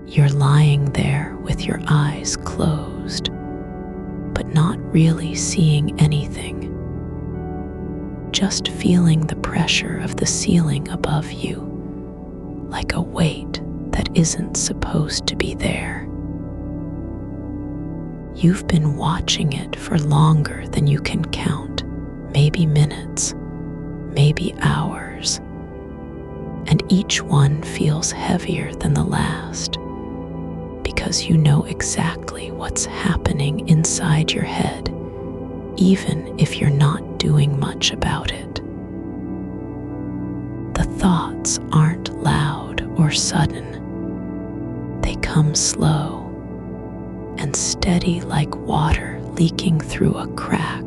You're lying there with your eyes closed, but not really seeing anything. Just feeling the pressure of the ceiling above you, like a weight that isn't supposed to be there. You've been watching it for longer than you can count, maybe minutes, maybe hours, and each one feels heavier than the last because you know exactly what's happening inside your head, even if you're not doing much about it. The thoughts aren't loud or sudden. They come slow and steady like water leaking through a crack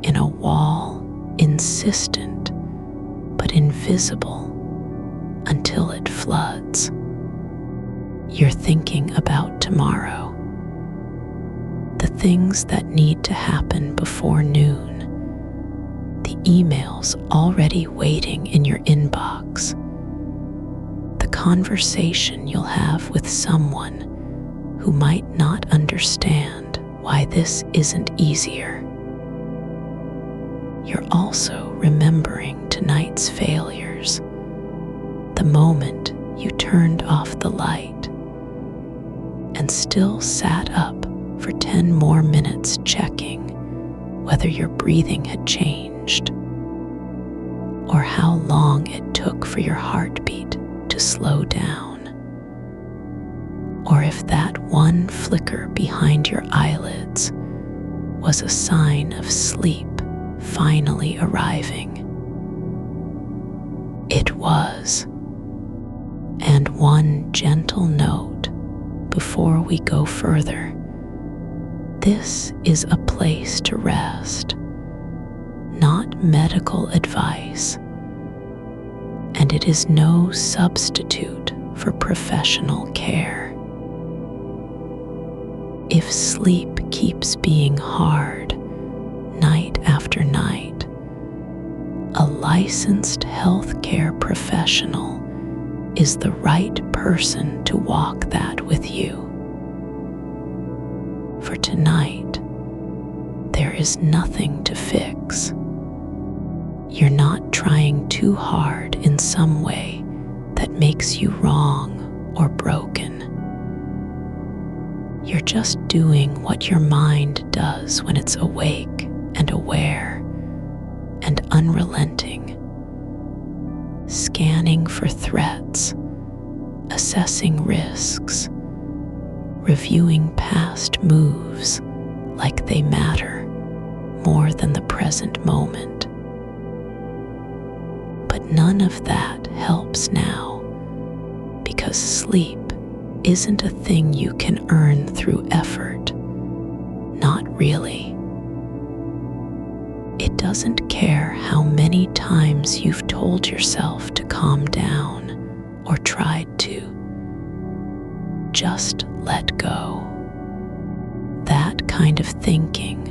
in a wall, insistent but invisible until it floods. You're thinking about tomorrow, the things that need to happen before noon, the emails already waiting in your inbox, the conversation you'll have with someone who might not understand why this isn't easier. You're also remembering tonight's failures, the moment you turned off the light and still sat up for 10 more minutes checking whether your breathing had changed or how long it took for your heartbeat to slow down, or if that one flicker behind your eyelids was a sign of sleep finally arriving. It was. And one gentle note before we go further: this is a place to rest, not medical advice, and it is no substitute for professional care. If sleep keeps being hard night after night, a licensed healthcare professional is the right person to walk that with you. For tonight, there is nothing to fix. You're not trying too hard in some way that makes you wrong or broken. You're just doing what your mind does when it's awake and aware and unrelenting, scanning for threats, assessing risks, reviewing past moves like they matter more than the present moment. But none of that helps now, because sleep isn't a thing you can earn through effort. Not really. It doesn't care how many times you've told yourself to calm down or tried to. Just let go. That kind of thinking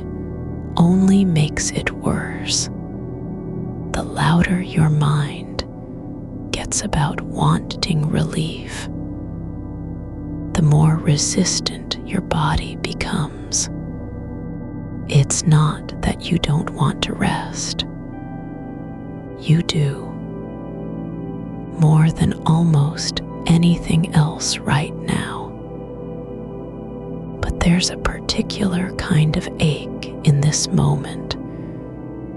only makes it worse. The louder your mind gets about wanting relief, the more resistant your body becomes. It's not that you don't want to rest. You do, more than almost anything else right now. But there's a particular kind of ache in this moment,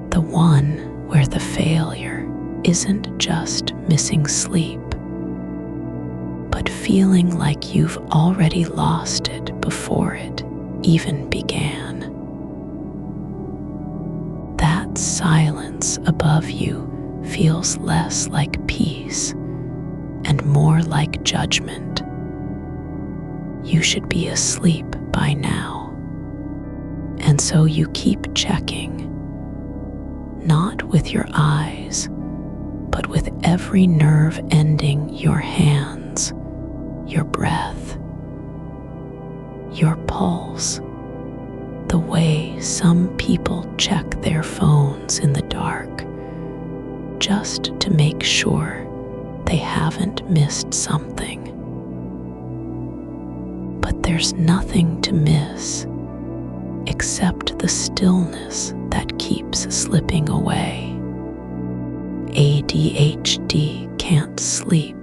the one where the failure isn't just missing sleep, but feeling like you've already lost it before it even began. That silence above you feels less like peace and more like judgment. You should be asleep by now. And so you keep checking, not with your eyes, but with every nerve ending your hands, your breath, your pulse, the way some people check their phones in the dark, just to make sure they haven't missed something. there's nothing to miss except the stillness that keeps slipping away. ADHD can't sleep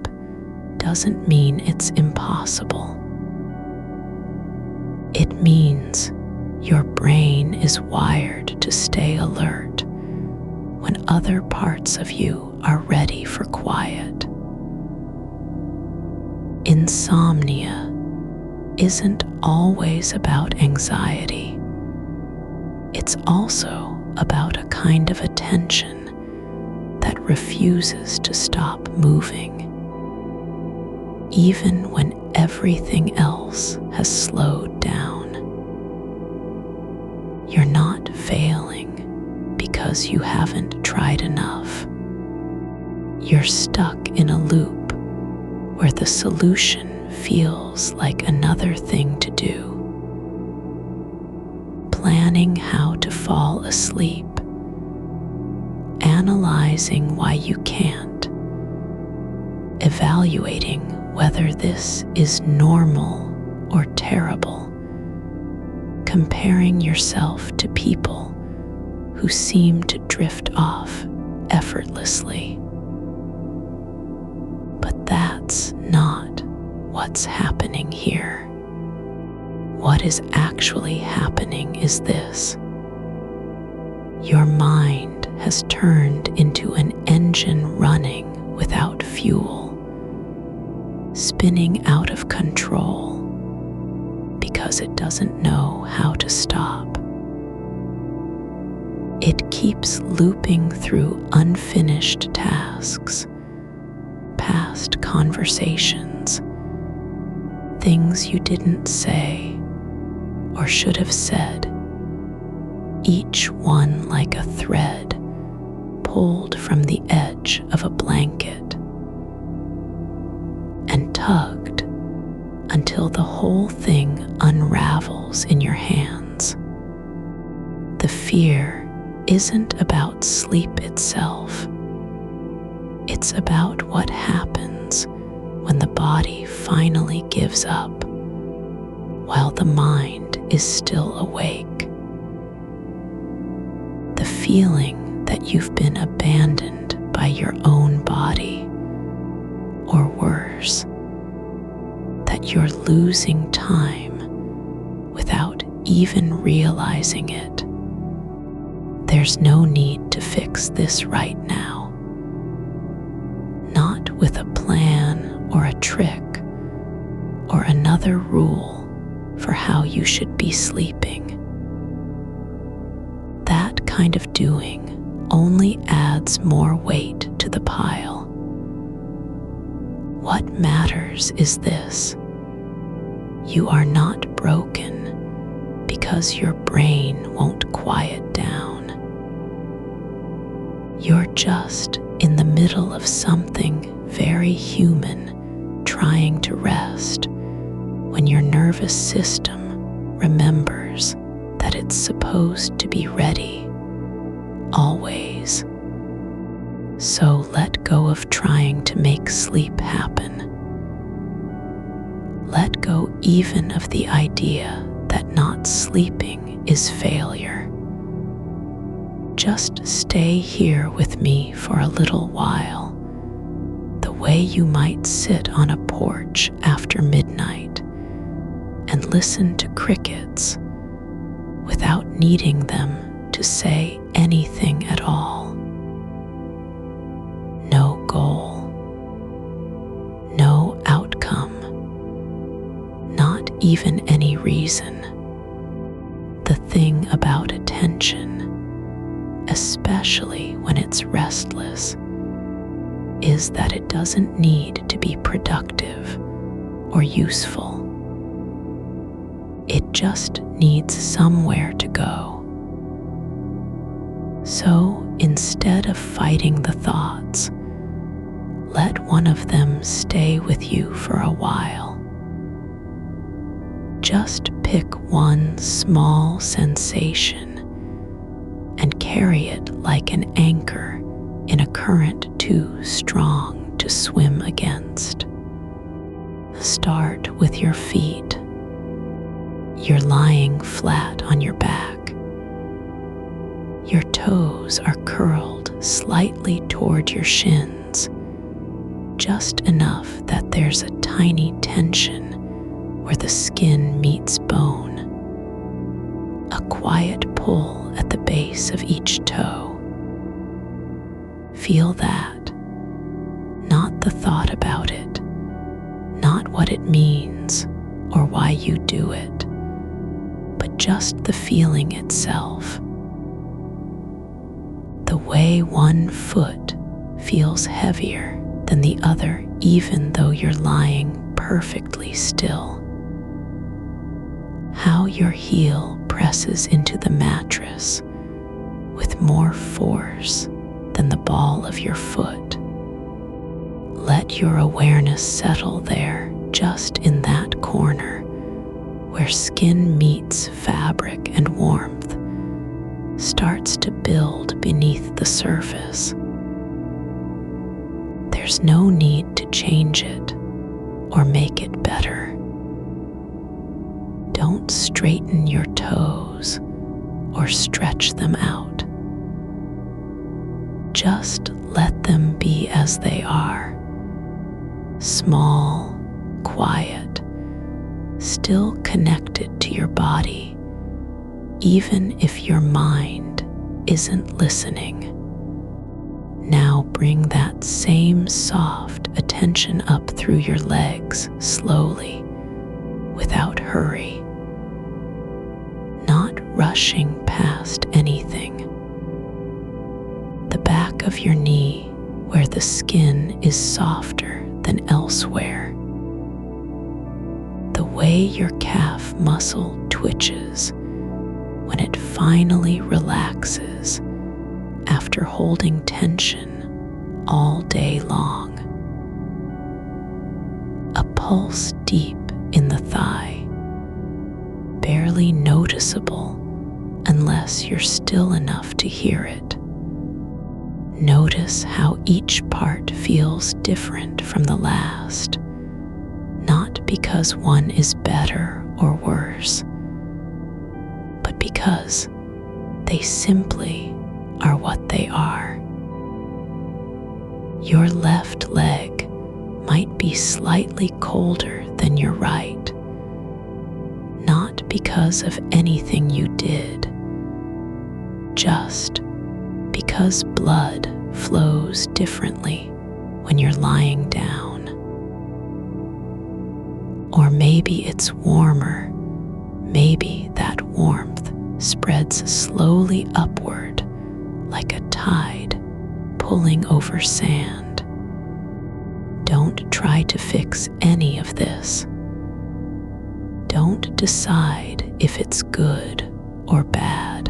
doesn't mean it's impossible. It means your brain is wired to stay alert when other parts of you are ready for quiet. Insomnia isn't always about anxiety. It's also about a kind of attention that refuses to stop moving, even when everything else has slowed down. You're not failing because you haven't tried enough. You're stuck in a loop where the solution feels like another thing to do. Planning how to fall asleep, analyzing why you can't, evaluating whether this is normal or terrible, comparing yourself to people who seem to drift off effortlessly. But that's not what's happening here. What is actually happening is this. Your mind has turned into an engine running without fuel, spinning out of control because it doesn't know how to stop. It keeps looping through unfinished tasks, past conversations, things you didn't say or should have said, each one like a thread pulled from the edge of a blanket and tugged until the whole thing unravels in your hands. The fear isn't about sleep itself. It's about what happens when the body finally gives up while the mind is still awake. The feeling that you've been abandoned by your own body, or worse, that you're losing time without even realizing it. There's no need to fix this right now. Not with a plan or a trick or another rule for how you should be sleeping. That kind of doing only adds more weight to the pile. What matters is this. You are not broken because your brain won't quiet down. You're just in the middle of something very human trying to rest when your nervous system remembers that it's supposed to be ready, always. So let go of trying to make sleep happen. Let go even of the idea that not sleeping is failure. Just stay here with me for a little while, the way you might sit on a porch after midnight and listen to crickets without needing them to say anything at all. No goal, no outcome, not even any reason. The thing about attention, especially when it's restless, is that it doesn't need to be productive or useful. It just needs somewhere to go. So instead of fighting the thoughts, let one of them stay with you for a while. Just pick one small sensation and carry it like an anchor in a current too strong to swim against. Start with your feet, you're lying flat on your back. Your toes are curled slightly toward your shins, just enough that there's a tiny tension where the skin meets bone. A quiet pull at the base of each toe. Feel that, not the thought about it, not what it means or why you do it, but just the feeling itself. The way one foot feels heavier than the other, even though you're lying perfectly still. How your heel presses into the mattress with more force than the ball of your foot. Let your awareness settle there, just in that corner where skin meets fabric and warmth starts to build beneath the surface. There's no need to change it or make it better. Don't straighten your toes or stretch them out. Just let them be as they are. Small, quiet, still connected to your body, even if your mind isn't listening. Now bring that same soft attention up through your legs slowly, without hurry, not rushing past anything. The back of your knee, where the skin is softer than elsewhere. The way your calf muscle twitches when it finally relaxes after holding tension all day long. A pulse deep in the thigh, barely noticeable unless you're still enough to hear it. Notice how each part feels different from the last, not because one is better or worse, but because they simply are what they are. Your left leg might be slightly colder than your right, not because of anything you did, just because blood flows differently when you're lying down. Or maybe it's warmer. Maybe that warmth spreads slowly upward like a tide pulling over sand. Don't try to fix any of this. Don't decide if it's good or bad.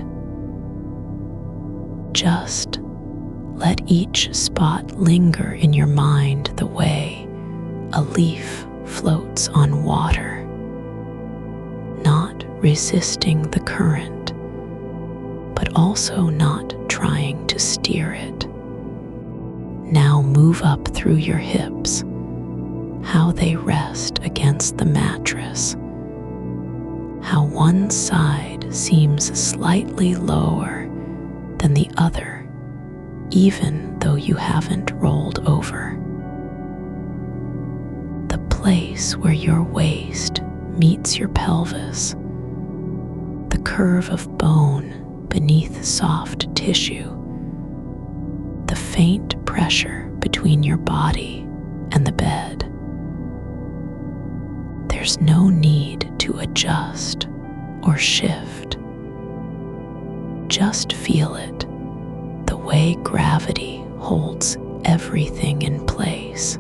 Just let each spot linger in your mind the way a leaf floats on water, not resisting the current, but also not trying to steer it. Now move up through your hips, how they rest against the mattress, how one side seems slightly lower than the other, even though you haven't rolled over. The place where your waist meets your pelvis, the curve of bone beneath soft tissue, the faint pressure between your body and the bed. There's no need to adjust or shift. Just feel it, the way gravity holds everything in place.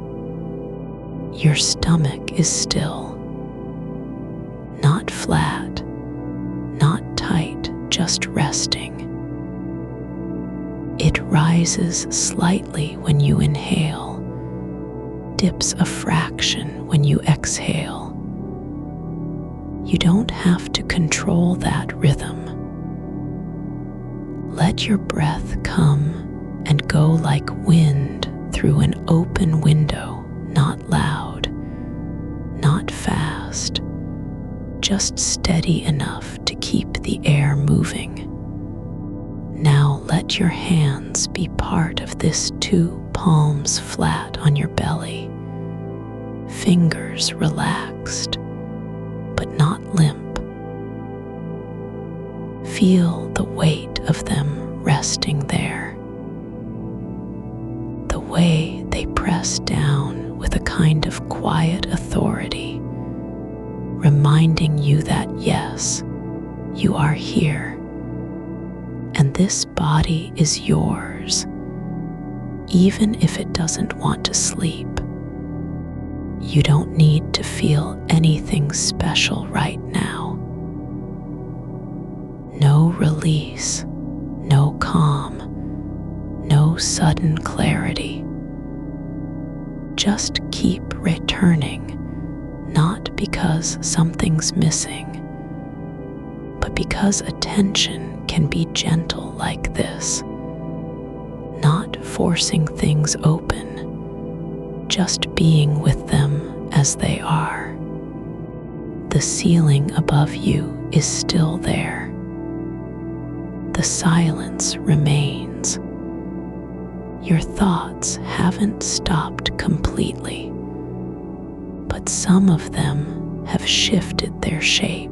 Your stomach is still, not flat, not tight, just resting. It rises slightly when you inhale, dips a fraction when you exhale. You don't have to control that rhythm. Let your breath come and go like wind through an open window, not loud, not fast, just steady enough to keep the air moving. Now let your hands be part of this, 2 palms flat on your belly, fingers relaxed, but not limp. Feel the weight of them resting there, the way they press down with a kind of quiet authority, reminding you that yes, you are here, and this body is yours, even if it doesn't want to sleep. You don't need to feel anything special right now. No release, no calm, no sudden clarity. Just keep returning, not because something's missing, but because attention can be gentle like this, not forcing things open, just being with them as they are. The ceiling above you is still there. The silence remains. Your thoughts haven't stopped completely, but some of them have shifted their shape.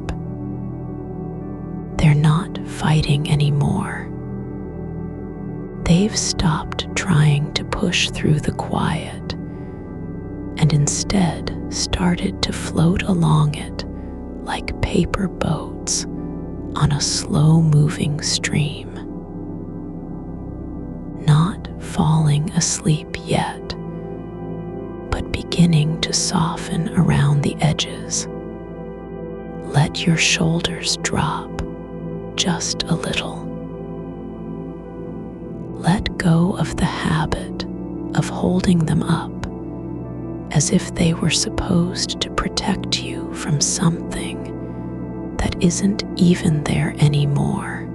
They're not fighting anymore. They've stopped trying to push through the quiet and instead started to float along it like paper boats on a slow-moving stream. Not falling asleep yet, but beginning to soften around the edges. Let your shoulders drop just a little. Let go of the habit of holding them up as if they were supposed to protect you from something that isn't even there anymore.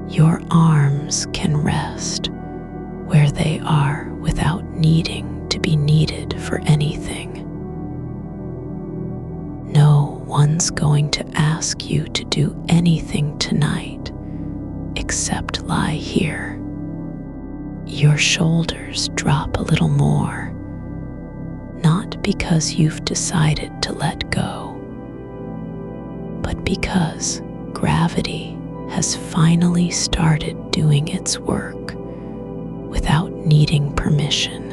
Your arms can rest where they are without needing to be needed for anything. No one's going to ask you to do anything tonight except lie here. Your shoulders drop a little more, not because you've decided to let go, but because gravity has finally started doing its work without needing permission.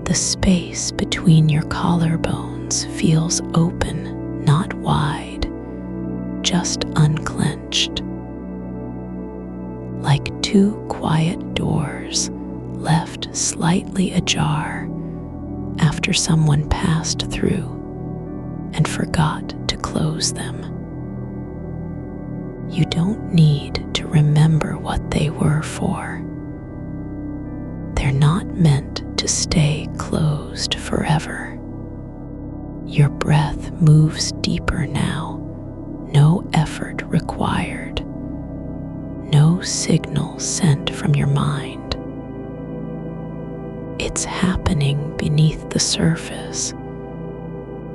The space between your collarbones feels open, not wide, just unclenched. Like 2 quiet doors left slightly ajar after someone passed through and forgot to close them. You don't need to remember what they were for. They're not meant to stay closed forever. Your breath moves deeper now, no effort required, no signal sent from your mind. It's happening beneath the surface,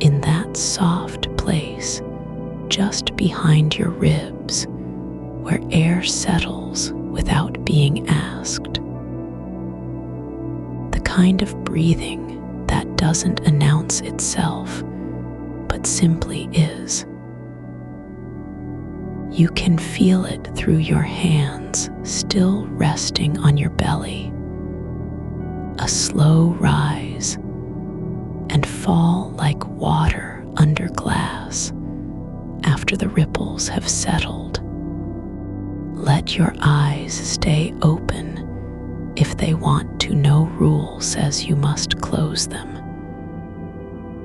in that soft place just behind your ribs, where air settles without being asked. The kind of breathing that doesn't announce itself, but simply is. You can feel it through your hands still resting on your belly. A slow rise and fall like water under glass after the ripples have settled. Let your eyes stay open if they want to. No rule says you must close them.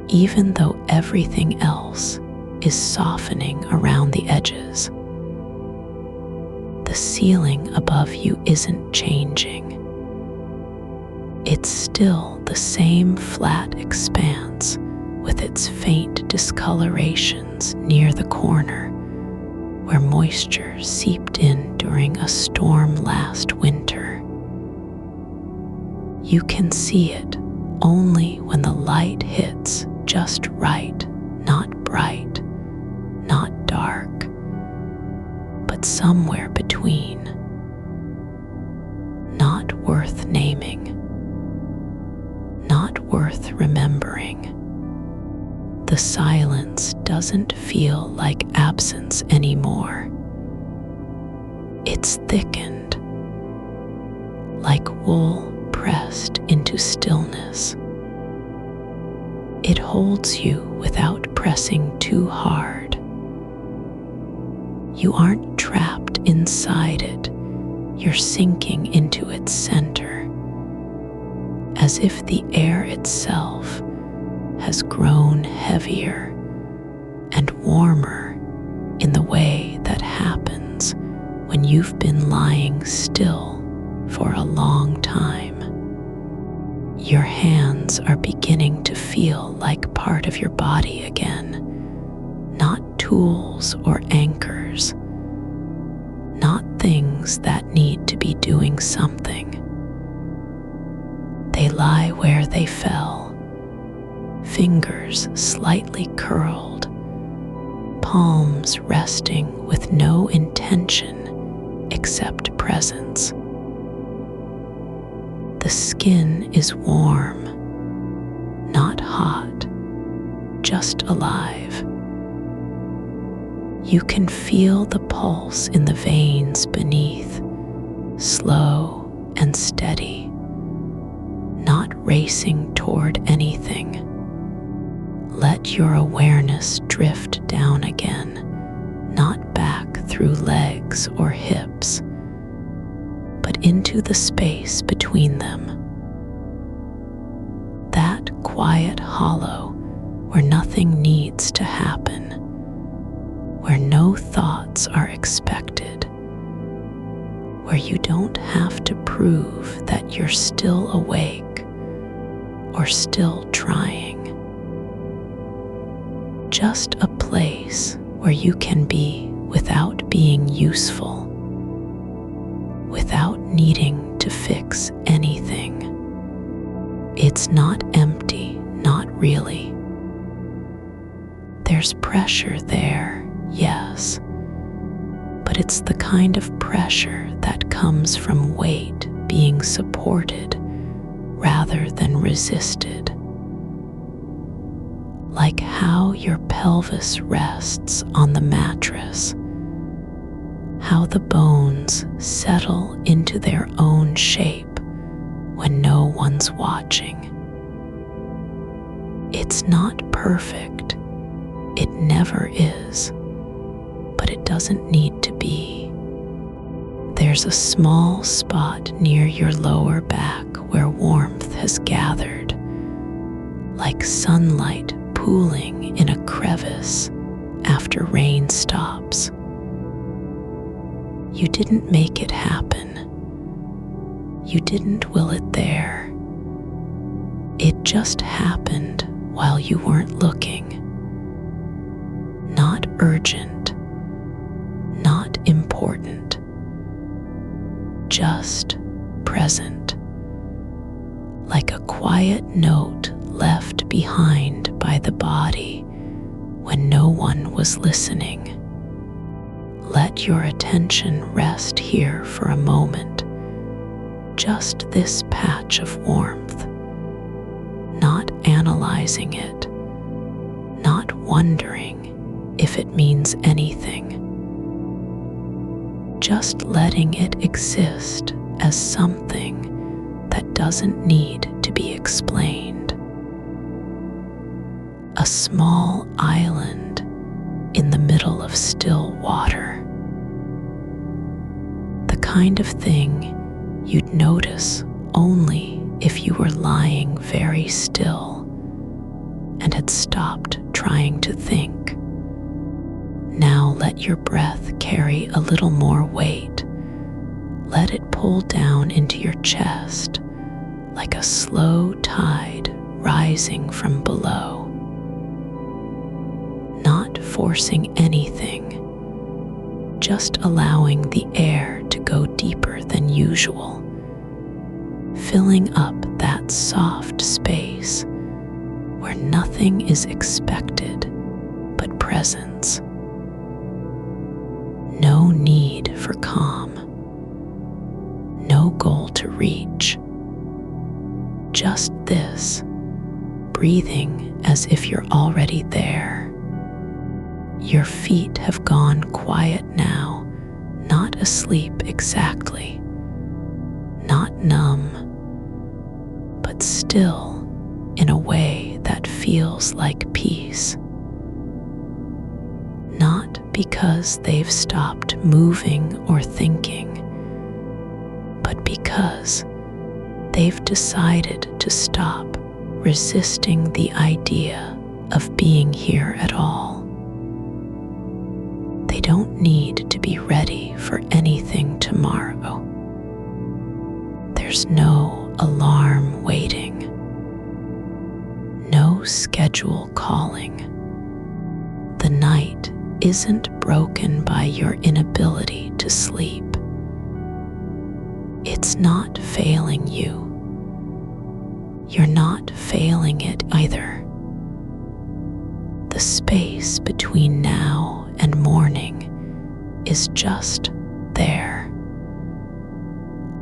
Even though everything else is softening around the edges, the ceiling above you isn't changing. It's still the same flat expanse with its faint discolorations near the corner where moisture seeped in during a storm last winter. You can see it only when the light hits just right, not bright, not dark, but somewhere between. Not worth naming, not worth remembering. The silence doesn't feel like absence anymore. It's thickened, like wool pressed into stillness. It holds you without pressing too hard. You aren't trapped inside it, you're sinking into its center, as if the air itself has grown heavier and warmer in the way that happens when you've been lying still for a long time. Your hands are beginning to feel like part of your body again, not tools or anchors, not things that need to be doing something. They lie where they fell, fingers slightly curled, palms resting with no intention except presence. The skin is warm, not hot, just alive. You can feel the pulse in the veins beneath, slow and steady, not racing toward anything. Let your awareness drift down again, not back through legs or hips, but into the space between them. That quiet hollow where nothing needs to happen, where no thoughts are expected, where you don't have to prove that you're still awake or still trying. Just a place where you can be without being useful, without needing to fix anything. It's not empty, not really. There's pressure there, yes, but it's the kind of pressure that comes from weight being supported rather than resisted. Like how your pelvis rests on the mattress, how the bones settle into their own shape when no one's watching. It's not perfect, it never is, but it doesn't need to be. There's a small spot near your lower back where warmth has gathered, like sunlight pooling in a crevice after rain stops. You didn't make it happen. You didn't will it there. It just happened while you weren't looking. Not urgent, not important, just present, like a quiet note left behind by the body when no one was listening. Let your attention rest here for a moment, just this patch of warmth, not analyzing it, not wondering if it means anything, just letting it exist as something that doesn't need to be explained. A small island in the middle of still water. The kind of thing you'd notice only if you were lying very still and had stopped trying to think. Now let your breath carry a little more weight. Let it pull down into your chest like a slow tide rising from below. Not forcing anything, just allowing the air to go deeper than usual, filling up that soft space where nothing is expected but presence. No need for calm, no goal to reach. Just this, breathing as if you're already there. Your feet have gone quiet now, not asleep exactly, not numb, but still in a way that feels like peace. Not because they've stopped moving or thinking, but because they've decided to stop resisting the idea of being here at all. They don't need to be ready for anything tomorrow. There's no alarm waiting, no schedule calling. The night isn't broken by your inability to sleep. It's not failing you. You're not failing it either. The space between now and morning is just there.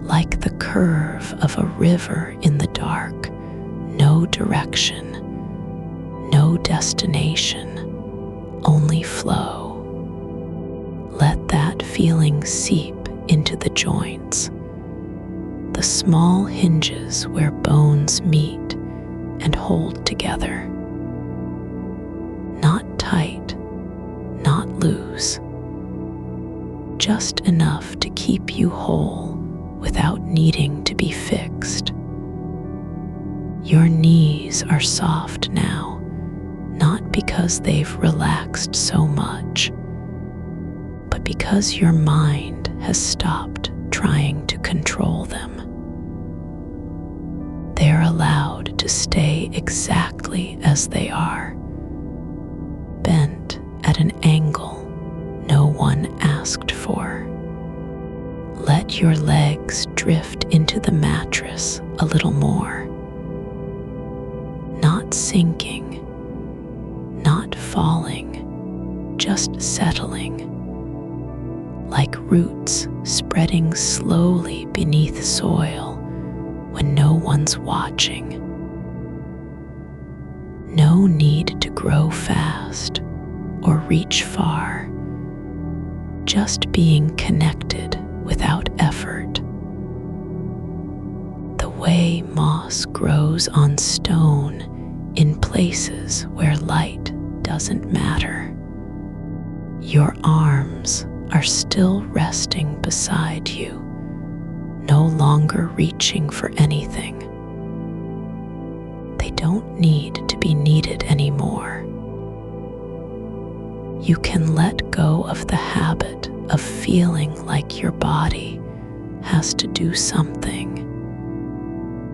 Like the curve of a river in the dark, no direction, no destination, only flow. Let that feeling seep into the joints, the small hinges where bones meet and hold together. Not tight, not loose, just enough to keep you whole without needing to be fixed. Your knees are soft now, not because they've relaxed so much, but because your mind has stopped trying to control them. They're allowed to stay exactly as they are, bent at an angle no one asked for. Let your legs drift into the mattress a little more. Not sinking, not falling, just settling, like roots spreading slowly beneath soil when no one's watching. No need to grow fast or reach far, just being connected without effort. The way moss grows on stone in places where light doesn't matter. Your arms are still resting beside you, no longer reaching for anything. They don't need to be needed anymore. You can let go of the habit of feeling like your body has to do something,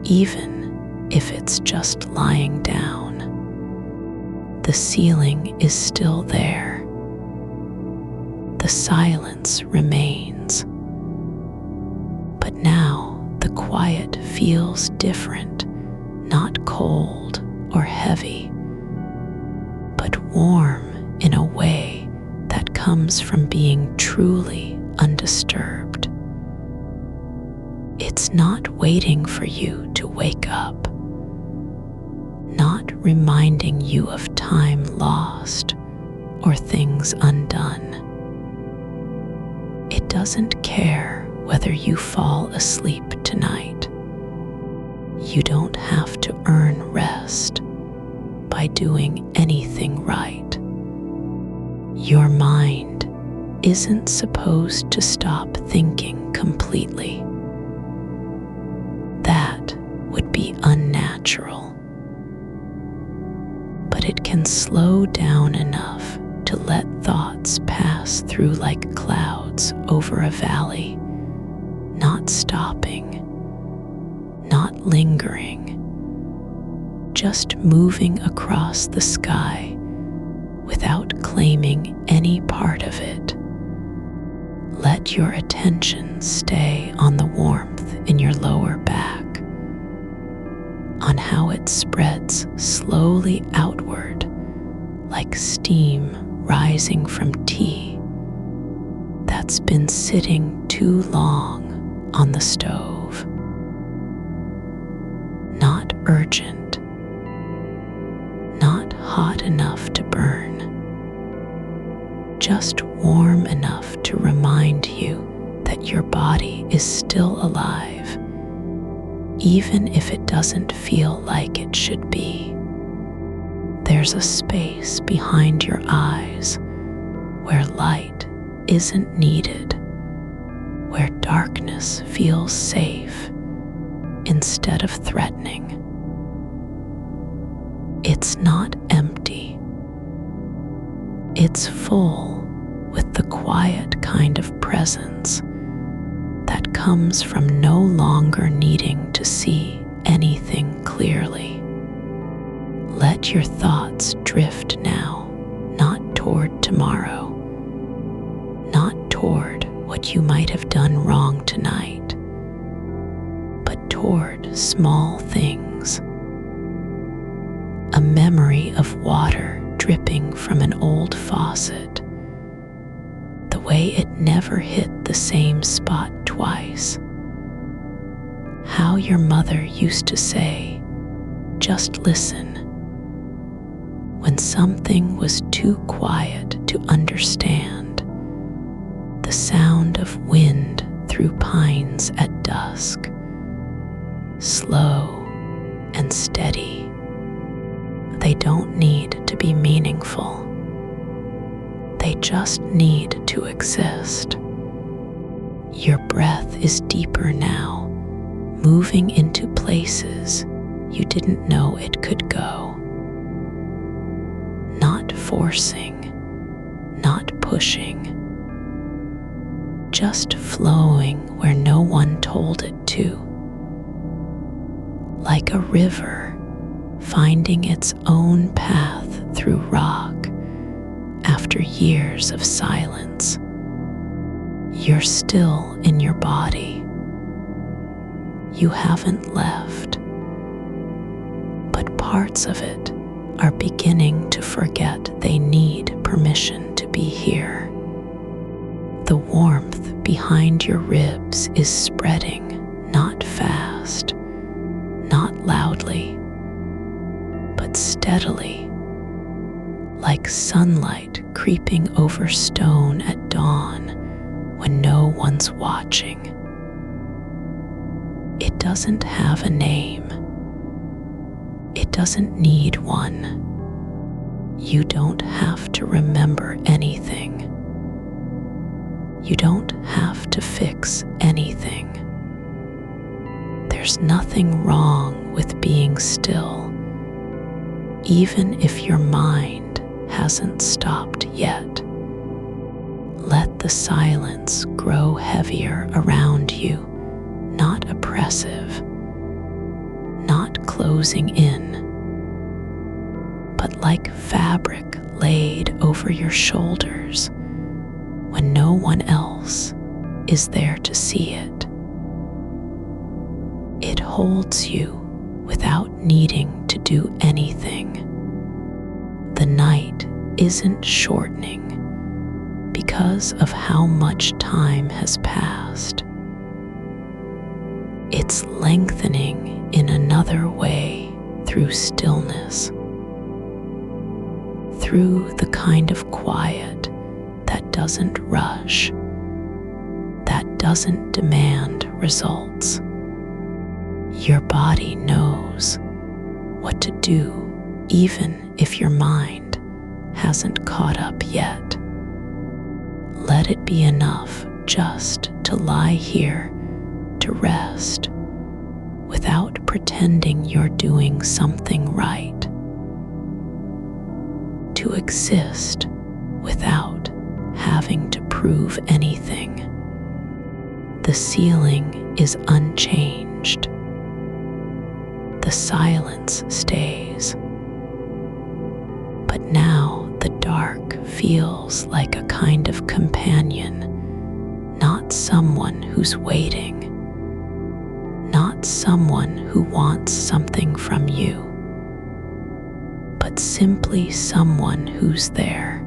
even if it's just lying down. The ceiling is still there. The silence remains. But now the quiet feels different, not cold or heavy, but warm in a way that comes from being truly undisturbed. It's not waiting for you to wake up, not reminding you of time lost or things undone. It doesn't care whether you fall asleep tonight. You don't have to earn rest by doing anything right. Your mind isn't supposed to stop thinking completely. That would be unnatural. But it can slow down enough to let thoughts pass through like clouds over a valley, not stopping, not lingering, just moving across the sky without claiming any part of it. Let your attention stay on the warmth in your lower back, on how it spreads slowly slowly outward like steam rising from tea that's been sitting too long on the stove. Not urgent, not hot enough to burn, just warm enough to remind you that your body is still alive, even if it doesn't feel like it should be. There's a space behind your eyes where light isn't needed, where darkness feels safe instead of threatening. It's not empty. It's full with the quiet kind of presence that comes from no longer needing to see anything clearly. Let your thoughts drift now, not toward tomorrow, not toward what you might have done wrong tonight, but toward small things. A memory of water dripping from an old faucet, the way it never hit the same spot twice. How your mother used to say, "Just listen," when something was too quiet to understand. The sound of wind through pines at dusk, slow and steady. They don't need to be meaningful. They just need to exist. Your breath is deeper now, moving into places you didn't know it could go. Not forcing, not pushing, just flowing where no one told it to. Like a river finding its own path through rock after years of silence. You're still in your body. You haven't left, but parts of it are beginning to forget they need permission to be here. The warmth behind your ribs is spreading, not fast, not loudly, but steadily, like sunlight creeping over stone at dawn when no one's watching. It doesn't have a name. It doesn't need one. You don't have to remember anything. You don't have to fix anything. There's nothing wrong with being still, even if your mind hasn't stopped yet. Let the silence grow heavier around you, not oppressive, not closing in, but like fabric laid over your shoulders when no one else is there to see it. It holds you without needing to do anything. The night isn't shortening because of how much time has passed. It's lengthening in another way through stillness, through the kind of quiet that doesn't rush, that doesn't demand results. Your body knows what to do, even if your mind hasn't caught up yet. Let it be enough just to lie here, to rest, without pretending you're doing something right. To exist without having to prove anything. The ceiling is unchanged. The silence stays. But now the dark feels like a kind of companion, not someone who's waiting, not someone who wants something from you. but simply someone who's there,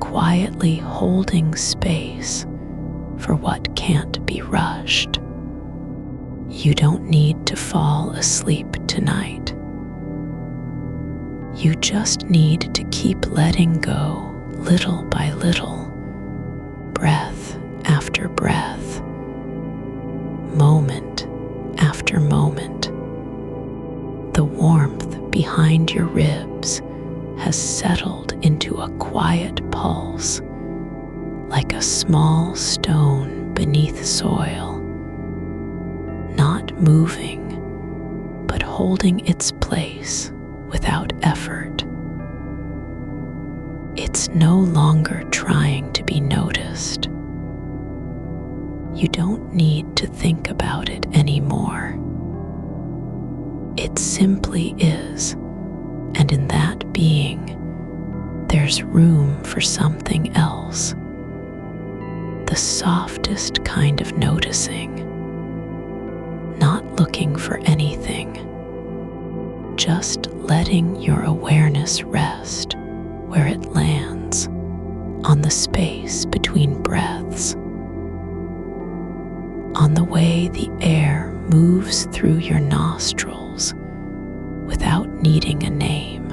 quietly holding space for what can't be rushed. You don't need to fall asleep tonight. You just need to keep letting go little by little, breath after breath, moment after moment. The warmth behind your ribs has settled into a quiet pulse, like a small stone beneath soil, not moving, but holding its place without effort. It's no longer trying to be noticed. You don't need to think about it anymore. It simply is, and in that being, there's room for something else. The softest kind of noticing, not looking for anything, just letting your awareness rest where it lands, on the space between breaths, on the way the air moves through your nostrils without needing a name,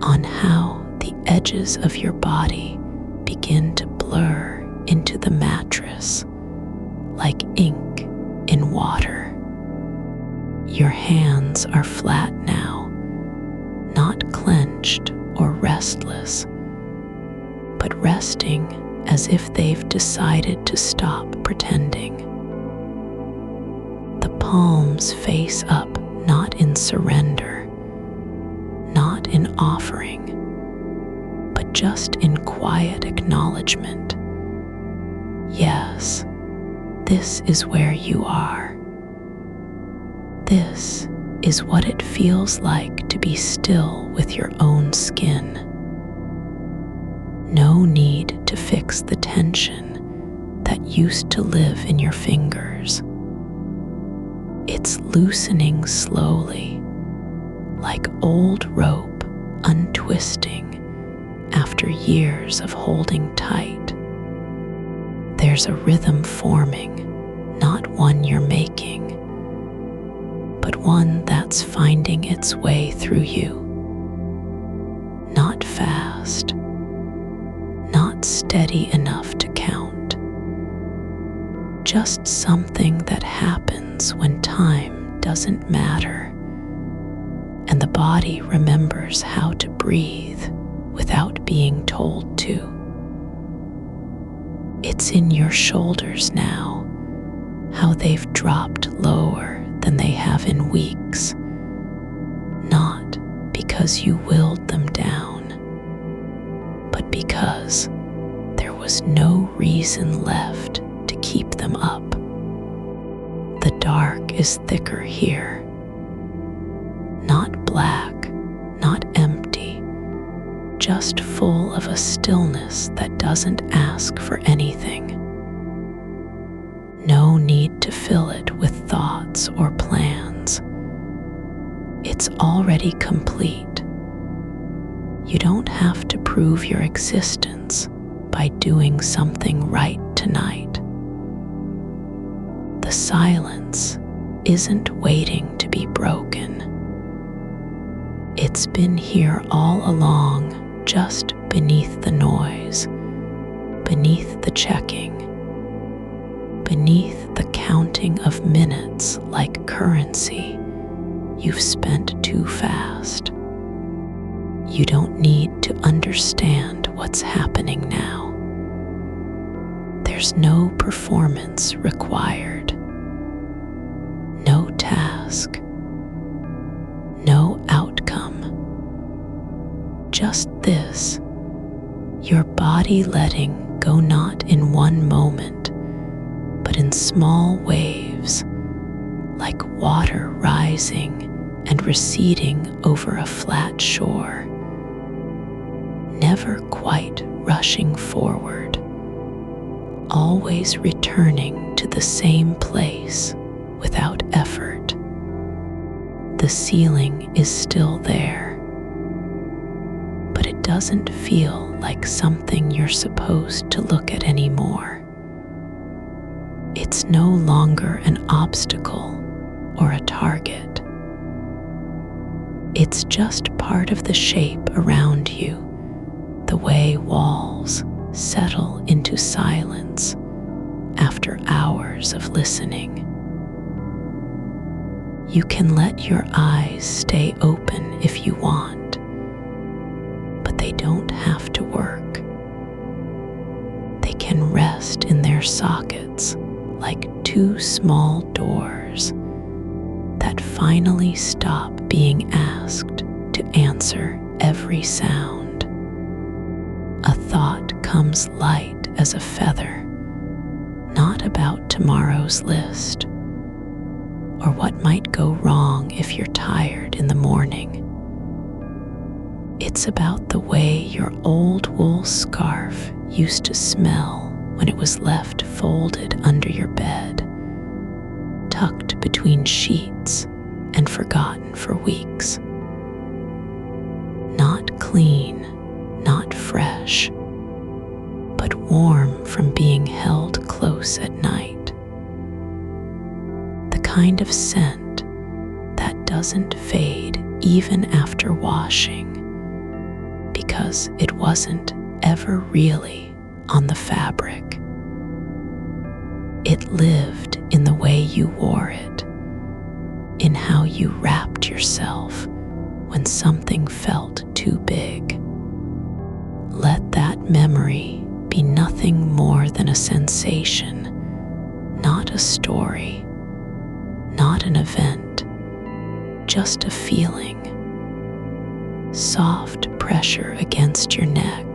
on how the edges of your body begin to blur into the mattress like ink in water. Your hands are flat now, not clenched or restless, but resting as if they've decided to stop pretending. The palms face up, not in surrender, not in offering, but just in quiet acknowledgement. Yes, this is where you are. This is what it feels like to be still with your own skin. No need to fix the tension that used to live in your fingers. It's loosening slowly, like old rope untwisting after years of holding tight. There's a rhythm forming, not one you're making, but one that's finding its way through you. Not fast, not steady enough to count, just something that happens when time doesn't matter, and the body remembers how to breathe without being told to. It's in your shoulders now, how they've dropped lower than they have in weeks, not because you willed them down, but because there was no reason left to keep them up. The dark is thicker here, not black, not empty, just full of a stillness that doesn't ask for anything. No need to fill it with thoughts or plans. It's already complete. You don't have to prove your existence by doing something right tonight. The silence isn't waiting to be broken. It's been here all along, just beneath the noise, beneath the checking, beneath the counting of minutes like currency you've spent too fast. You don't need to understand what's happening now. There's no performance required, no task, no outcome. Just this, your body letting go, not in one moment, but in small waves, like water rising and receding over a flat shore, never quite rushing forward, always returning to the same place without effort. The ceiling is still there, but it doesn't feel like something you're supposed to look at anymore. It's no longer an obstacle or a target. It's just part of the shape around you, the way walls settle into silence after hours of listening. You can let your eyes stay open if you want, but they don't have to work. They can rest in their sockets like two small doors that finally stop being asked to answer every sound. A thought comes light as a feather, not about tomorrow's list or what might go wrong if you're tired in the morning. It's about the way your old wool scarf used to smell when it was left folded under your bed, tucked between sheets and forgotten for weeks. Not clean, not fresh, but warm from being held close at night. The kind of scent that doesn't fade even after washing, because it wasn't ever really on the fabric. It lived in the way you wore it, in how you wrapped yourself when something felt too big. Let that memory be nothing more than a sensation, not a story, not an event, just a feeling. Soft pressure against your neck,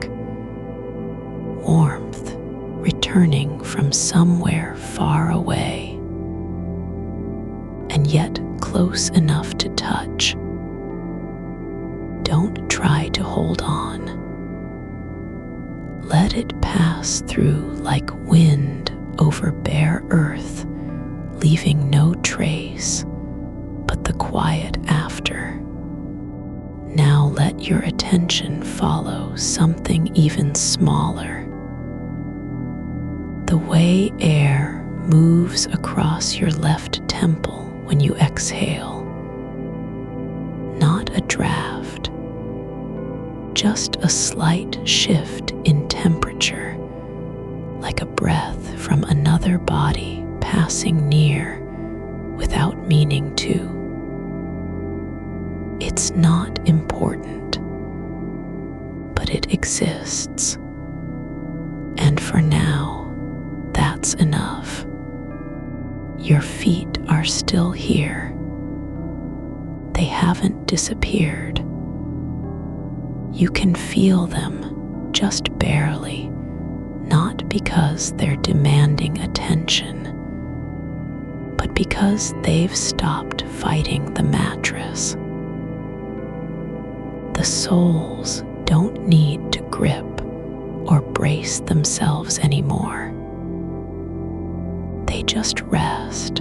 warmth returning from somewhere far away, and yet close enough to touch. Don't try to hold on. Let it pass through like wind over bare earth, leaving no trace but the quiet after. Now let your attention follow something even smaller. The way air moves across your left temple when you exhale. Not a draft, just a slight shift in temperature, like a breath from another body passing near without meaning to. It's not important, but it exists. And for now, that's enough. Your feet are still here. They haven't disappeared. You can feel them just barely, not because they're demanding attention, but because they've stopped fighting the mattress. The soles don't need to grip or brace themselves anymore. They just rest,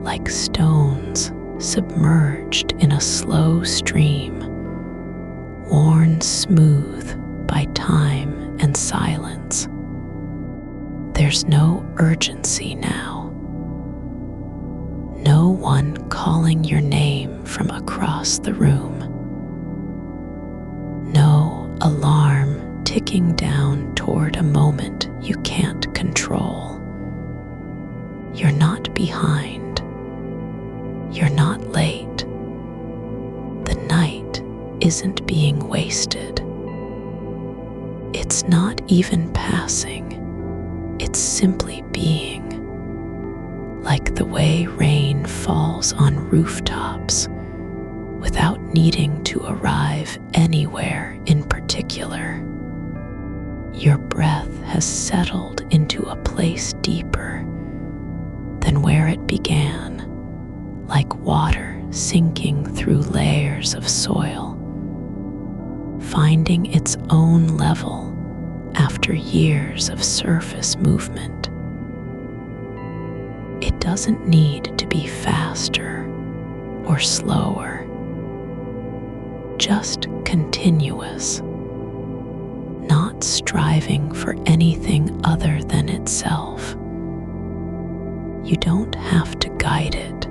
like stones submerged in a slow stream, worn smooth by time and silence. There's no urgency now. No one calling your name from across the room. No alarm ticking down toward a moment you can't control. You're not behind. You're not late. The night isn't being wasted. It's not even passing. It's simply being. Like the way rain falls on rooftops without needing to arrive anywhere in particular. Your breath has settled into a place deeper than where it began, like water sinking through layers of soil, finding its own level after years of surface movement. It doesn't need to be faster or slower, just continuous, not striving for anything other than itself. You don't have to guide it.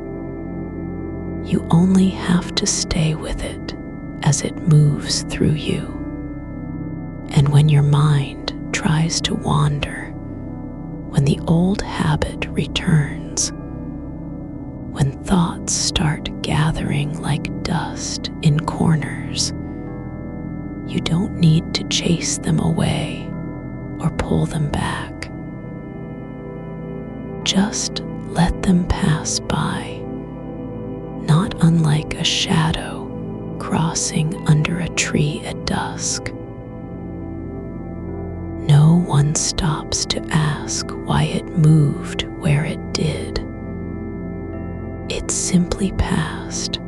You only have to stay with it as it moves through you. And when your mind tries to wander, when the old habit returns, when thoughts start gathering like dust in corners, you don't need to chase them away or pull them back. Just let them pass by, not unlike a shadow crossing under a tree at dusk. No one stops to ask why it moved where it did. It simply passed.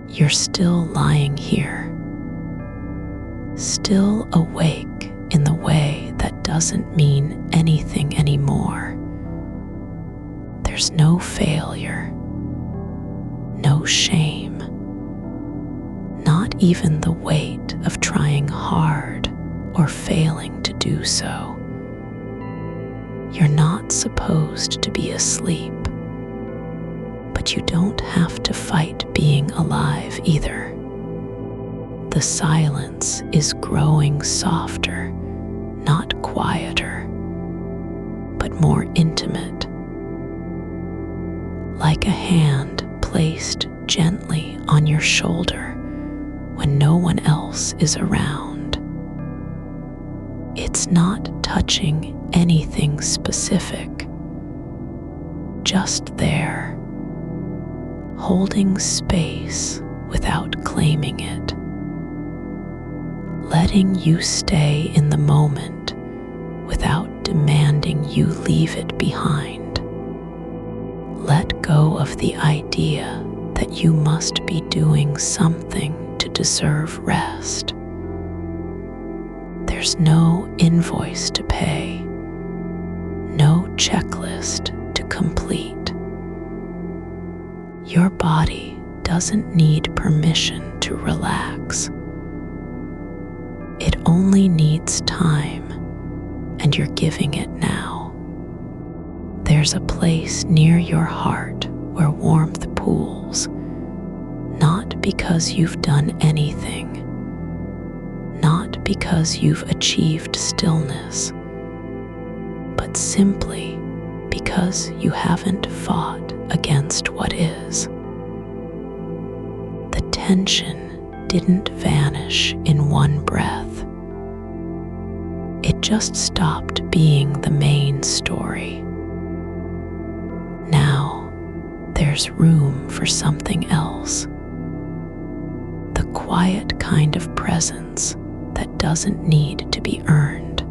You're still lying here, still awake in the way that doesn't mean anything anymore. There's no failure, no shame, not even the weight of trying hard or failing to do so. You're not supposed to be asleep, but you don't have to fight being alive either. The silence is growing softer, not quieter, but more intimate, like a hand placed gently on your shoulder when no one else is around. It's not touching anything specific, just there, holding space without claiming it, letting you stay in the moment without demanding you leave it behind. Let go of the idea that you must be doing something to deserve rest. There's no invoice to pay, no checklist to complete. Your body doesn't need permission to relax. It only needs time, and you're giving it now. There's a place near your heart where warmth pools, not because you've done anything, not because you've achieved stillness, but simply because you haven't fought against what is. The tension didn't vanish in one breath. It just stopped being the main story. Now, there's room for something else. The quiet kind of presence that doesn't need to be earned.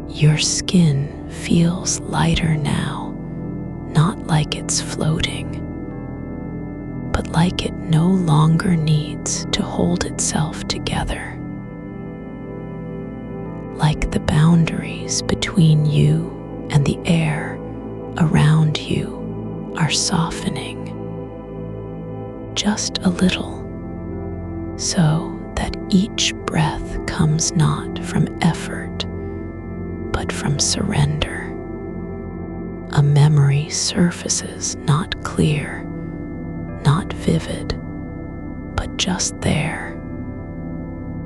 Your skin feels lighter now, not like it's floating, but like it no longer needs to hold itself together. Like the boundaries between you and the air around you are softening, just a little, so that each breath comes not from effort, but from surrender. A memory surfaces, not clear, not vivid, but just there.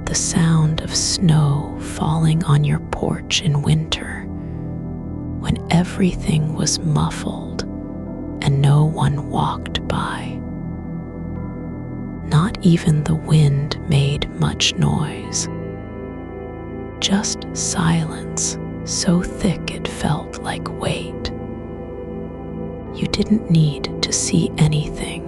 The sound of snow falling on your porch in winter, when everything was muffled and no one walked by. Not even the wind made much noise. Just silence, so thick it felt like weight. You didn't need to see anything,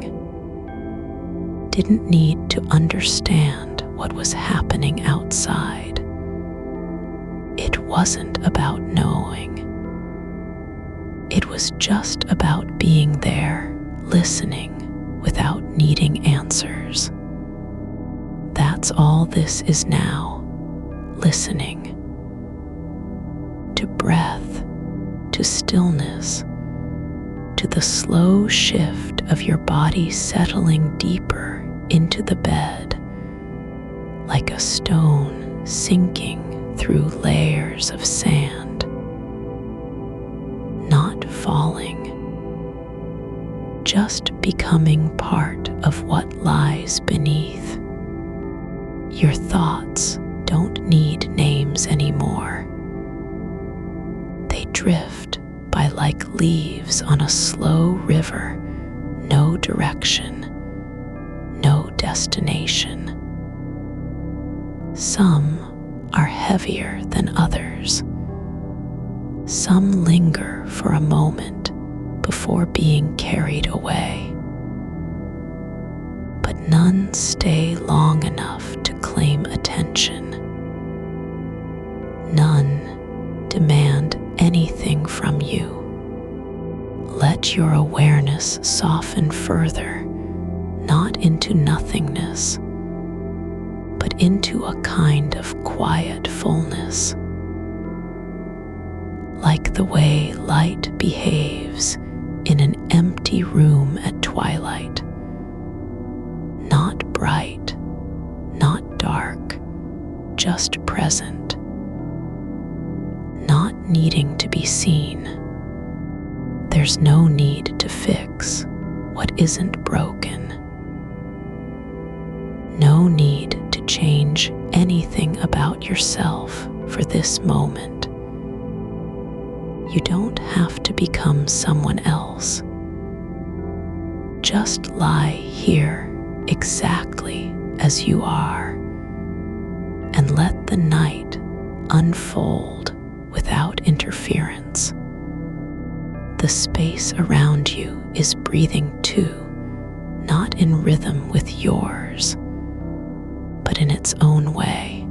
didn't need to understand what was happening outside. It wasn't about knowing. It was just about being there, listening without needing answers. That's all this is now, listening. To breath, to stillness, to the slow shift of your body settling deeper into the bed, like a stone sinking through layers of sand, not falling, just becoming part of what lies beneath. Your thoughts don't need names anymore. They drift by like leaves on a slow river, no direction, no destination. Some are heavier than others. Some linger for a moment before being carried away. But none stay long enough to claim attention. None demand anything from you. Let your awareness soften further, not into nothingness, but into a kind of quiet fullness. Like the way light behaves in an empty room at twilight. Not bright, not dark, just present. Not needing to be seen. There's no need to fix what isn't broken. No need to change anything about yourself for this moment. You don't have to become someone else. Just lie here exactly as you are and let the night unfold without interference. The space around you is breathing too, not in rhythm with yours, but in its own way.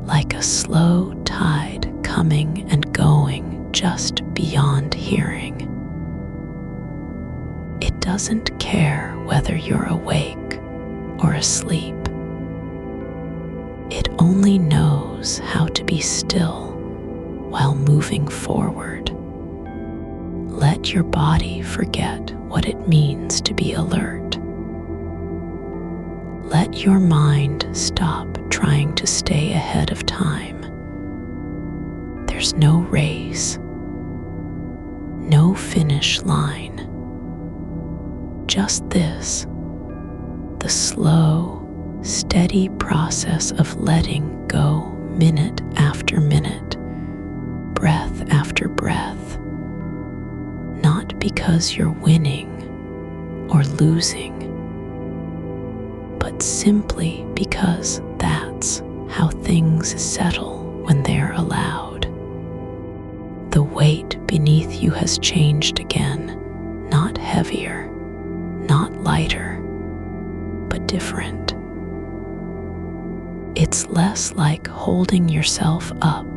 Like a slow tide coming and going just beyond hearing. It doesn't care whether you're awake or asleep. It only knows how to be still while moving forward. Let your body forget what it means to be alert. Let your mind stop trying to stay ahead of time. There's no race, no finish line. Just this, the slow, steady process of letting go minute after minute, breath after breath, not because you're winning or losing, but simply because that's how things settle when they're allowed. The weight beneath you has changed again, not heavier, not lighter, but different. It's less like holding yourself up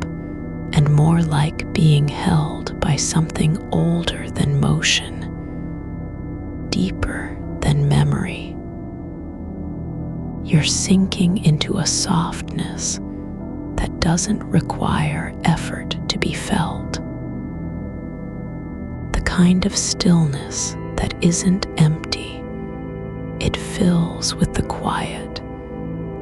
and more like being held by something older than motion, deeper than memory. You're sinking into a softness that doesn't require effort to be felt. The kind of stillness that isn't empty. It fills with the quiet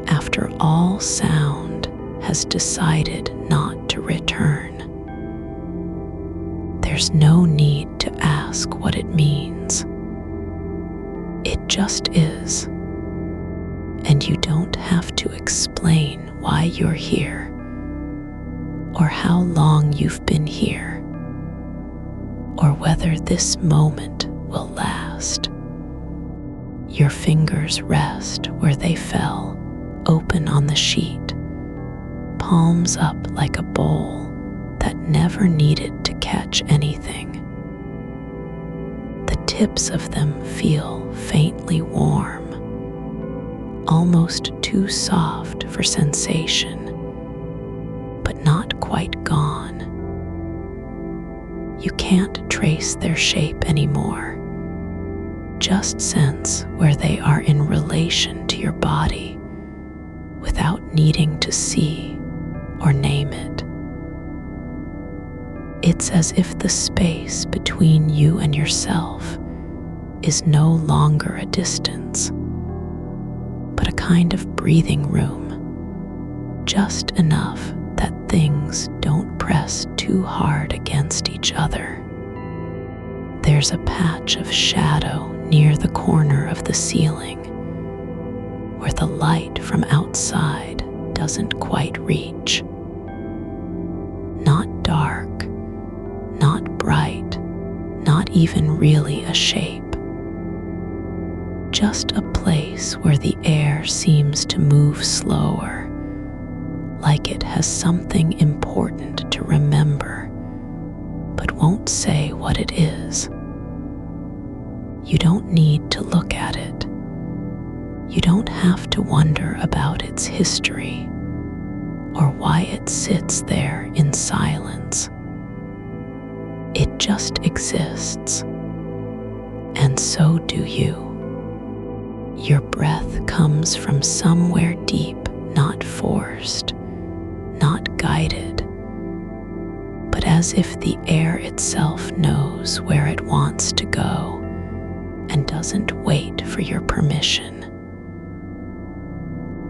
after all sound has decided not to return. There's no need to ask what it means. It just is. And you don't have to explain why you're here or how long you've been here or whether this moment will last. Your fingers rest where they fell, open on the sheet, palms up like a bowl that never needed to catch anything. The tips of them feel faintly warm, almost too soft for sensation, but not quite gone. You can't trace their shape anymore. Just sense where they are in relation to your body without needing to see or name it. It's as if the space between you and yourself is no longer a distance, but a kind of breathing room, just enough that things don't press too hard against each other. There's a patch of shadow near the corner of the ceiling where the light from outside doesn't quite reach. Not dark, not bright, not even really a shape. Just a place where the air seems to move slower, like it has something important to remember, but won't say what it is. You don't need to look at it. You don't have to wonder about its history or why it sits there in silence. It just exists, and so do you. Your breath comes from somewhere deep, not forced, not guided, but as if the air itself knows where it wants to go and doesn't wait for your permission.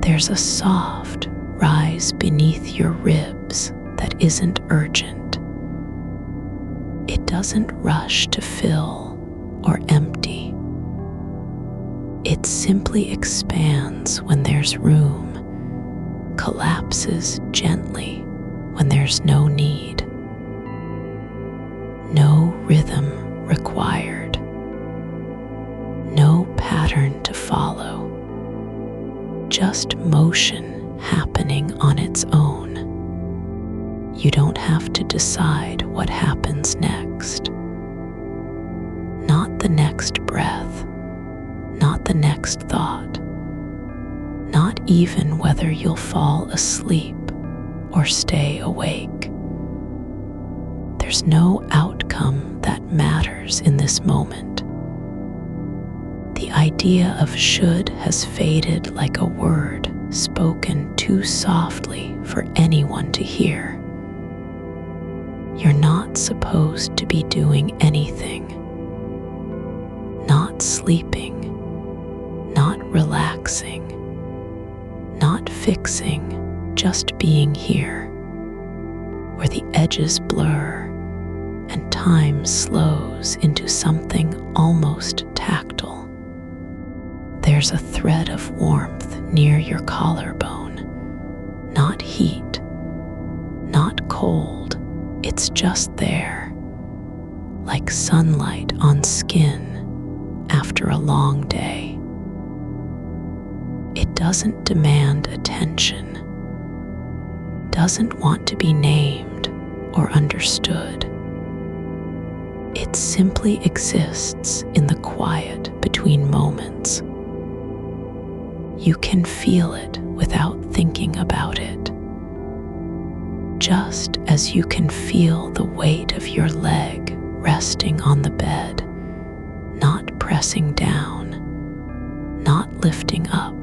There's a soft rise beneath your ribs that isn't urgent. It doesn't rush to fill or empty. It simply expands when there's room, collapses gently when there's no need. No rhythm required. No pattern to follow. Just motion happening on its own. You don't have to decide what happens next. Not the next breath, not the next thought, not even whether you'll fall asleep or stay awake. There's no outcome that matters in this moment. The idea of should has faded like a word spoken too softly for anyone to hear. You're not supposed to be doing anything. Not sleeping, not relaxing, not fixing, just being here, where the edges blur and time slows into something almost tactile. There's a thread of warmth near your collarbone, not heat, not cold, it's just there, like sunlight on skin after a long day. It doesn't demand attention, doesn't want to be named or understood. It simply exists in the quiet between moments. You can feel it without thinking about it, just as you can feel the weight of your leg resting on the bed, not pressing down, not lifting up,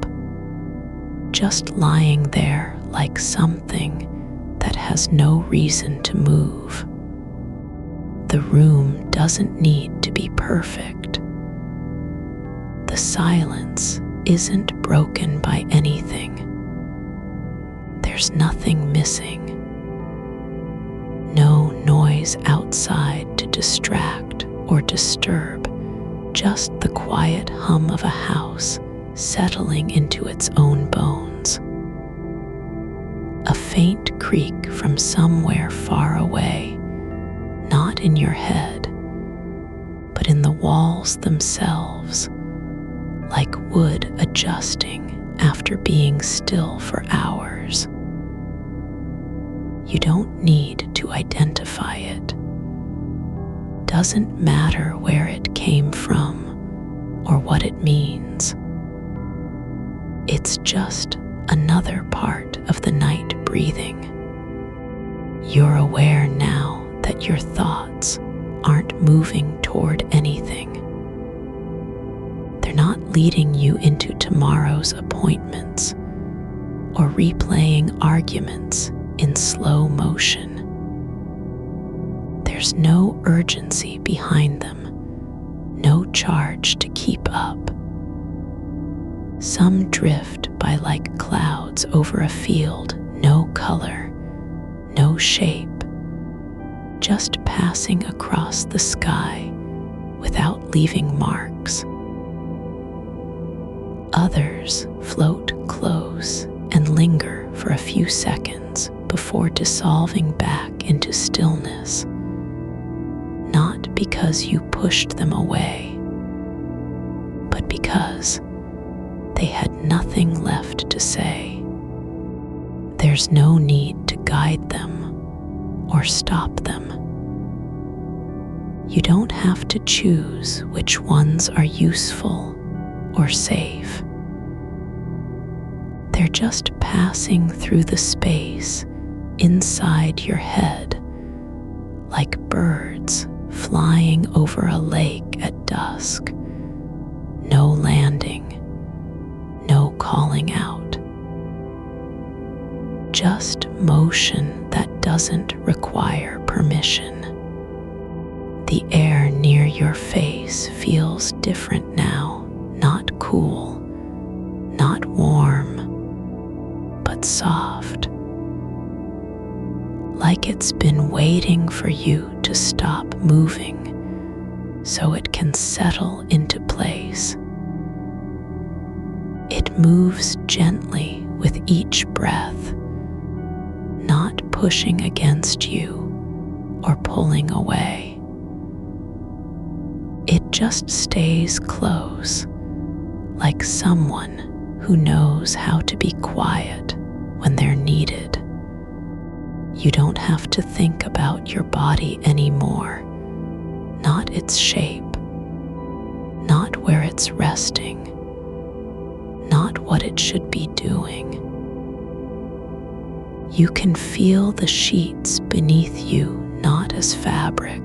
just lying there like something that has no reason to move. The room doesn't need to be perfect. The silence isn't broken by anything. There's nothing missing. No noise outside to distract or disturb, just the quiet hum of a house settling into its own bones. A faint creak from somewhere far away, not in your head, but in the walls themselves, like wood adjusting after being still for hours. You don't need to identify it. Doesn't matter where it came from or what it means. It's just another part of the night breathing. You're aware now that your thoughts aren't moving toward anything. They're not leading you into tomorrow's appointments or replaying arguments in slow motion. They're There's no urgency behind them, no charge to keep up. Some drift by like clouds over a field, no color, no shape, just passing across the sky without leaving marks. Others float close and linger for a few seconds before dissolving back into stillness, not because you pushed them away, but because they had nothing left to say. There's no need to guide them or stop them. You don't have to choose which ones are useful or safe. They're just passing through the space inside your head, like birds flying over a lake at dusk. No landing, no calling out. Just motion that doesn't require permission. The air near your face feels different now, not cool, not warm, but soft. Like it's been waiting for you to stop moving so it can settle into place. It moves gently with each breath, not pushing against you or pulling away. It just stays close, like someone who knows how to be quiet when they're needed. You don't have to think about your body anymore, not its shape, not where it's resting, not what it should be doing. You can feel the sheets beneath you not as fabric,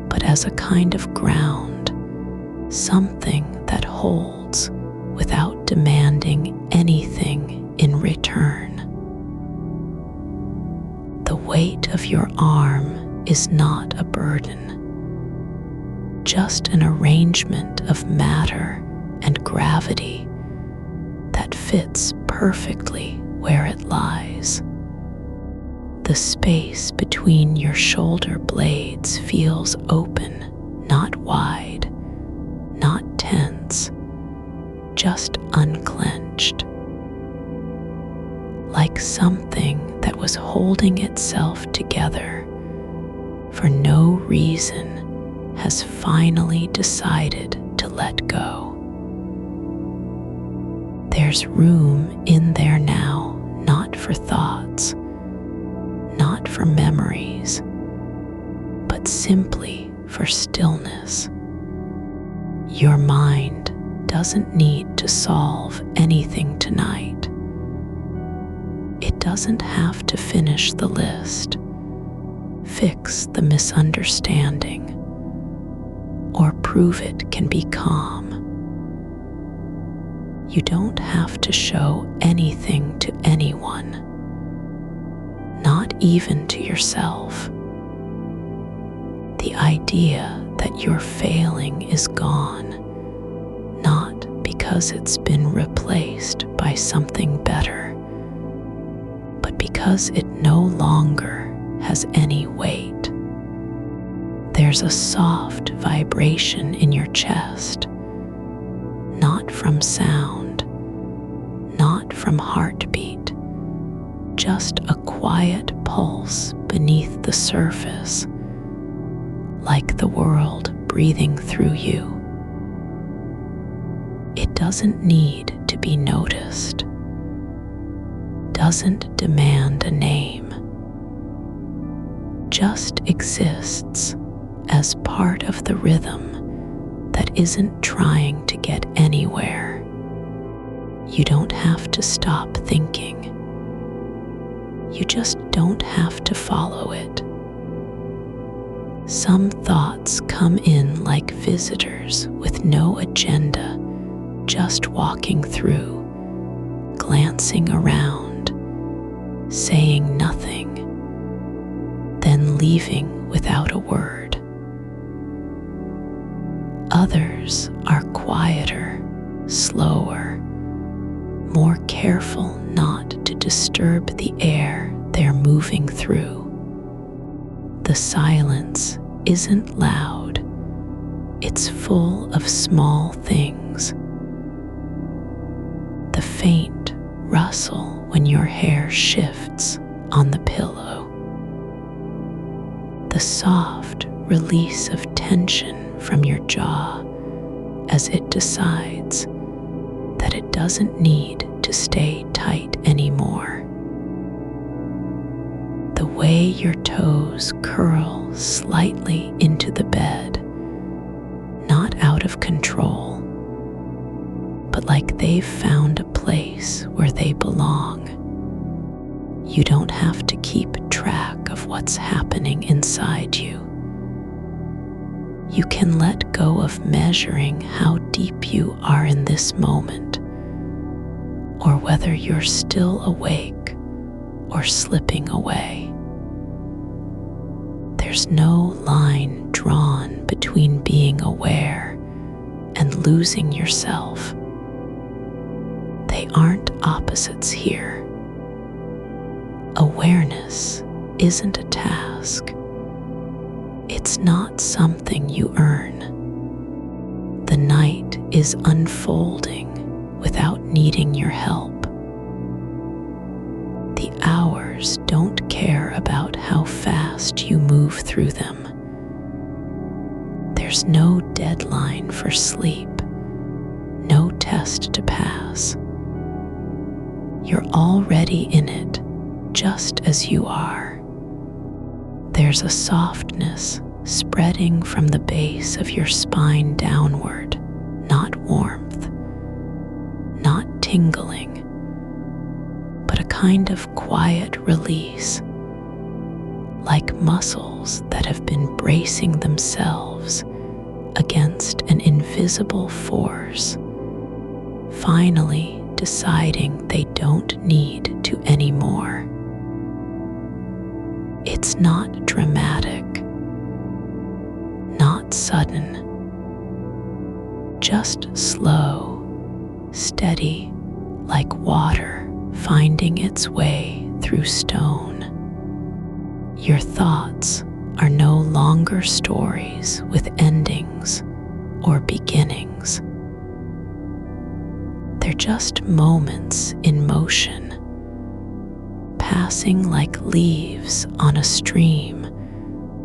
but as a kind of ground, something that holds without demanding anything in return. The weight of your arm is not a burden, just an arrangement of matter and gravity that fits perfectly where it lies. The space between your shoulder blades feels open, not wide, not tense, just unclenched. Like something that was holding itself together for no reason has finally decided to let go. There's room in there now, not for thoughts, not for memories, but simply for stillness. Your mind doesn't need to solve anything tonight. It doesn't have to finish the list, fix the misunderstanding, or prove it can be calm. You don't have to show anything to anyone, not even to yourself. The idea that you're failing is gone, not because it's been replaced by something better, but because it no longer has any weight. There's a soft vibration in your chest, not from sound, not from heartbeat, just a quiet pulse beneath the surface, like the world breathing through you. It doesn't need to be noticed, doesn't demand a name, just exists as part of the rhythm that isn't trying to get anywhere. You don't have to stop thinking. You just don't have to follow it. Some thoughts come in like visitors with no agenda, just walking through, glancing around, saying nothing, then leaving without a word. Others are quieter, slower, more careful not to disturb the air they're moving through. The silence isn't loud, it's full of small things. The faint rustle when your hair shifts on the pillow. The soft release of tension from your jaw as it decides that it doesn't need to stay tight anymore. The way your toes curl slightly into the bed, not out of control, but like they've found a place where they belong. You don't have to keep track of what's happening inside you. You can let go of measuring how deep you are in this moment, or whether you're still awake or slipping away. There's no line drawn between being aware and losing yourself. They aren't opposites here. Awareness isn't a task. It's not something you earn. The night is unfolding without needing your help. The hours don't care about how fast you move through them. There's no deadline for sleep, no test to pass. You're already in it, just as you are. There's a softness spreading from the base of your spine downward, not warmth, not tingling, but a kind of quiet release, like muscles that have been bracing themselves against an invisible force, finally deciding they don't need to anymore. It's not dramatic, not sudden, just slow, steady, like water finding its way through stone. Your thoughts are no longer stories with endings or beginnings. They're just moments in motion, passing like leaves on a stream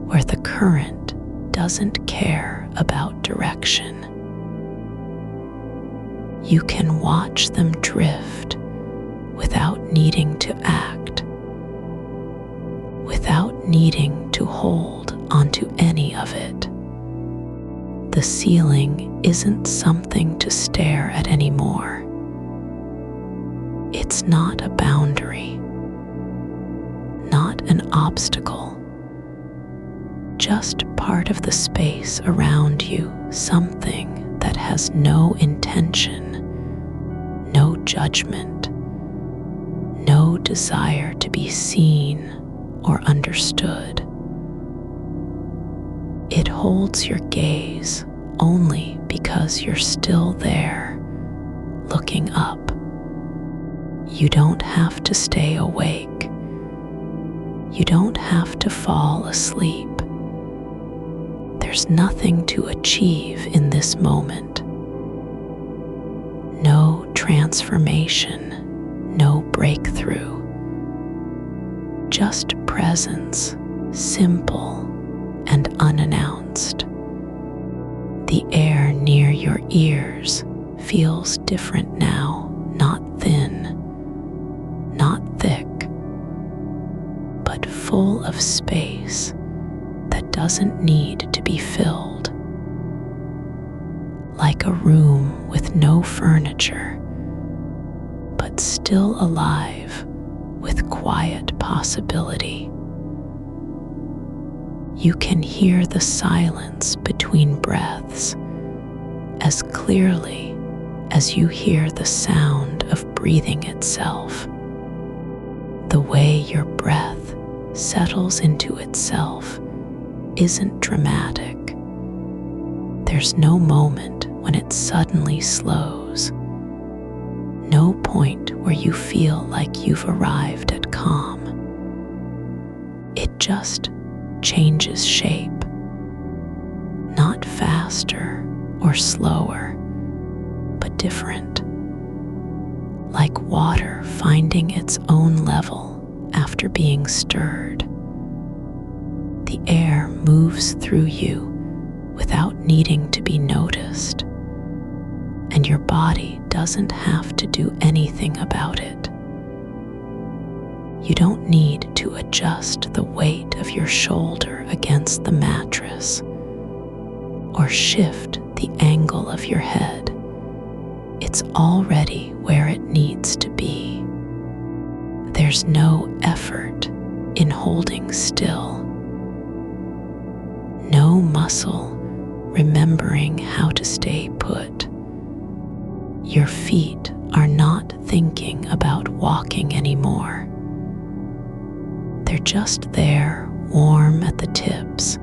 where the current doesn't care about direction. You can watch them drift without needing to act, without needing to hold onto any of it. The ceiling isn't something to stare at anymore. It's not a boundary, not an obstacle, just part of the space around you, something that has no intention, no judgment, no desire to be seen or understood. It holds your gaze only because you're still there, looking up. You don't have to stay awake. You don't have to fall asleep. There's nothing to achieve in this moment. No transformation, no breakthrough. Just presence, simple and unannounced. The air near your ears feels different now, not thin, not thick, but full of space that doesn't need to be filled. Like a room with no furniture, but still alive with quiet possibility. You can hear the silence between breaths as clearly as you hear the sound of breathing itself. The way your breath settles into itself isn't dramatic. There's no moment when it suddenly slows. No point where you feel like you've arrived at calm. It just changes shape. Not faster or slower, but different. Like water finding its own level after being stirred. The air moves through you without needing to be noticed, and your body doesn't have to do anything about it. You don't need to adjust the weight of your shoulder against the mattress or shift the angle of your head. It's already where it needs to be. There's no effort in holding still. No muscle remembering how to stay put. Your feet are not thinking about walking anymore. They're just there, warm at the tips,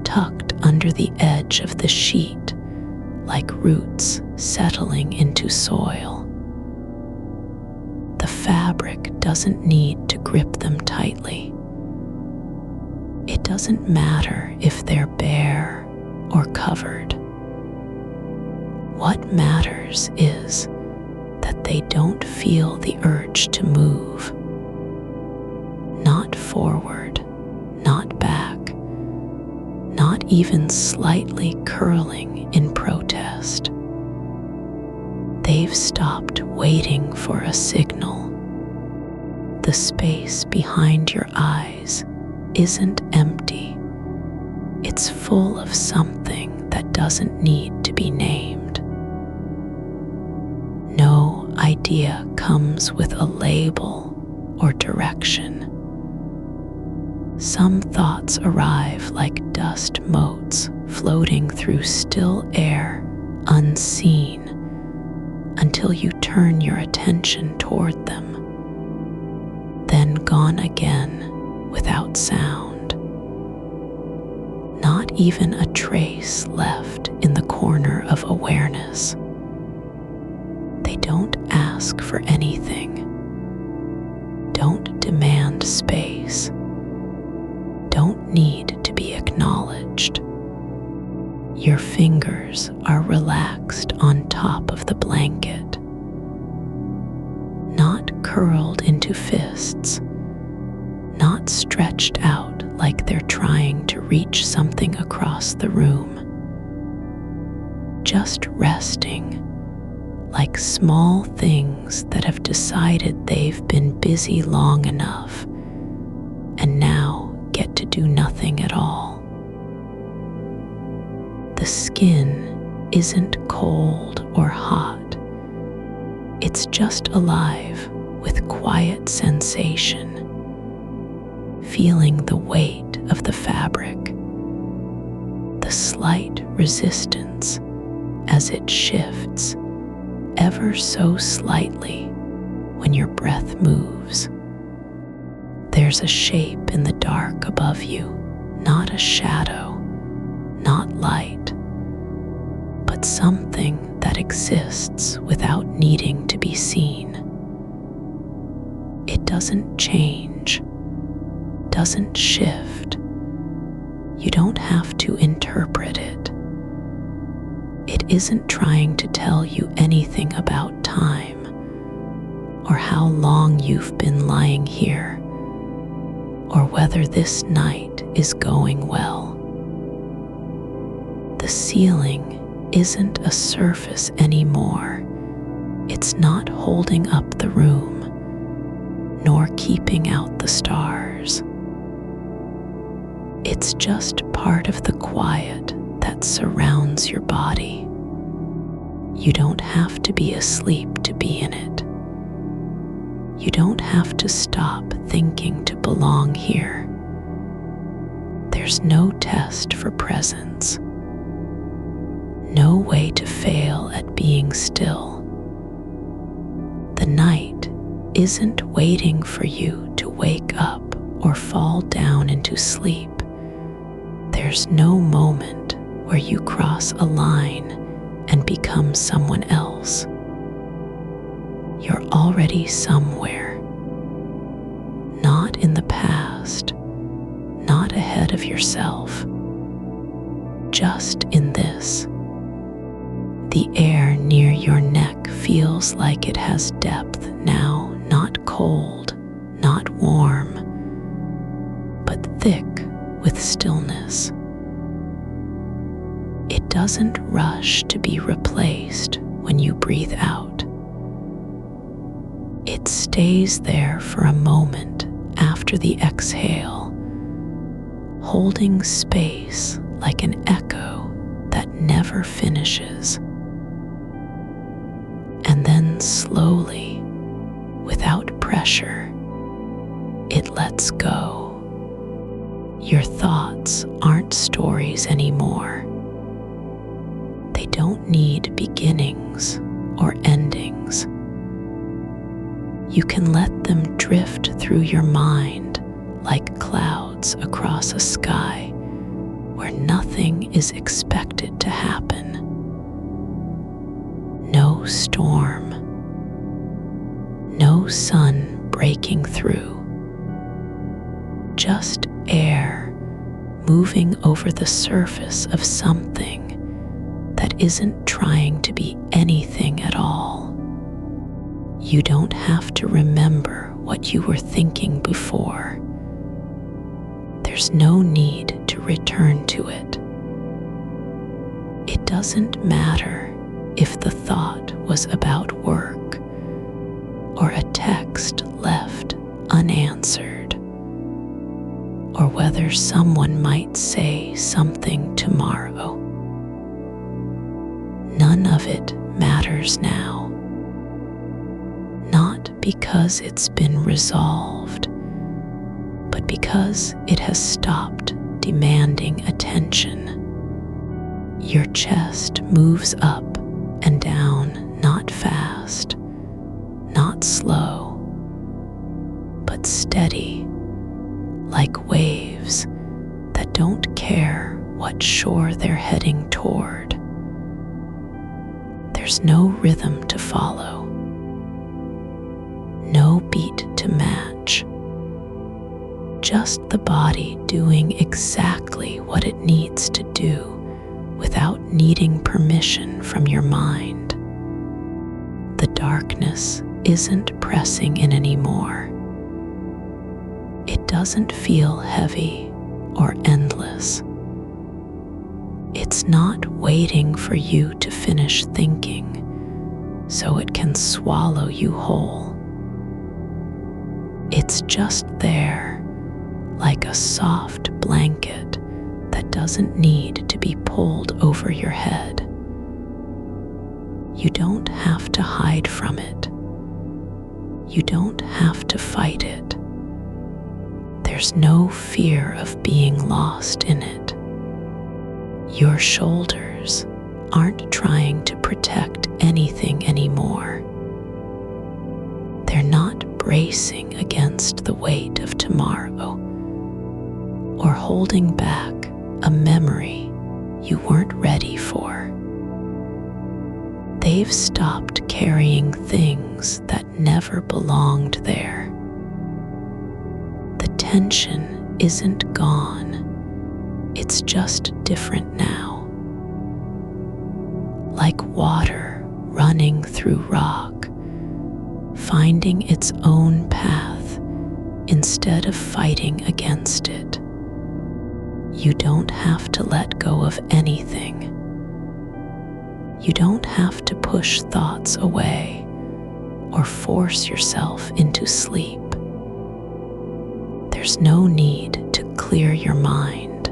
tucked under the edge of the sheet, like roots settling into soil. The fabric doesn't need to grip them tightly. It doesn't matter if they're bare or covered. What matters is that they don't feel the urge to move. Not forward, not back, not even slightly curling in protest. They've stopped waiting for a signal. The space behind your eyes isn't empty. It's full of something that doesn't need to be named. No idea comes with a label or direction. Some thoughts arrive like dust motes floating through still air, unseen, until you turn your attention toward them, then gone again without sound. Not even a trace left in the corner of awareness. They don't ask for anything. Don't demand space. Don't need to be acknowledged. Your fingers are relaxed on top of the blanket, not curled into fists, not stretched out like they're trying to reach something across the room. Just resting, like small things that have decided they've been busy long enough and now get to do nothing at all. The skin isn't cold or hot. It's just alive with quiet sensation, feeling the weight of the fabric, the slight resistance as it shifts ever so slightly when your breath moves. There's a shape in the dark above you, not a shadow, not light, but something that exists without needing to be seen. It doesn't change, doesn't shift. You don't have to interpret it. It isn't trying to tell you anything about time or how long you've been lying here or whether this night is going well. The ceiling isn't a surface anymore. It's not holding up the room, nor keeping out the stars. It's just part of the quiet that surrounds your body. You don't have to be asleep to be in it. You don't have to stop thinking to belong here. There's no test for presence. No way to fail at being still. The night isn't waiting for you to wake up or fall down into sleep. There's no moment where you cross a line and become someone else. You're already somewhere, not in the past, not ahead of yourself, just in this. The air near your neck feels like it has depth now, not cold, not warm, but thick with stillness. It doesn't rush to be replaced when you breathe out. It stays there for a moment after the exhale, holding space like an echo that never finishes. And then slowly, without pressure, it lets go. Your thoughts aren't stories anymore. They don't need beginnings or endings. You can let them drift through your mind like clouds across a sky where nothing is expected to happen. No storm, no sun breaking through, just air moving over the surface of something that isn't trying to be anything at all. You don't have to remember what you were thinking before. There's no need to return to it. It doesn't matter if the thought was about work or a text left unanswered, or whether someone might say something tomorrow. None of it matters now. Not because it's been resolved, but because it has stopped demanding attention. Your chest moves up and down, not fast, not slow, but steady, like waves that don't care what shore they're heading toward. There's no rhythm to follow, no beat to match, just the body doing exactly what it needs to do without needing permission from your mind. The darkness isn't pressing in anymore. It doesn't feel heavy or endless. It's not waiting for you to finish thinking so it can swallow you whole. It's just there, like a soft blanket that doesn't need to be pulled over your head. You don't have to hide from it. You don't have to fight it. There's no fear of being lost in it. Your shoulders aren't trying to protect anything anymore. They're not bracing against the weight of tomorrow or holding back a memory you weren't ready for. They've stopped carrying things that never belonged there. The tension isn't gone, it's just different now. Like water running through rock, finding its own path instead of fighting against it. You don't have to let go of anything. You don't have to push thoughts away or force yourself into sleep. There's no need to clear your mind.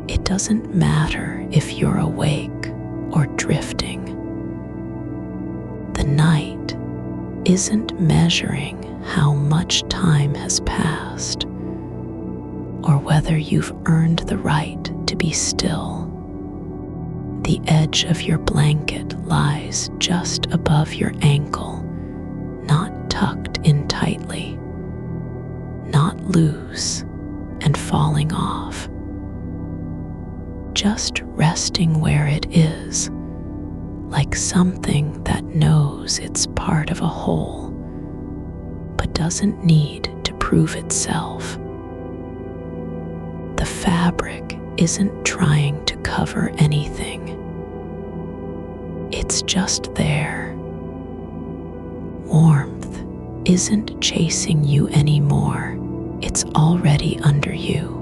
It doesn't matter if you're awake or drifting. The night isn't measuring how much time has passed or whether you've earned the right to be still. The edge of your blanket lies just above your ankle, not tucked in tightly, not loose and falling off. just resting where it is, like something that knows it's part of a whole, but doesn't need to prove itself. The fabric isn't trying to cover anything. It's just there. Warmth isn't chasing you anymore. It's already under you.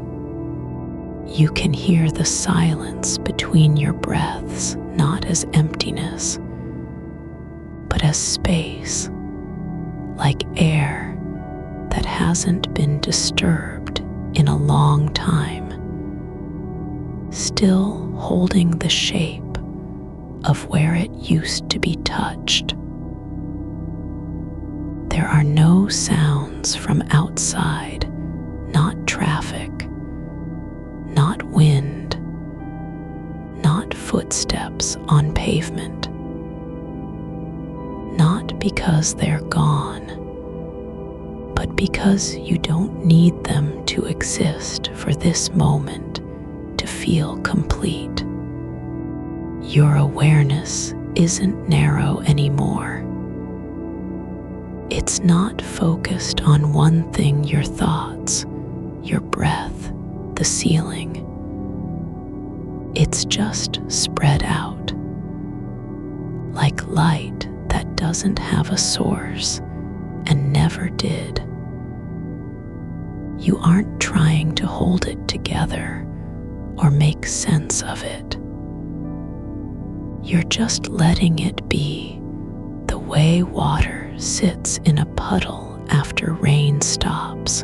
You can hear the silence between your breaths, not as emptiness, but as space, like air that hasn't been disturbed in a long time, still holding the shape of where it used to be touched. There are no sounds from outside, not traffic, not wind, not footsteps on pavement. Not because they're gone, but because you don't need them to exist for this moment to feel complete. Your awareness isn't narrow anymore. It's not focused on one thing: your thoughts, your breath, the ceiling. It's just spread out, like light that doesn't have a source and never did. You aren't trying to hold it together or make sense of it. You're just letting it be, the way water sits in a puddle after rain stops,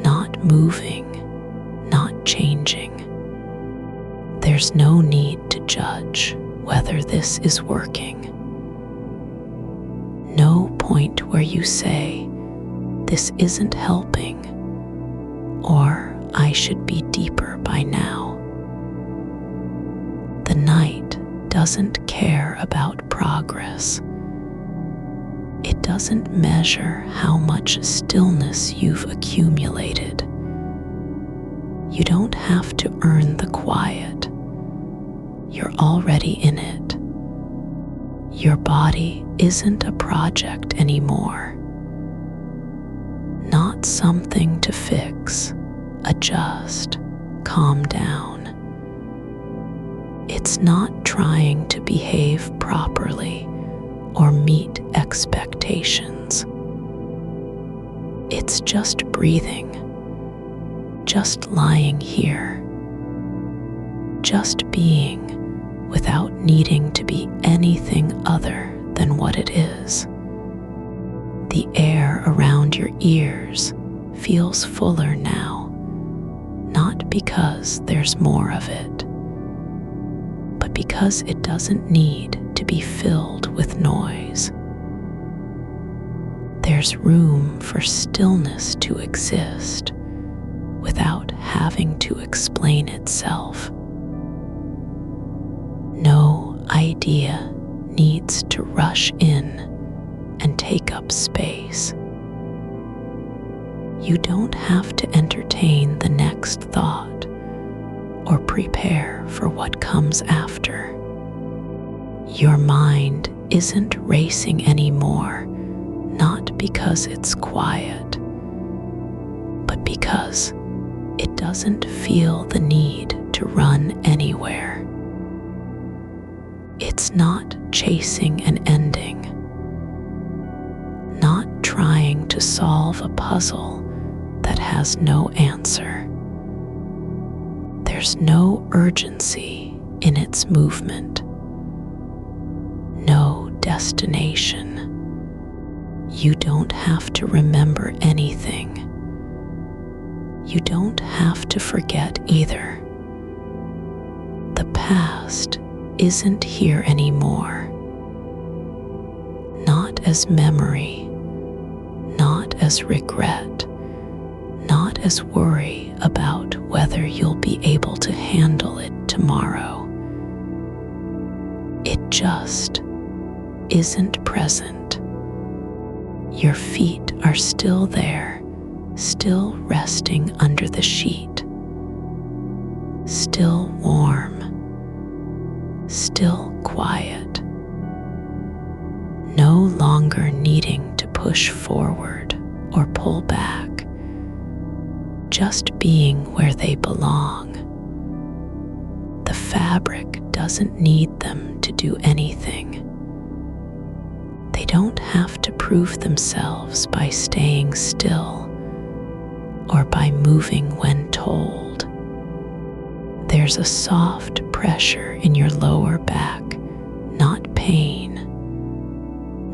not moving, not changing. There's no need to judge whether this is working. No point where you say, "This isn't helping," or "I should be deeper by now." The night doesn't care about progress. It doesn't measure how much stillness you've accumulated. You don't have to earn the quiet. You're already in it. Your body isn't a project anymore. Not something to fix, adjust, calm down. It's not trying to behave properly or meet expectations. It's just breathing, just lying here, just being without needing to be anything other than what it is. The air around your ears feels fuller now, not because there's more of it, but because it doesn't need to be filled with noise. There's room for stillness to exist without having to explain itself. No idea needs to rush in and take up space. You don't have to entertain the next thought or prepare for what comes after. Your mind isn't racing anymore, not because it's quiet, but because it doesn't feel the need to run anywhere. It's not chasing an ending, not trying to solve a puzzle that has no answer. There's no urgency in its movement, no destination. You don't have to remember anything. You don't have to forget either. The past isn't here anymore. Not as memory, not as regret, not as worry about whether you'll be able to handle it tomorrow. It just isn't present. Your feet are still there, still resting under the sheet. still warm, still quiet, no longer needing to push forward or pull back, just being where they belong. The fabric doesn't need them to do anything. They don't have to prove themselves by staying still or by moving when told. There's a soft pressure in your lower back, not pain,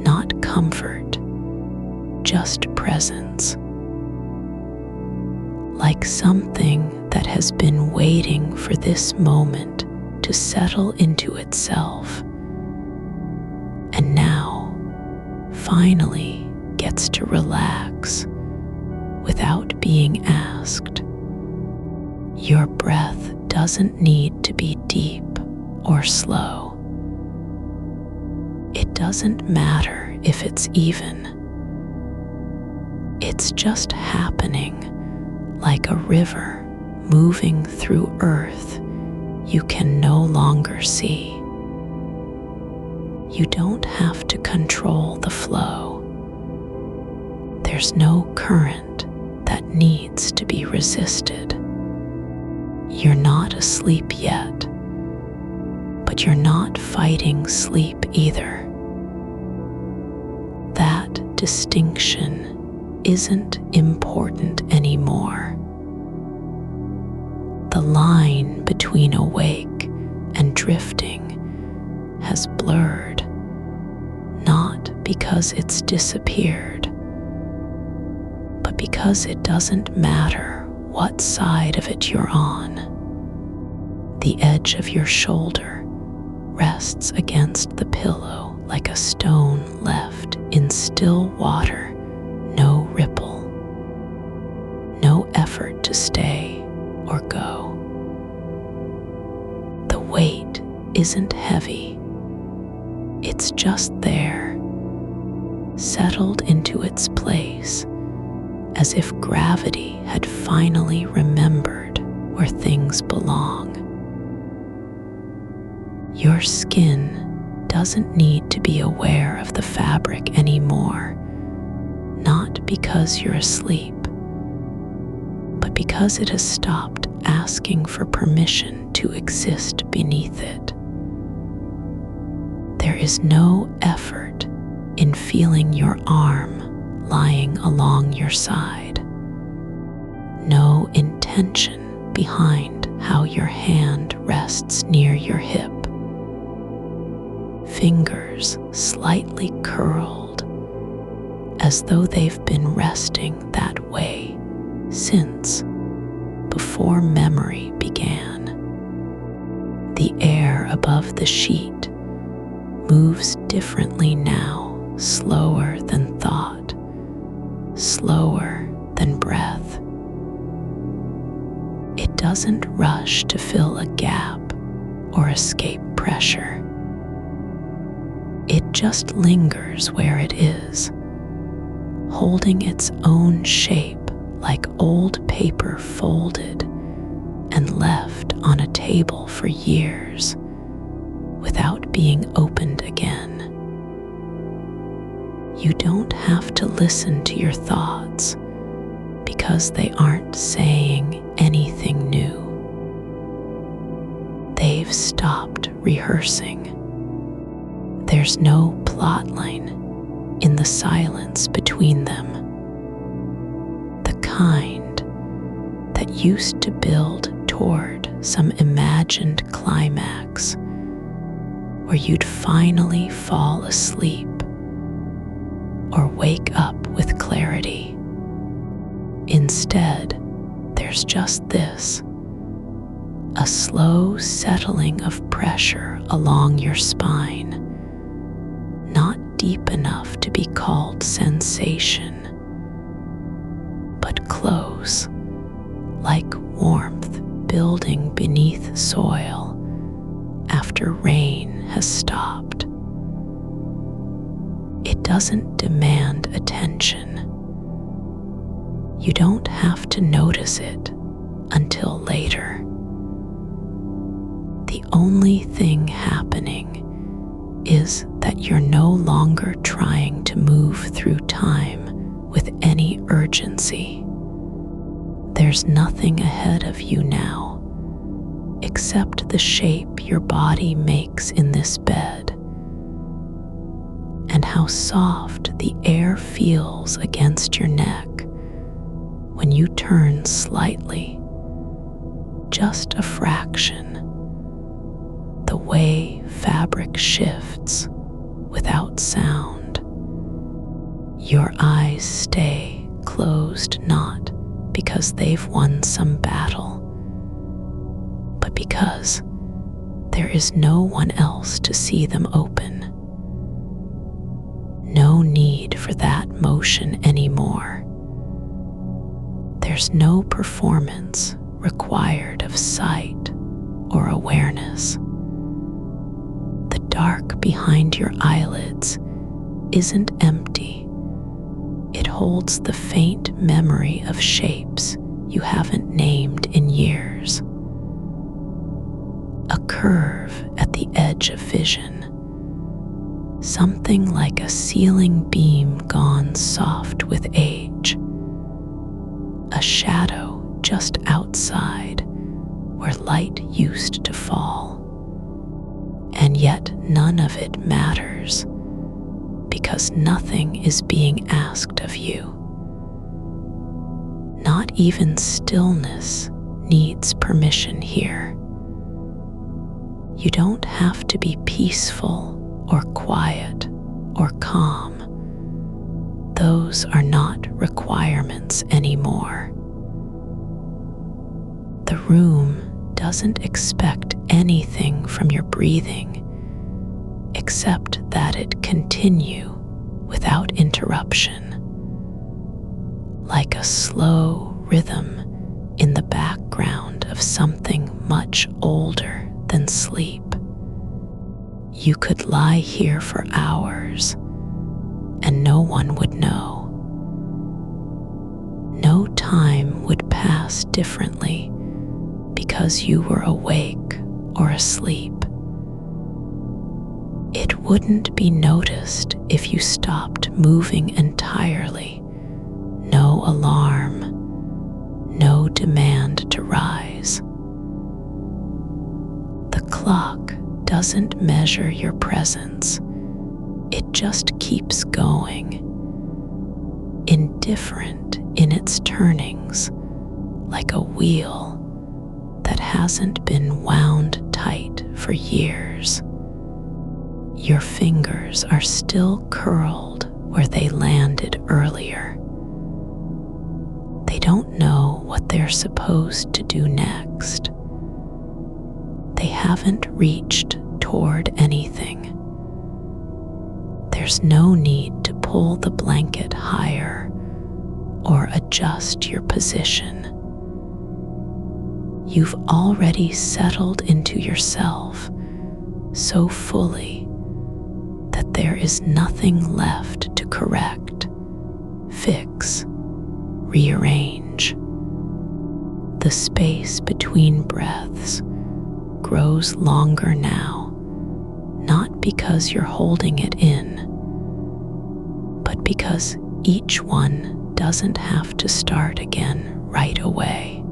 not comfort, just presence. Like something that has been waiting for this moment to settle into itself, and now finally gets to relax without being asked. Your breath doesn't need to be deep or slow. It doesn't matter if it's even. It's just happening like a river moving through earth you can no longer see. You don't have to control the flow. There's no current that needs to be resisted. You're not asleep yet, but you're not fighting sleep either. That distinction isn't important anymore. The line between awake and drifting has blurred, not because it's disappeared, but because it doesn't matter what side of it you're on. The edge of your shoulder rests against the pillow like a stone left in still water, no ripple, no effort to stay or go. The weight isn't heavy. It's just there, settled into its place, as if gravity had finally remembered where things belong. Your skin doesn't need to be aware of the fabric anymore, not because you're asleep, but because it has stopped asking for permission to exist beneath it. There is no effort in feeling your arm lying along your side, no intention behind how your hand rests near your hip. Fingers slightly curled, as though they've been resting that way since before memory began. The air above the sheet moves differently now, slower than thought, slower than breath. It doesn't rush to fill a gap or escape pressure. It just lingers where it is, holding its own shape like old paper folded and left on a table for years without being opened again. You don't have to listen to your thoughts because they aren't saying anything new. They've stopped rehearsing. There's no plotline in the silence between them. The kind that used to build toward some imagined climax where you'd finally fall asleep or wake up with clarity. Instead, there's just this, a slow settling of pressure along your spine, not deep enough to be called sensation, but close, like warmth building beneath soil after rain has stopped. It doesn't demand attention. You don't have to notice it until later. the only thing happening is that you're no longer trying to move through time with any urgency. There's nothing ahead of you now except the shape your body makes in this bed and how soft the air feels against your neck when you turn slightly, just a fraction, the way fabric shifts without sound. Your eyes stay closed not because they've won some battle, but because there is no one else to see them open. No need for that motion anymore. There's no performance required of sight or awareness. The dark behind your eyelids isn't empty. It holds the faint memory of shapes you haven't named in years. A curve at the edge of vision, something like a ceiling beam gone soft with age. A shadow just outside where light used to fall. And yet none of it matters because nothing is being asked of you. Not even stillness needs permission here. You don't have to be peaceful or quiet or calm. Those are not requirements anymore. The room doesn't expect anything from your breathing except that it continue without interruption, like a slow rhythm in the background of something much older than sleep. You could lie here for hours and no one would know. No time would pass differently because you were awake or asleep. It wouldn't be noticed if you stopped moving entirely. No alarm, no demand to rise. The clock doesn't measure your presence. It just keeps going, indifferent in its turnings, like a wheel that hasn't been wound tight for years. Your fingers are still curled where they landed earlier. They don't know what they're supposed to do next. They haven't reached toward anything. There's no need to pull the blanket higher or adjust your position. You've already settled into yourself so fully that there is nothing left to correct, fix, rearrange. The space between breaths grows longer now, not because you're holding it in, but because each one doesn't have to start again right away.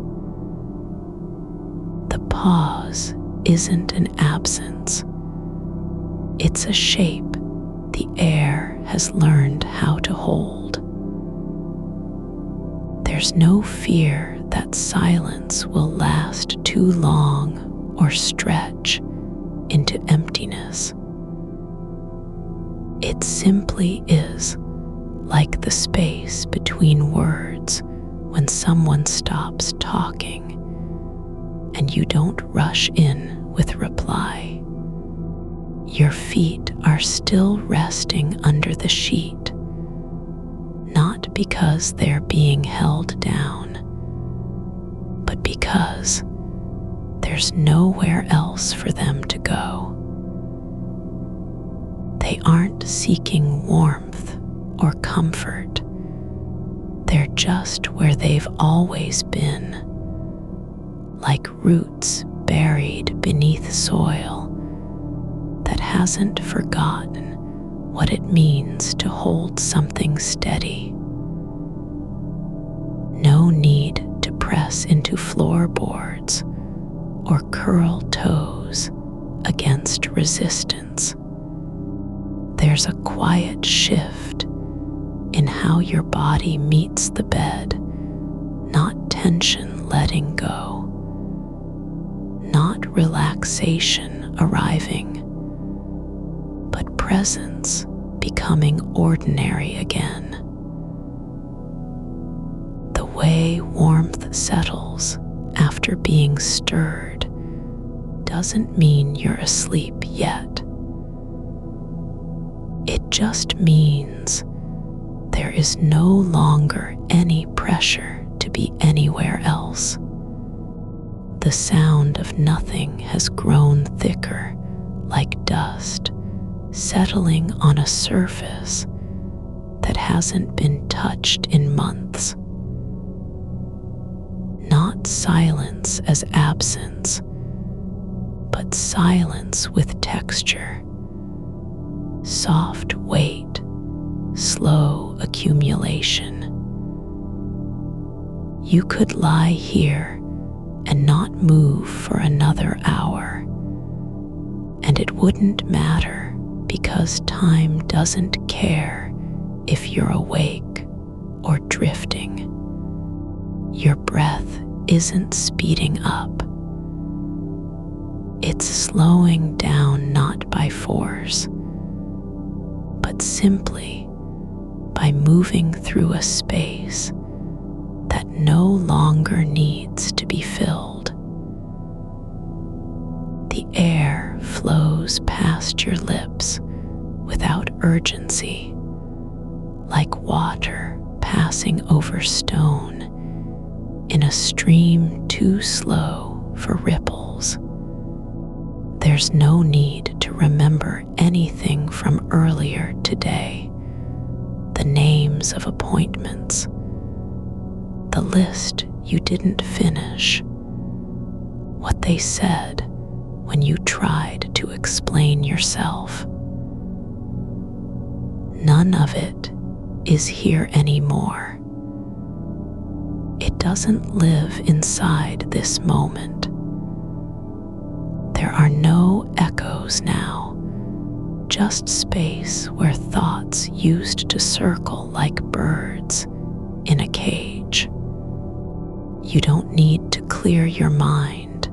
The pause isn't an absence. It's a shape the air has learned how to hold. There's no fear that silence will last too long or stretch into emptiness. It simply is like the space between words when someone stops talking and you don't rush in with reply. Your feet are still resting under the sheet, not because they're being held down, but because there's nowhere else for them to go. They aren't seeking warmth or comfort. They're just where they've always been, like roots buried beneath soil that hasn't forgotten what it means to hold something steady. No need to press into floorboards or curl toes against resistance. There's a quiet shift in how your body meets the bed, not tension letting go, not relaxation arriving, but presence becoming ordinary again. The way warmth settles after being stirred doesn't mean you're asleep yet. It just means there is no longer any pressure to be anywhere else. The sound of nothing has grown thicker, like dust, settling on a surface that hasn't been touched in months. Not silence as absence, but silence with texture. Soft weight, slow accumulation. You could lie here and not move for another hour, and it wouldn't matter because time doesn't care if you're awake or drifting. Your breath isn't speeding up. It's slowing down not by force, but simply by moving through a space that no longer needs to be filled. The air flows past your lips without urgency, like water passing over stone in a stream too slow for ripples. There's no need to remember anything from earlier today, the names of appointments, the list you didn't finish, what they said when you tried to explain yourself. None of it is here anymore. It doesn't live inside this moment. There are no echoes now, just space where thoughts used to circle like birds in a cage. You don't need to clear your mind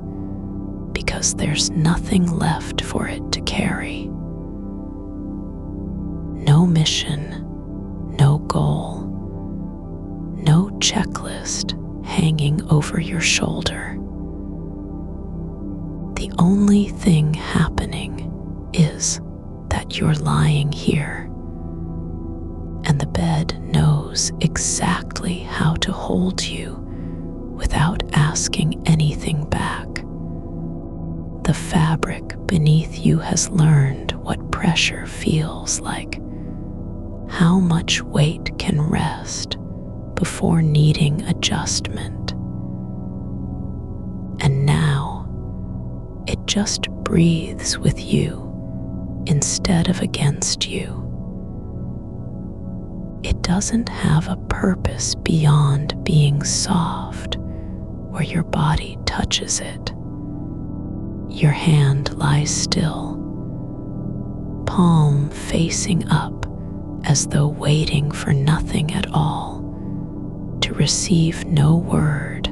because there's nothing left for it to carry. No mission, no goal, no checklist hanging over your shoulder. The only thing happening is that you're lying here, and the bed knows exactly how to hold you without asking anything back. The fabric beneath you has learned what pressure feels like, how much weight can rest before needing adjustment. And now, it just breathes with you instead of against you. It doesn't have a purpose beyond being soft where your body touches it. Your hand lies still, palm facing up as though waiting for nothing at all, to receive no word,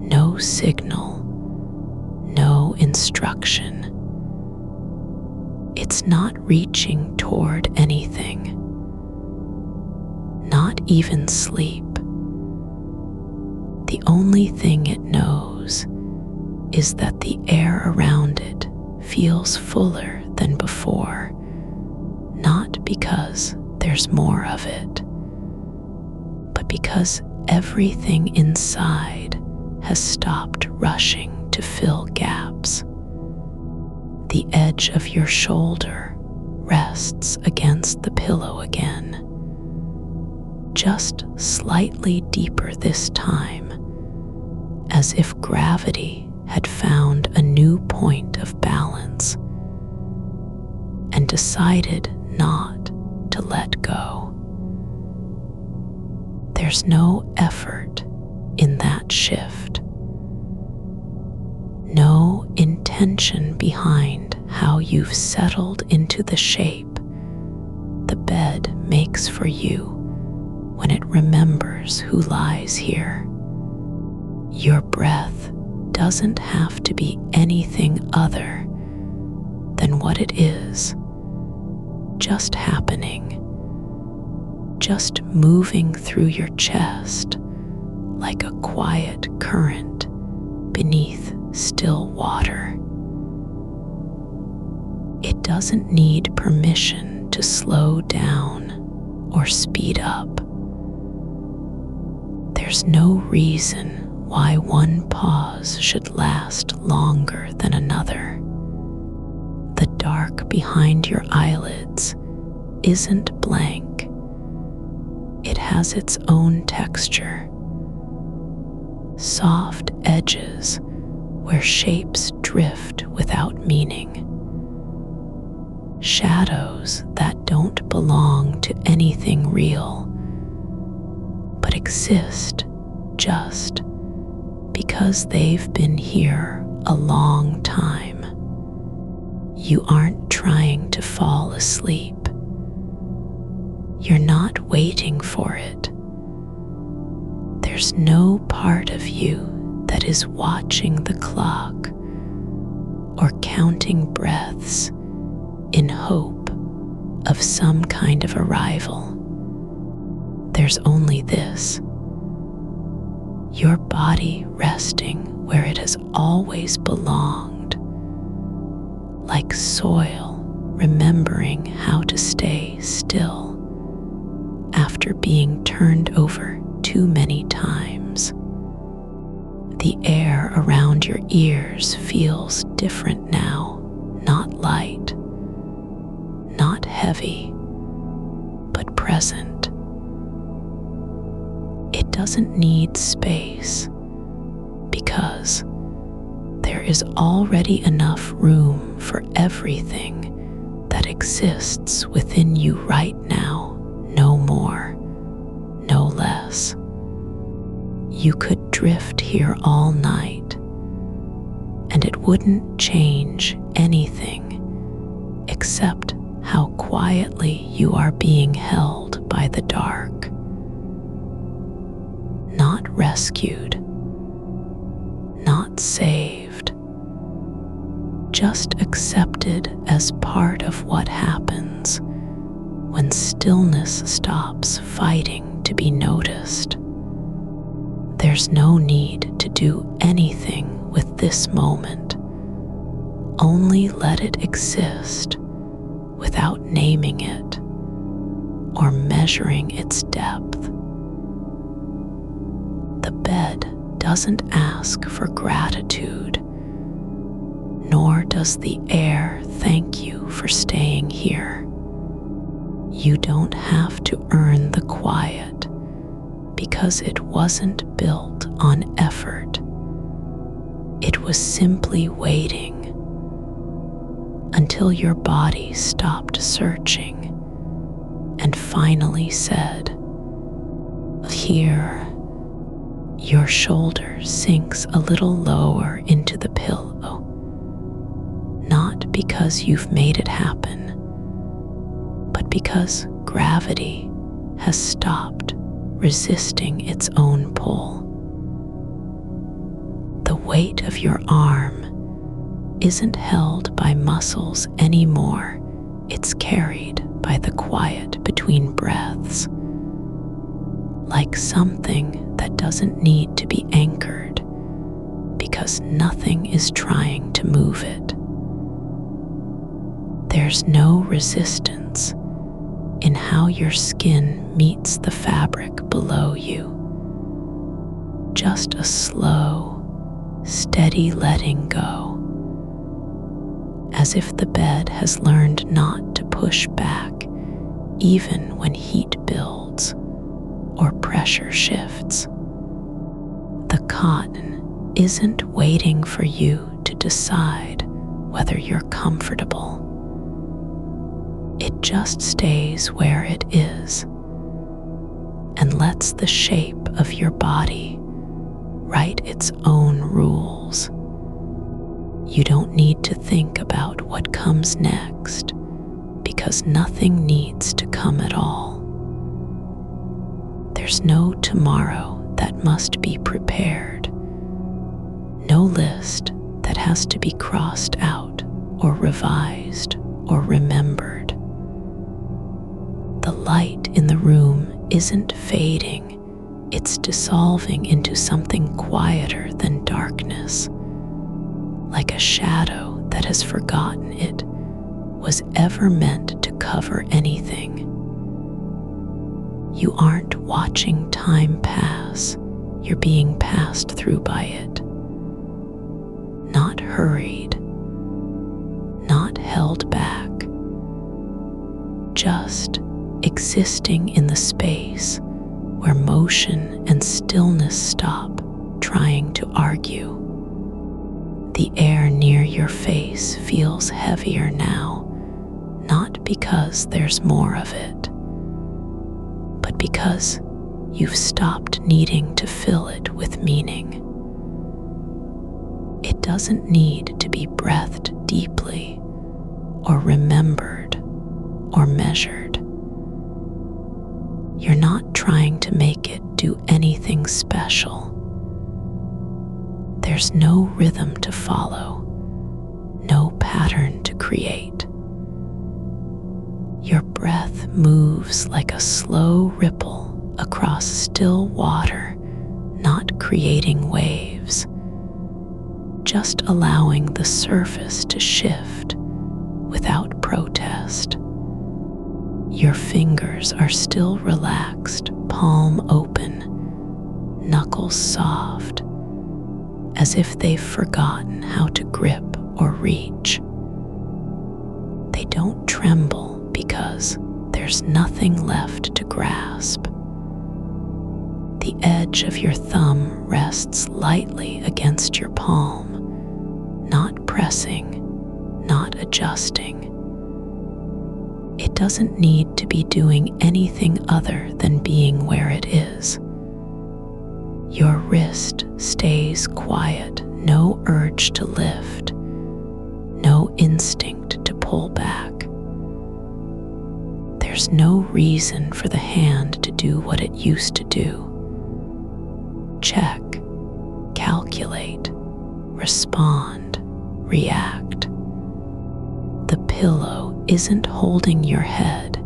no signal, no instruction. It's not reaching toward anything, not even sleep. The only thing it knows is that the air around it feels fuller than before, not because there's more of it, but because everything inside has stopped rushing to fill gaps. The edge of your shoulder rests against the pillow again, just slightly deeper this time, as if gravity had found a new point of balance and decided not to let go. There's no effort in that shift, no intention behind how you've settled into the shape the bed makes for you when it remembers who lies here. Your breath doesn't have to be anything other than what it is, just happening, just moving through your chest like a quiet current beneath still water. It doesn't need permission to slow down or speed up. There's no reason why one pause should last longer than another. The dark behind your eyelids isn't blank. It has its own texture. Soft edges where shapes drift without meaning. Shadows that don't belong to anything real, but exist just because they've been here a long time. You aren't trying to fall asleep. You're not waiting for it. There's no part of you that is watching the clock or counting breaths in hope of some kind of arrival. There's only this: your body resting where it has always belonged, like soil remembering how to stay still after being turned over too many times. The air around your ears feels different now, not light, not heavy, but present. It doesn't need space because there is already enough room for everything that exists within you right now, no more, no less. You could drift here all night, and it wouldn't change anything except how quietly you are being held by the dark. Not rescued, not saved, just accepted as part of what happens when stillness stops fighting to be noticed. There's no need to do anything with this moment. Only let it exist without naming it or measuring its depth. The bed doesn't ask for gratitude, nor does the air thank you for staying here. You don't have to earn the quiet because it wasn't built on effort. It was simply waiting until your body stopped searching and finally said, "Here." Your shoulder sinks a little lower into the pillow, not because you've made it happen, but because gravity has stopped resisting its own pull. The weight of your arm isn't held by muscles anymore. It's carried by the quiet between breaths, like something that doesn't need to be anchored because nothing is trying to move it. There's no resistance in how your skin meets the fabric below you. Just a slow, steady letting go, as if the bed has learned not to push back even when heat builds or pressure shifts. The cotton isn't waiting for you to decide whether you're comfortable. It just stays where it is and lets the shape of your body write its own rules. You don't need to think about what comes next because nothing needs to come at all. There's no tomorrow that must be prepared, no list that has to be crossed out or revised or remembered. The light in the room isn't fading, it's dissolving into something quieter than darkness, like a shadow that has forgotten it was ever meant to cover anything. You aren't watching time pass, you're being passed through by it. Not hurried, not held back, just existing in the space where motion and stillness stop trying to argue. The air near your face feels heavier now, not because there's more of it, but because you've stopped needing to fill it with meaning. It doesn't need to be breathed deeply or remembered or measured. You're not trying to make it do anything special. There's no rhythm to follow, no pattern to create. Your breath moves like a slow ripple across still water, not creating waves, just allowing the surface to shift without protest. Your fingers are still relaxed, palm open, knuckles soft, as if they've forgotten how to grip or reach. They don't tremble because there's nothing left to grasp. The edge of your thumb rests lightly against your palm, not pressing, not adjusting. It doesn't need to be doing anything other than being where it is. Your wrist stays quiet, no urge to lift, no instinct to pull back. There's no reason for the hand to do what it used to do. Check, calculate, respond, react. The pillow isn't holding your head.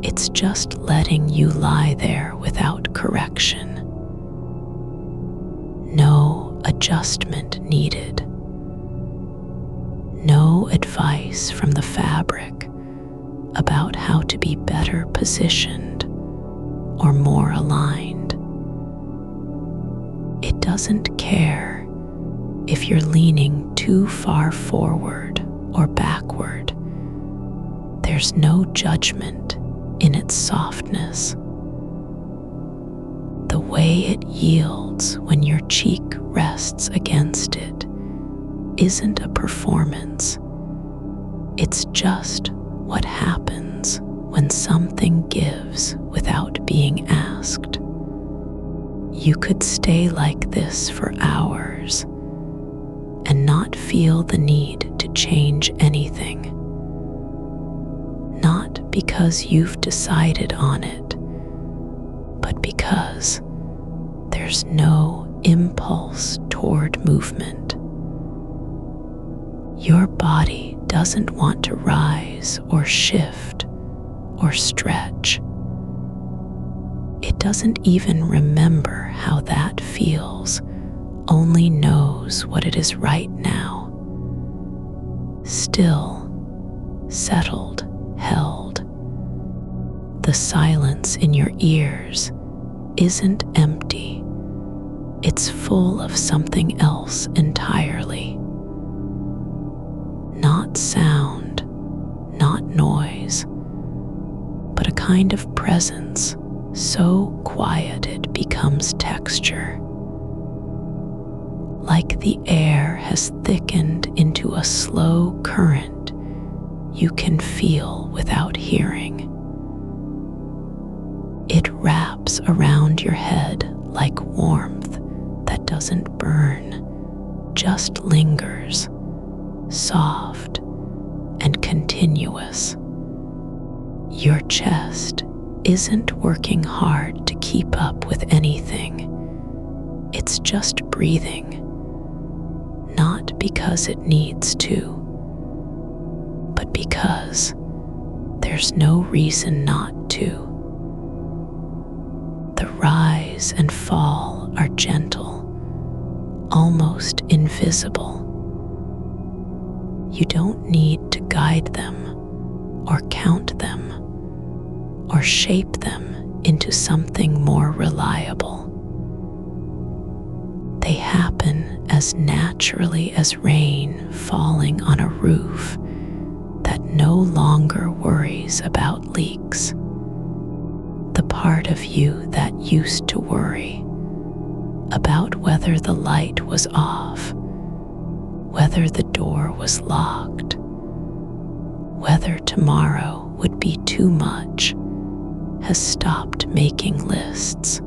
It's just letting you lie there without correction. No adjustment needed. No advice from the fabric about how to be better positioned or more aligned. It doesn't care if you're leaning too far forward or backward. There's no judgment in its softness. The way it yields when your cheek rests against it isn't a performance. It's just what happens when something gives without being asked. You could stay like this for hours and not feel the need to change anything. Not because you've decided on it, but because there's no impulse toward movement. Your body doesn't want to rise or shift or stretch. It doesn't even remember how that feels, only knows what it is right now. Still, settled, held. The silence in your ears isn't empty. It's full of something else entirely. Not sound, not noise, but a kind of presence so quiet it becomes texture. like the air has thickened into a slow current you can feel without hearing. It wraps around your head like warmth that doesn't burn, just lingers, soft and continuous. Your chest isn't working hard to keep up with anything. It's just breathing, not because it needs to, but because there's no reason not to. The rise and fall are gentle, almost invisible. You don't need to guide them or count them or shape them into something more reliable. They happen as naturally as rain falling on a roof that no longer worries about leaks. The part of you that used to worry about whether the light was off, whether the door was locked, whether tomorrow would be too much, has stopped making lists.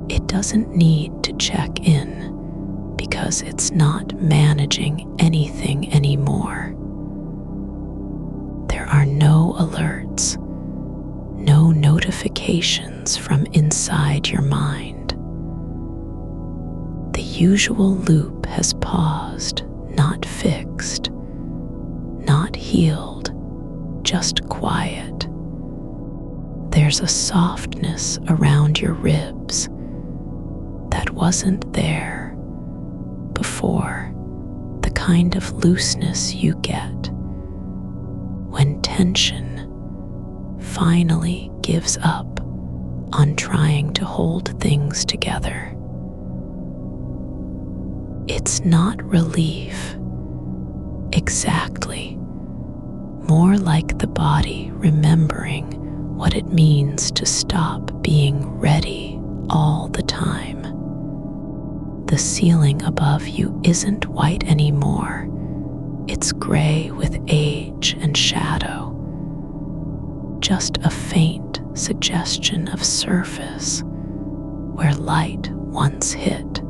It doesn't need to check in because it's not managing anything anymore. There are no alerts, no notifications from inside your mind. The usual loop has paused, not fixed, not healed, just quiet. There's a softness around your ribs that wasn't there before, the kind of looseness you get when tension finally gives up on trying to hold things together. It's not relief, exactly, more like the body remembering what it means to stop being ready all the time. The ceiling above you isn't white anymore. It's gray with age and shadow. Just a faint suggestion of surface where light once hit.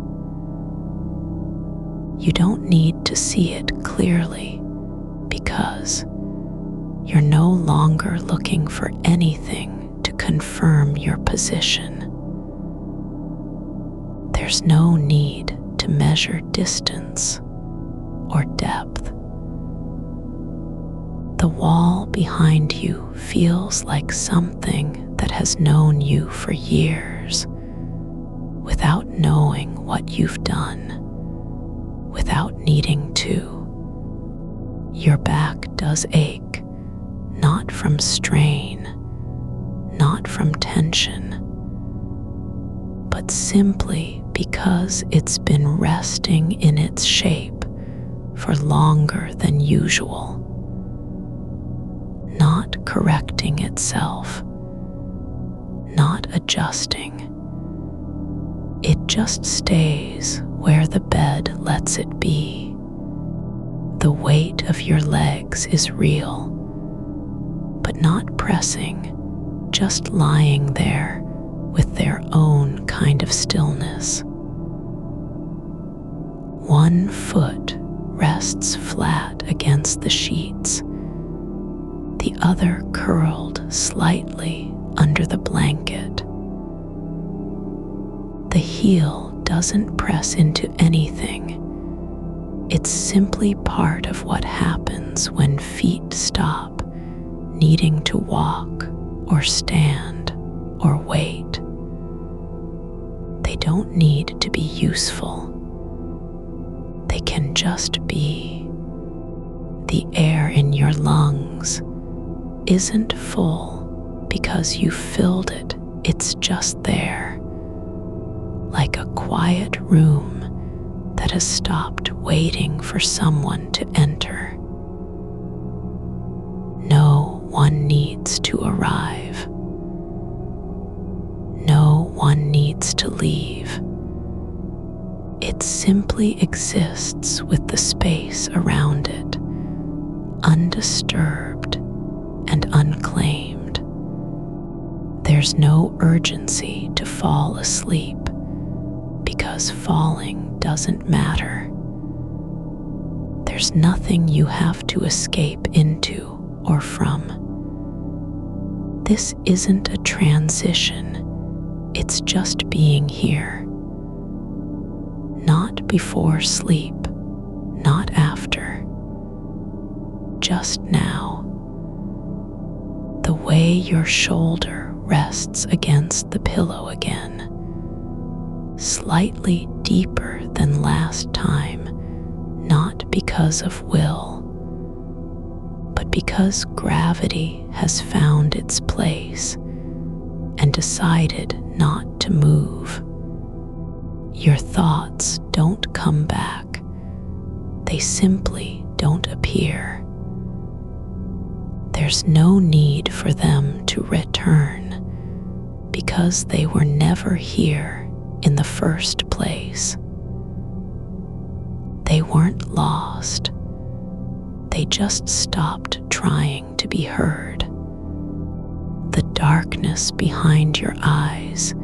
You don't need to see it clearly because you're no longer looking for anything to confirm your position. There's no need to measure distance or depth. The wall behind you feels like something that has known you for years, without knowing what you've done, without needing to. Your back does ache, not from strain, not from tension, but simply because it's been resting in its shape for longer than usual, not correcting itself, not adjusting. It just stays where the bed lets it be. The weight of your legs is real, but not pressing, just lying there with their own kind of stillness. One foot rests flat against the sheets, the other curled slightly under the blanket. The heel doesn't press into anything. It's simply part of what happens when feet stop needing to walk or stand or wait. They don't need to be useful. They can just be. The air in your lungs isn't full because you filled it. It's just there, like a quiet room that has stopped waiting for someone to enter. No one needs to arrive. No one needs to leave. It simply exists with the space around it, undisturbed and unclaimed. There's no urgency to fall asleep, because falling doesn't matter. There's nothing you have to escape into or from. This isn't a transition, it's just being here. Not before sleep, not after. Just now. The way your shoulder rests against the pillow again, slightly deeper than last time, not because of will, but because gravity has found its place and decided not to move. Your thoughts don't come back. They simply don't appear. There's no need for them to return, because they were never here in the first place. They weren't lost. They just stopped trying to be heard. The darkness behind your eyes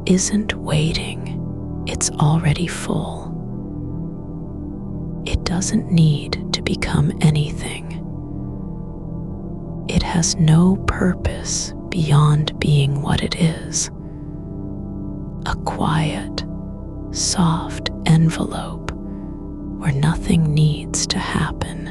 isn't waiting. It's already full. It doesn't need to become anything. It has no purpose beyond being what it is. A quiet, soft envelope where nothing needs to happen.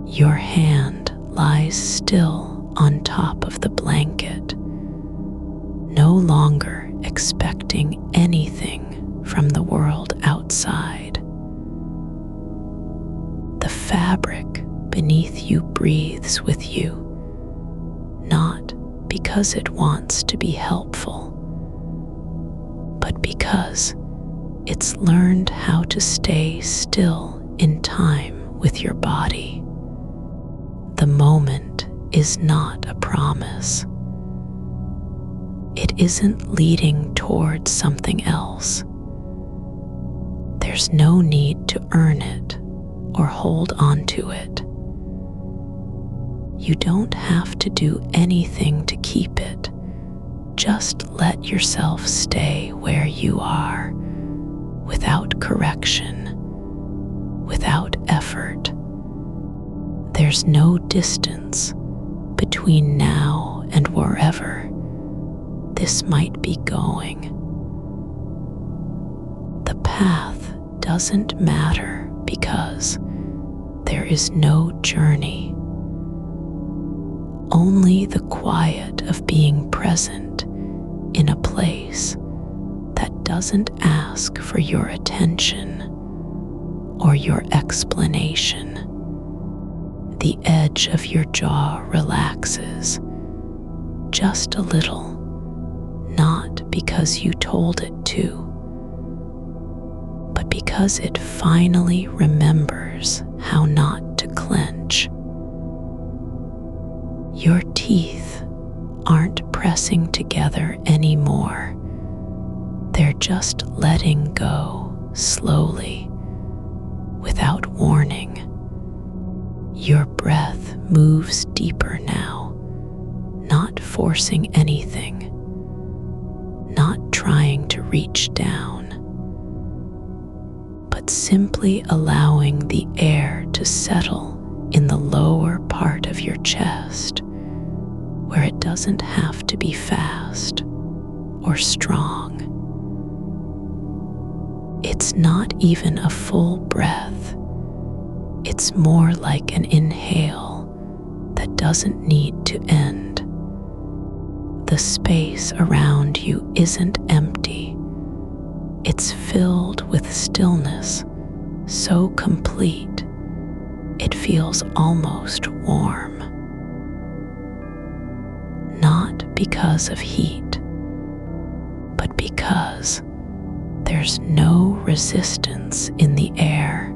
Your hand lies still on top of the blanket, no longer expecting anything from the world outside. The fabric beneath you breathes with you, not because it wants to be helpful, but because it's learned how to stay still in time with your body. The moment is not a promise. It isn't leading towards something else. There's no need to earn it or hold on to it. You don't have to do anything to keep it. Just let yourself stay where you are, without correction, without effort. There's no distance between now and wherever this might be going. The path doesn't matter because there is no journey. Only the quiet of being present in a place that doesn't ask for your attention or your explanation. The edge of your jaw relaxes, just a little, not because you told it to, but because it finally remembers how not to clench. Your teeth aren't pressing together anymore. They're just letting go slowly, without warning. Your breath moves deeper now, not forcing anything, not trying to reach down, but simply allowing the air to settle in the lower part of your chest, where it doesn't have to be fast or strong. It's not even a full breath. It's more like an inhale that doesn't need to end. The space around you isn't empty. It's filled with stillness, so complete, it feels almost warm. Not because of heat, but because there's no resistance in the air,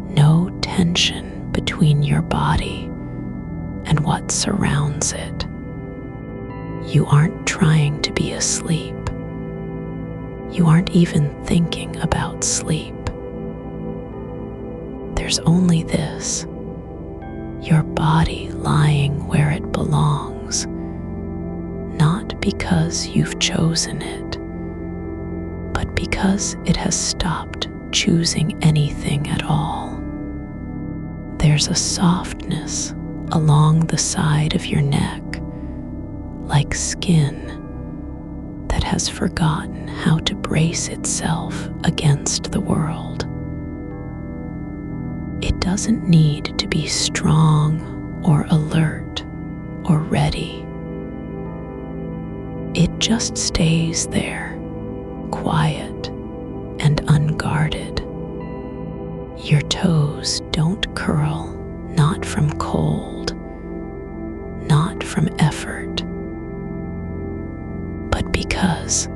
no tension between your body and what surrounds it. You aren't trying to be asleep. You aren't even thinking about sleep. There's only this: your body lying where it belongs, not because you've chosen it, but because it has stopped choosing anything at all. There's a softness along the side of your neck, like skin that has forgotten how to brace itself against the world. It doesn't need to be strong or alert or ready. It just stays there, quiet and unguarded. Your toes don't curl, not from cold, not from effort, but because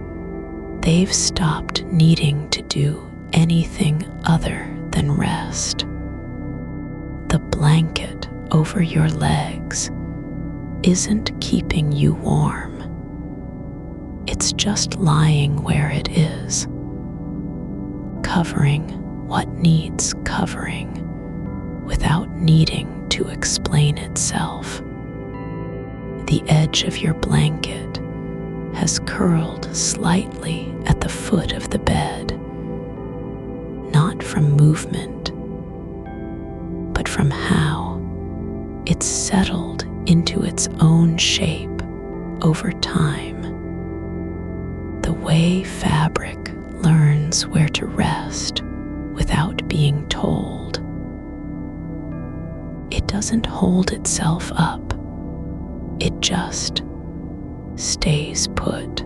they've stopped needing to do anything other than rest. The blanket over your legs isn't keeping you warm. It's just lying where it is, covering what needs covering without needing to explain itself. The edge of your blanket has curled slightly at the foot of the bed, not from movement, but from how it's settled into its own shape over time. The way fabric learns where to rest without being told. It doesn't hold itself up. It just stays put.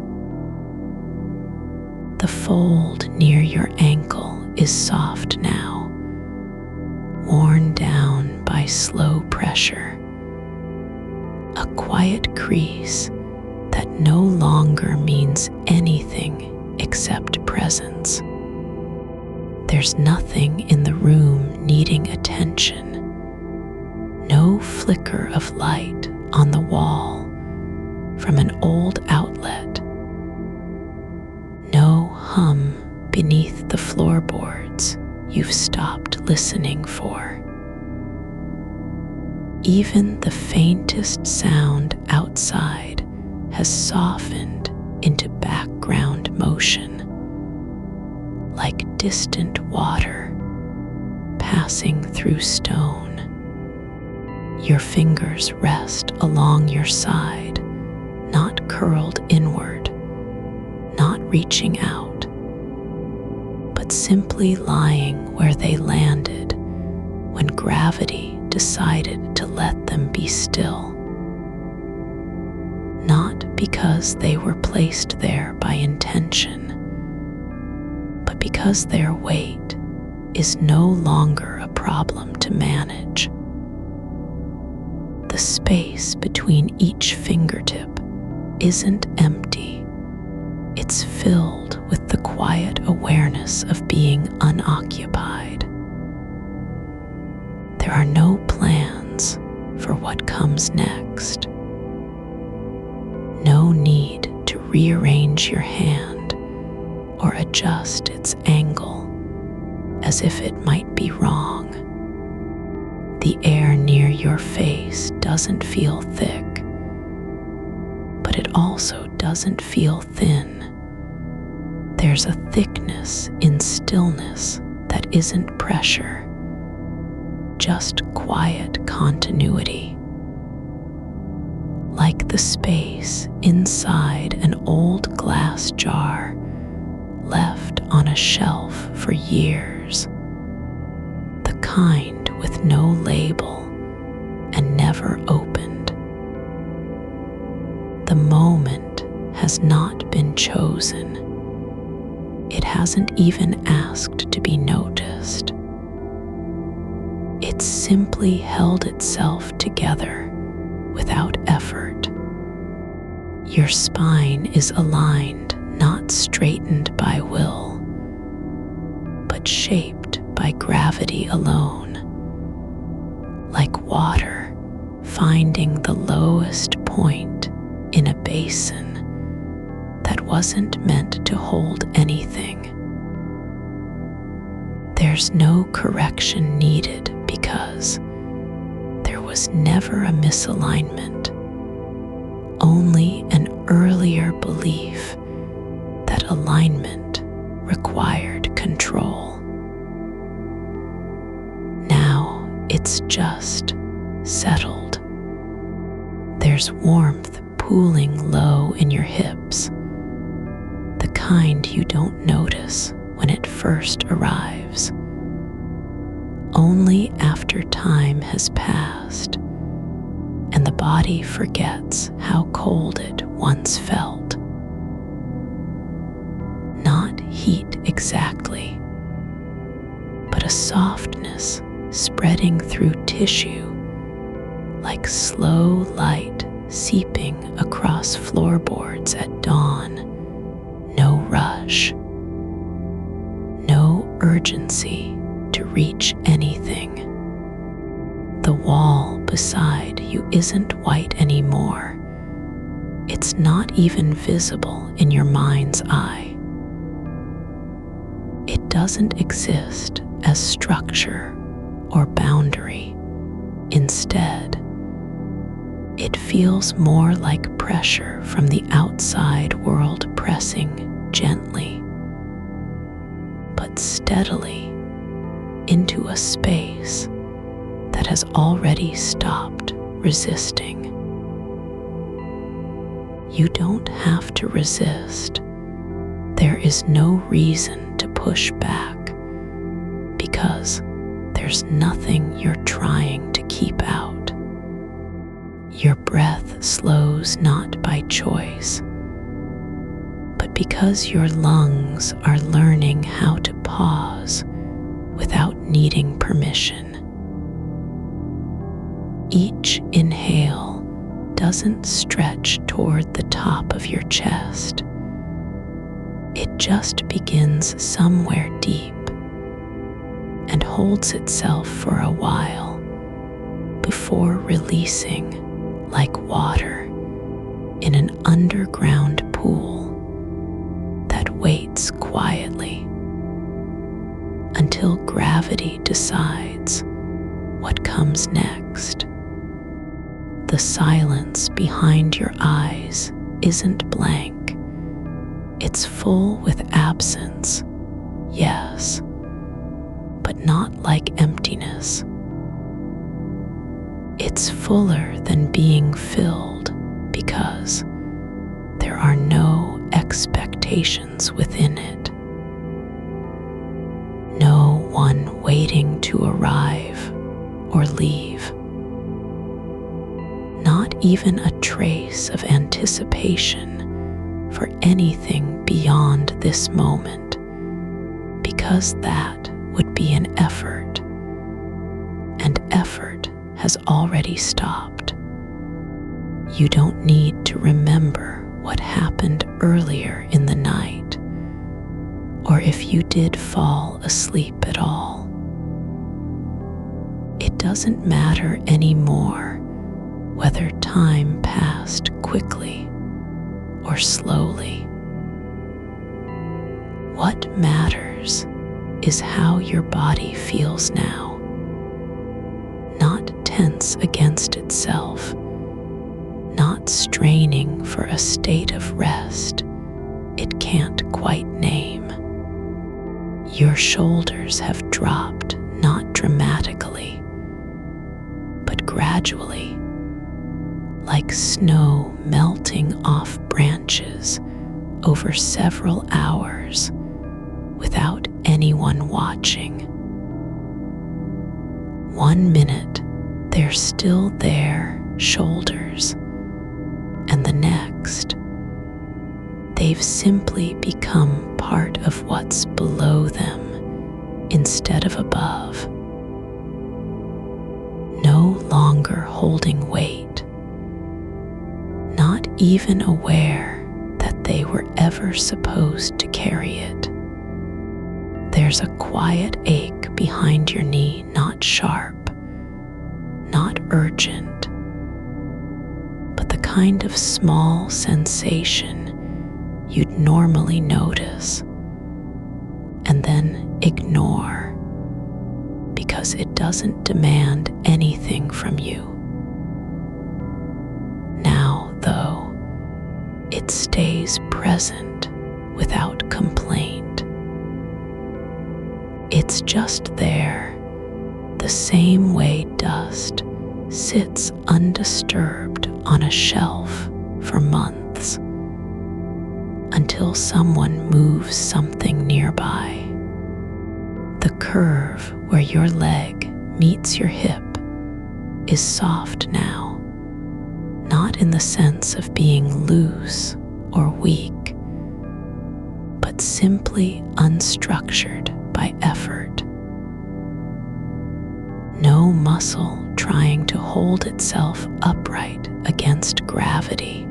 The fold near your ankle is soft now, worn down by slow pressure. A quiet crease that no longer means anything except presence. There's nothing in the room needing attention. No flicker of light on the wall from an old outlet. No hum beneath the floorboards you've stopped listening for. Even the faintest sound outside has softened into background motion, like distant water passing through stone. Your fingers rest along your side, not curled inward, not reaching out, but simply lying where they landed when gravity decided to let them be still. Not because they were placed there by intention, but because their weight is no longer a problem to manage. The space between each fingertip isn't empty. It's filled with the quiet awareness of being unoccupied. There are no plans for what comes next. No need to rearrange your hand or adjust its angle as if it might be wrong. The air near your face doesn't feel thick, but it also doesn't feel thin. There's a thickness in stillness that isn't pressure, just quiet continuity. Like the space inside an old glass jar left on a shelf for years, the kind with no label and never opened. The moment has not been chosen. It hasn't even asked to be noticed. It's simply held itself together without effort. Your spine is aligned, not straightened by will, but shaped by gravity alone. Like water finding the lowest point in a basin that wasn't meant to hold anything. There's no correction needed because there was never a misalignment, only an earlier belief that alignment required control. Now it's just settled. There's warmth pooling low in your hips, the kind you don't notice when it first arrives. Only after time has passed and the body forgets how cold it once felt. Not heat exactly, but a softness spreading through tissue, like slow light seeping across floorboards at dawn. No rush, no urgency to reach anything. The wall beside you isn't white anymore. It's not even visible in your mind's eye. It doesn't exist as structure or boundary. Instead, it feels more like pressure from the outside world pressing gently, but steadily into a space that has already stopped resisting. You don't have to resist. There is no reason to push back because there's nothing you're trying to keep out. Your breath slows not by choice, but because your lungs are learning how to pause without needing permission. Each inhale doesn't stretch toward the top of your chest. It just begins somewhere deep and holds itself for a while before releasing like water in an underground pool that waits quietly until gravity decides what comes next. The silence behind your eyes isn't blank. It's full with absence, yes, but not like emptiness. It's fuller than being filled because there are no expectations within it. No one waiting to arrive or leave. Not even a trace of anticipation for anything beyond this moment, because that would be an effort, and effort has already stopped. You don't need to remember what happened earlier in the night, or if you did fall asleep at all. It doesn't matter anymore whether time passed quickly or slowly. What matters is how your body feels now, not tense against itself, not straining for a state of rest it can't quite name. Your shoulders have dropped, not dramatically, but gradually, like snow melting off branches over several hours without anyone watching. 1 minute, they're still there, shoulders, and the next, they've simply become part of what's below them instead of above. No longer holding weight, not even aware that they were ever supposed to carry it. There's a quiet ache behind your knee, not sharp, not urgent, but the kind of small sensation you'd normally notice and then ignore because it doesn't demand anything from you. Now, though, it stays present without complaint. It's just there, the same way dust sits undisturbed on a shelf for months until someone moves something nearby. The curve where your leg meets your hip is soft now, not in the sense of being loose or weak, but simply unstructured by effort. No muscle trying to hold itself upright against gravity.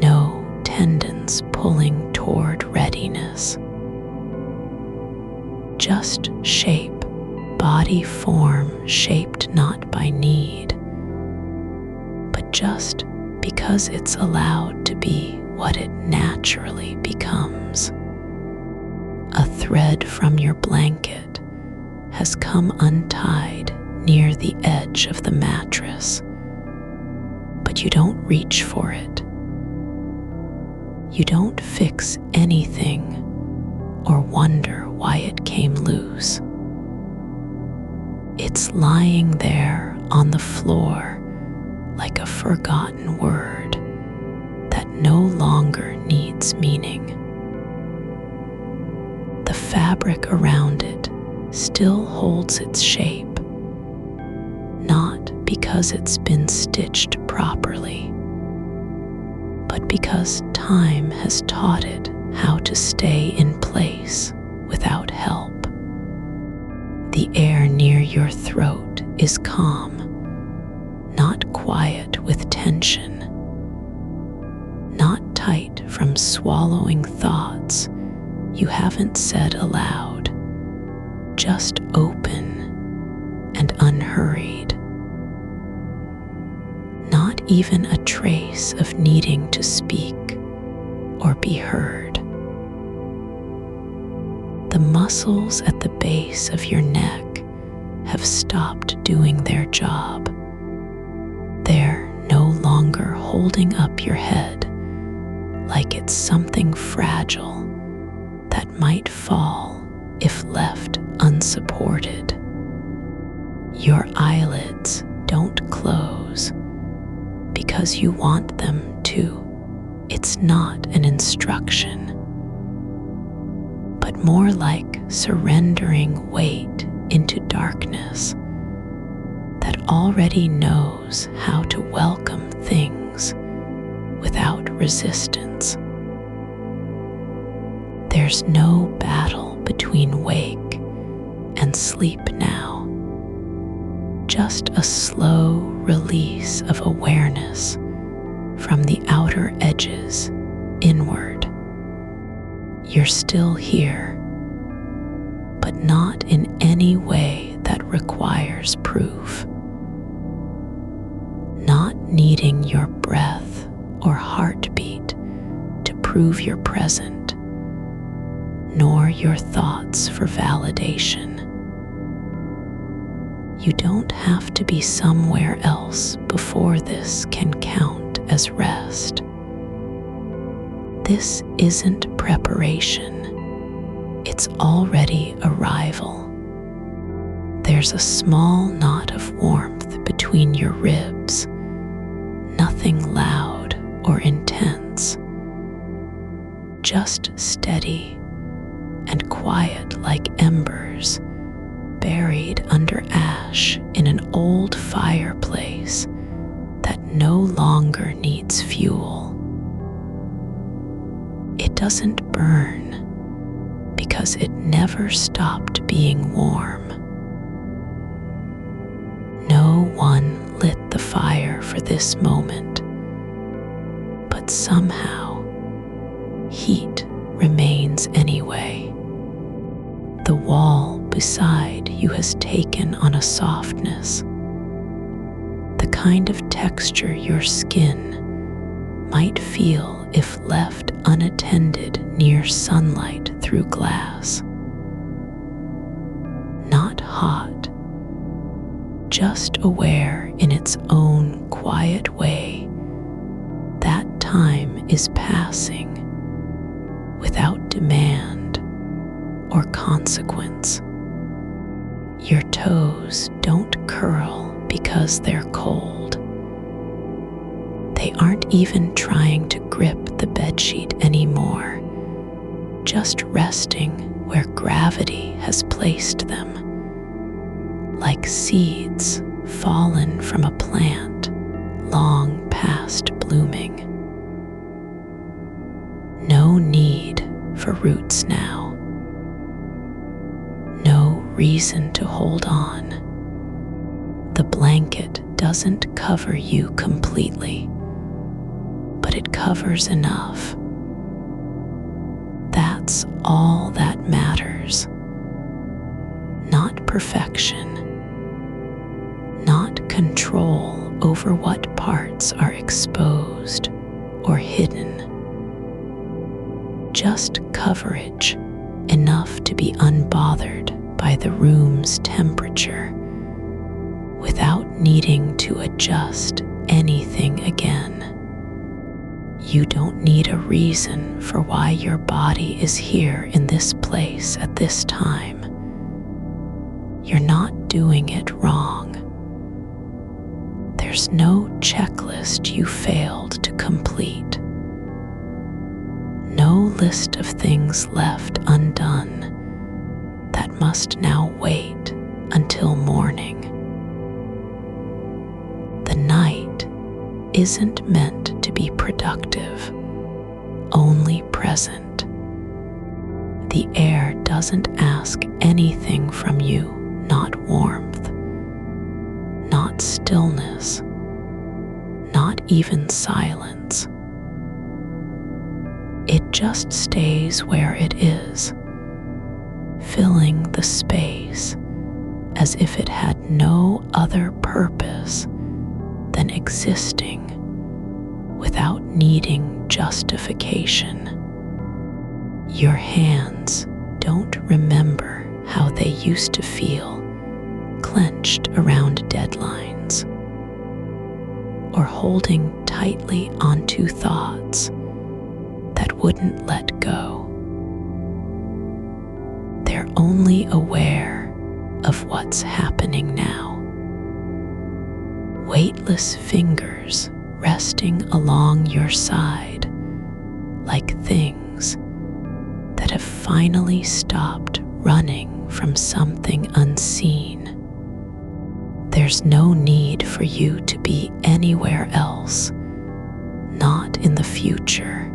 No tendons pulling toward readiness. Just shape, body form shaped not by need, but just because it's allowed to be what it naturally becomes. A thread from your blanket has come untied near the edge of the mattress, but you don't reach for it. You don't fix anything or wonder why it came loose. It's lying there on the floor like a forgotten word that no longer needs meaning. The fabric around it still holds its shape, not because it's been stitched properly, but because time has taught it how to stay in place without help. The air near your throat is calm, not quiet with tension, not tight from swallowing thoughts you haven't said aloud, just open and unhurried. Not even a trace of needing to speak or be heard. The muscles at the base of your neck have stopped doing their job. They're no longer holding up your head like it's something fragile that might fall if left unsupported. Your eyelids don't close because you want them to. It's not an instruction, but more like surrendering weight into darkness that already knows how to welcome things without resistance. There's no battle between wake and sleep now, just a slow release of awareness from the outer edges inward. You're still here, but not in any way that requires proof. Not needing your breath or heartbeat to prove you're present, nor your thoughts for validation. You don't have to be somewhere else before this can count as rest. This isn't preparation, it's already arrival. There's a small knot of warmth between your ribs, nothing loud or intense, just steady and quiet like embers buried under ash in an old fireplace that no longer needs fuel. It doesn't burn because it never stopped being warm. No one lit the fire for this moment, but somehow heat remains anyway. The wall beside you has taken on a softness, the kind of texture your skin might feel if left unattended near sunlight through glass. Not hot, just aware in its own quiet way that time is passing without demand or consequence. Your toes don't curl because they're cold. They aren't even trying to grip the bedsheet anymore, just resting where gravity has placed them, like seeds fallen from a plant long past blooming. No need for roots now. No reason to hold on. The blanket doesn't cover you completely, but it covers enough. That's all that matters. Not perfection, not control over what parts are exposed or hidden. Just coverage enough to be unbothered by the room's temperature without needing to adjust anything again. You don't need a reason for why your body is here in this place at this time. You're not doing it wrong. There's no checklist you failed to complete. No list of things left undone that must now wait until morning. The night isn't meant to be productive, only present. The air doesn't ask anything from you, not warmth, not stillness, not even silence. It just stays where it is, filling the space as if it had no other purpose than existing without needing justification. Your hands don't remember how they used to feel clenched around deadlines or holding tightly onto thoughts that wouldn't let go. They're only aware of what's happening now. Weightless fingers resting along your side like things that have finally stopped running from something unseen. There's no need for you to be anywhere else, not in the future,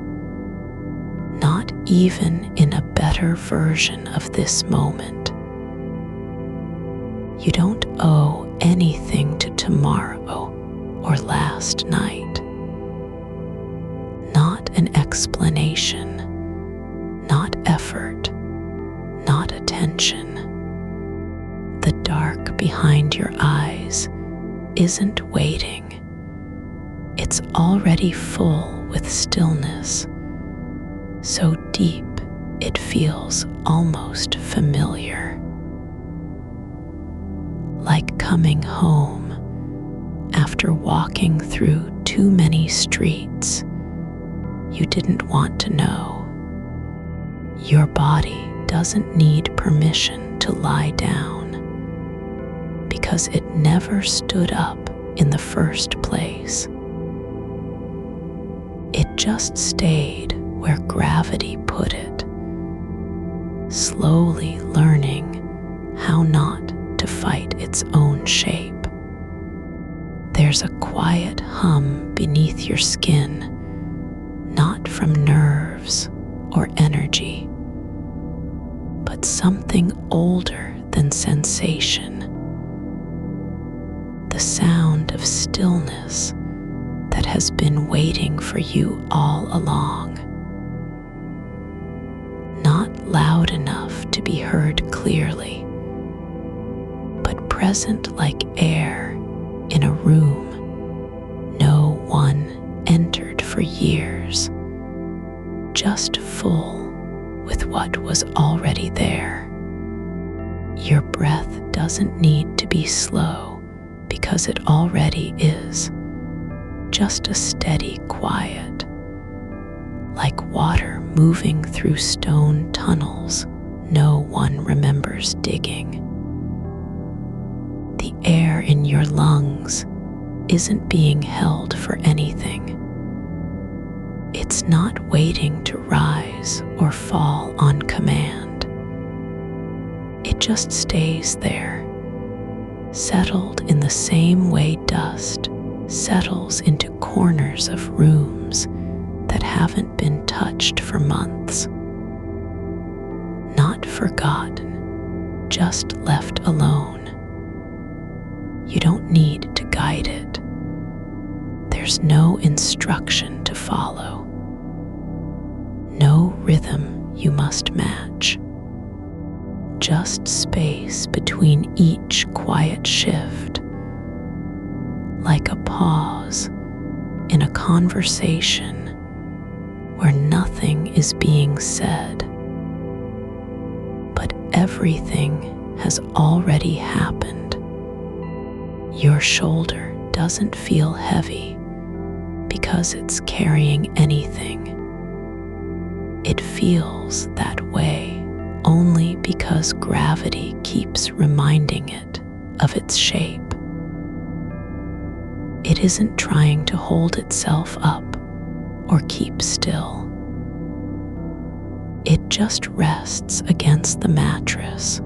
not even in a better version of this moment. You don't owe anything to tomorrow or last night. Not an explanation, not effort, not attention. The dark behind your eyes isn't waiting. It's already full with stillness, so deep it feels almost familiar. Like coming home after walking through too many streets you didn't want to know. Your body doesn't need permission to lie down because it never stood up in the first place. It just stayed where gravity put it, slowly learning how not to fight its own shape. There's a quiet hum beneath your skin, not from nerves or energy, but something older than sensation. The sound of stillness that has been waiting for you all along. Not loud enough to be heard clearly, but present like air in a room no one entered for years. just full with what was already there. Your breath doesn't need to be slow because it already is. Just a steady quiet, like water moving through stone tunnels no one remembers digging. The air in your lungs isn't being held for anything. It's not waiting to rise or fall on command. It just stays there, settled in the same way dust settles into corners of rooms that haven't been touched for months. Not forgotten, just left alone. You don't need to guide it. There's no instruction to follow. No rhythm you must match. Just space between each quiet shift, like a pause in a conversation where nothing is being said, but everything has already happened. Your shoulder doesn't feel heavy because it's carrying anything. It feels that way only because gravity keeps reminding it of its shape. It isn't trying to hold itself up or keep still. It just rests against the mattress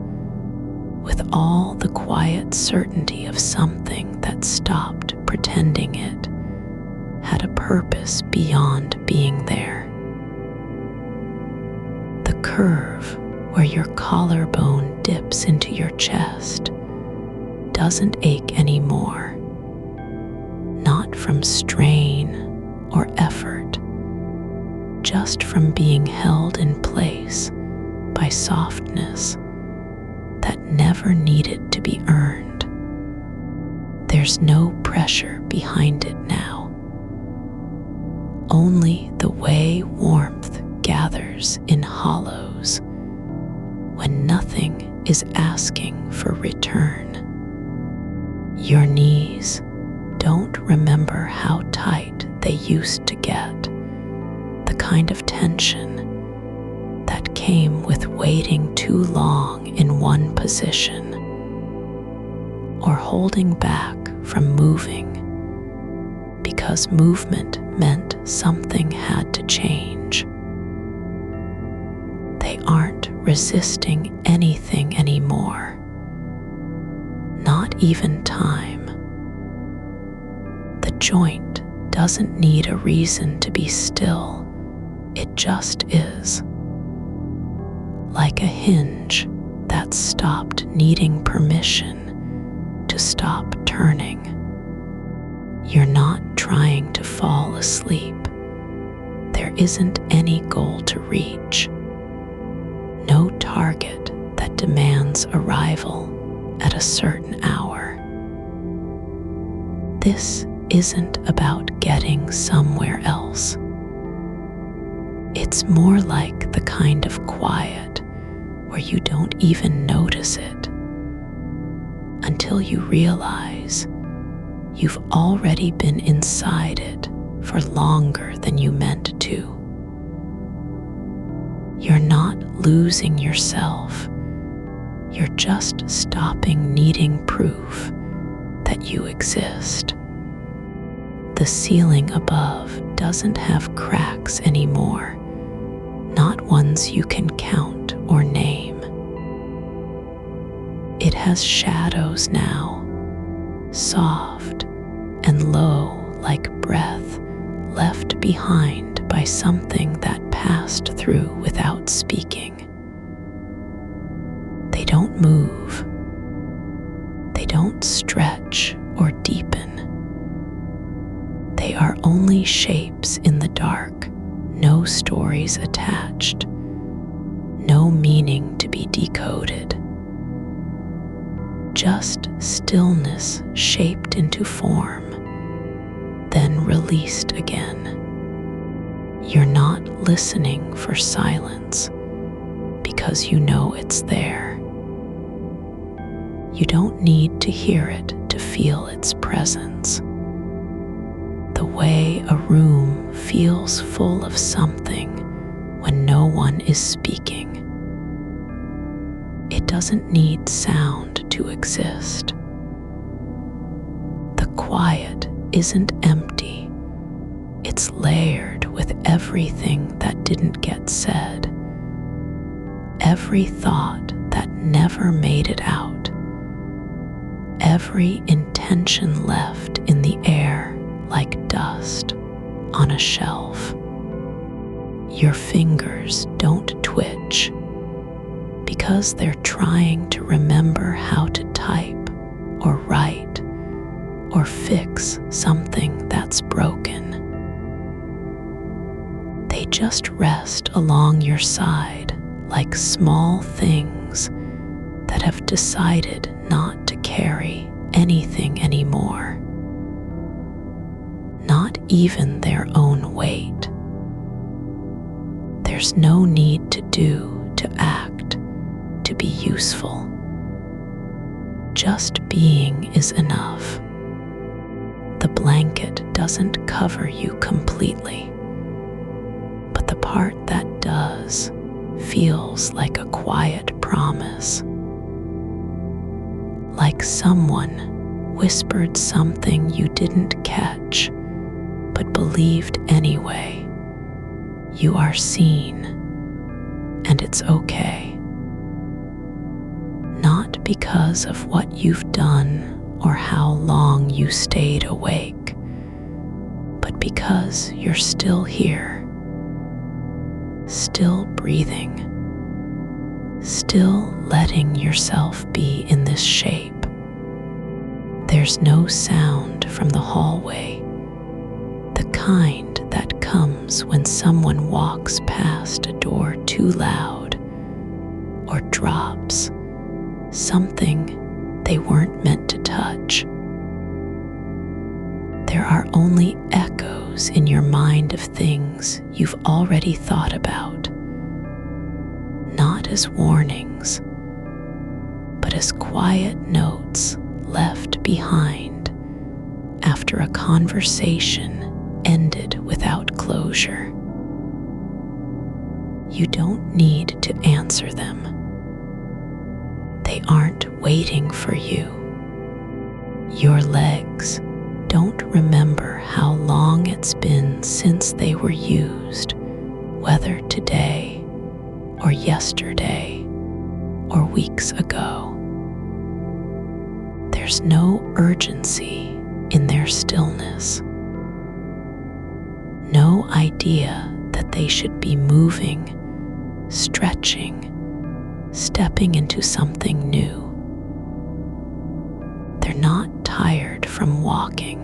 with all the quiet certainty of something that stopped pretending it had a purpose beyond being there. The curve where your collarbone dips into your chest doesn't ache anymore. Not from strain or effort, just from being held in place by softness that never needed to be earned. There's no pressure behind it now. Only the way warmth gathers in hollows when nothing is asking for return. Your knees don't remember how tight they used to get, the kind of tension that came with waiting too long in one position or holding back from moving because movement meant something had to change. They aren't resisting anything anymore, not even time. The joint doesn't need a reason to be still, it just is. Like a hinge that stopped needing permission to stop turning. You're not trying to fall asleep. There isn't any goal to reach. No target that demands arrival at a certain hour. This isn't about getting somewhere else. It's more like the kind of quiet where you don't even notice it until you realize you've already been inside it for longer than you meant to. You're not losing yourself. You're just stopping needing proof that you exist. The ceiling above doesn't have cracks anymore, not ones you can count or name. It has shadows now, soft and low like breath left behind by something that passed through without speaking. They don't move. They don't stretch or deepen. They are only shapes in the dark, no stories attached, no meaning to be decoded. Just stillness shaped into form, then released again. You're not listening for silence because you know it's there. You don't need to hear it to feel its presence. The way a room feels full of something when no one is speaking. It doesn't need sound to exist. The quiet isn't empty. It's layered with everything that didn't get said. Every thought that never made it out. Every intention left in the air like dust on a shelf. Your fingers don't twitch because they're trying to remember how to type or write or fix something that's broken. They just rest along your side like small things that have decided not to carry anything anymore. Not even their own weight. There's no need to do, to act, to be useful. Just being is enough. The blanket doesn't cover you completely, but the part that does feels like a quiet promise. Like someone whispered something you didn't catch, but believed anyway. You are seen, and it's okay. Not because of what you've done or how long you stayed awake, but because you're still here, still breathing, still letting yourself be in this shape. There's no sound from the hallway, the kind that comes when someone walks past a door too loud or drops something they weren't meant to touch. There are only echoes in your mind of things you've already thought about, not as warnings, but as quiet notes left behind after a conversation ended without closure. You don't need to answer them. They aren't waiting for you. Your legs don't remember how long it's been since they were used, whether today or yesterday or weeks ago. There's no urgency in their stillness. No idea that they should be moving, stretching, stepping into something new. They're not tired from walking.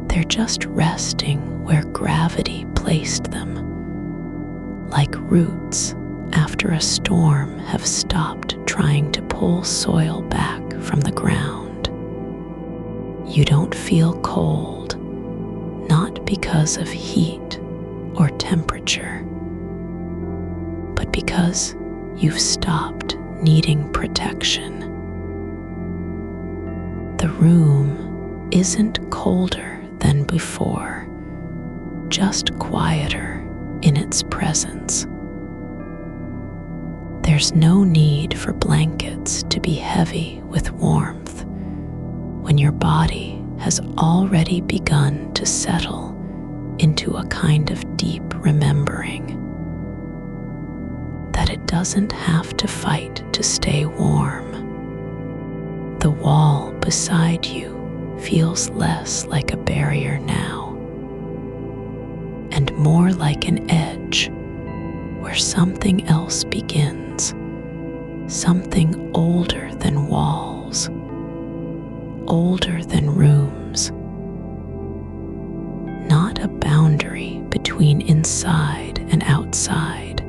They're just resting where gravity placed them, like roots after a storm have stopped trying to pull soil back from the ground. You don't feel cold, not because of heat or temperature, but because you've stopped needing protection. The room isn't colder than before, just quieter in its presence. There's no need for blankets to be heavy with warmth when your body has already begun to settle into a kind of deep remembering that it doesn't have to fight to stay warm. The wall beside you feels less like a barrier now, and more like an edge where something else begins, something older than walls, older than rooms. Not a boundary between inside and outside,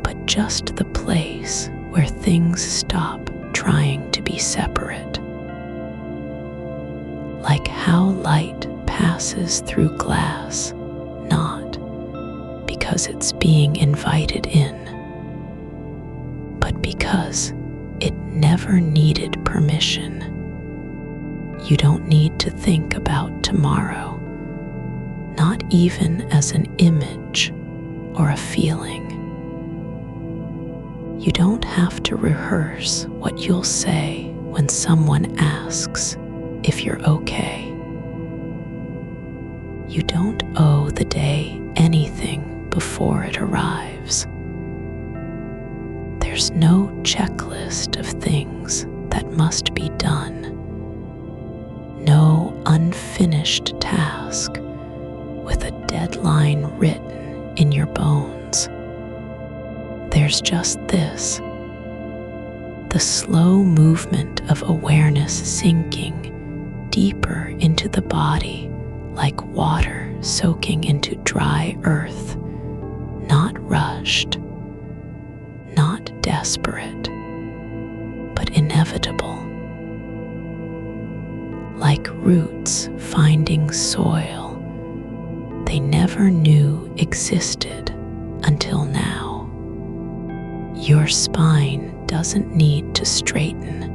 but just the place where things stop trying to be separate. Like how light passes through glass not because it's being invited in, but because it never needed permission. You don't need to think about tomorrow, not even as an image or a feeling. You don't have to rehearse what you'll say when someone asks if you're okay. You don't owe the day anything before it arrives. There's no checklist of things that must be done, no unfinished task with a deadline written in your bones. There's just this, the slow movement of awareness sinking deeper into the body like water soaking into dry earth, not rushed, not desperate, but inevitable. Like roots finding soil they never knew existed until now. Your spine doesn't need to straighten.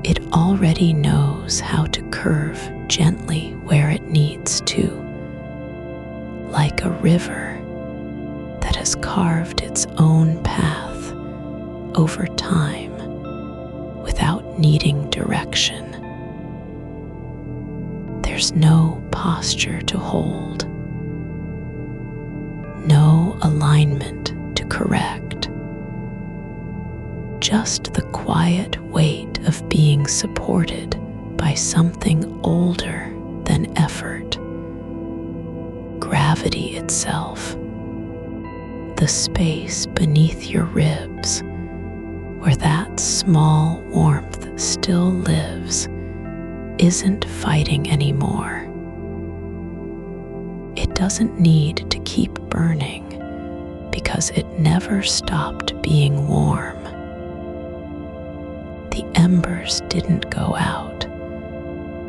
It already knows how to curve gently where it needs to, like a river that has carved its own path over time without needing direction. There's no posture to hold, no alignment to correct, just the quiet weight of being supported by something older than effort, gravity itself, the space beneath your ribs where that small warmth still lives, isn't fighting anymore. It doesn't need to keep burning because it never stopped being warm. The embers didn't go out.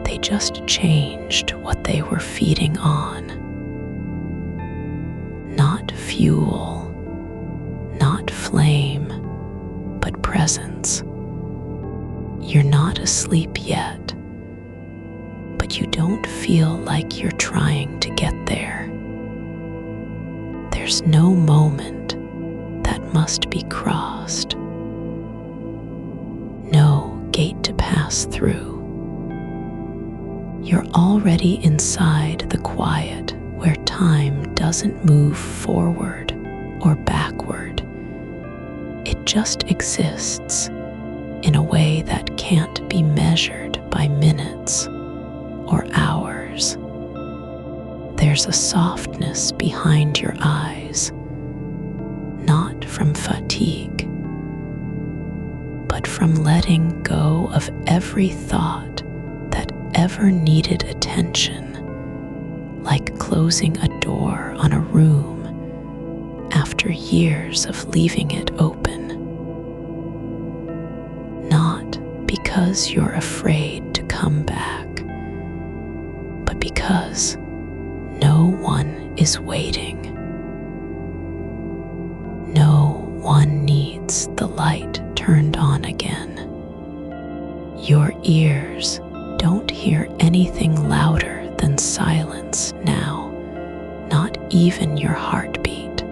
They just changed what they were feeding on. Not fuel, not flame, but presence. You're not asleep yet, but you don't feel like you're trying to get there. There's no moment that must be crossed, no gate to pass through. You're already inside the quiet where time doesn't move forward or backward. It just exists in a way that can't be measured by minutes or hours. There's a softness behind your eyes, not from fatigue, but from letting go of every thought that ever needed attention, like closing a door on a room after years of leaving it open. Not because you're afraid to come back, but because no one is waiting. No one needs the light turned on again. Your ears don't hear anything louder than silence now, not even your heartbeat.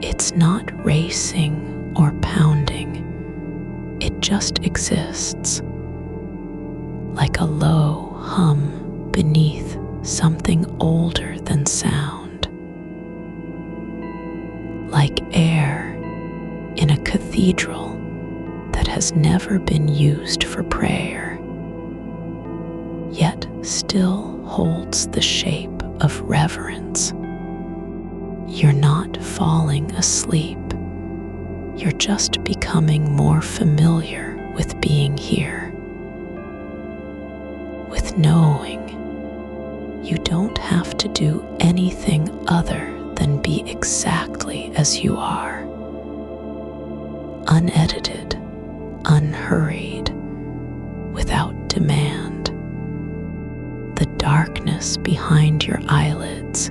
It's not racing or pounding. It just exists, like a low hum beneath something older than sound, like air in a cathedral that has never been used for prayer, yet still holds the shape of reverence. You're not falling asleep. You're just becoming more familiar with being here, with knowing you don't have to do anything other than be exactly as you are, unedited, unhurried, without demand. The darkness behind your eyelids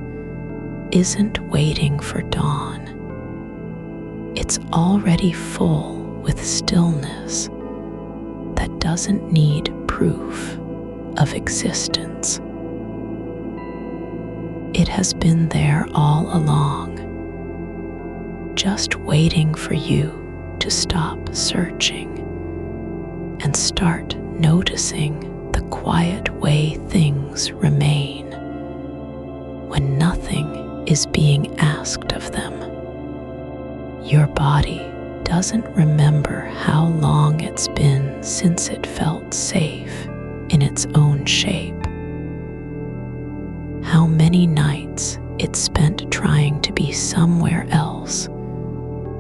isn't waiting for dawn. It's already full with stillness that doesn't need proof of existence. It has been there all along, just waiting for you to stop searching and start noticing the quiet way things remain when nothing is being asked of them. Your body doesn't remember how long it's been since it felt safe in its own shape, how many nights it spent trying to be somewhere else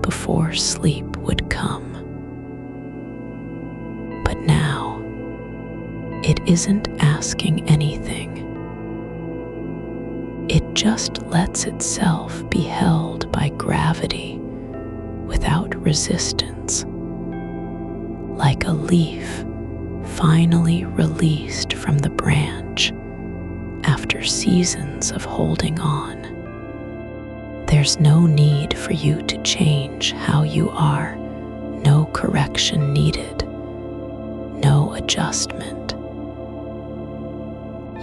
before sleep would come. But now, it isn't asking anything. It just lets itself be held by gravity without resistance, like a leaf finally released from the branch after seasons of holding on. There's no need for you to change how you are, no correction needed, no adjustment.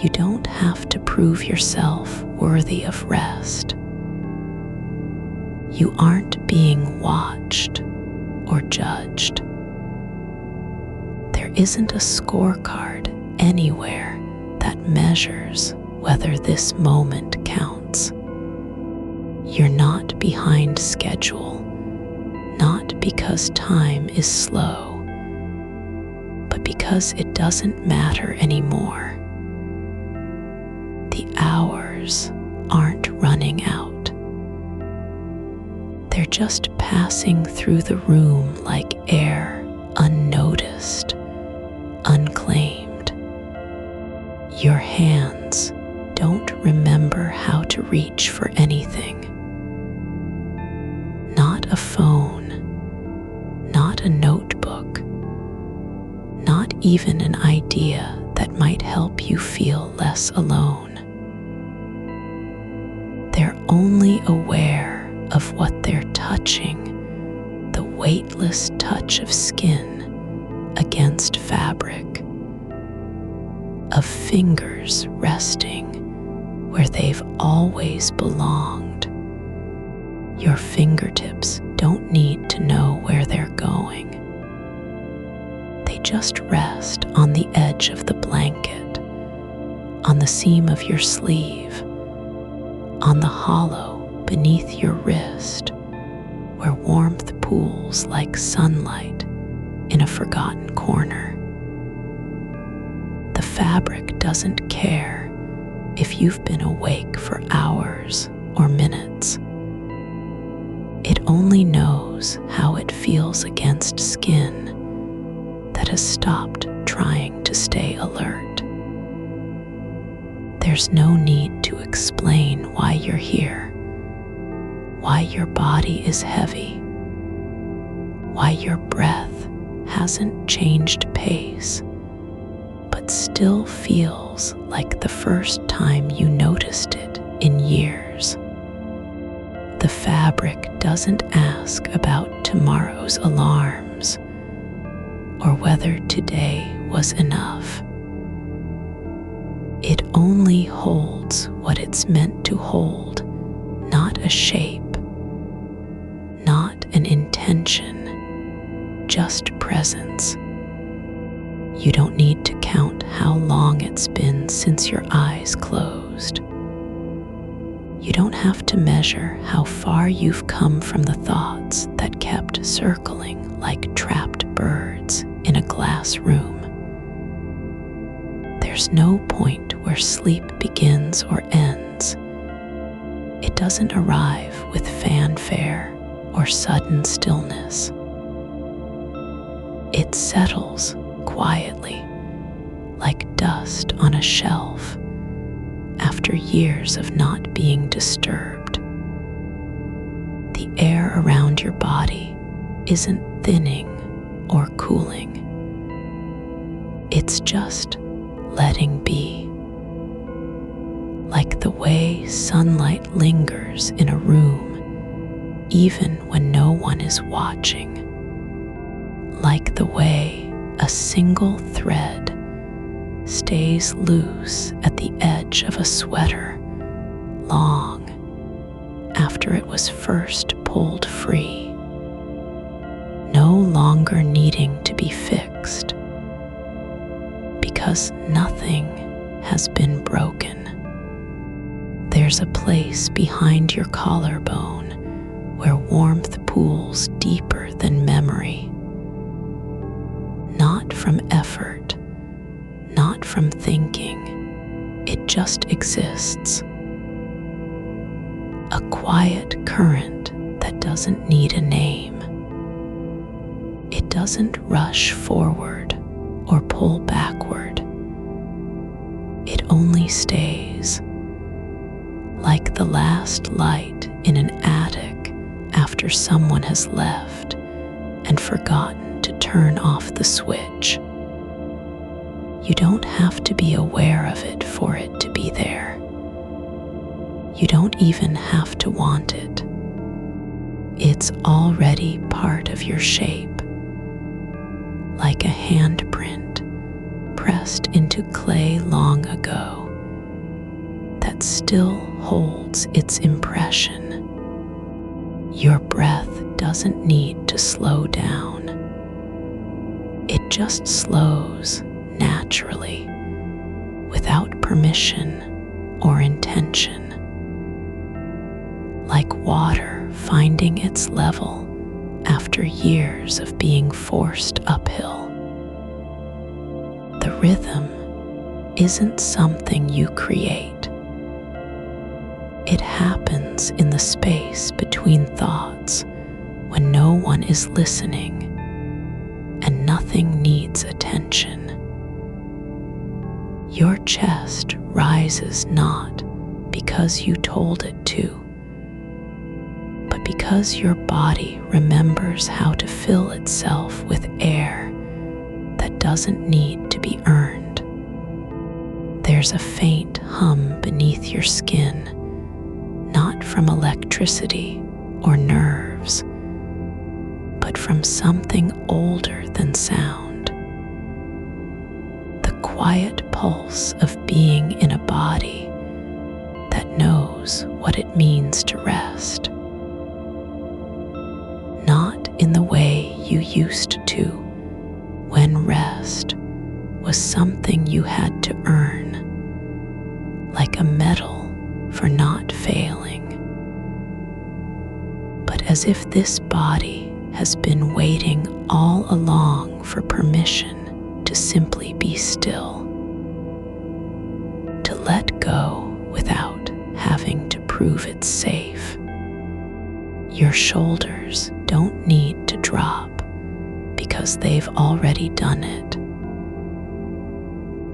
You don't have to prove yourself worthy of rest. You aren't being watched or judged. There isn't a scorecard anywhere that measures whether this moment counts. You're not behind schedule, not because time is slow, but because it doesn't matter anymore. The hours aren't running out. They're just passing through the room like air, unnoticed, unclaimed. Your hands don't remember how to reach for anything. Not a phone, not a notebook, not even an idea that might help you feel less alone. They're only aware of what they're touching, the weightless touch of skin against fabric, of fingers resting where they've always belonged. Your fingertips don't need to know where they're going. They just rest on the edge of the blanket, on the seam of your sleeve, on the hollow beneath your wrist, where warmth pools like sunlight in a forgotten corner. The fabric doesn't care if you've been awake for hours or minutes. It only knows how it feels against skin that has stopped trying to stay alert. There's no need to explain why you're here, why your body is heavy, why your breath hasn't changed pace, but still feels like the first time you noticed it in years. The fabric doesn't ask about tomorrow's alarms or whether today was enough. It only holds what it's meant to hold, not a shape, not an intention, just presence. You don't need to count how long it's been since your eyes closed. You don't have to measure how far you've come from the thoughts that kept circling like trapped birds in a glass room. There's no point where sleep begins or ends. It doesn't arrive with fanfare or sudden stillness. It settles quietly, like dust on a shelf, after years of not being disturbed. The air around your body isn't thinning or cooling. It's just letting be, way sunlight lingers in a room even when no one is watching. Like the way a single thread stays loose at the edge of a sweater long after it was first pulled free, no longer needing to be fixed because nothing has been broken. There's a place behind your collarbone where warmth pools deeper than memory. Not from effort, not from thinking, it just exists. A quiet current that doesn't need a name. It doesn't rush forward or pull backward. It only stays, like the last light in an attic after someone has left and forgotten to turn off the switch. You don't have to be aware of it for it to be there. You don't even have to want it. It's already part of your shape, like a handprint pressed into clay long ago that still holds its impression. Your breath doesn't need to slow down. It just slows naturally, without permission or intention. Like water finding its level after years of being forced uphill. The rhythm isn't something you create. It happens in the space between thoughts when no one is listening and nothing needs attention. Your chest rises not because you told it to, but because your body remembers how to fill itself with air that doesn't need to be earned. There's a faint hum beneath your skin, not from electricity or nerves, but from something older than sound. The quiet pulse of being in a body that knows what it means to rest. Not in the way you used to, when rest was something you had to earn, like a medal for not failing, but as if this body has been waiting all along for permission to simply be still, to let go without having to prove it's safe. Your shoulders don't need to drop because they've already done it.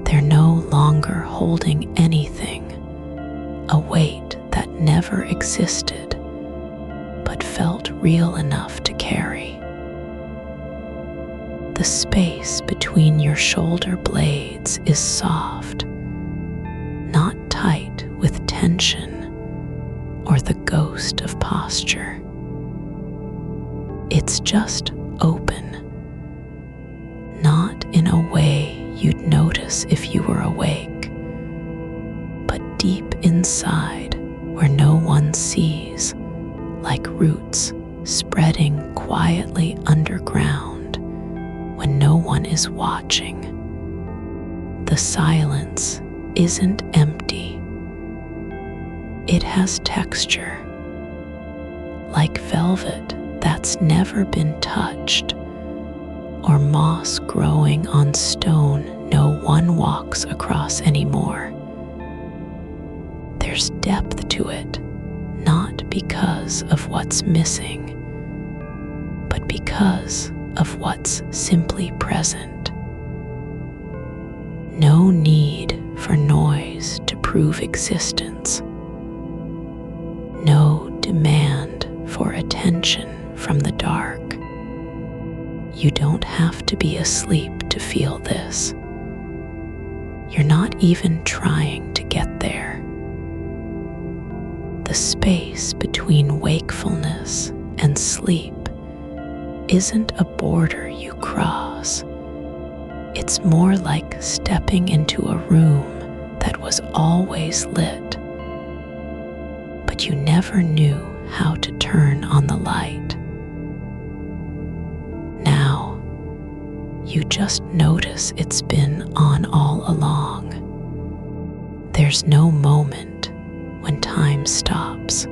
They're no longer holding anything, a weight that never existed but felt real enough to carry. The space between your shoulder blades is soft, not tight with tension or the ghost of posture. It's just open, not in a way you'd notice if you were awake, but deep inside where no one sees, like roots spreading quietly underground when no one is watching. The silence isn't empty. It has texture, like velvet that's never been touched, or moss growing on stone no one walks across anymore. There's depth to it, not because of what's missing, but because of what's simply present. No need for noise to prove existence. No demand for attention from the dark. You don't have to be asleep to feel this. You're not even trying to get there. The space between wakefulness and sleep isn't a border you cross. It's more like stepping into a room that was always lit, but you never knew how to turn on the light. Now, you just notice it's been on all along. There's no moment when time stops.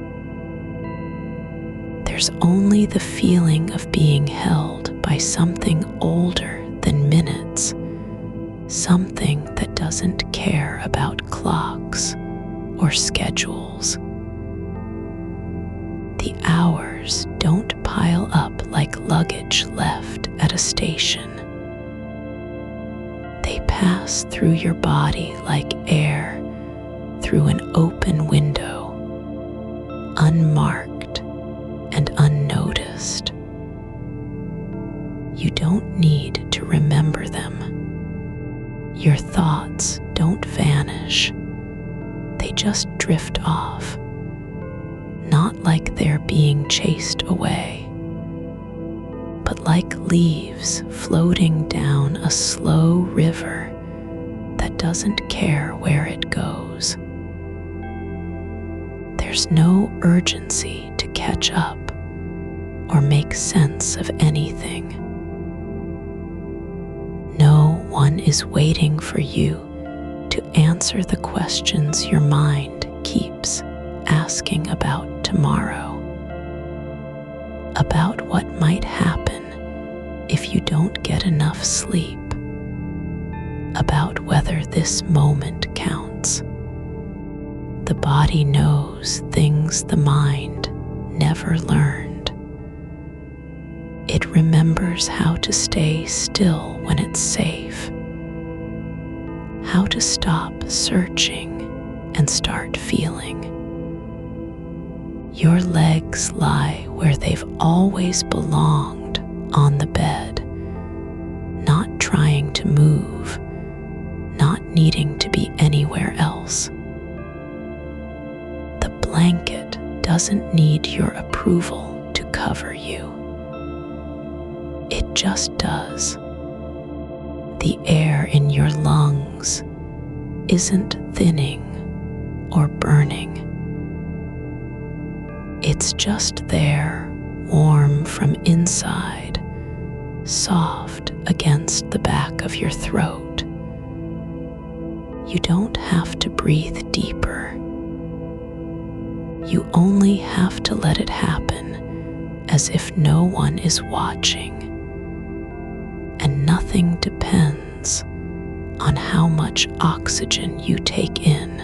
There's only the feeling of being held by something older than minutes, something that doesn't care about clocks or schedules. The hours don't pile up like luggage left at a station. They pass through your body like air through an open window, unmarked and unnoticed. You don't need to remember them. Your thoughts don't vanish. They just drift off, not like they're being chased away, but like leaves floating down a slow river that doesn't care where it goes. There's no urgency to catch up or make sense of anything. No one is waiting for you to answer the questions your mind keeps asking about tomorrow, about what might happen if you don't get enough sleep, about whether this moment counts. The body knows things the mind never learned. It remembers how to stay still when it's safe, how to stop searching and start feeling. Your legs lie where they've always belonged on the bed, not trying to move, not needing to be anywhere else. The blanket doesn't need your approval to cover you. It just does. The air in your lungs isn't thinning or burning. It's just there, warm from inside, soft against the back of your throat. You don't have to breathe deeper. You only have to let it happen as if no one is watching. And nothing depends on how much oxygen you take in.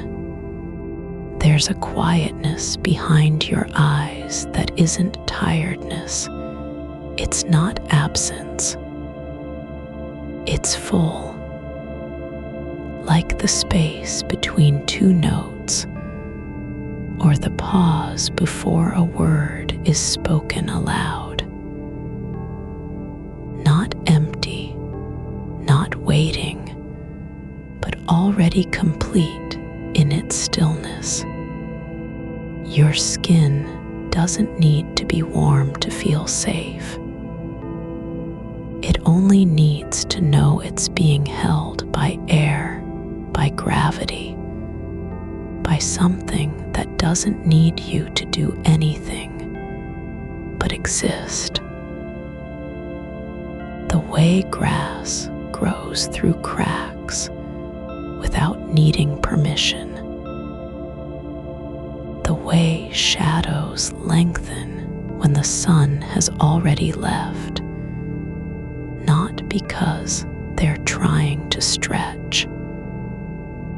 There's a quietness behind your eyes that isn't tiredness. It's not absence. It's full, like the space between two notes, or the pause before a word is spoken aloud. Not empty, not waiting, but already complete in its stillness. Your skin doesn't need to be warm to feel safe. It only needs to know it's being held by air, by gravity, by something that doesn't need you to do anything but exist. The way grass grows through cracks without needing permission. The way shadows lengthen when the sun has already left, not because they're trying to stretch,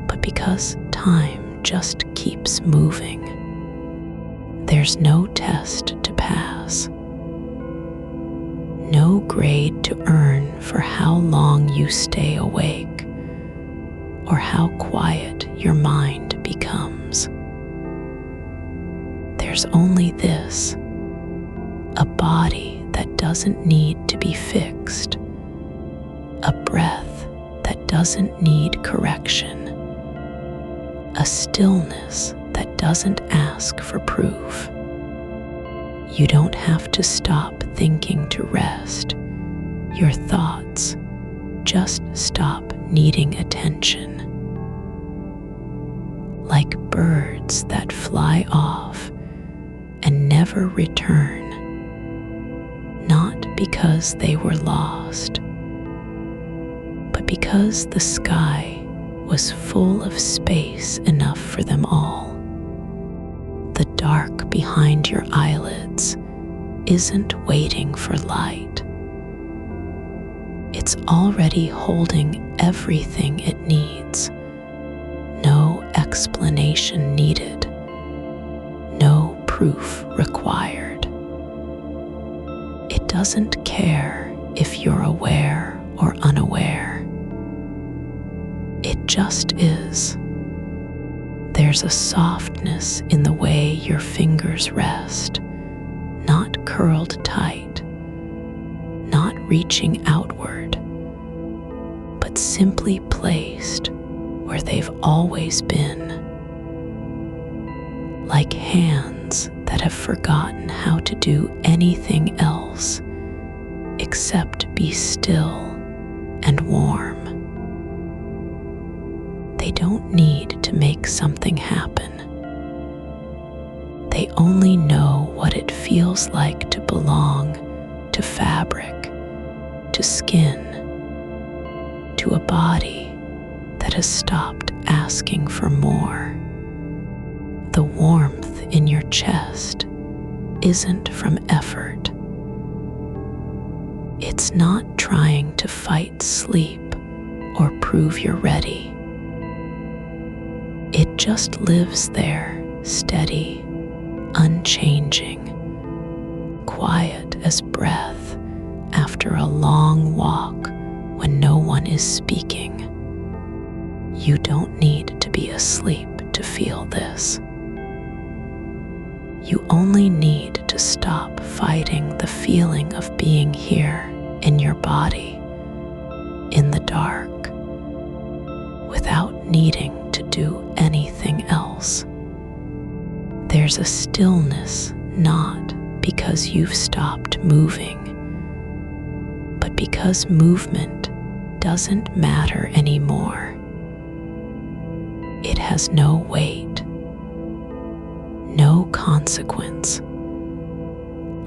but because time just keeps moving. There's no test to pass, no grade to earn for how long you stay awake or how quiet your mind becomes. There's only this: a body that doesn't need to be fixed, a breath that doesn't need correction, a stillness that doesn't ask ask for proof. You don't have to stop thinking to rest. Your thoughts just stop needing attention. Like birds that fly off and never return, not because they were lost, but because the sky was full of space enough for them all. The dark behind your eyelids isn't waiting for light. It's already holding everything it needs. No explanation needed. No proof required. It doesn't care if you're aware or unaware. It just is. There's a softness in the way your fingers rest, not curled tight, not reaching outward, but simply placed where they've always been. Like hands that have forgotten how to do anything else except be still and warm. They don't need to make something happen. They only know what it feels like to belong to fabric, to skin, to a body that has stopped asking for more. The warmth in your chest isn't from effort. It's not trying to fight sleep or prove you're ready. It just lives there, steady, unchanging, quiet as breath after a long walk when no one is speaking. You don't need to be asleep to feel this. You only need to stop fighting the feeling of being here in your body, in the dark, without needing to do anything else. There's a stillness not because you've stopped moving, but because movement doesn't matter anymore. It has no weight, no consequence,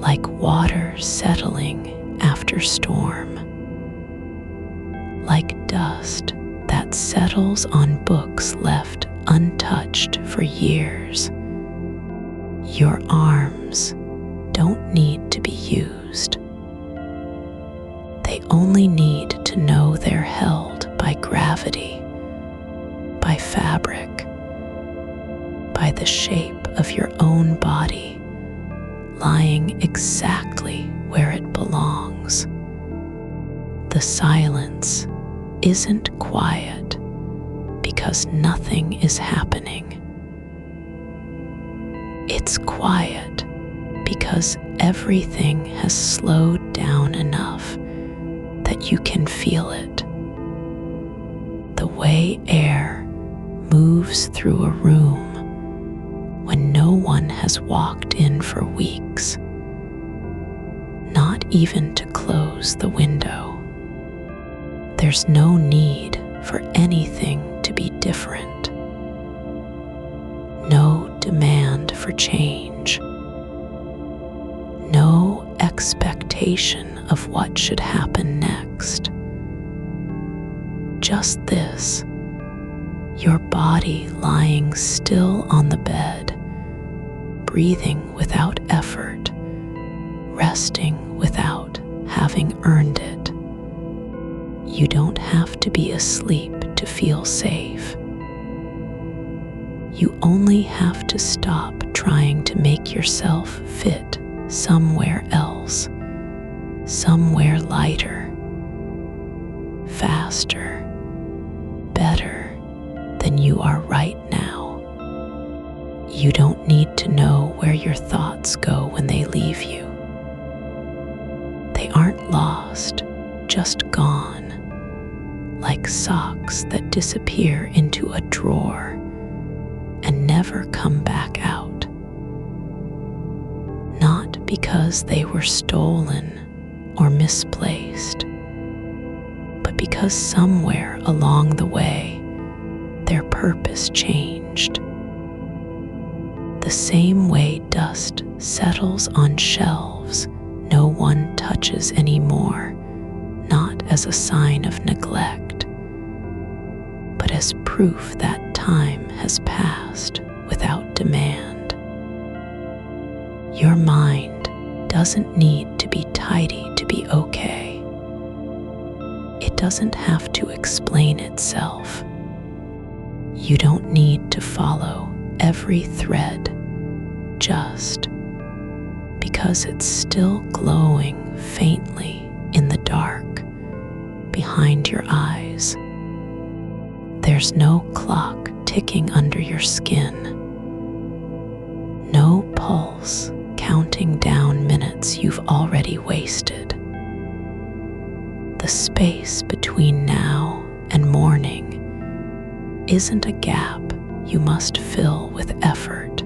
like water settling after storm, like dust that settles on books left untouched for years. Your arms don't need to be used. They only need to know they're held by gravity, by fabric, by the shape of your own body, lying exactly where it belongs. The silence isn't quiet because nothing is happening. It's quiet because everything has slowed down enough that you can feel it. The way air moves through a room when no one has walked in for weeks, not even to close the window. There's no need for anything to be different. No demand for change. No expectation of what should happen next. Just this, your body lying still on the bed, breathing without effort, resting without having earned it. You don't have to be asleep to feel safe. You only have to stop trying to make yourself fit somewhere else, somewhere lighter, faster, better than you are right now. You don't need to know where your thoughts go when they leave you. They aren't lost, just gone, like socks that disappear into a drawer and never come back out. because they were stolen or misplaced, but because somewhere along the way, their purpose changed. The same way dust settles on shelves no one touches anymore, not as a sign of neglect, but as proof that time has passed without demand. Your mind doesn't need to be tidy to be okay. It doesn't have to explain itself. You don't need to follow every thread just because it's still glowing faintly in the dark behind your eyes. There's no clock ticking under your skin, no pulse counting down minutes you've already wasted. The space between now and morning isn't a gap you must fill with effort.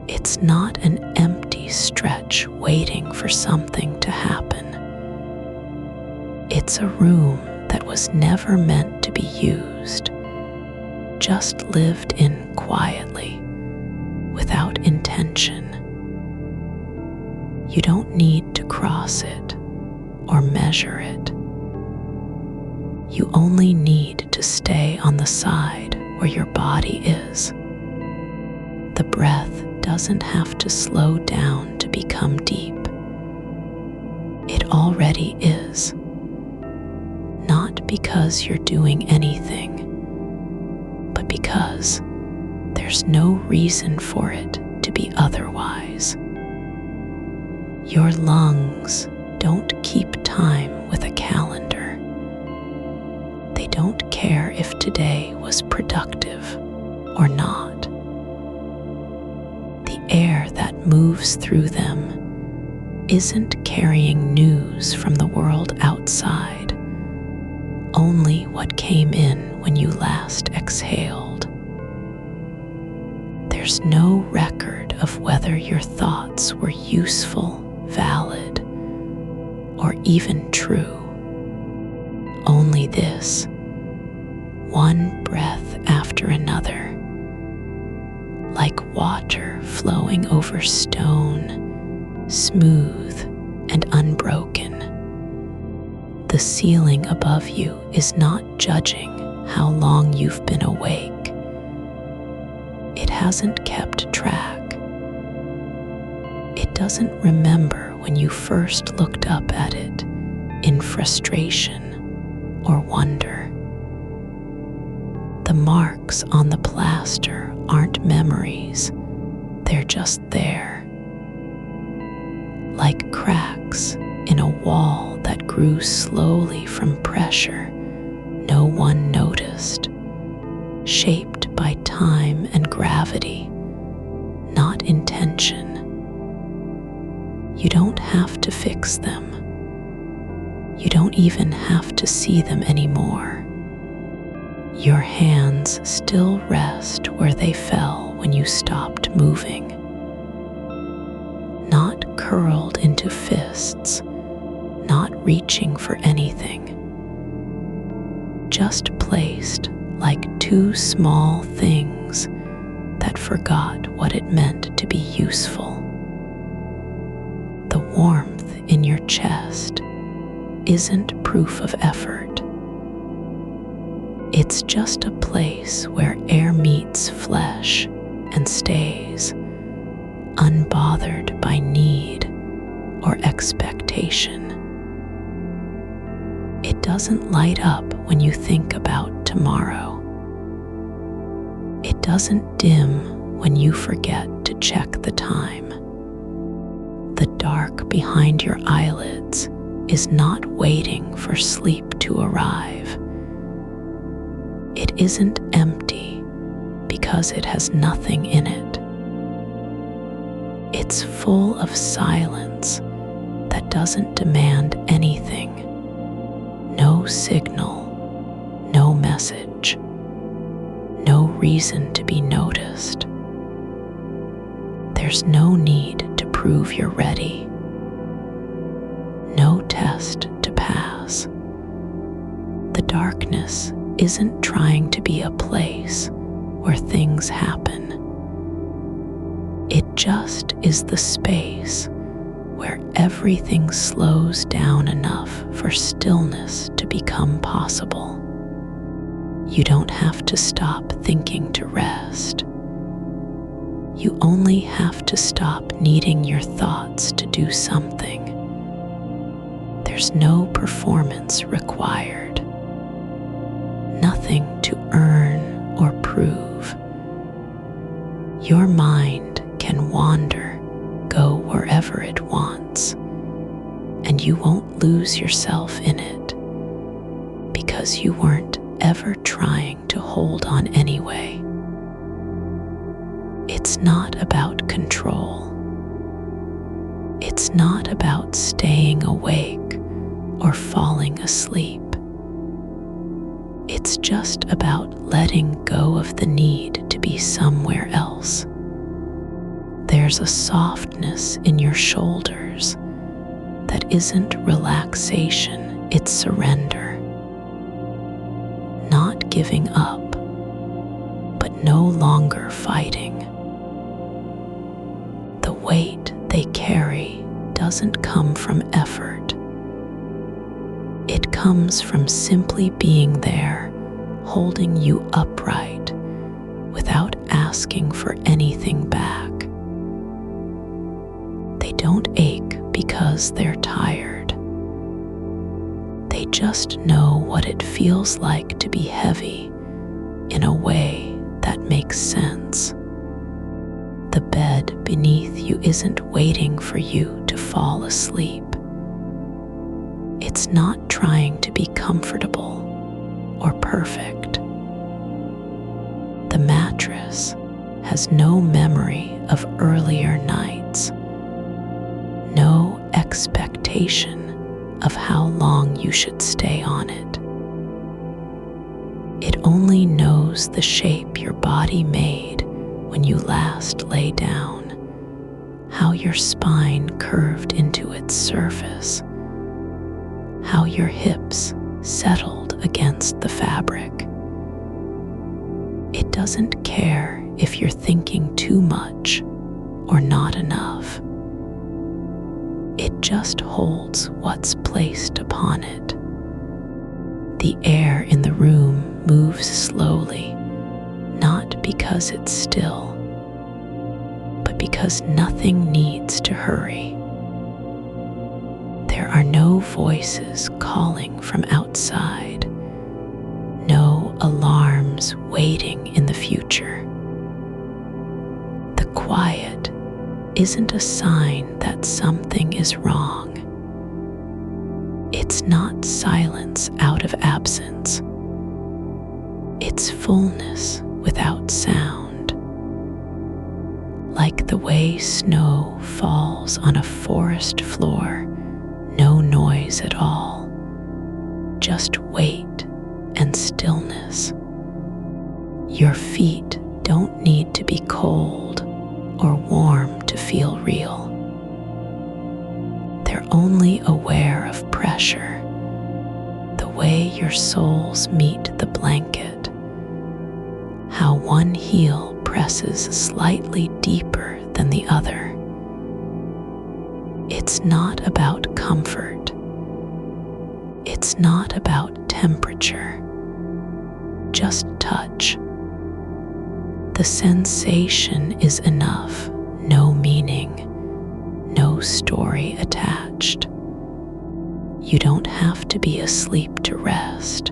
It's not an empty stretch waiting for something to happen. It's a room that was never meant to be used, just lived in quietly, without intention. You don't need to cross it or measure it. You only need to stay on the side where your body is. The breath doesn't have to slow down to become deep. It already is. Not because you're doing anything, but because there's no reason for it to be otherwise. Your lungs don't keep time with a calendar. They don't care if today was productive or not. The air that moves through them isn't carrying news from the world outside, only what came in when you last exhaled. There's no record of whether your thoughts were useful, valid, or even true. Only this, one breath after another, like water flowing over stone, smooth and unbroken. The ceiling above you is not judging how long you've been awake. It hasn't kept track. It doesn't remember when you first looked up at it in frustration or wonder. The marks on the plaster aren't memories, they're just there. Like cracks in a wall that grew slowly from pressure no one noticed, shaped by time and gravity, not intention. You don't have to fix them. You don't even have to see them anymore. Your hands still rest where they fell when you stopped moving. Not curled into fists, not reaching for anything. Just placed like two small things that forgot what it meant to be useful. The warmth in your chest isn't proof of effort. It's just a place where air meets flesh and stays, unbothered by need or expectation. It doesn't light up when you think about tomorrow. It doesn't dim when you forget to check the time. The dark behind your eyelids is not waiting for sleep to arrive. It isn't empty because it has nothing in it. It's full of silence that doesn't demand anything. No signal, no message, no reason to be noticed. There's no need to prove prove you're ready. No test to pass. The darkness isn't trying to be a place where things happen. It just is the space where everything slows down enough for stillness to become possible. You don't have to stop thinking to rest. You only have to stop needing your thoughts to do something. There's no performance required. Nothing to earn or prove. Your mind can wander, go wherever it wants, and you won't lose yourself in it because you weren't ever trying to hold on anyway. It's not about control. It's not about staying awake or falling asleep. It's just about letting go of the need to be somewhere else. There's a softness in your shoulders that isn't relaxation, it's surrender. Not giving up, but no longer fighting. The weight they carry doesn't come from effort. It comes from simply being there, holding you upright without asking for anything back. They don't ache because they're tired. They just know what it feels like to be heavy in a way that makes sense. The bed beneath you isn't waiting for you to fall asleep. It's not trying to be comfortable or perfect. The mattress has no memory of earlier nights, no expectation of how long you should stay on it. It only knows the shape your body made when you last lay down, how your spine curved into its surface, how your hips settled against the fabric. It doesn't care if you're thinking too much or not enough. It just holds what's placed upon it. The air in the room moves slowly, not because it's still, but because nothing needs to hurry. There are no voices calling from outside, no alarms waiting in the future. The quiet isn't a sign that something is wrong. It's not silence out of absence. It's fullness without sound. Like the way snow falls on a forest floor, no noise at all, just weight and stillness. Your feet don't need to be cold or warm to feel real. They're only aware of pressure, the way your soles meet the blanket, how one heel presses slightly deeper than the other. It's not about comfort. It's not about temperature, just touch. The sensation is enough, no meaning, no story attached. You don't have to be asleep to rest.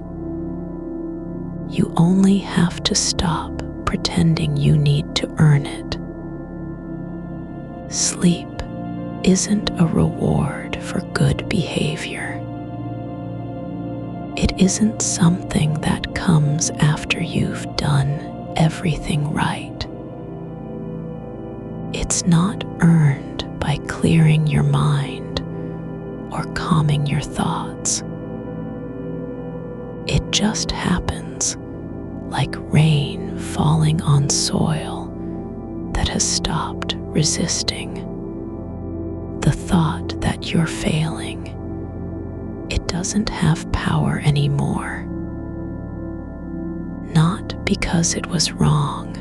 You only have to stop pretending you need to earn it. Sleep isn't a reward for good behavior. It isn't something that comes after you've done everything right. It's not earned by clearing your mind or calming your thoughts. It just happens like rain falling on soil that has stopped resisting. The thought that you're failing, it doesn't have power anymore. Not because it was wrong,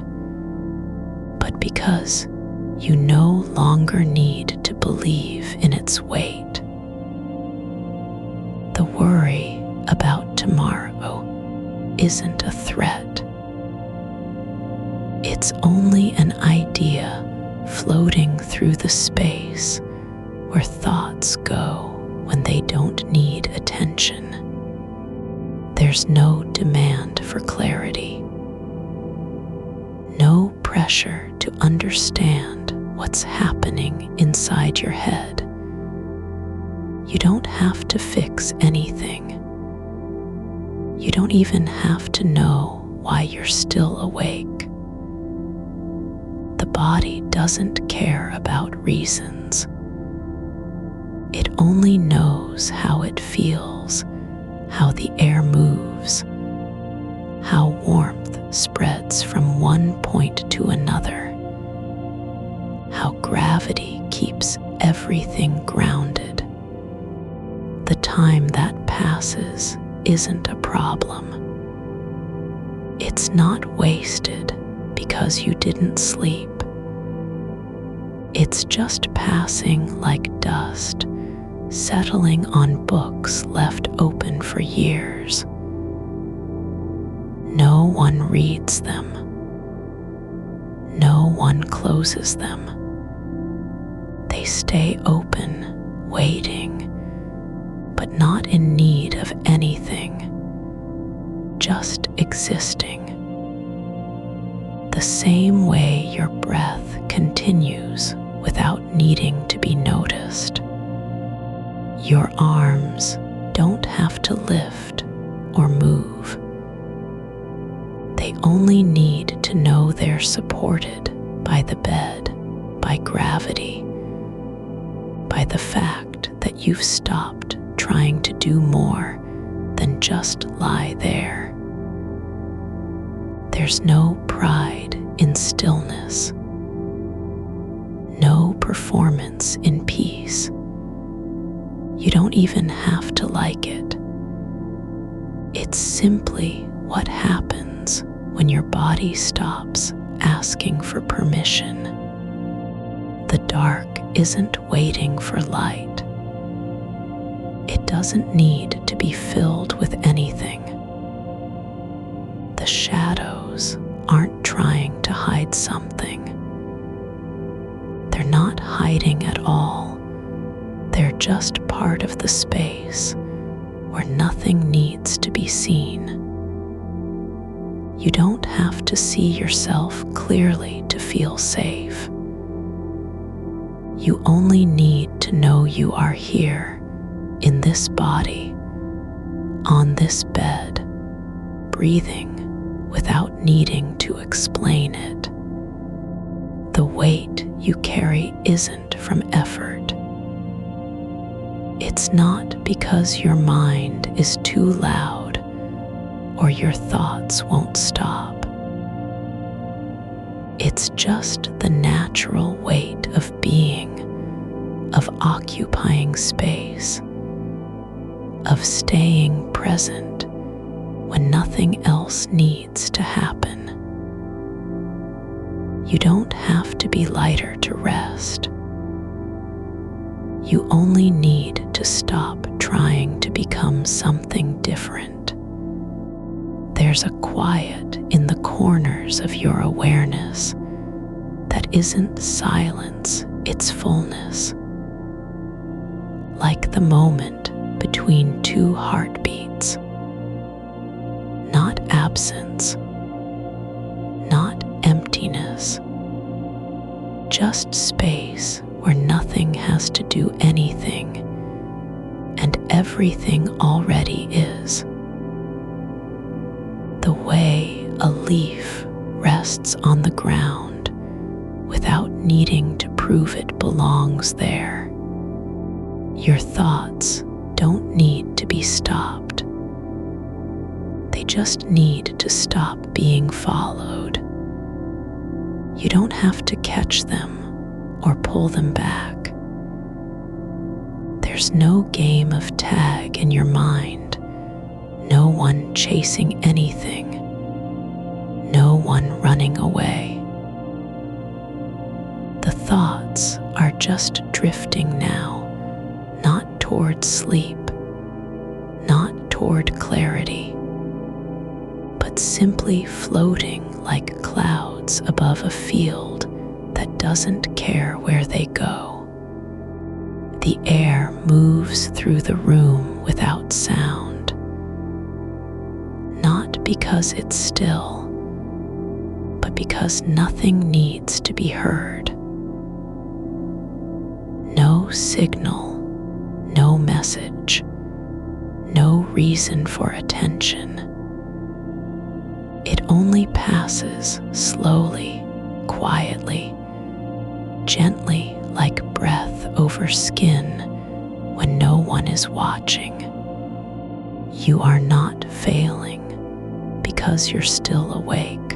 but because you no longer need to believe in its weight. The worry about tomorrow isn't a threat. It's only an idea floating through the space where thoughts go when they don't need attention. There's no demand for clarity, no pressure to understand what's happening inside your head. You don't have to fix anything. You don't even have to know why you're still awake. The body doesn't care about reasons. It only knows how it feels, how the air moves, how warmth spreads from one point to another, how gravity keeps everything grounded. The time that passes isn't a problem. It's not wasted because you didn't sleep. It's just passing like dust, settling on books left open for years. No one reads them. No one closes them. They stay open, waiting, but not in need of anything, just existing. The same way your breath continues without needing to be noticed. Your arms don't have to lift or move. They only need to know they're supported by the bed, by gravity, by the fact that you've stopped trying to do more than just lie there. There's no pride in stillness, no performance in peace. You don't even have to like it. It's simply what happens when your body stops asking for permission. The dark isn't waiting for light. It doesn't need to be filled with anything. The shadows aren't trying to hide something. They're not hiding at all. They're just part of the space where nothing needs to be seen. You don't have to see yourself clearly to feel safe. You only need to know you are here, in this body, on this bed, breathing without needing to explain it. The weight you carry isn't from effort. It's not because your mind is too loud or your thoughts won't stop. It's just the natural weight of being, of occupying space, of staying present when nothing else needs to happen. You don't have to be lighter to rest. You only need to stop trying to become something different. There's a quiet in the corners of your awareness that isn't silence, it's fullness. Like the moment between two heartbeats. Not absence, not emptiness, just space where nothing has to do anything and everything already is. The way a leaf rests on the ground without needing to prove it belongs there. Your thoughts don't need to be stopped. They just need to stop being followed. You don't have to catch them or pull them back. There's no game of tag in your mind, no one chasing anything, no one running away. The thoughts are just drifting now, not toward sleep, not toward clarity, but simply floating like clouds above a field that doesn't care where they go. The air moves through the room without sound, not because it's still, but because nothing needs to be heard. No signal, no message, no reason for attention. It only passes slowly, quietly, gently like breath over skin when no one is watching. You are not failing because you're still awake.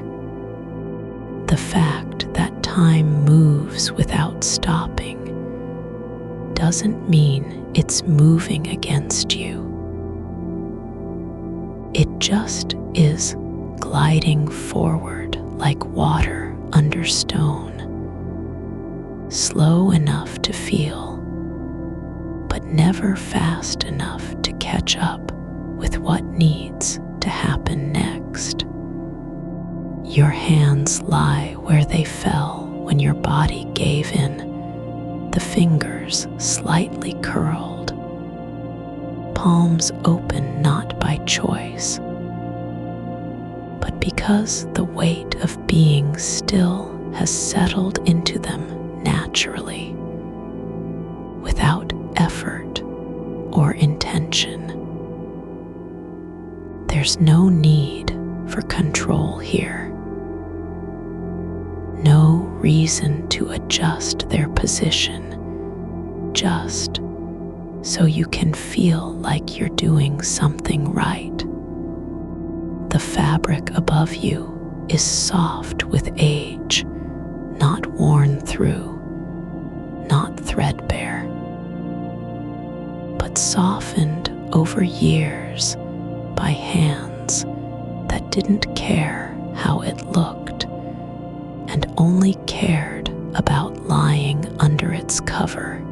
The fact that time moves without stopping doesn't mean it's moving against you. It just is gliding forward like water under stone, slow enough to feel, but never fast enough to catch up with what needs to happen next. Your hands lie where they fell when your body gave in, the fingers slightly curled, palms open not by choice, but because the weight of being still has settled into them naturally, without effort or intention. There's no need for control here. No reason to adjust their position, just so you can feel like you're doing something right. The fabric above you is soft with age, not worn through, not threadbare, but softened over years by hands that didn't care how it looked and only cared about lying under its cover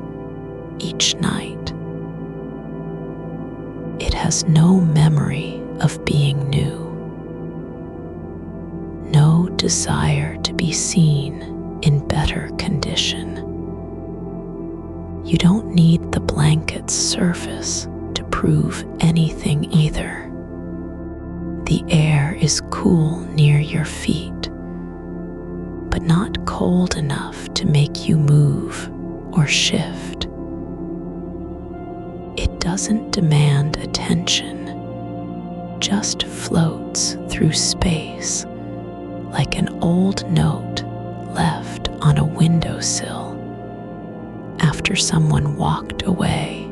each night. It has no memory of being new, no desire to be seen in better condition. You don't need the blanket's surface to prove anything either. The air is cool near your feet, but not cold enough to make you move or shift. It doesn't demand attention, just floats through space like an old note left on a windowsill after someone walked away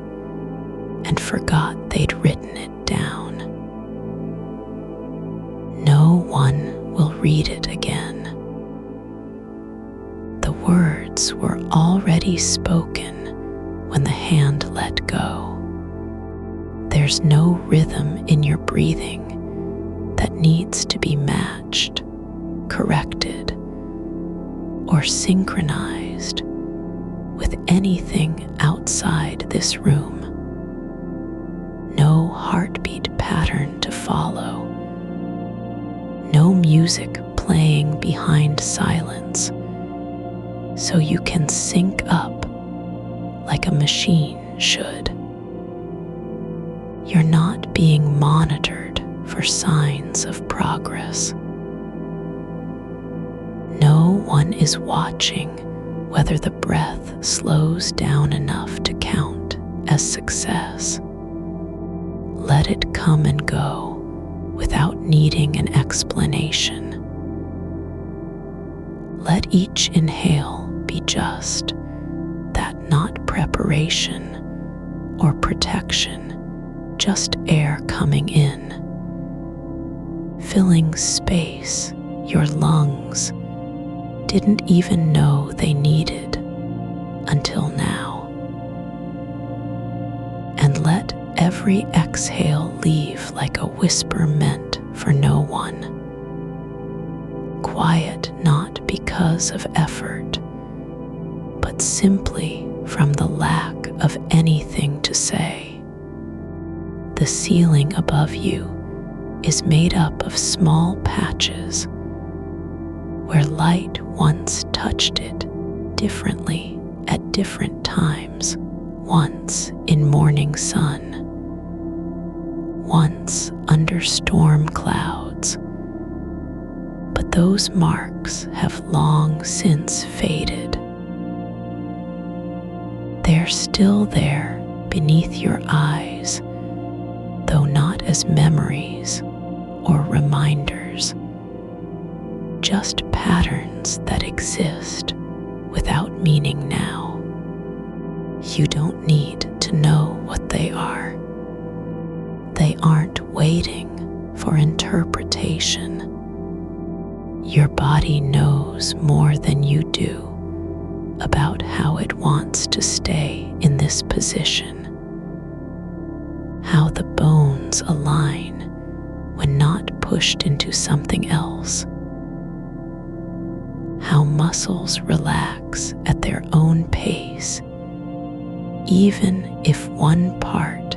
and forgot they'd written it down. No one will read it again. The words were already spoken when the hand let go. There's no rhythm in your breathing that needs to be matched, corrected, or synchronized with anything outside this room. No heartbeat pattern to follow. No music playing behind silence, so you can sync up like a machine should. You're not being monitored for signs of progress. No one is watching whether the breath slows down enough to count as success. Let it come and go without needing an explanation. Let each inhale be just that, not preparation or protection, just air coming in, filling space your lungs didn't even know they needed until now. every exhale leave like a whisper meant for no one. Quiet not because of effort, but simply from the lack of anything to say. The ceiling above you is made up of small patches where light once touched it differently at different times, once in morning sun, once under storm clouds. But those marks have long since faded. They're still there beneath your eyes, though not as memories or reminders, just patterns that exist without meaning now. You don't need to know what they are. They aren't waiting for interpretation. Your body knows more than you do about how it wants to stay in this position, how the bones align when not pushed into something else, how muscles relax at their own pace, even if one part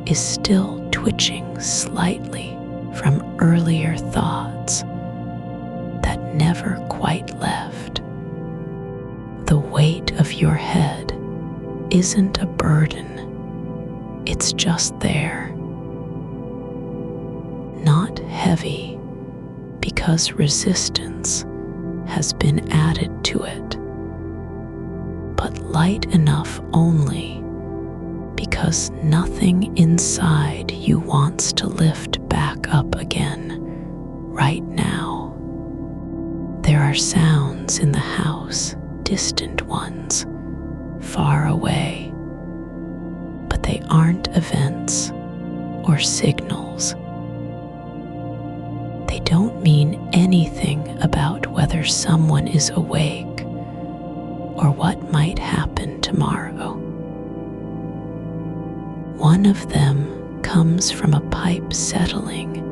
is still twitching slightly from earlier thoughts that never quite left. The weight of your head isn't a burden, it's just there. Not heavy because resistance has been added to it, but light enough only because nothing inside you wants to lift back up again right now. There are sounds in the house, distant ones, far away, but they aren't events or signals. They don't mean anything about whether someone is awake or what might happen tomorrow. One of them comes from a pipe settling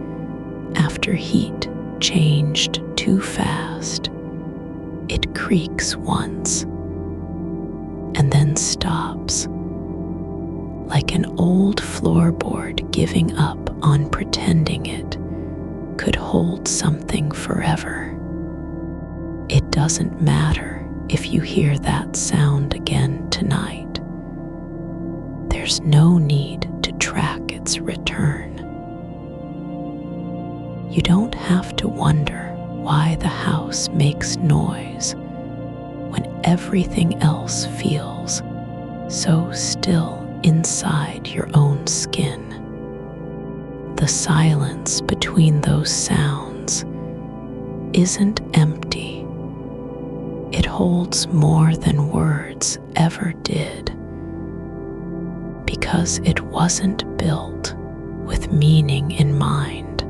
after heat changed too fast. It creaks once and then stops, like an old floorboard giving up on pretending it could hold something forever. It doesn't matter if you hear that sound again tonight. There's no need to track its return. You don't have to wonder why the house makes noise when everything else feels so still inside your own skin. The silence between those sounds isn't empty. It holds more than words ever did, because it wasn't built with meaning in mind.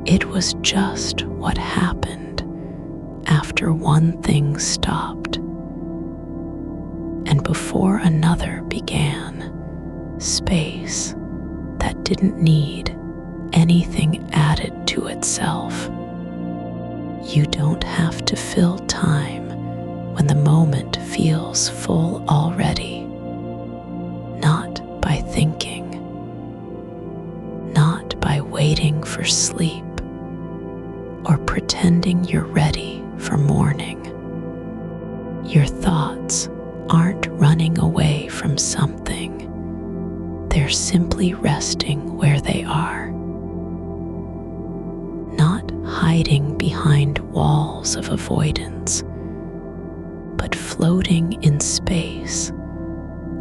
It was just what happened after one thing stopped and before another began. Space that didn't need anything added to itself. You don't have to fill time when the moment feels full already. Not by thinking, not by waiting for sleep or pretending you're ready for morning. Your thoughts aren't running away from something. They're simply resting where they are, not hiding behind walls of avoidance, but floating in space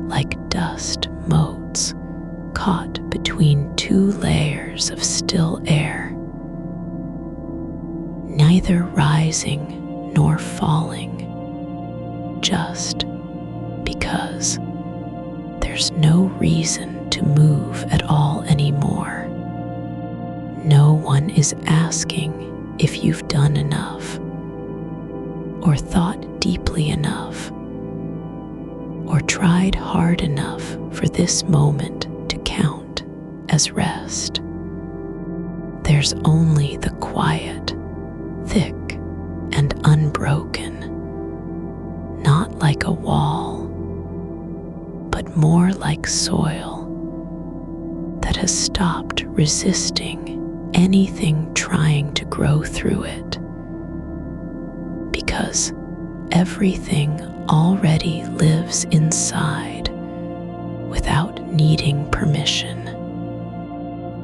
like dust motes caught between two layers of still air, neither rising nor falling, just because there's no reason to move at all anymore. No one is asking if you've done enough, or thought deeply enough, or tried hard enough for this moment to count as rest. There's only the quiet, thick and unbroken, not like a wall, but more like soil that has stopped resisting anything trying to grow through it, because everything already lives inside without needing permission.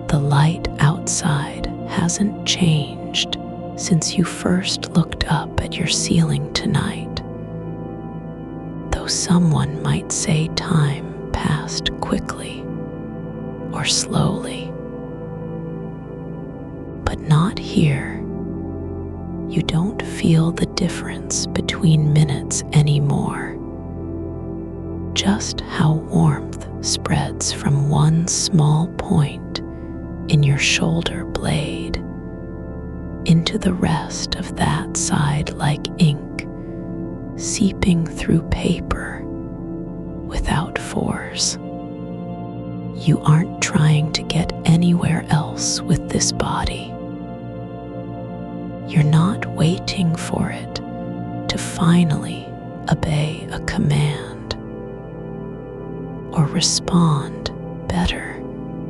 The light outside hasn't changed since you first looked up at your ceiling tonight, though someone might say time passed quickly or slowly. But not here. You don't feel the difference between minutes anymore. Just how warmth spreads from one small point in your shoulder blade into the rest of that side like ink seeping through paper without force. You aren't trying to get anywhere else with this body. You're not waiting for it to finally obey a command or respond better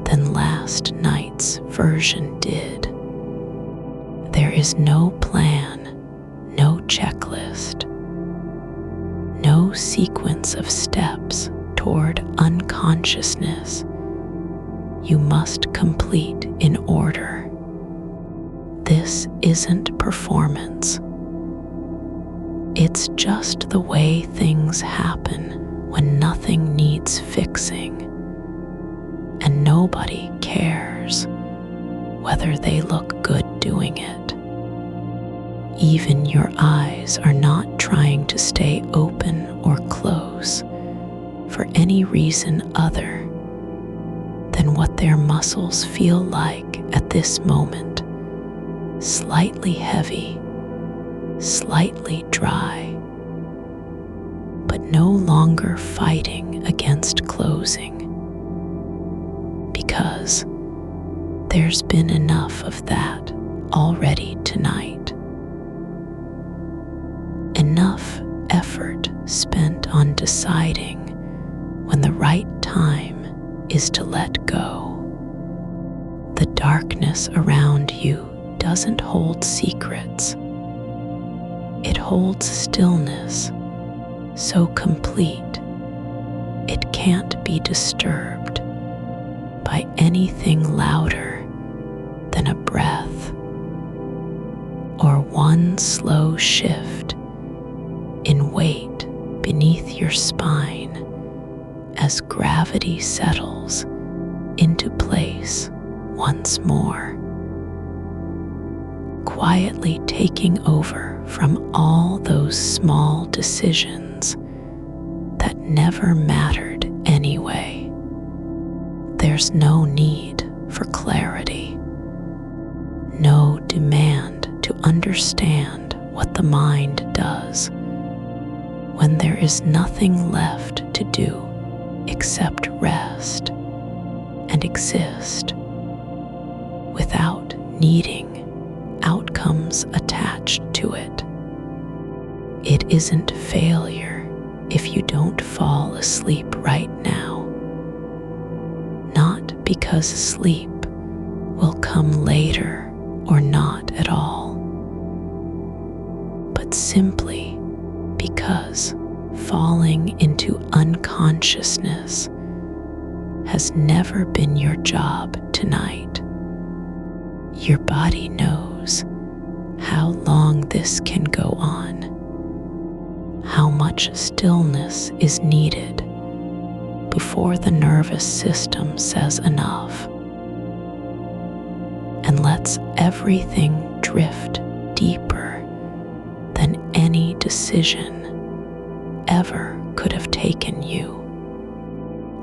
than last night's version did. There is no plan, no checklist, no sequence of steps toward unconsciousness you must complete in order. This isn't performance. It's just the way things happen when nothing needs fixing, and nobody cares whether they look good doing it. Even your eyes are not trying to stay open or close for any reason other than what their muscles feel like at this moment. Slightly heavy, slightly dry, but no longer fighting against closing, because there's been enough of that already tonight. Enough effort spent on deciding when the right time is to let go. The darkness around you doesn't hold secrets. It holds stillness so complete it can't be disturbed by anything louder than a breath or one slow shift in weight beneath your spine as gravity settles into place once more, quietly taking over from all those small decisions that never mattered anyway. There's no need for clarity, no demand to understand what the mind does when there is nothing left to do except rest and exist without needing outcomes attached to it. It isn't failure if you don't fall asleep right now, not because sleep will come later or not at all, but simply because falling into unconsciousness has never been your job tonight. Your body knows how long this can go on, how much stillness is needed before the nervous system says enough, and lets everything drift deeper than any decision ever could have taken you.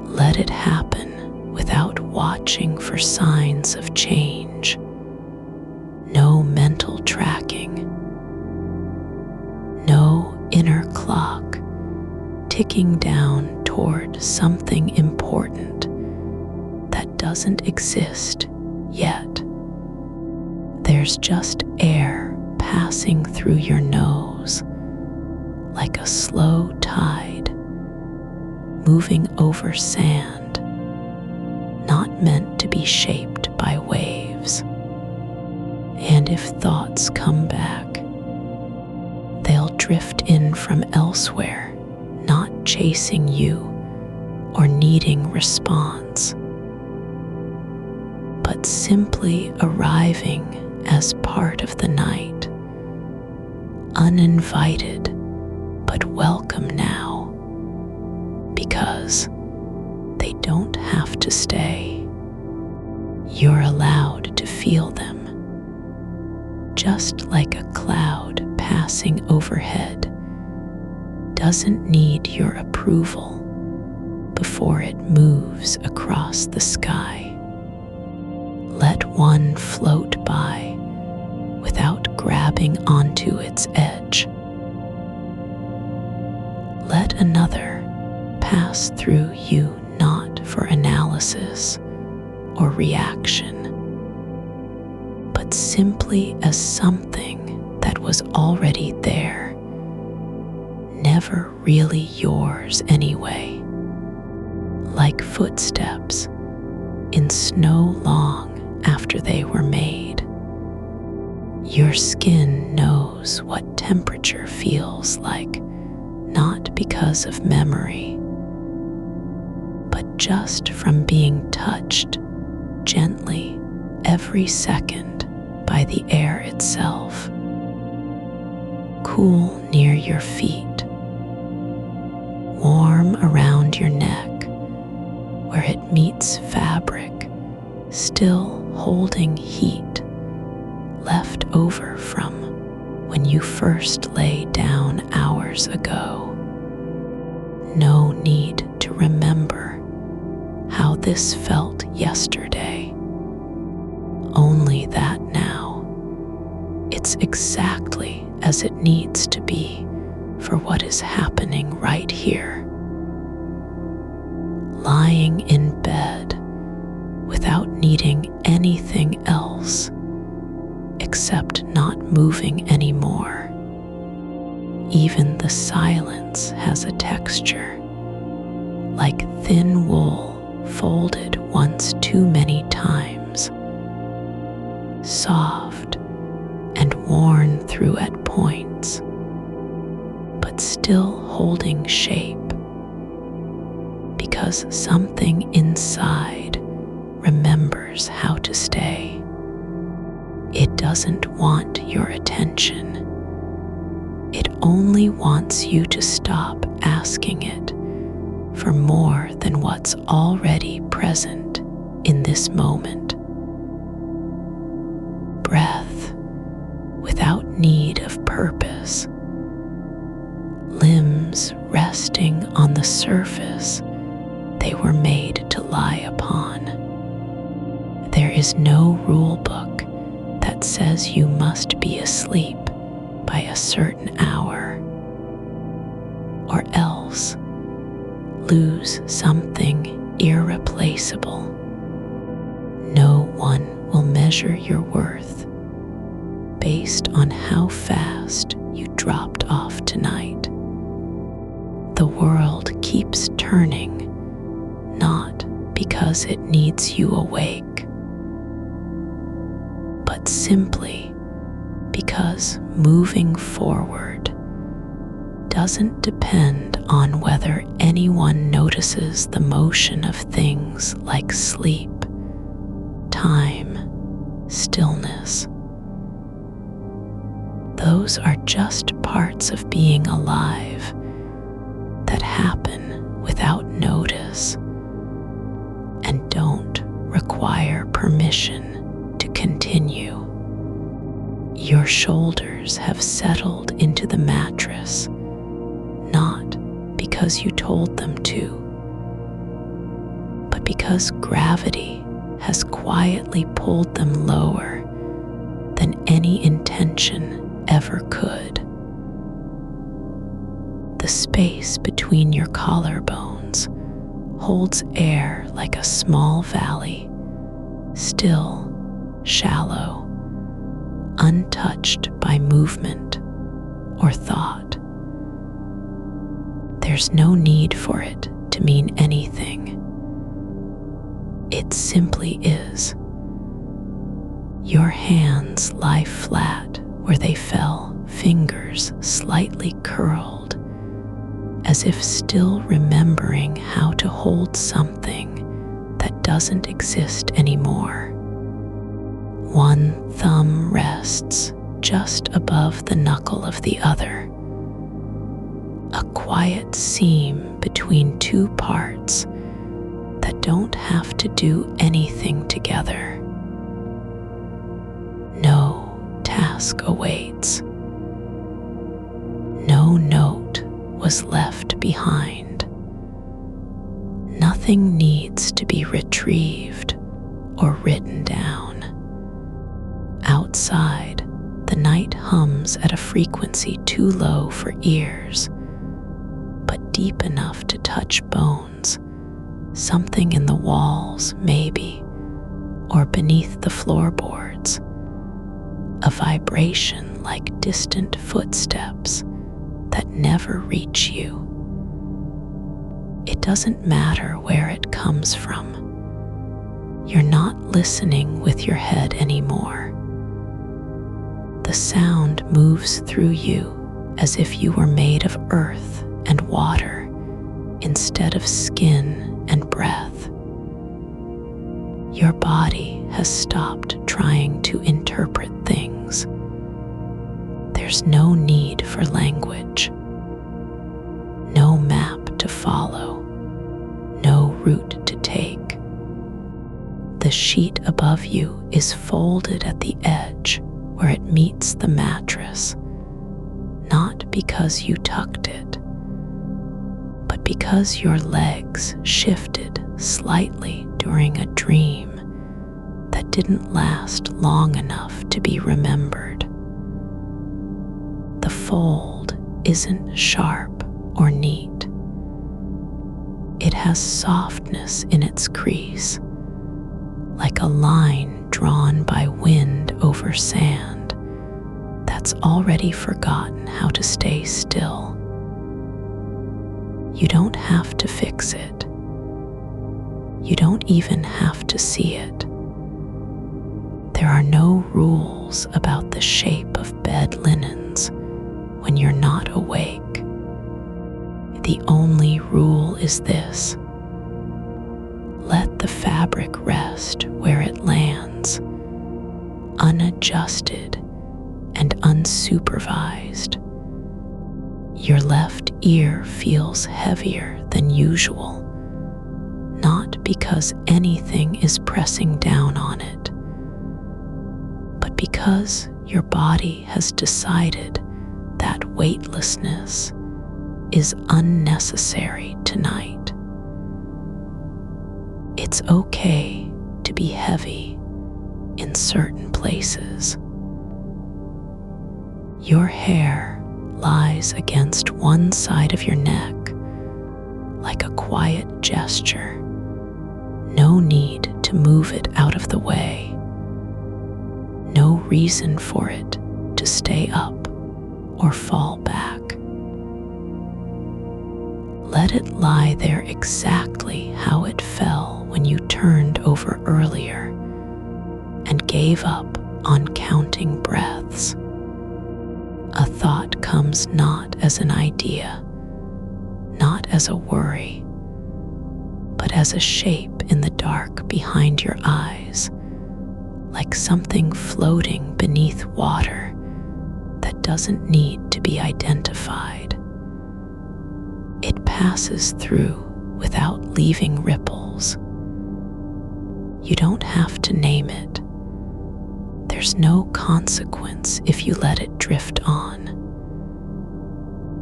Let it happen without watching for signs of change. No mental tracking, no inner clock ticking down toward something important that doesn't exist yet. There's just air passing through your nose like a slow tide moving over sand, not meant to be shaped by waves. And if thoughts come back, they'll drift in from elsewhere, not chasing you or needing response, but simply arriving as part of the night, uninvited but welcome now, because they don't have to stay. You're allowed to feel them, just like a cloud passing overhead doesn't need your approval before it moves across the sky. Let one float by without grabbing onto its edge. Let another pass through you, not for analysis or reaction, but simply as something that was already there, never really yours anyway, like footsteps in snow long after they were made. Your skin knows what temperature feels like, not because of memory, but just from being touched gently every second by the air itself. Cool near your feet, warm around your neck where it meets fabric, still holding heat left over from when you first lay down hours ago. No need to remember how this felt yesterday, only that now it's exactly as it needs to be for what is happening right here. Lying in bed without needing anything else except not moving anymore. Even the silence has a texture, like thin wool folded once too many times, soft and worn through at points, but still holding shape, because something inside remembers how to stay. It doesn't want your attention. It only wants you to stop asking it for more than what's already present in this moment. Breath without need of purpose, limbs resting on the surface they were made to lie upon. There is no rule book that says you must be asleep by a certain hour, or else lose something irreplaceable. No one will measure your worth based on how fast you dropped off tonight. The world keeps turning, not because it needs you awake, but simply because moving forward doesn't depend on whether anyone notices the motion of things like sleep, time, stillness. Those are just parts of being alive that happen without notice and don't require permission to continue. Your shoulders have settled into the mattress, not because you told them to, but because gravity has quietly pulled them lower than any intention ever could. The The space between your collarbones holds air like a small valley, still, shallow, untouched by movement or thought. There's no need for it to mean anything. It simply is. Your hands lie flat where they fell, fingers slightly curled, as if still remembering how to hold something that doesn't exist anymore. One thumb rests just above the knuckle of the other, a quiet seam between two parts that don't have to do anything together. No task awaits. No note was left behind. Nothing needs to be retrieved or written down. Outside, the night hums at a frequency too low for ears, but deep enough to touch bones, something in the walls maybe, or beneath the floorboards, a vibration like distant footsteps that never reach you. It doesn't matter where it comes from. You're not listening with your head anymore. The sound moves through you as if you were made of earth and water instead of skin and breath. Your body has stopped trying to interpret things. There's no need for language, no map to follow, no route to take. The sheet above you is folded at the edge where it meets the mattress, not because you tucked it, but because your legs shifted slightly during a dream that didn't last long enough to be remembered. The fold isn't sharp or neat. It has softness in its crease, like a line drawn by wind over sand that's already forgotten how to stay still. You don't have to fix it. You don't even have to see it. There are no rules about the shape of bed linens when you're not awake. The only rule is this: let the fabric rest where it lands, unadjusted and unsupervised. Your left ear feels heavier than usual, not because anything is pressing down on it, but because your body has decided that weightlessness is unnecessary tonight. It's okay to be heavy in certain places. Your hair lies against one side of your neck like a quiet gesture. No need to move it out of the way. No reason for it to stay up or fall back. Let it lie there exactly how it fell when you turned over earlier and gave up on counting breaths. A thought comes not as an idea, not as a worry, but as a shape in the dark behind your eyes, like something floating beneath water that doesn't need to be identified. It passes through without leaving ripples. You don't have to name it. There's no consequence if you let it drift on.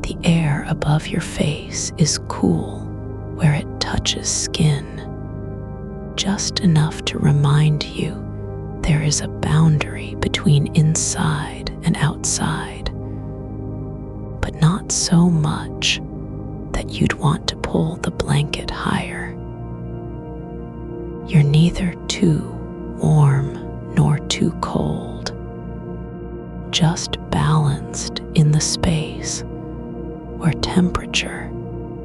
The air above your face is cool where it touches skin, just enough to remind you there is a boundary between inside and outside, but not so much you'd want to pull the blanket higher. You're neither too warm nor too cold, just balanced in the space where temperature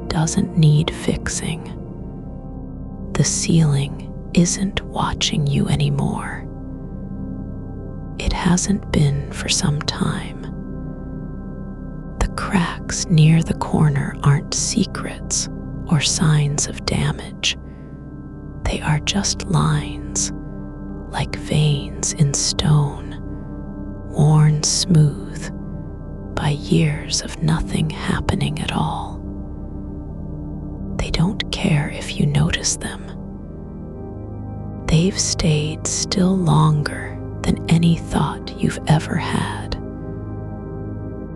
doesn't need fixing. The ceiling isn't watching you anymore. It hasn't been for some time. The cracks near the corner aren't secrets or signs of damage. They are just lines, like veins in stone, worn smooth by years of nothing happening at all. They don't care if you notice them. They've stayed still longer than any thought you've ever had.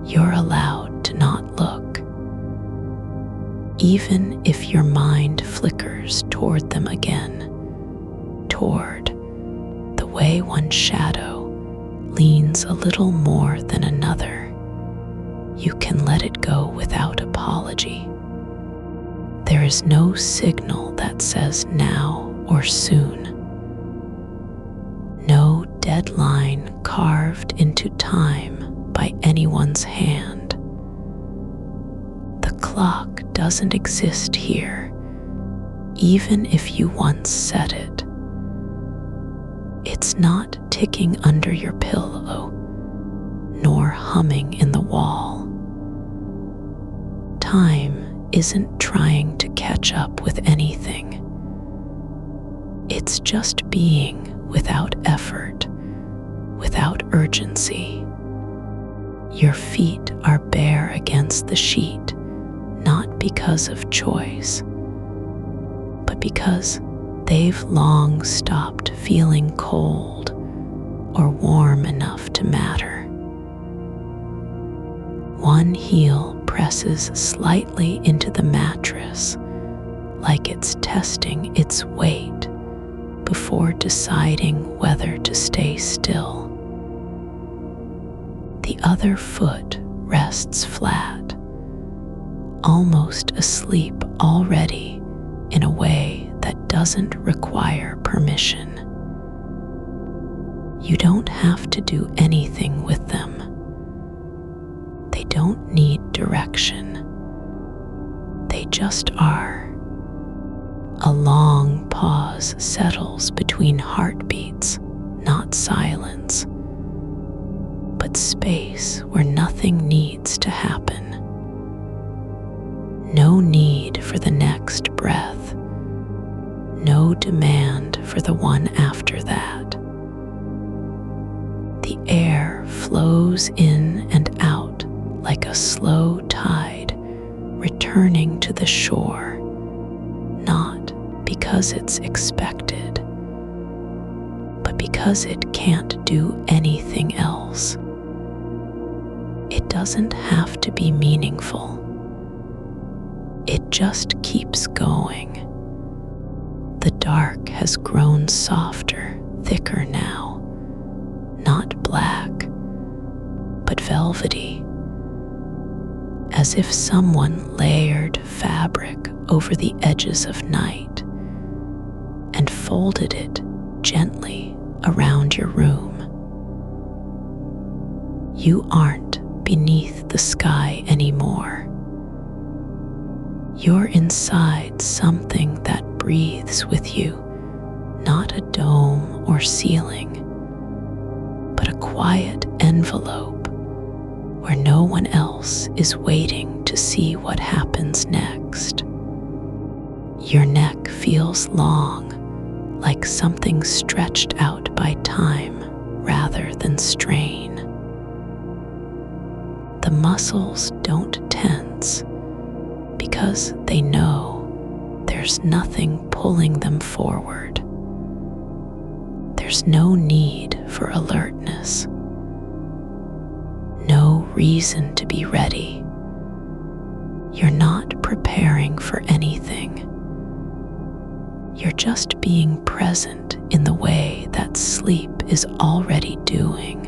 You're allowed to not look, even if your mind flickers toward them again, toward the way one shadow leans a little more than another. You can let it go without apology. There is no signal that says now or soon. No deadline carved into time by anyone's hand. The clock doesn't exist here, even if you once set it. It's not ticking under your pillow, nor humming in the wall. Time isn't trying to catch up with anything. It's just being without effort, without urgency. Your feet are bare against the sheet, not because of choice, but because they've long stopped feeling cold or warm enough to matter. One heel presses slightly into the mattress, like it's testing its weight before deciding whether to stay still. The other foot rests flat, almost asleep already in a way that doesn't require permission. You don't have to do anything with them. They don't need direction. They just are. A long pause settles between heartbeats, not silence, but space where nothing needs to happen. No need for the next breath. No demand for the one after that. The air flows in and out like a slow tide returning to the shore, not because it's expected, but because it can't do anything else. It doesn't have to be meaningful. It just keeps going. The dark has grown softer, thicker now, not black, but velvety, as if someone layered fabric over the edges of night and folded it gently around your room. You aren't beneath the sky anymore. You're inside something that breathes with you, not a dome or ceiling, but a quiet envelope where no one else is waiting to see what happens next. Your neck feels long, like something stretched out by time rather than strain. The muscles don't tense because they know there's nothing pulling them forward. There's no need for alertness, no reason to be ready. You're not preparing for anything. You're just being present in the way that sleep is already doing,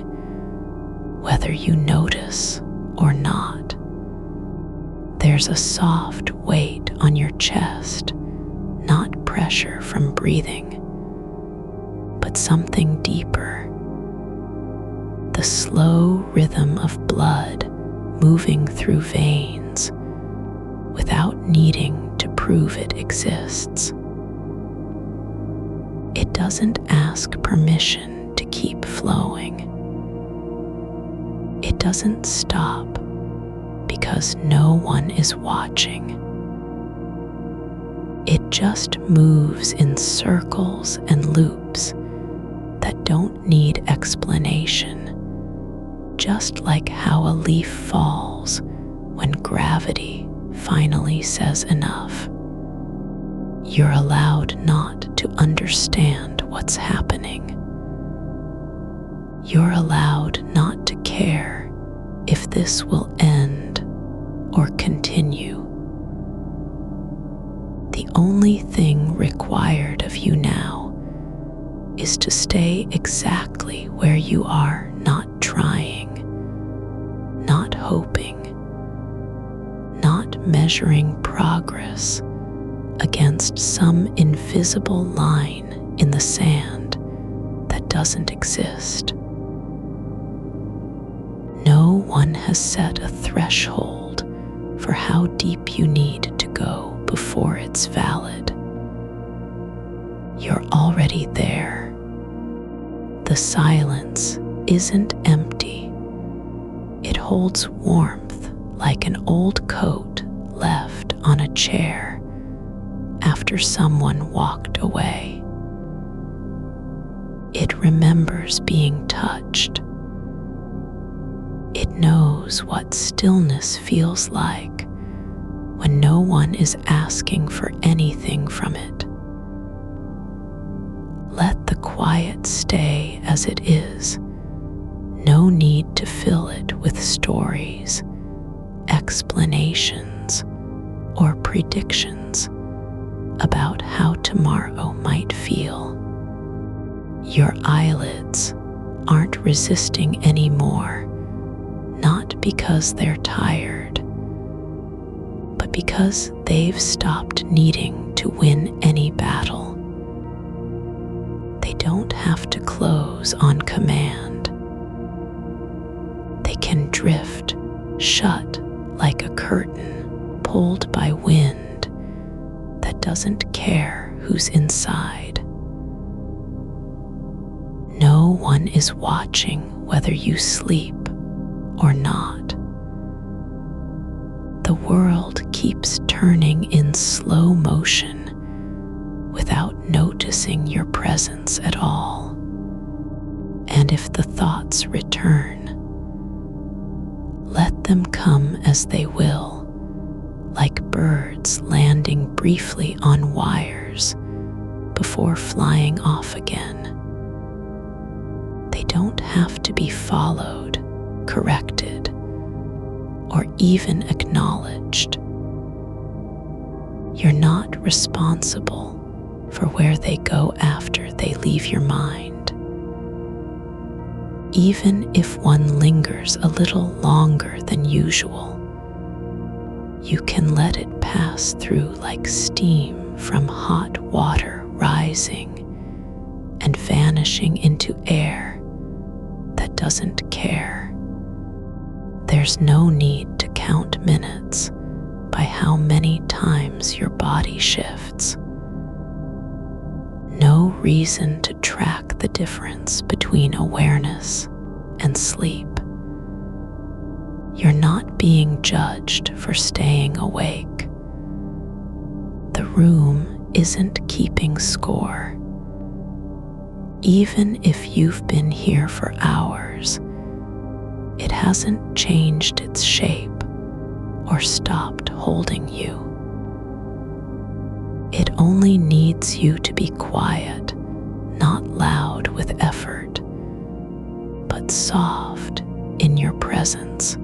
whether you notice or not. There's a soft weight on your chest, not pressure from breathing, but something deeper. The slow rhythm of blood moving through veins without needing to prove it exists. It doesn't ask permission to keep flowing. It doesn't stop because no one is watching. It just moves in circles and loops that don't need explanation, just like how a leaf falls when gravity finally says enough. You're allowed not to understand what's happening. You're allowed not to care if this will end or continue. The only thing required of you now is to stay exactly where you are, not trying, not hoping, not measuring progress against some invisible line in the sand that doesn't exist. No one has set a threshold for how deep you need to go before it's valid. You're already there. The silence isn't empty. It holds warmth like an old coat left on a chair after someone walked away. It remembers being touched. It knows what stillness feels like when no one is asking for anything from it. Let the quiet stay as it is. No need to fill it with stories, explanations, or predictions about how tomorrow might feel. Your eyelids aren't resisting anymore, not because they're tired, but because they've stopped needing to win any battle. They don't have to close on command. They can drift shut like a curtain pulled by wind that doesn't care who's inside. No one is watching whether you sleep or not. The world keeps turning in slow motion without noticing your presence at all. And if the thoughts return, let them come as they will, like birds landing briefly on wires before flying off again. They don't have to be followed, corrected, or even acknowledged. You're not responsible for where they go after they leave your mind. Even if one lingers a little longer than usual, you can let it pass through like steam from hot water rising and vanishing into air that doesn't care. There's no need to count minutes by how many times your body shifts. No reason to track the difference between awareness and sleep. You're not being judged for staying awake. The room isn't keeping score. Even if you've been here for hours, it hasn't changed its shape or stopped holding you. It only needs you to be quiet, not loud with effort, but soft in your presence.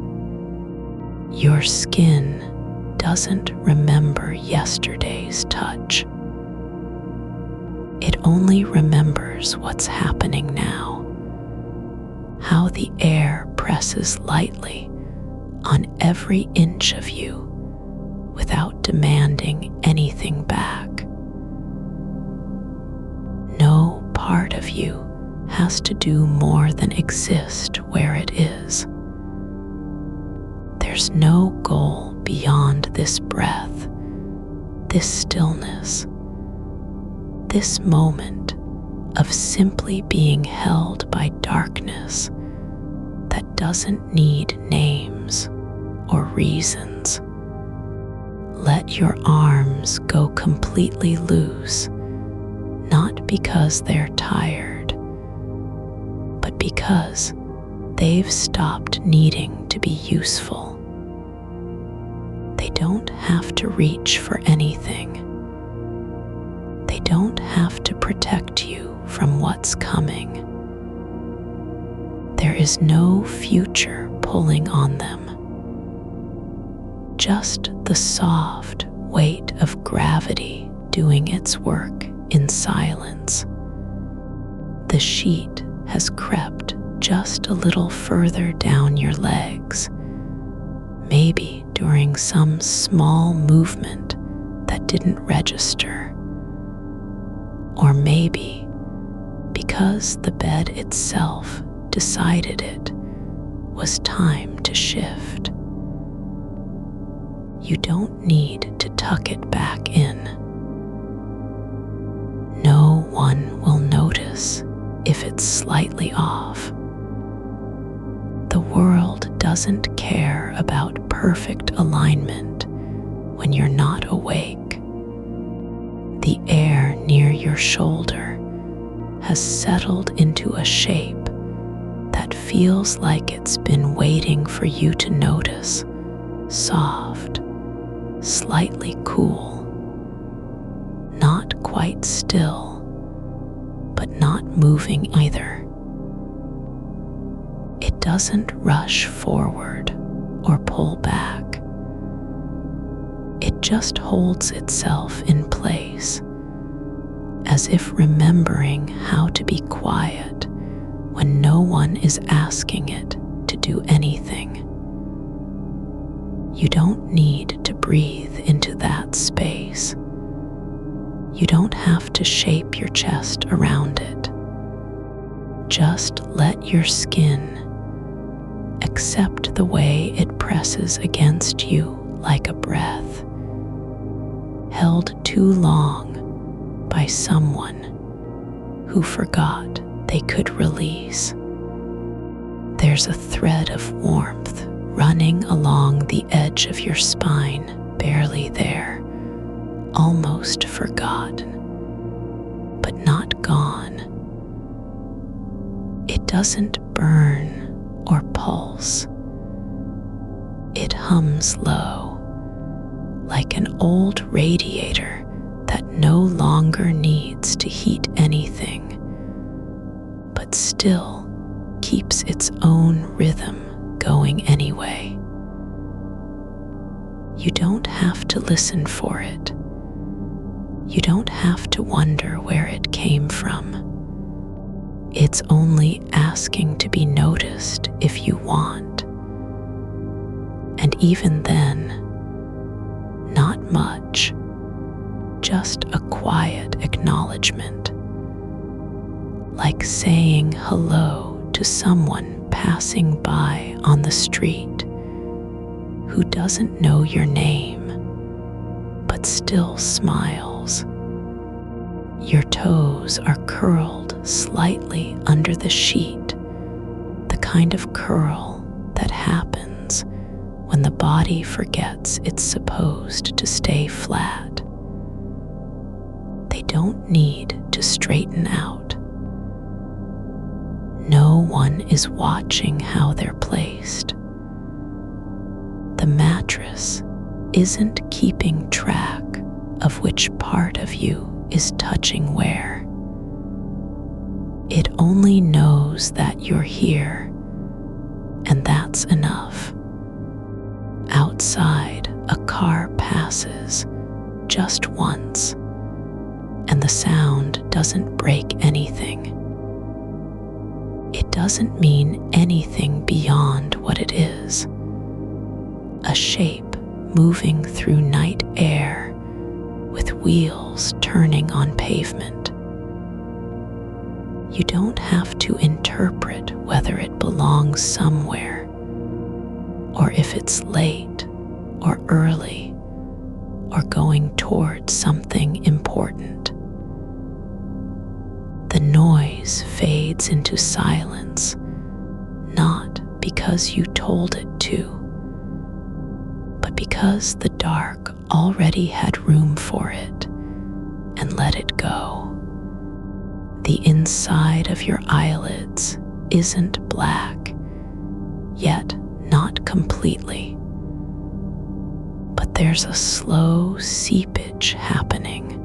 Your skin doesn't remember yesterday's touch. It only remembers what's happening now, how the air presses lightly on every inch of you without demanding anything back. No part of you has to do more than exist where it is. There's no goal beyond this breath, this stillness, this moment of simply being held by darkness that doesn't need names or reasons. Let your arms go completely loose, not because they're tired, but because they've stopped needing to be useful. They don't have to reach for anything. They don't have to protect you from what's coming. There is no future pulling on them. Just the soft weight of gravity doing its work in silence. The sheet has crept just a little further down your legs, maybe during some small movement that didn't register, or maybe because the bed itself decided it was time to shift. You don't need to tuck it back in. No one will notice if it's slightly off. The world doesn't care about perfect alignment when you're not awake. The air near your shoulder has settled into a shape that feels like it's been waiting for you to notice. Soft, slightly cool, not quite still, but not moving either. It doesn't rush forward or pull back. It just holds itself in place, as if remembering how to be quiet when no one is asking it to do anything. You don't need to breathe into that space. You don't have to shape your chest around it. Just let your skin accept the way it presses against you like a breath, held too long by someone who forgot they could release. There's a thread of warmth running along the edge of your spine, barely there, almost forgotten, but not gone. It doesn't burn or pulse. It hums low, like an old radiator that no longer needs to heat anything, but still keeps its own rhythm going anyway. You don't have to listen for it. You don't have to wonder where it came from. It's only asking to be noticed if you want. And even then, not much, just a quiet acknowledgement, like saying hello to someone passing by on the street who doesn't know your name but still smiles. Your toes are curled slightly under the sheet, the kind of curl that happens when the body forgets it's supposed to stay flat. They don't need to straighten out. No one is watching how they're placed. The mattress isn't keeping track of which part of you is touching where. It only knows that you're here, and that's enough. Outside, a car passes just once, and the sound doesn't break anything. It doesn't mean anything beyond what it is. A shape moving through night air with wheels turning on pavement. You don't have to interpret whether it belongs somewhere, or if it's late or early or going towards something important. The noise fades into silence, not because you told it to, but because the dark already had room for it and let it go. The inside of your eyelids isn't black, yet not completely. But there's a slow seepage happening,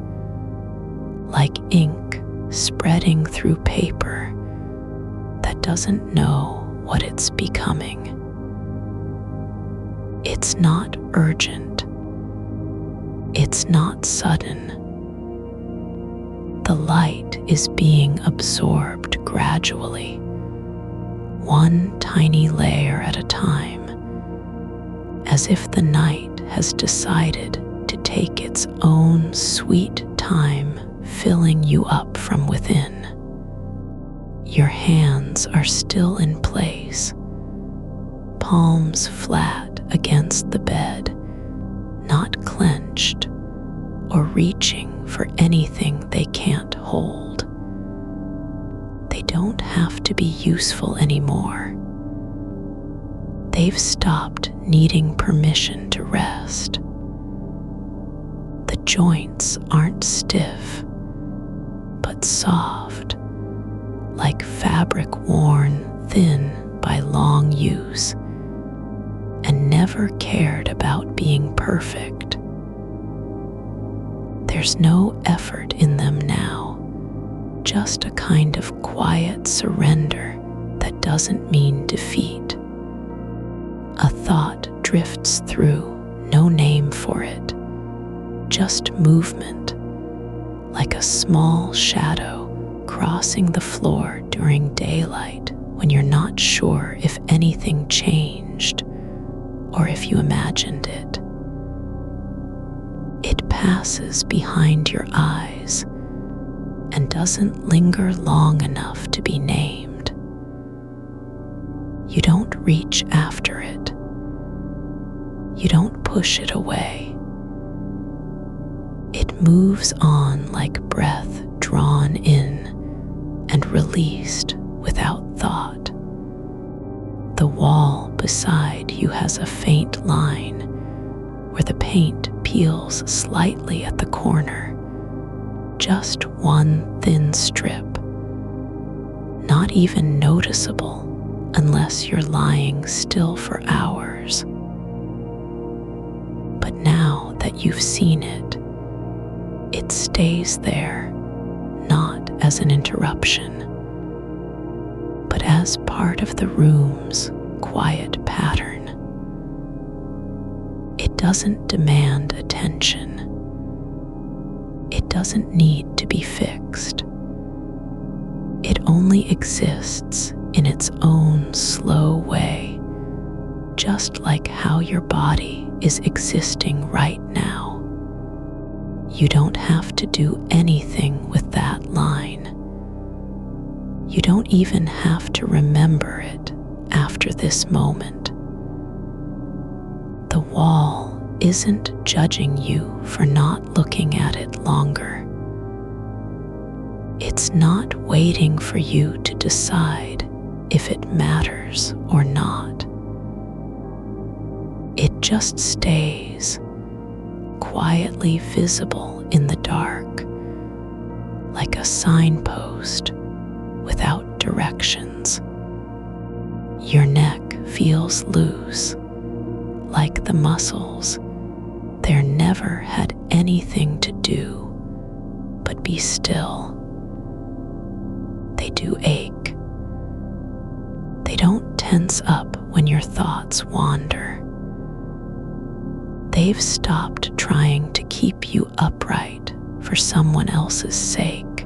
like ink spreading through paper that doesn't know what it's becoming. It's not urgent. It's not sudden. The light is being absorbed gradually, one tiny layer at a time, as if the night has decided to take its own sweet time filling you up from within. Your hands are still in place, palms flat against the bed, not clenched or reaching for anything they can't hold. They don't have to be useful anymore. They've stopped needing permission to rest. The joints aren't stiff, but soft, like fabric worn thin by long use, and never cared about being perfect. There's no effort in them now, just a kind of quiet surrender that doesn't mean defeat. A thought drifts through, no name for it, just movement, like a small shadow crossing the floor during daylight when you're not sure if anything changed or if you imagined it. It passes behind your eyes and doesn't linger long enough to be named. You don't reach after it. You don't push it away. It moves on like breath drawn in and released without thought. The wall beside you has a faint line where the paint peels slightly at the corner, just one thin strip, not even noticeable unless you're lying still for hours. But now that you've seen it, it stays there, not as an interruption, but as part of the room's quiet pattern. It doesn't demand attention. It doesn't need to be fixed. It only exists in its own slow way, just like how your body is existing right now. You don't have to do anything with that line. You don't even have to remember it after this moment. The wall isn't judging you for not looking at it longer. It's not waiting for you to decide if it matters or not. It just stays, quietly visible in the dark, like a signpost without directions. Your neck feels loose, like the muscles there never had anything to do but be still. They do ache. They don't tense up when your thoughts wander. They've stopped trying to keep you upright for someone else's sake.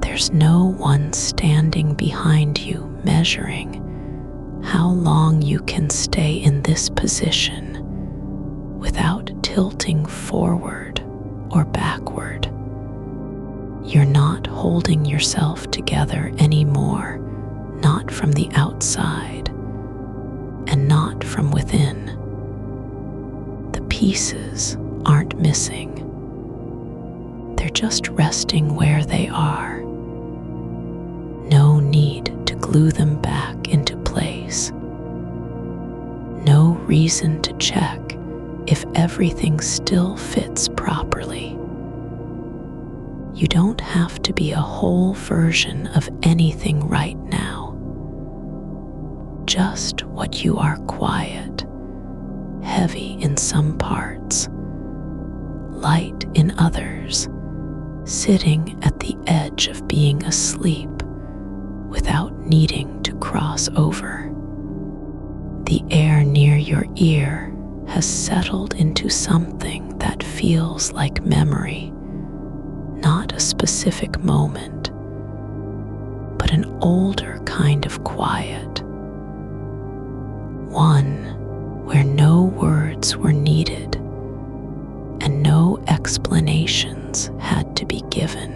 There's no one standing behind you measuring how long you can stay in this position without tilting forward or backward. You're not holding yourself together anymore, not from the outside and not from within. The pieces aren't missing. They're just resting where they are. No need to glue them back into place. No reason to check if everything still fits properly. You don't have to be a whole version of anything right now. Just what you are: quiet, heavy in some parts, light in others, sitting at the edge of being asleep without needing to cross over. The air near your ear has settled into something that feels like memory, not a specific moment, but an older kind of quiet. One where no words were needed and no explanations had to be given.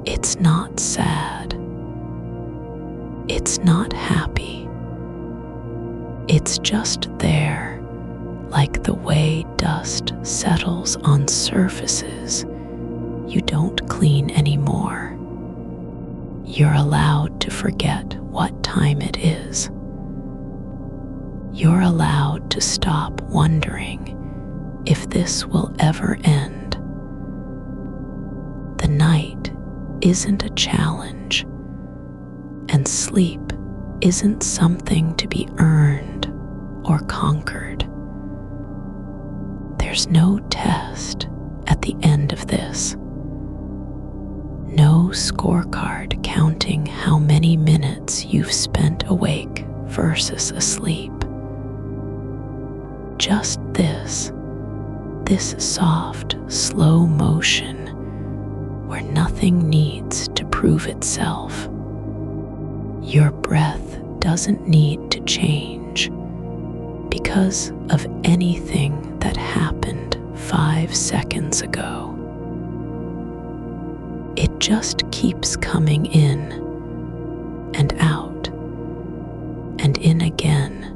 It's not sad. It's not happy. It's just there, like the way dust settles on surfaces you don't clean anymore. You're allowed to forget what time it is. You're allowed to stop wondering if this will ever end. The night isn't a challenge, and sleep isn't something to be earned or conquered. There's no test at the end of this. No scorecard counting how many minutes you've spent awake versus asleep. Just this soft, slow motion where nothing needs to prove itself. Your breath doesn't need to change because of anything that happened 5 seconds ago. It just keeps coming in and out and in again,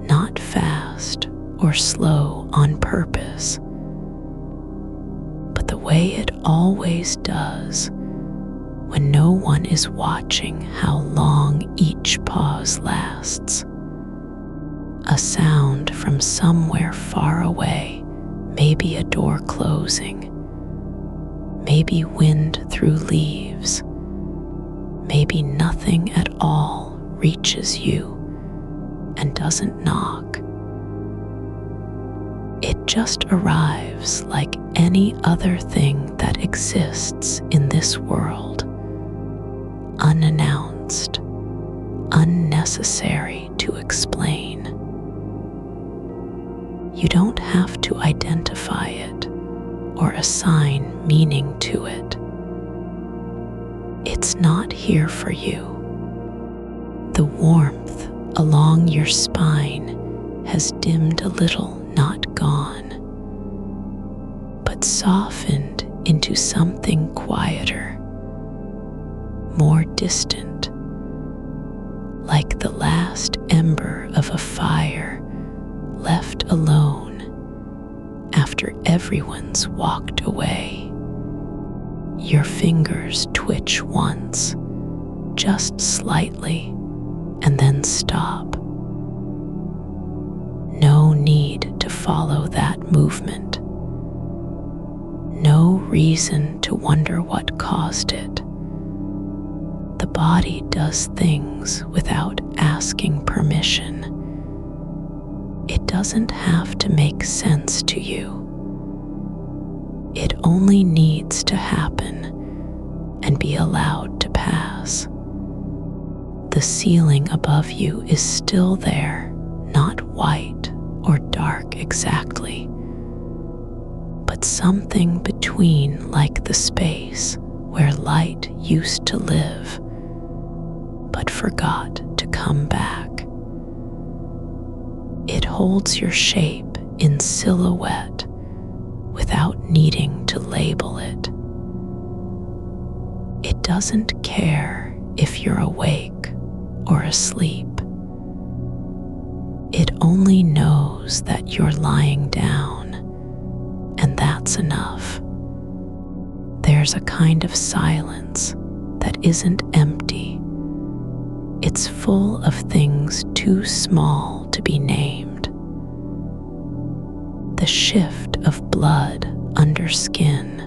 not fast or slow on purpose, but the way it always does when no one is watching how long each pause lasts. A sound from somewhere far away, maybe a door closing, maybe wind through leaves, maybe nothing at all reaches you and doesn't knock. It just arrives like any other thing that exists in this world, unannounced, unnecessary to explain. You don't have to identify it or assign meaning to it. It's not here for you. The warmth along your spine has dimmed a little, not gone, but softened into something quieter, more distant, like the last ember of a fire left alone after everyone's walked away. Your fingers twitch once, just slightly, and then stop. No need to follow that movement. No reason to wonder what caused it. The body does things without asking permission. It doesn't have to make sense to you. It only needs to happen and be allowed to pass. The ceiling above you is still there, not white or dark exactly, but something between, like the space where light used to live, but forgot to come back. It holds your shape in silhouette without needing to label it. It doesn't care if you're awake or asleep. It only knows that you're lying down, and that's enough. There's a kind of silence that isn't empty. It's full of things too small to be named. The shift of blood under skin,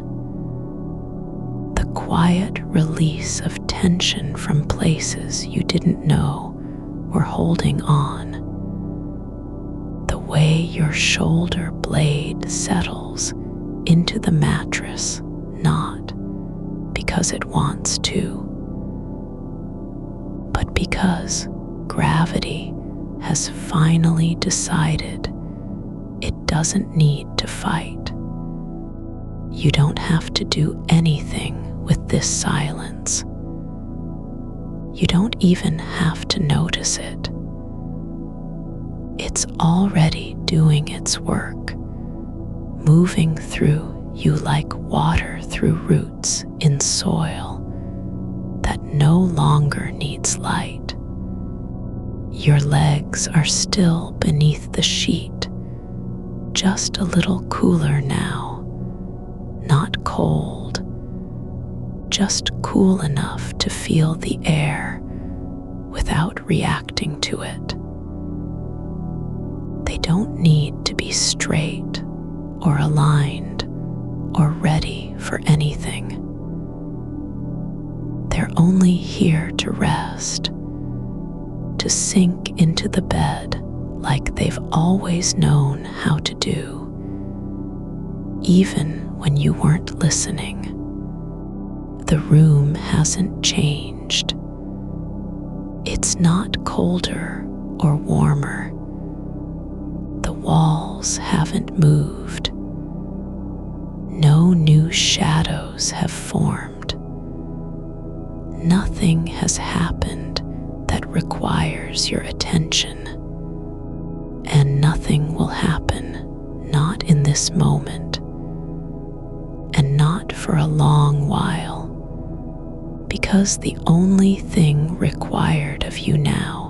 the quiet release of tension from places you didn't know were holding on, the way your shoulder blade settles into the mattress, not because it wants to, but because gravity has finally decided it doesn't need to fight. You don't have to do anything with this silence. You don't even have to notice it. It's already doing its work, moving through you like water through roots in soil that no longer needs light. Your legs are still beneath the sheet, just a little cooler now, not cold, just cool enough to feel the air without reacting to it. They don't need to be straight or aligned or ready for anything. They're only here to rest, to sink into the bed like they've always known how to do, even when you weren't listening. The room hasn't changed. It's not colder or warmer. The walls haven't moved. No new shadows have formed. Nothing has happened that requires your attention. And nothing will happen, not in this moment, and not for a long while, because the only thing required of you now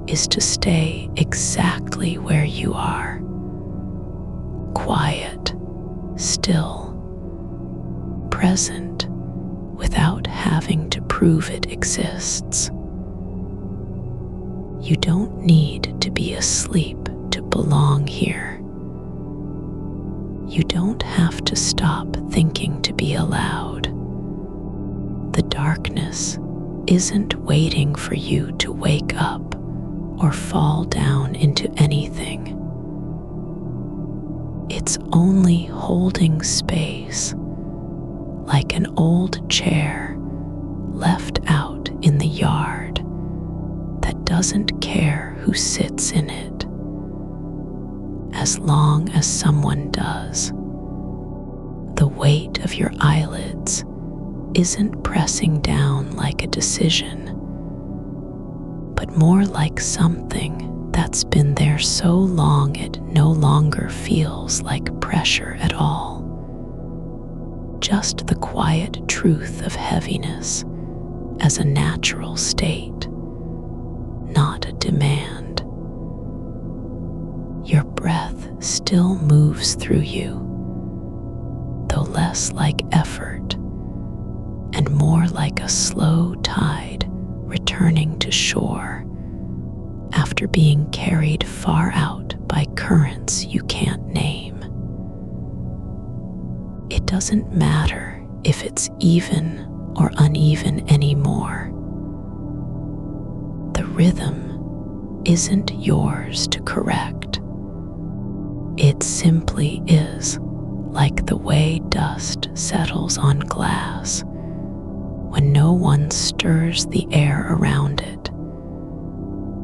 is to stay exactly where you are, quiet, still, present, without having to prove it exists. You don't need to be asleep to belong here. You don't have to stop thinking to be allowed. The darkness isn't waiting for you to wake up or fall down into anything. It's only holding space, like an old chair left out in the yard that doesn't care who sits in it, as long as someone does. The weight of your eyelids isn't pressing down like a decision, but more like something that's been there so long it no longer feels like pressure at all. Just the quiet truth of heaviness as a natural state, not a demand. Your breath still moves through you, though less like effort and more like a slow tide returning to shore after being carried far out by currents you can't name. It doesn't matter if it's even or uneven anymore. The rhythm isn't yours to correct. It simply is, like the way dust settles on glass when no one stirs the air around it,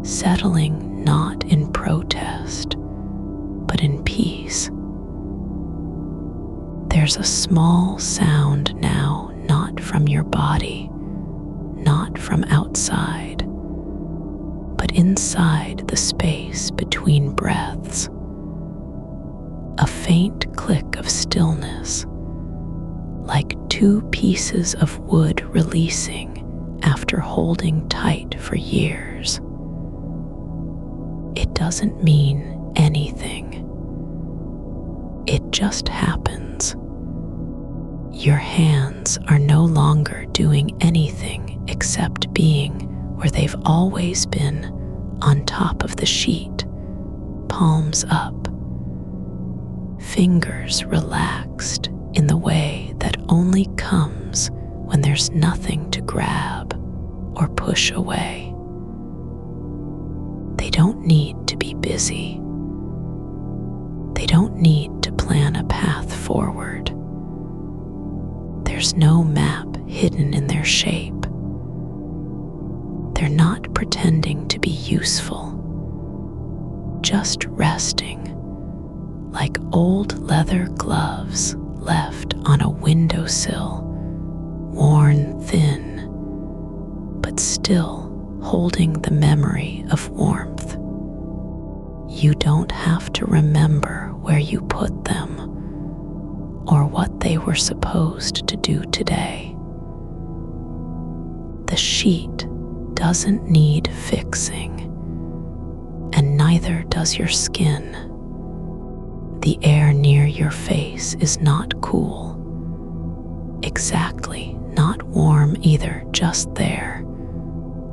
settling not in protest, but in peace. There's a small sound now, not from your body, not light from outside, but inside the space between breaths. A faint click of stillness, like two pieces of wood releasing after holding tight for years. It doesn't mean anything. It just happens. Your hands are no longer doing anything except being where they've always been, on top of the sheet, palms up, fingers relaxed in the way that only comes when there's nothing to grab or push away. They don't need to be busy. They don't need to plan a path forward. There's no map hidden in their shape. They're not pretending to be useful, just resting like old leather gloves left on a windowsill, worn thin, but still holding the memory of warmth. You don't have to remember where you put them or what they were supposed to do today. The sheet doesn't need fixing, and neither does your skin. The air near your face is not cool. Exactly, not warm either, just there,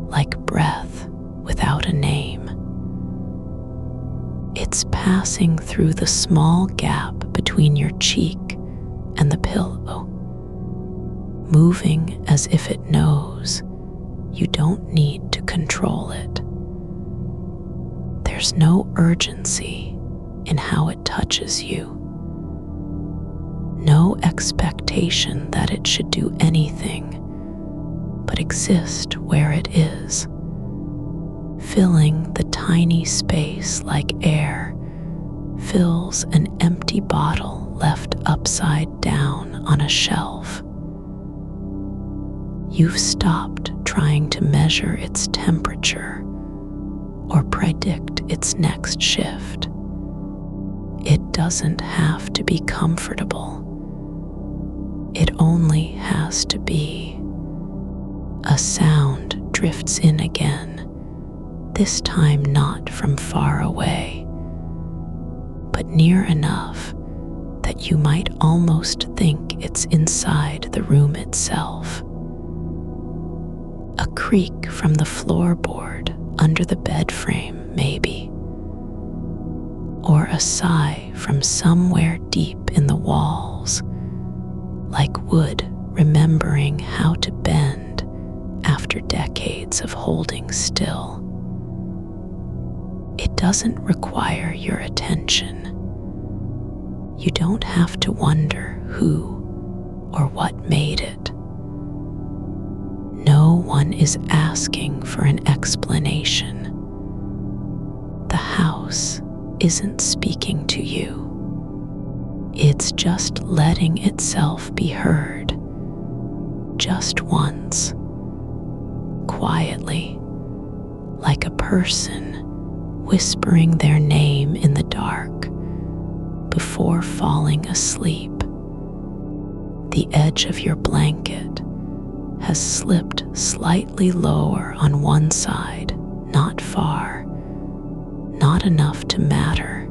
like breath without a name. It's passing through the small gap between your cheek and the pillow, moving as if it knows you don't need to control it. There's no urgency in how it touches you. No expectation that it should do anything but exist where it is, filling the tiny space like air fills an empty bottle left upside down on a shelf. You've stopped trying to measure its temperature or predict its next shift. It doesn't have to be comfortable. It only has to be. A sound drifts in again, this time not from far away, but near enough that you might almost think it's inside the room itself. A creak from the floorboard under the bed frame, maybe, or a sigh from somewhere deep in the walls, like wood remembering how to bend after decades of holding still. It doesn't require your attention. You don't have to wonder who or what made it. No one is asking for an explanation. The house isn't speaking to you. It's just letting itself be heard, just once, quietly, like a person whispering their name in the dark before falling asleep. The edge of your blanket has slipped slightly lower on one side, not far, not enough to matter,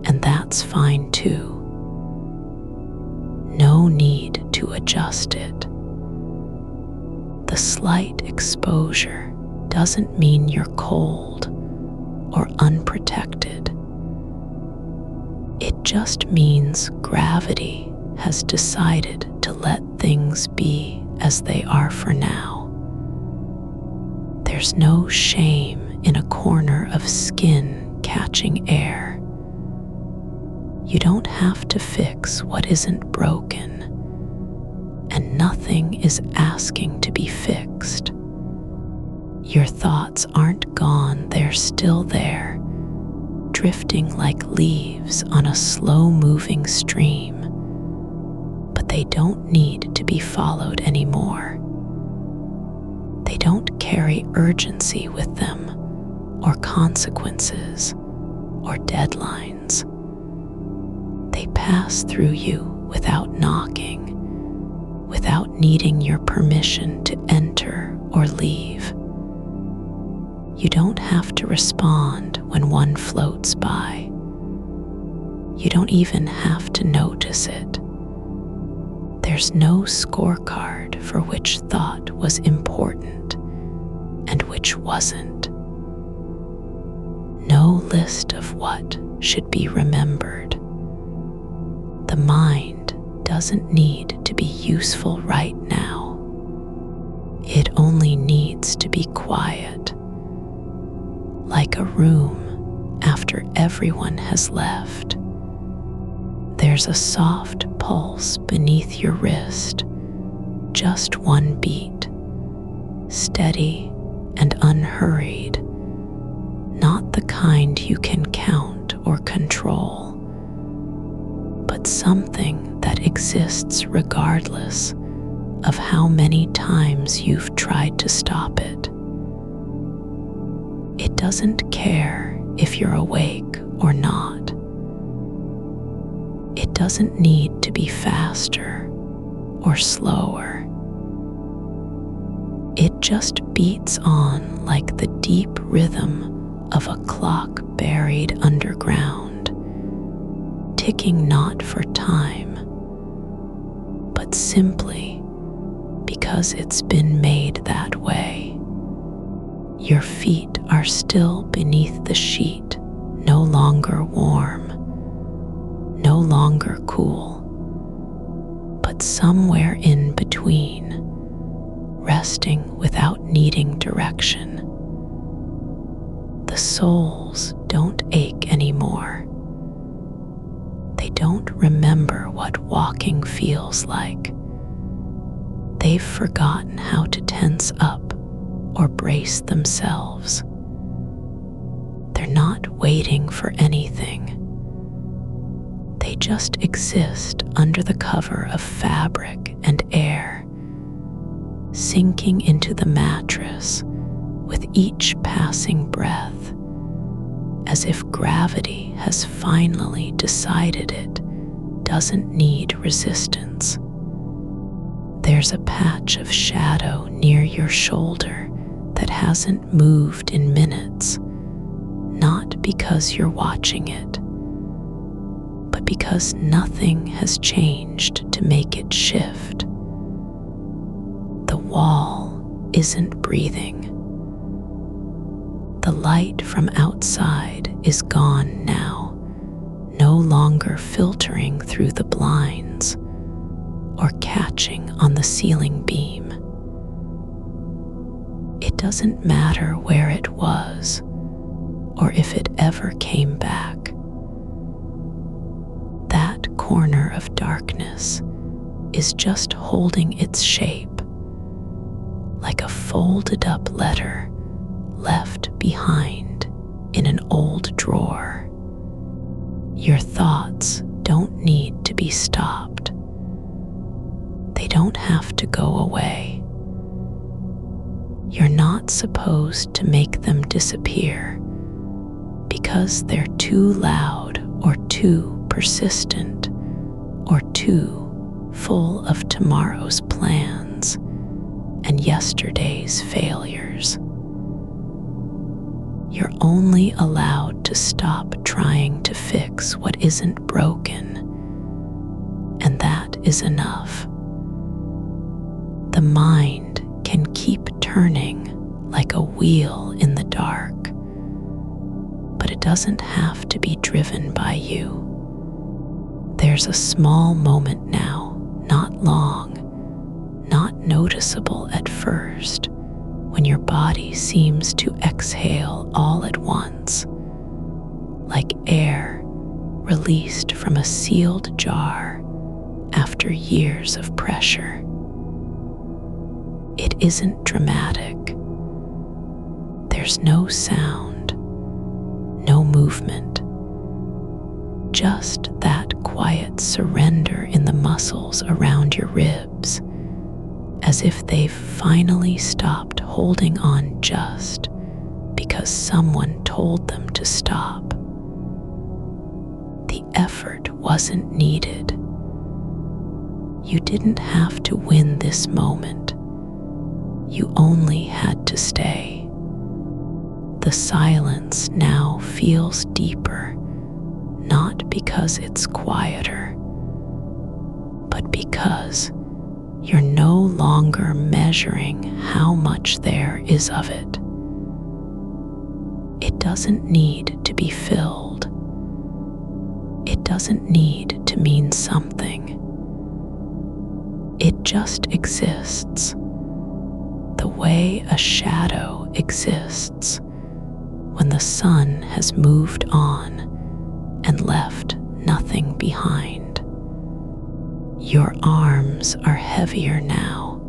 and that's fine too. No need to adjust it. The slight exposure doesn't mean you're cold or unprotected. It just means gravity has decided to let things be as they are for now. There's no shame in a corner of skin catching air. You don't have to fix what isn't broken, and nothing is asking to be fixed. Your thoughts aren't gone, they're still there, drifting like leaves on a slow-moving stream, but they don't need to be followed anymore. don't carry urgency with them, or consequences, or deadlines. They pass through you without knocking, without needing your permission to enter or leave. You don't have to respond when one floats by. You don't even have to notice it. There's no scorecard for which thought was important and which wasn't. No list of what should be remembered. The mind doesn't need to be useful right now. It only needs to be quiet, like a room after everyone has left. There's a soft pulse beneath your wrist, just one beat, steady and unhurried, not the kind you can count or control, but something that exists regardless of how many times you've tried to stop it. It doesn't care if you're awake or not. It doesn't need to be faster or slower. It just beats on like the deep rhythm of a clock buried underground, ticking not for time, but simply because it's been made that way. Your feet are still beneath the sheet, no longer warm, no longer cool, but somewhere in between, resting without needing direction. The soles don't ache anymore. They don't remember what walking feels like. They've forgotten how to tense up or brace themselves. They're not waiting for anything. They just exist under the cover of fabric and air, sinking into the mattress with each passing breath, as if gravity has finally decided it doesn't need resistance. There's a patch of shadow near your shoulder that hasn't moved in minutes, not because you're watching it, but because nothing has changed to make it shift. The wall isn't breathing. The light from outside is gone now, no longer filtering through the blinds or catching on the ceiling beam. It doesn't matter where it was or if it ever came back. That corner of darkness is just holding its shape, like a folded up letter left behind in an old drawer. Your thoughts don't need to be stopped. They don't have to go away. You're not supposed to make them disappear because they're too loud or too persistent or too full of tomorrow's plans and yesterday's failures. You're only allowed to stop trying to fix what isn't broken, and that is enough. The mind can keep turning like a wheel in the dark, but it doesn't have to be driven by you. There's a small moment now, not long, not noticeable at first, when your body seems to exhale all at once, like air released from a sealed jar after years of pressure. It isn't dramatic. There's no sound, no movement, just that quiet surrender in the muscles around your ribs, as if they've finally stopped holding on just because someone told them to stop. The effort wasn't needed. You didn't have to win this moment. You only had to stay. The silence now feels deeper, not because it's quieter, but because you're no longer measuring how much there is of it. It doesn't need to be filled. It doesn't need to mean something. It just exists, the way a shadow exists when the sun has moved on and left nothing behind. Your arms are heavier now,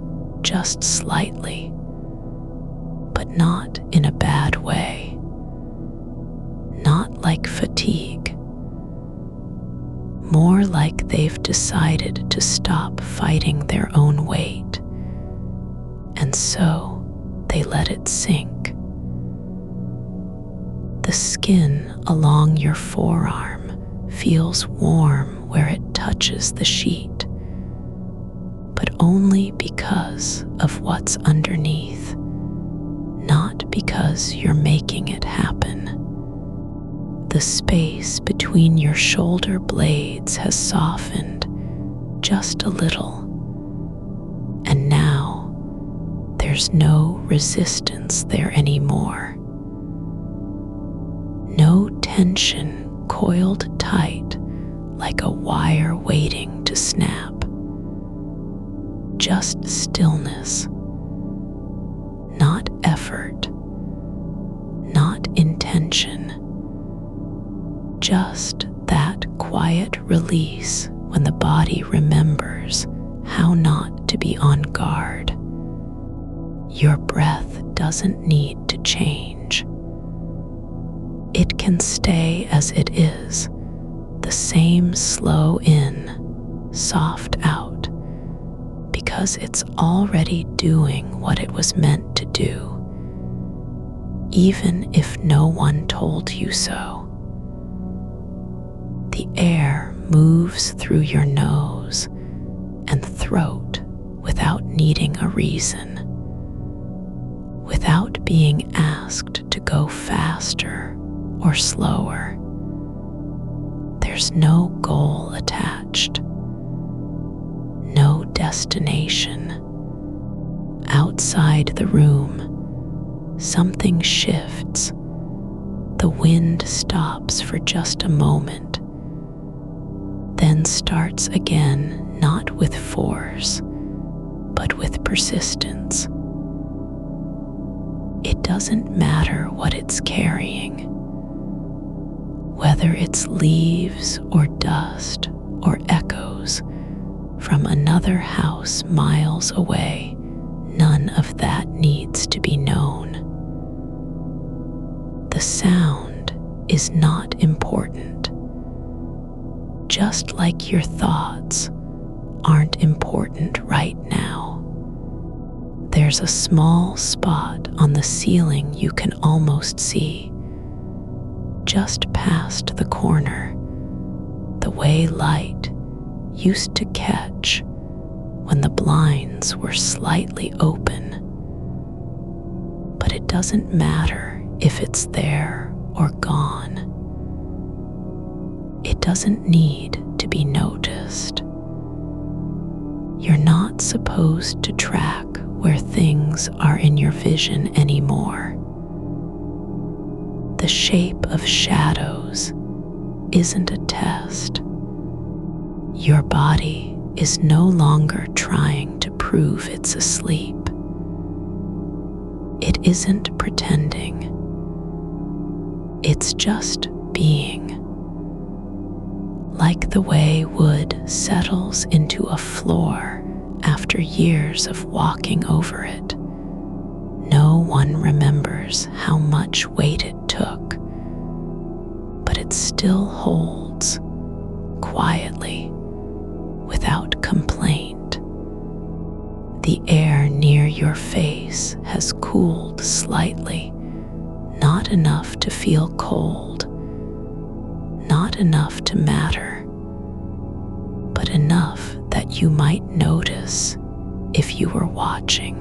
just slightly, but not in a bad way. Not like fatigue. More like they've decided to stop fighting their own weight, and so they let it sink. The skin along your forearm feels warm where it touches the sheet, but only because of what's underneath, not because you're making it happen. The space between your shoulder blades has softened just a little, and now there's no resistance there anymore. No tension coiled tight like a wire waiting to snap. Just stillness, not effort, not intention. Just that quiet release when the body remembers how not to be on guard. Your breath doesn't need to change. It can stay as it is, the same slow in, soft out, because it's already doing what it was meant to do, even if no one told you so. The air moves through your nose and throat without needing a reason, without being asked to go faster or slower. There's no goal attached, no destination. Outside the room, something shifts. The wind stops for just a moment, then starts again, not with force, but with persistence. It doesn't matter what it's carrying, whether it's leaves or dust or echoes from another house miles away. None of that needs to be known. The sound is not important. Just like your thoughts aren't important right now. There's a small spot on the ceiling you can almost see, just past the corner, the way light used to catch when the blinds were slightly open. But it doesn't matter if it's there or gone. It doesn't need to be noticed. You're not supposed to track where things are in your vision anymore. The shape of shadows isn't a test. Your body is no longer trying to prove it's asleep. It isn't pretending. It's just being. Like the way wood settles into a floor after years of walking over it. No one remembers how much weight it took, but it still holds quietly, without complaint. The air your face has cooled slightly, not enough to feel cold, not enough to matter, but enough that you might notice if you were watching.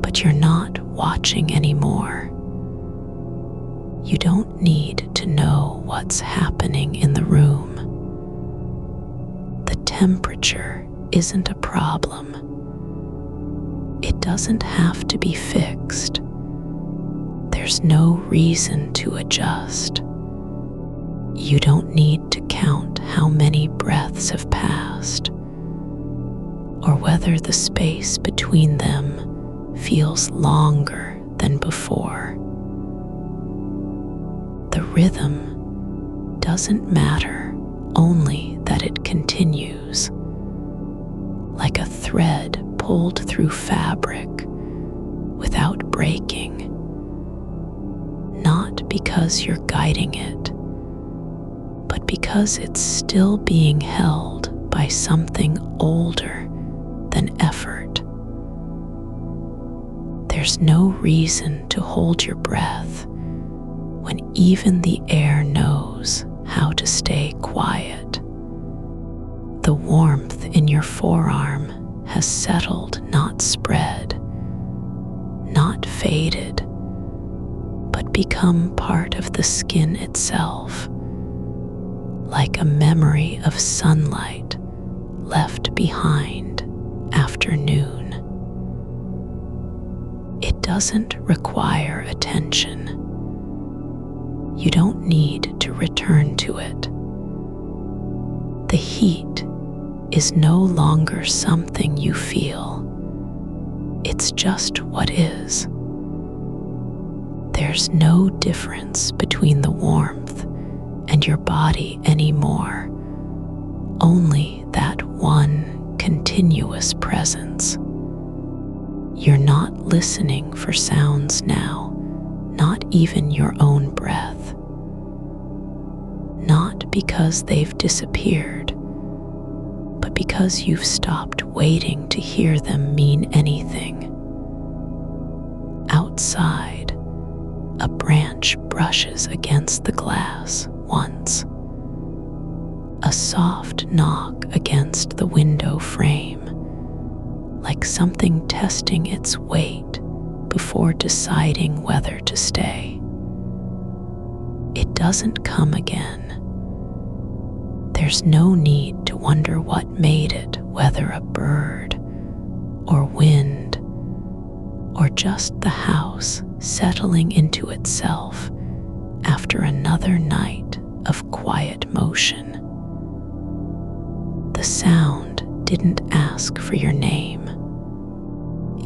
But you're not watching anymore. You don't need to know what's happening in the room. The temperature isn't a problem. It doesn't have to be fixed. There's no reason to adjust. You don't need to count how many breaths have passed, or whether the space between them feels longer than before. The rhythm doesn't matter, only that it continues, like a thread pulled through fabric without breaking, not because you're guiding it, but because it's still being held by something older than effort. There's no reason to hold your breath when even the air knows how to stay quiet. The warmth in your forearm has settled, not spread, not faded, but become part of the skin itself, like a memory of sunlight left behind after noon. It doesn't require attention. You don't need to return to it. The heat is no longer something you feel. It's just what is. There's no difference between the warmth and your body anymore, only that one continuous presence. You're not listening for sounds now, not even your own breath. Not because they've disappeared, but because you've stopped waiting to hear them mean anything. Outside, a branch brushes against the glass once. A soft knock against the window frame, like something testing its weight before deciding whether to stay. It doesn't come again. There's no need to wonder what made it, whether a bird or wind or just the house settling into itself after another night of quiet motion. The sound didn't ask for your name.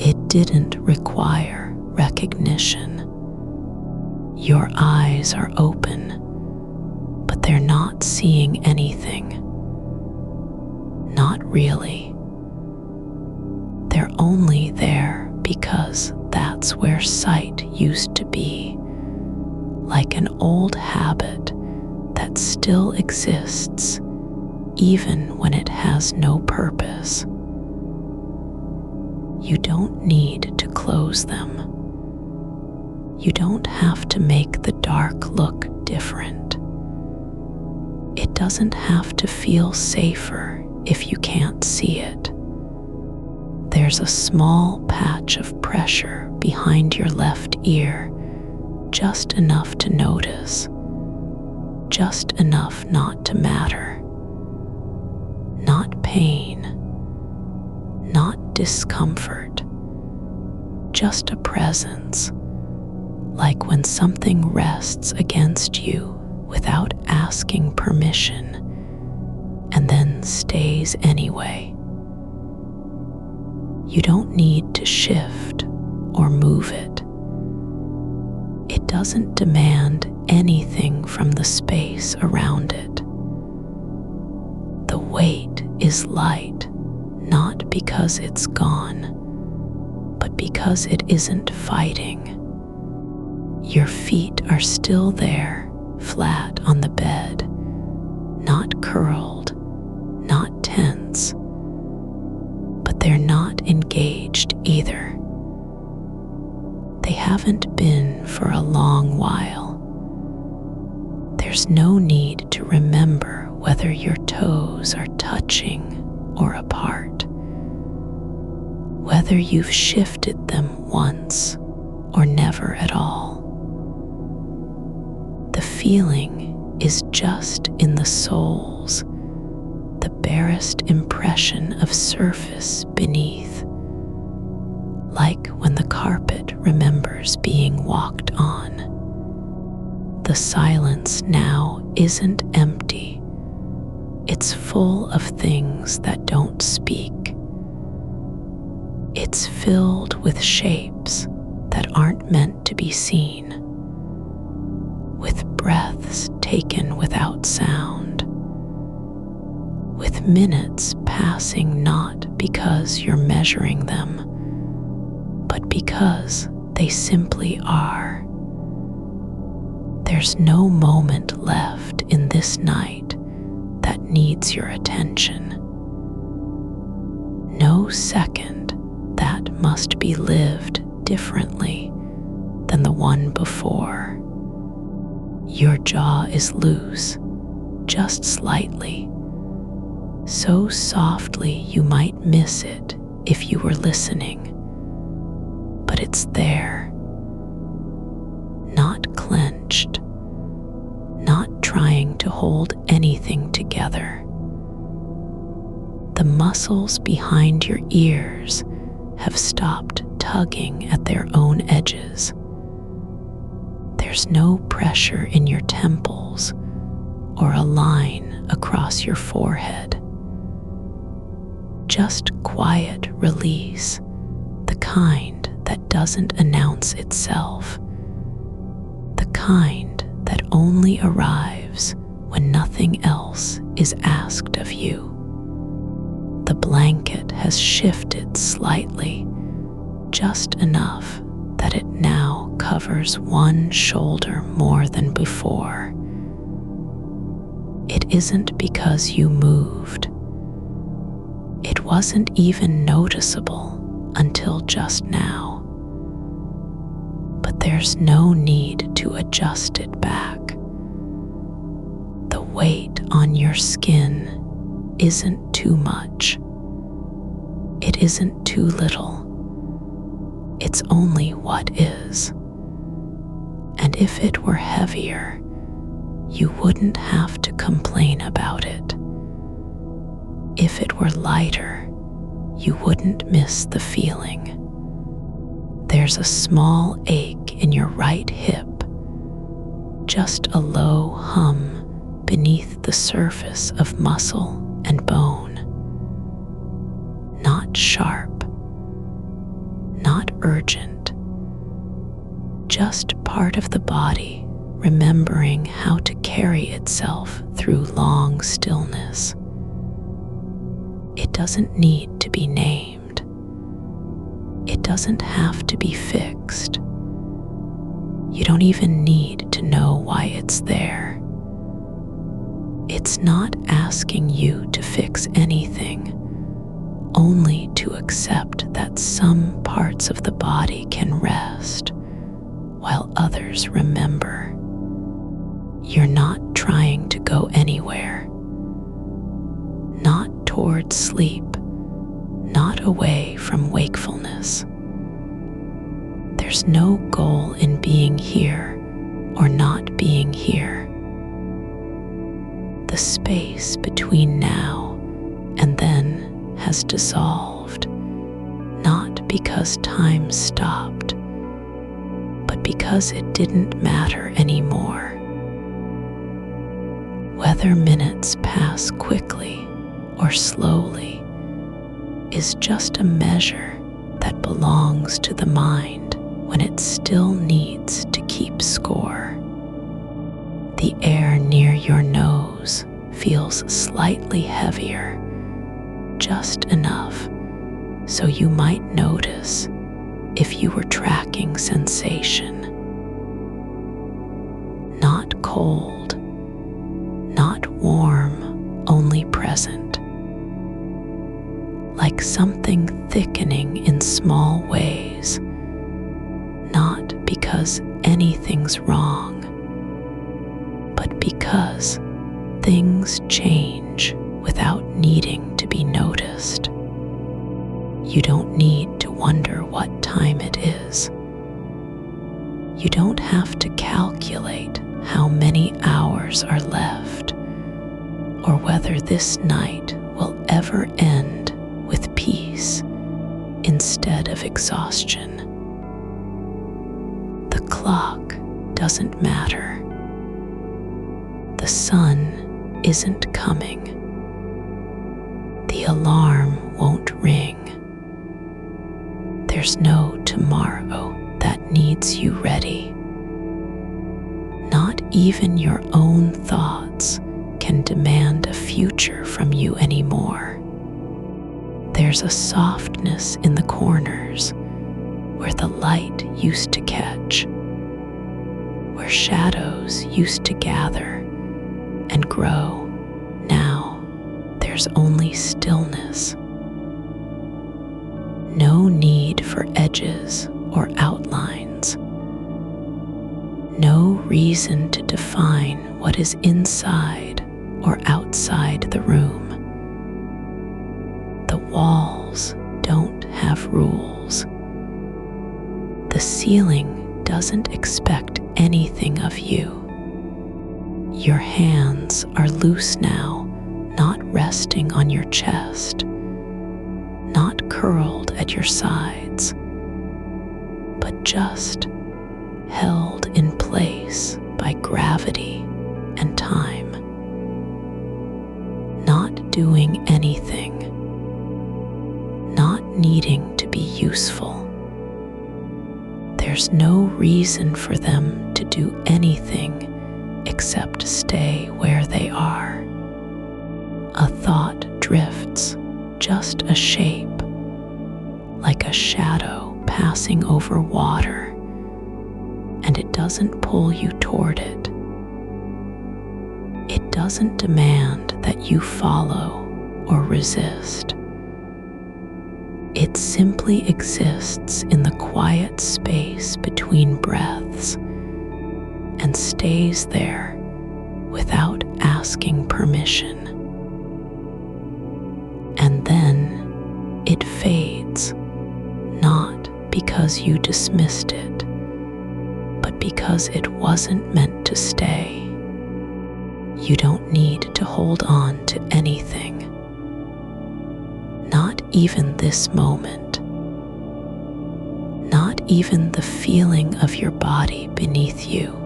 It didn't require recognition. Your eyes are open, but they're not seeing anything. Not really. They're only there because that's where sight used to be, like an old habit that still exists even when it has no purpose. You don't need to close them. You don't have to make the dark look different. It doesn't have to feel safer if you can't see it. There's a small patch of pressure behind your left ear, just enough to notice, just enough not to matter. Not pain, not discomfort, just a presence, like when something rests against you without asking permission and then stays anyway. You don't need to shift or move it. It doesn't demand anything from the space around it. The weight is light, not because it's gone, but because it isn't fighting. Your feet are still there, flat on the bed, not curled, not tense, but they're not engaged reached either. They haven't been for a long while. There's no need to remember whether your toes are touching or apart, whether you've shifted them once or never at all. The feeling is just in the soles, the barest impression of surface beneath, like when the carpet remembers being walked on. The silence now isn't empty. It's full of things that don't speak. It's filled with shapes that aren't meant to be seen, with breaths taken without sound, with minutes passing not because you're measuring them, but because they simply are. There's no moment left in this night that needs your attention. No second that must be lived differently than the one before. Your jaw is loose, just slightly, so softly you might miss it if you were listening. But it's there, not clenched, not trying to hold anything together. The muscles behind your ears have stopped tugging at their own edges. There's no pressure in your temples or a line across your forehead. Just quiet release, the kind that doesn't announce itself, the kind that only arrives when nothing else is asked of you. The blanket has shifted slightly, just enough that it now covers one shoulder more than before. It isn't because you moved. It wasn't even noticeable until just now. But there's no need to adjust it back. The weight on your skin isn't too much. It isn't too little. It's only what is. And if it were heavier, you wouldn't have to complain about it. If it were lighter, you wouldn't miss the feeling. There's a small ache in your right hip, just a low hum beneath the surface of muscle and bone. Not sharp, not urgent, just part of the body remembering how to carry itself through long stillness. It doesn't need to be named. It doesn't have to be fixed. You don't even need to know why it's there. It's not asking you to fix anything, only to accept that some parts of the body can rest while others remember. You're not trying to go anywhere. Not toward sleep, not away from wakefulness. There's no goal in being here or not being here. The space between now and then has dissolved, not because time stopped, but because it didn't matter anymore. Whether minutes pass quickly or slowly is just a measure that belongs to the mind when it still needs to keep score. The air near your nose feels slightly heavier, just enough so you might notice if you were tracking sensation. Not cold, not warm, only present. Like something thickening in small anything's wrong, but because things change without needing to be noticed. You don't need to wonder what time it is. You don't have to calculate how many hours are left, or whether this night will ever end with peace instead of exhaustion. The clock doesn't matter. The sun isn't coming. The alarm won't ring. There's no tomorrow that needs you ready. Not even your own thoughts can demand a future from you anymore. There's a softness in the corners where the light used to catch, where shadows used to gather and grow. Now there's only stillness. No need for edges or outlines. No reason to define what is inside or outside the room. The walls don't have rules. The ceiling doesn't expect anything of you. Your hands are loose now, not resting on your chest, not curled at your sides, but just held in place by gravity and time. Not doing anything, not needing to be useful. There's no reason for them to do anything except stay where they are. A thought drifts, just a shape, like a shadow passing over water, and it doesn't pull you toward it. It doesn't demand that you follow or resist. It simply exists in the quiet space between breaths and stays there without asking permission. And then it fades, not because you dismissed it, but because it wasn't meant to stay. You don't need to hold on to anything. Not even this moment. Not even the feeling of your body beneath you.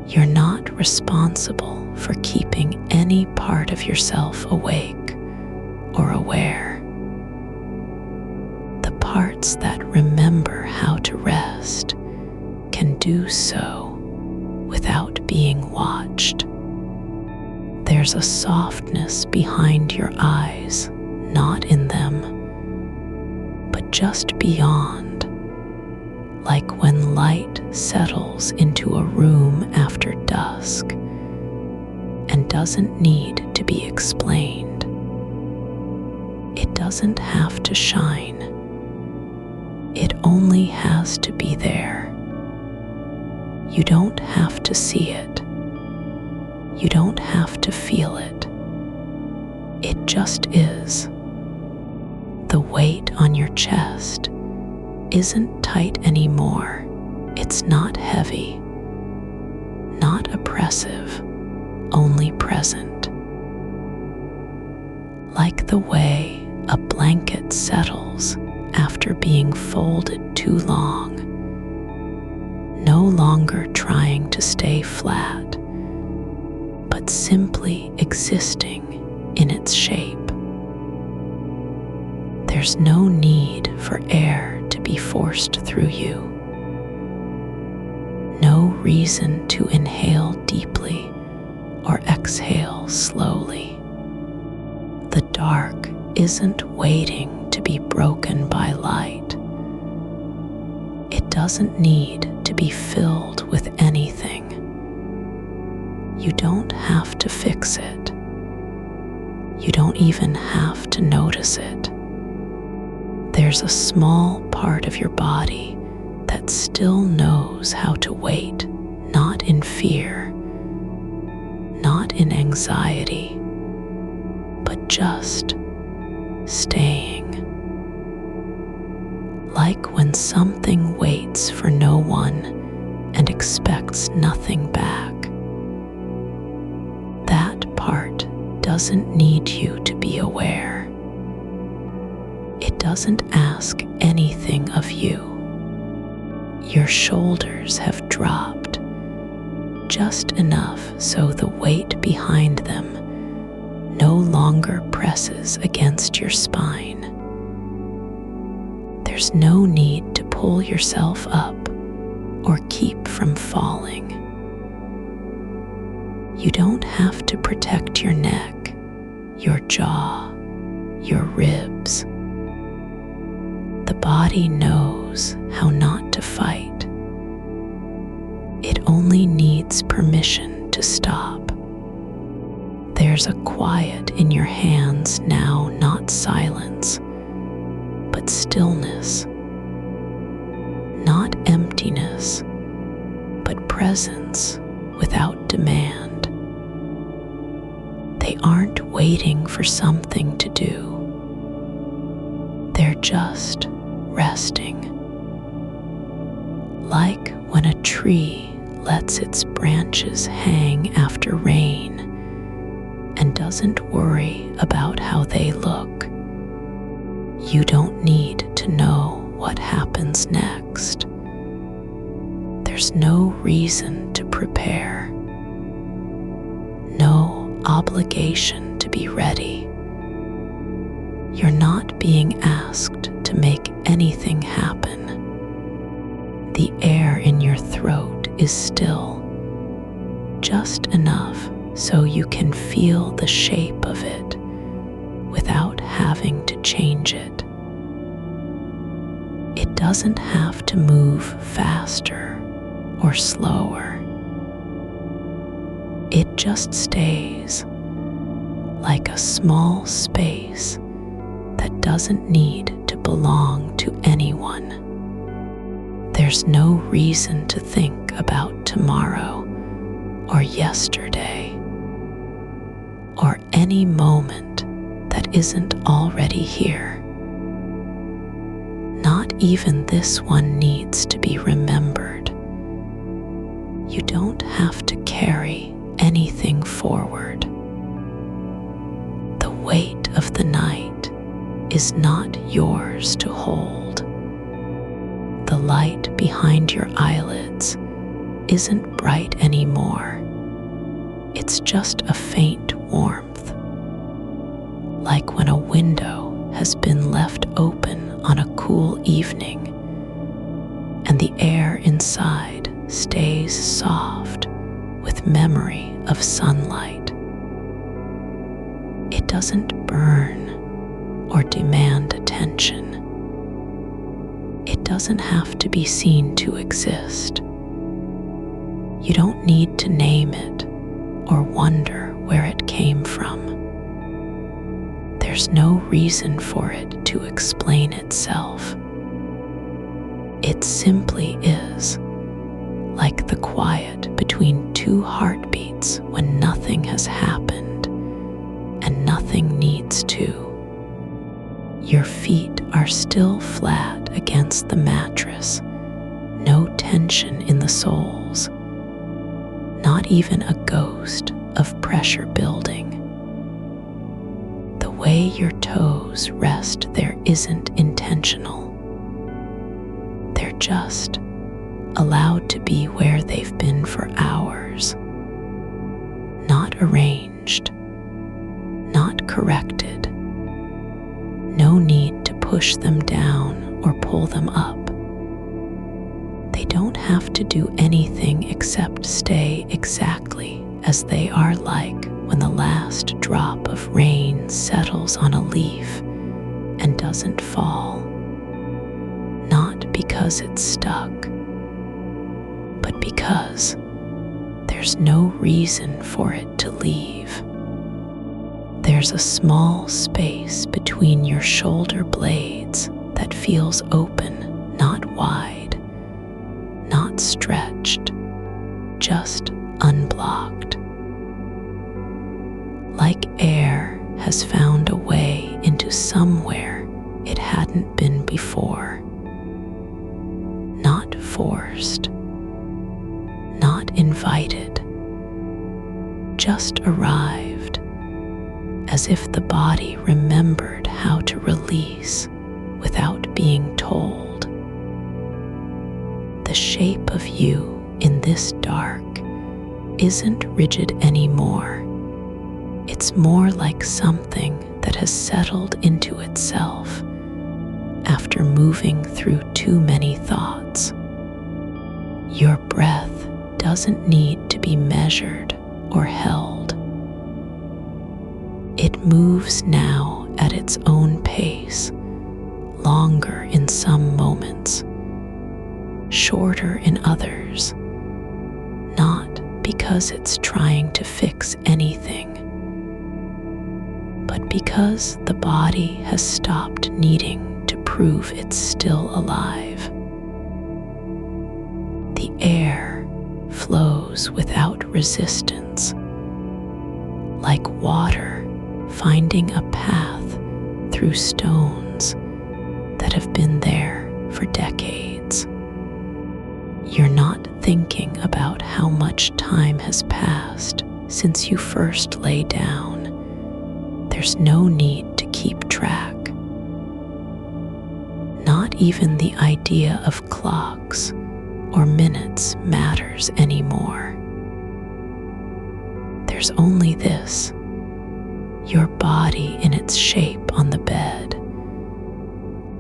You're not responsible for keeping any part of yourself awake or aware. The parts that remember how to rest can do so without being watched. There's a softness behind your eyes, not in them, but just beyond, like when light settles into a room after dusk and doesn't need to be explained. It doesn't have to shine. It only has to be there. You don't have to see it. You don't have to feel it. It just is. The weight on your chest isn't tight anymore. It's not heavy, not oppressive, only present. Like the way a blanket settles after being folded too long, no longer trying to stay flat, but simply existing in its shape. There's no need for air to be forced through you. No reason to inhale deeply or exhale slowly. The dark isn't waiting to be broken by light. It doesn't need to be filled with anything. You don't have to fix it. You don't even have to notice it. There's a small part of your body that it still knows how to wait, not in fear, not in anxiety, but just staying. Like when something waits for no one and expects nothing back. That part doesn't need you to be aware. It doesn't ask anything of you. Your shoulders have dropped just enough so the weight behind them no longer presses against your spine. There's no need to pull yourself up or keep from falling. You don't have to protect your neck, your jaw, your ribs. The body knows how not to fight. It only needs permission to stop. There's a quiet in your hands now, not silence, but stillness. Not emptiness, but presence without demand. They aren't waiting for something to do. They're just resting. Like when a tree lets its branches hang after rain and doesn't worry about how they look. You don't need to know what happens next. There's no reason to prepare, no obligation to be ready. You're not being asked to make anything happen. The air in your throat is still, just enough so you can feel the shape of it without having to change it. It doesn't have to move faster or slower. It just stays, like a small space that doesn't need to belong to anyone. There's no reason to think about tomorrow or yesterday or any moment that isn't already here. Not even this one needs to be remembered. You don't have to carry anything forward. The weight of the night is not yours to hold. The light behind your eyelids isn't bright anymore. It's just a faint warmth, like when a window has been left open on a cool evening and the air inside stays soft with memory of sunlight. It doesn't burn or demand attention. It doesn't have to be seen to exist. You don't need to name it or wonder where it came from. There's no reason for it to explain itself. It simply is, like the quiet between two heartbeats when nothing has happened and nothing needs to. Your feet are still flat against the mattress, no tension in the soles, not even a ghost of pressure building. The way your toes rest there isn't intentional. They're just allowed to be where they've been for hours, not arranged, not corrected. No need to push them down or pull them up. They don't have to do anything except stay exactly as they are, like when the last drop of rain settles on a leaf and doesn't fall. Not because it's stuck, but because there's no reason for it to leave. There's a small space between your shoulder blades that feels open, not wide, stretched, just unblocked. Like air has found a way into somewhere it hadn't been before. Not forced, not invited, just arrived, as if the body remembered how to release without being told. The shape of you in this dark isn't rigid anymore. It's more like something that has settled into itself after moving through too many thoughts. Your breath doesn't need to be measured or held. It moves now at its own pace, longer in some moments, shorter in others, not because it's trying to fix anything, but because the body has stopped needing to prove it's still alive. The air flows without resistance, like water finding a path through stones that have been there for decades. You're not thinking about how much time has passed since you first lay down. There's no need to keep track. Not even the idea of clocks or minutes matters anymore. There's only this: your body in its shape on the bed,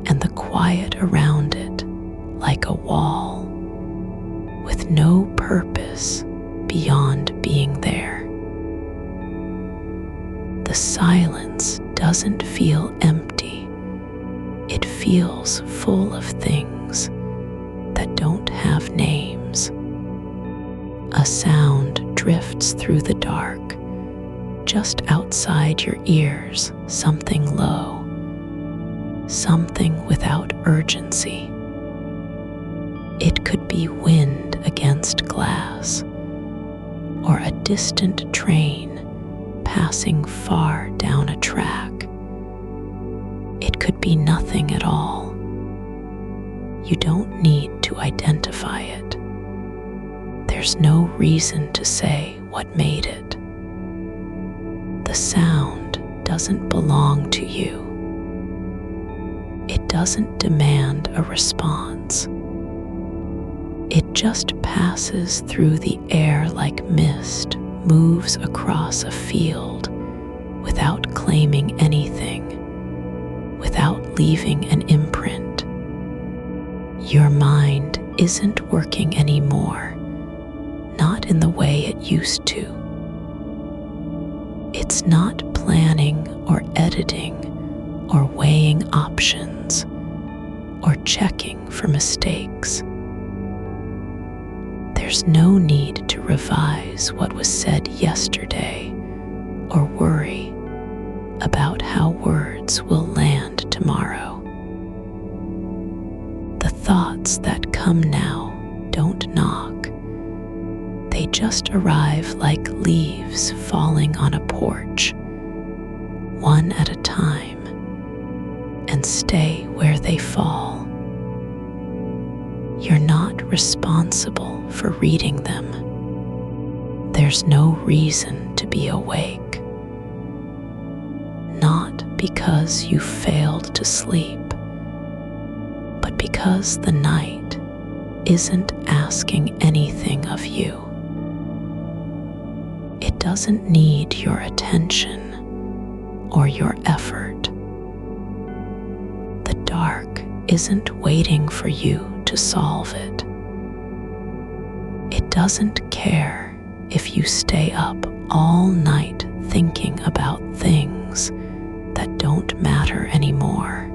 and the quiet around it like a wall, with no purpose beyond being there. The silence doesn't feel empty. It feels full of things that don't have names. A sound drifts through the dark, just outside your ears, something low, something without urgency. It could be wind against glass, or a distant train passing far down a track. It could be nothing at all. You don't need to identify it. There's no reason to say what made it. The sound doesn't belong to you. It doesn't demand a response. It just passes through the air like mist, moves across a field without claiming anything, without leaving an imprint. Your mind isn't working anymore, not in the way it used to. It's not planning or editing or weighing options or checking for mistakes. There's no need to revise what was said yesterday or worry about how words will land tomorrow. The thoughts that come now don't knock. They just arrive like leaves falling on a porch, one at a time, and stay where they fall. You're not responsible for reading them. There's no reason to be awake. Not because you failed to sleep, but because the night isn't asking anything of you. It doesn't need your attention or your effort. The dark isn't waiting for you to solve it. It doesn't care if you stay up all night thinking about things that don't matter anymore.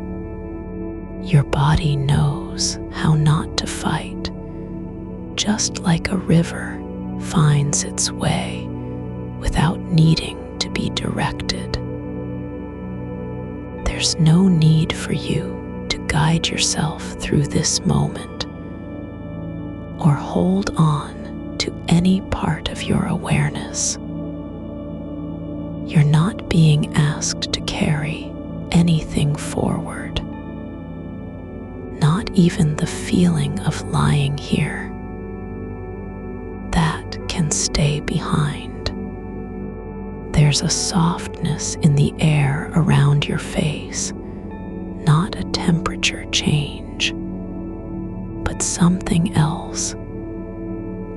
Your body knows how not to fight, just like a river finds its way without needing to be directed. There's no need for you to guide yourself through this moment or hold on to any part of your awareness. You're not being asked to carry anything forward, not even the feeling of lying here. That can stay behind. There's a softness in the air around your face, not a temperature change, but something else,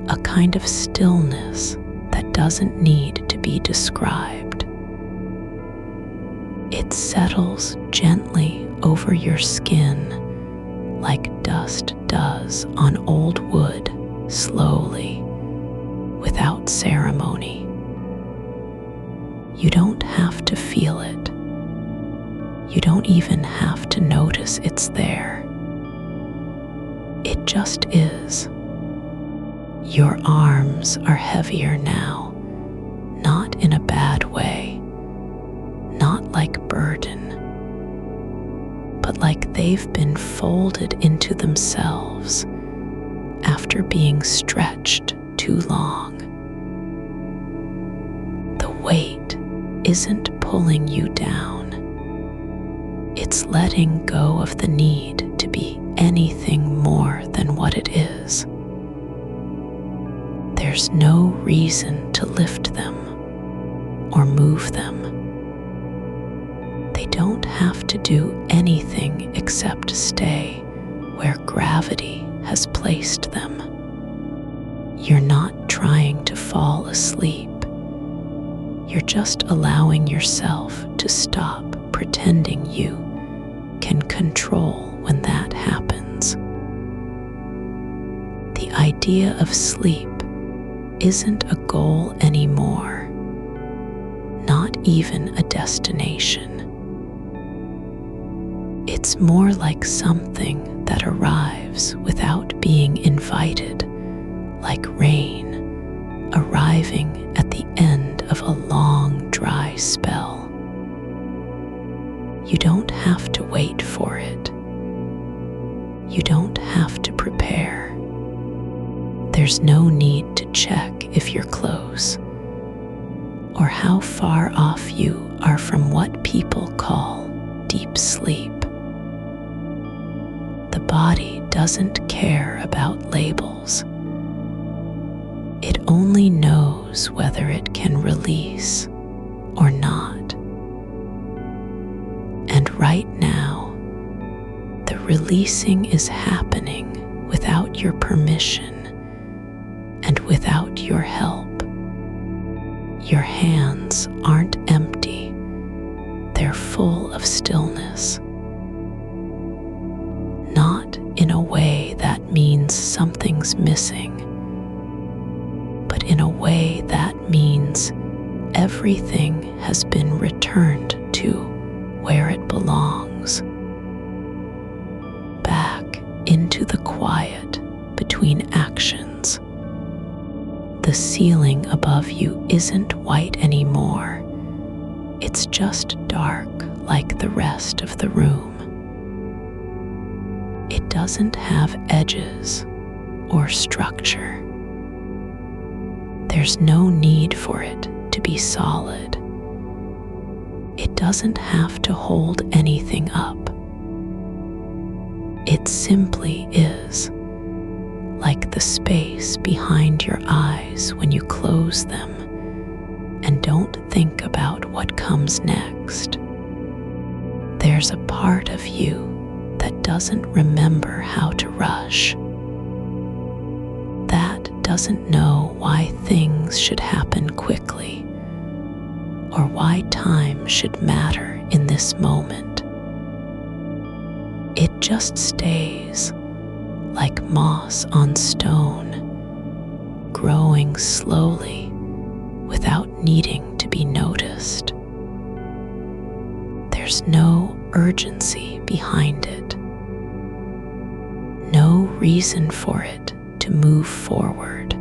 a kind of stillness that doesn't need to be described. It settles gently over your skin like dust does on old wood, slowly, without ceremony. You don't have to feel it. You don't even have to notice it's there. It just is. Your arms are heavier now, not in a bad way, not like burden, but like they've been folded into themselves after being stretched too long. The weight isn't pulling you down. It's letting go of the need to be anything more than what it is. There's no reason to lift them or move them. They don't have to do anything except stay where gravity has placed them. You're not trying to fall asleep. You're just allowing yourself to stop pretending you can control when that happens. The idea of sleep isn't a goal anymore, not even a destination. It's more like something that arrives without being invited, like rain arriving at the end of a long, dry spell. You don't have to wait for it. You don't have to prepare. There's no need to check if you're close or how far off you are from what people call deep sleep. The body doesn't care about labels. It only knows whether it can release or not. And right now, the releasing is happening without your permission and without your help. Your hands aren't empty. They're full of stillness. Not in a way that means something's missing, but in a way that means everything has been returned to where it belongs. Back into the quiet between actions. The ceiling above you isn't white anymore. It's just dark like the rest of the room. It doesn't have edges or structure. There's no need for it to be solid. It doesn't have to hold anything up. It simply is, like the space behind your eyes when you close them and don't think about what comes next. There's a part of you that doesn't remember how to rush, that doesn't know why things should happen quickly or why time should matter in this moment. It just stays like moss on stone, growing slowly without needing to be noticed. There's no urgency behind it, no reason for it to move forward.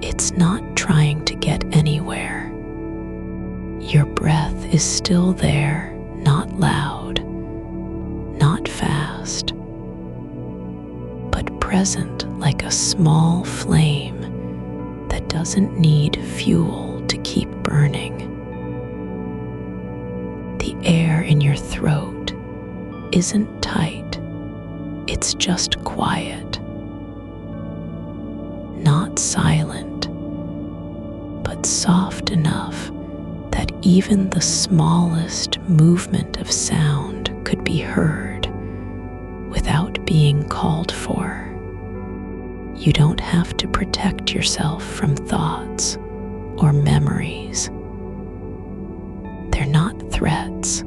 It's not trying to get anywhere. Your breath is still there, not loud, not fast, but present like a small flame that doesn't need fuel to keep burning. The air in your throat isn't tight, it's just quiet. Not silent, but soft enough that even the smallest movement of sound could be heard without being called for. You don't have to protect yourself from thoughts or memories. They're not threats.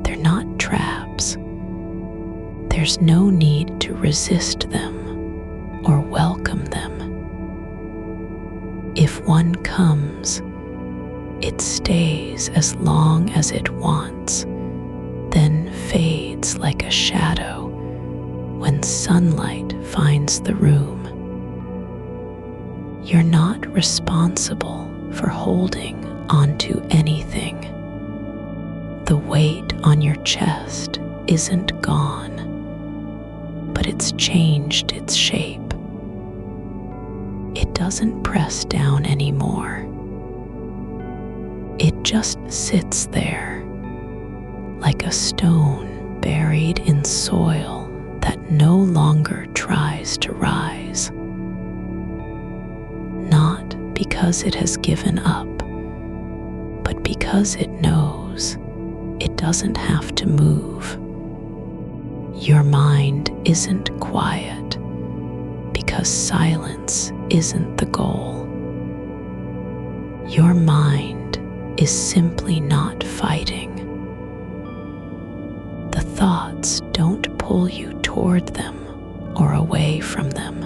They're not traps. There's no need to resist them or welcome them. If one comes, it stays as long as it wants, then fades like a shadow when sunlight finds the room. You're not responsible for holding onto anything. The weight on your chest isn't gone, but it's changed its shape. It doesn't press down anymore. It just sits there, like a stone buried in soil that no longer tries to rise. Not because it has given up, but because it knows it doesn't have to move. Your mind isn't quiet because silence isn't the goal. Your mind is simply not fighting. The thoughts don't pull you toward them or away from them.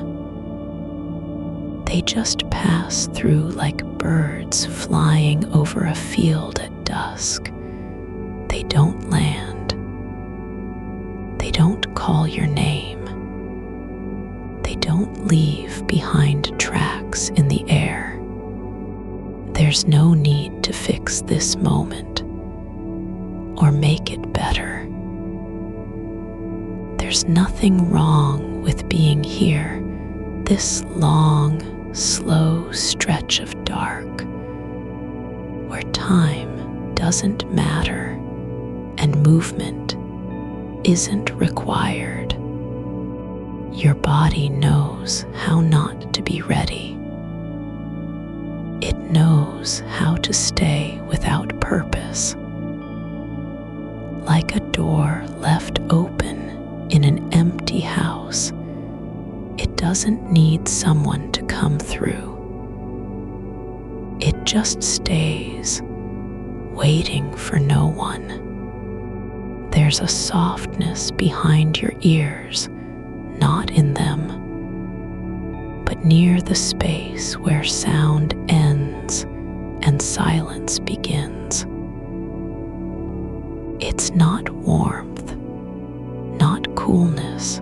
They just pass through like birds flying over a field at dusk. They don't land. They don't call your name. They don't leave behind tracks in the air. There's no need to fix this moment or make it better. There's nothing wrong with being here, this long, slow stretch of dark, where time doesn't matter and movement isn't required. Your body knows how not to be ready. It knows how to stay without purpose. Like a door left open in an empty house, it doesn't need someone to come through. It just stays, waiting for no one. There's a softness behind your ears, not in them, but near the space where sound ends and silence begins. It's not warmth, not coolness,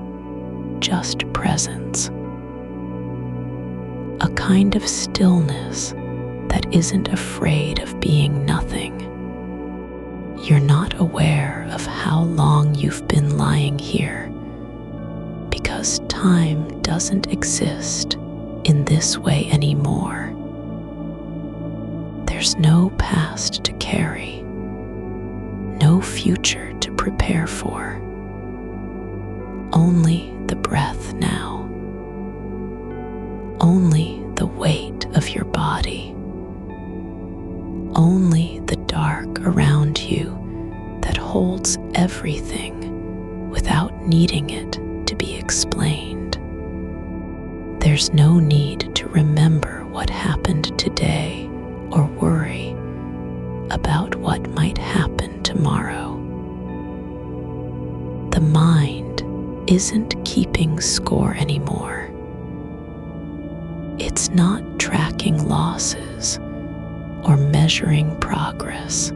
just presence. A kind of stillness that isn't afraid of being nothing. You're not aware of how long you've been lying here, because time doesn't exist in this way anymore. There's no past to carry, no future to prepare for. Only the breath now. Only the weight of your body. Only the dark around you that holds everything without needing it to be explained. There's no need to remember what happened today or worry about what might happen tomorrow. The mind isn't keeping score anymore. It's not tracking losses or measuring progress.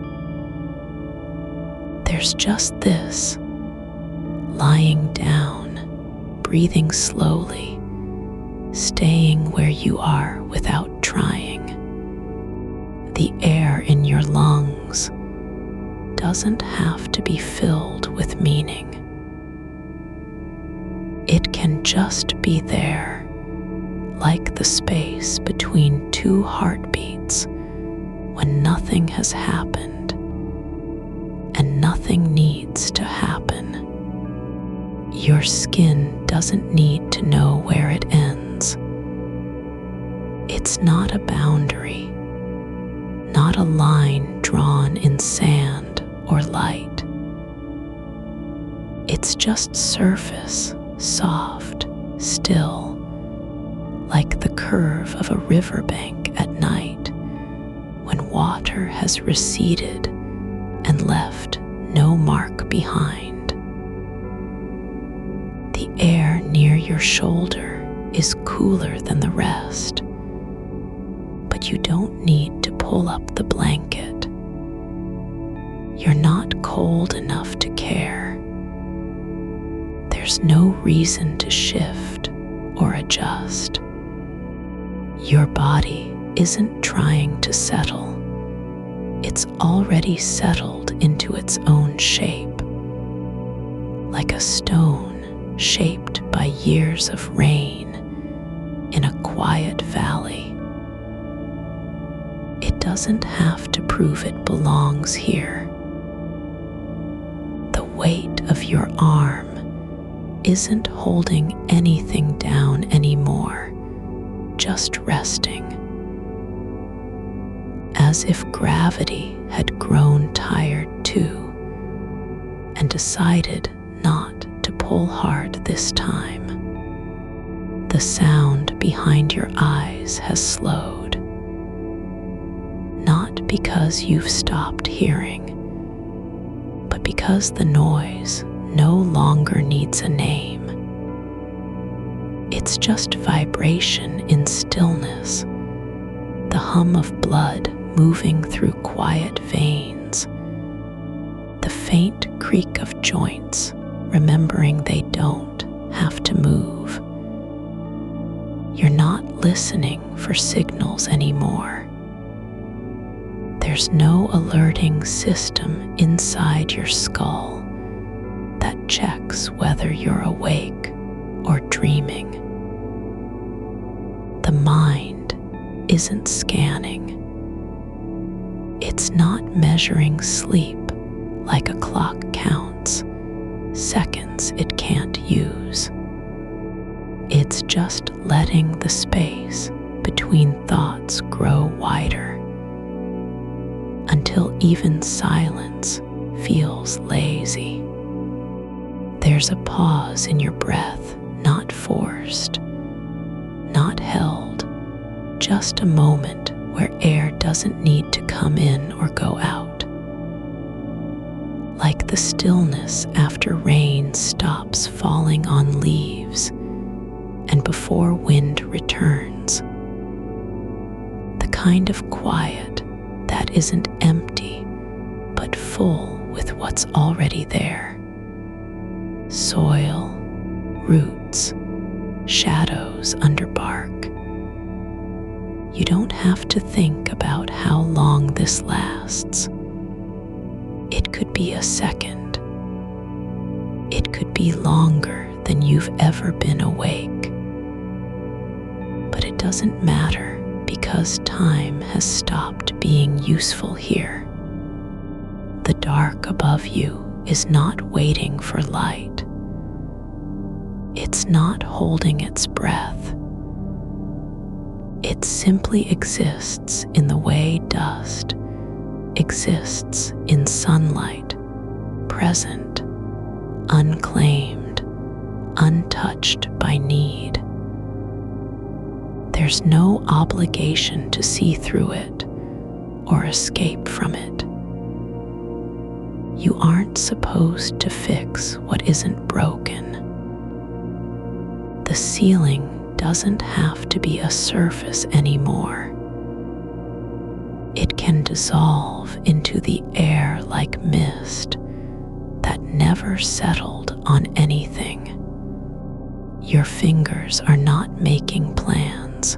There's just this, lying down, breathing slowly, staying where you are without trying. The air in your lungs doesn't have to be filled with meaning. It can can just be there, like the space between two heartbeats when nothing has happened and nothing needs to happen. Your skin doesn't need to know where it ends. It's not a boundary, not a line drawn in sand or light. It's just surface, soft, still, like the curve of a riverbank at night when water has receded and left no mark behind. The air near your shoulder is cooler than the rest, but you don't need to pull up the blanket. You're not cold enough to care. There's no reason to shift or adjust. Your body isn't trying to settle. It's already settled into its own shape, like a stone shaped by years of rain in a quiet valley. It doesn't have to prove it belongs here. The weight of your arm isn't holding anything down anymore, just resting. As if gravity had grown tired too and decided not to pull hard this time. The sound behind your eyes has slowed. Not because you've stopped hearing, but because the noise no longer needs a name. It's just vibration in stillness, the hum of blood moving through quiet veins, the faint creak of joints remembering they don't have to move. You're not listening for signals anymore. There's no alerting system inside your skull that checks whether you're awake or dreaming. The mind isn't scanning. It's not measuring sleep like a clock counts seconds it can't use. It's just letting the space between thoughts grow wider until even silence feels lazy. There's a pause in your breath, not forced, not held, just a moment where air doesn't need to come in or go out. Like the stillness after rain stops falling on leaves and before wind returns. The kind of quiet that isn't empty but full with what's already there. Soil, roots, shadows under bark. You don't have to think about how long this lasts. It could be a second. It could be longer than you've ever been awake. But it doesn't matter because time has stopped being useful here. The dark above you is not waiting for light. It's not holding its breath. It simply exists in the way dust exists in sunlight, present, unclaimed, untouched by need. There's no obligation to see through it or escape from it. You aren't supposed to fix what isn't broken. The ceiling doesn't have to be a surface anymore. It can dissolve into the air like mist that never settled on anything. Your fingers are not making plans.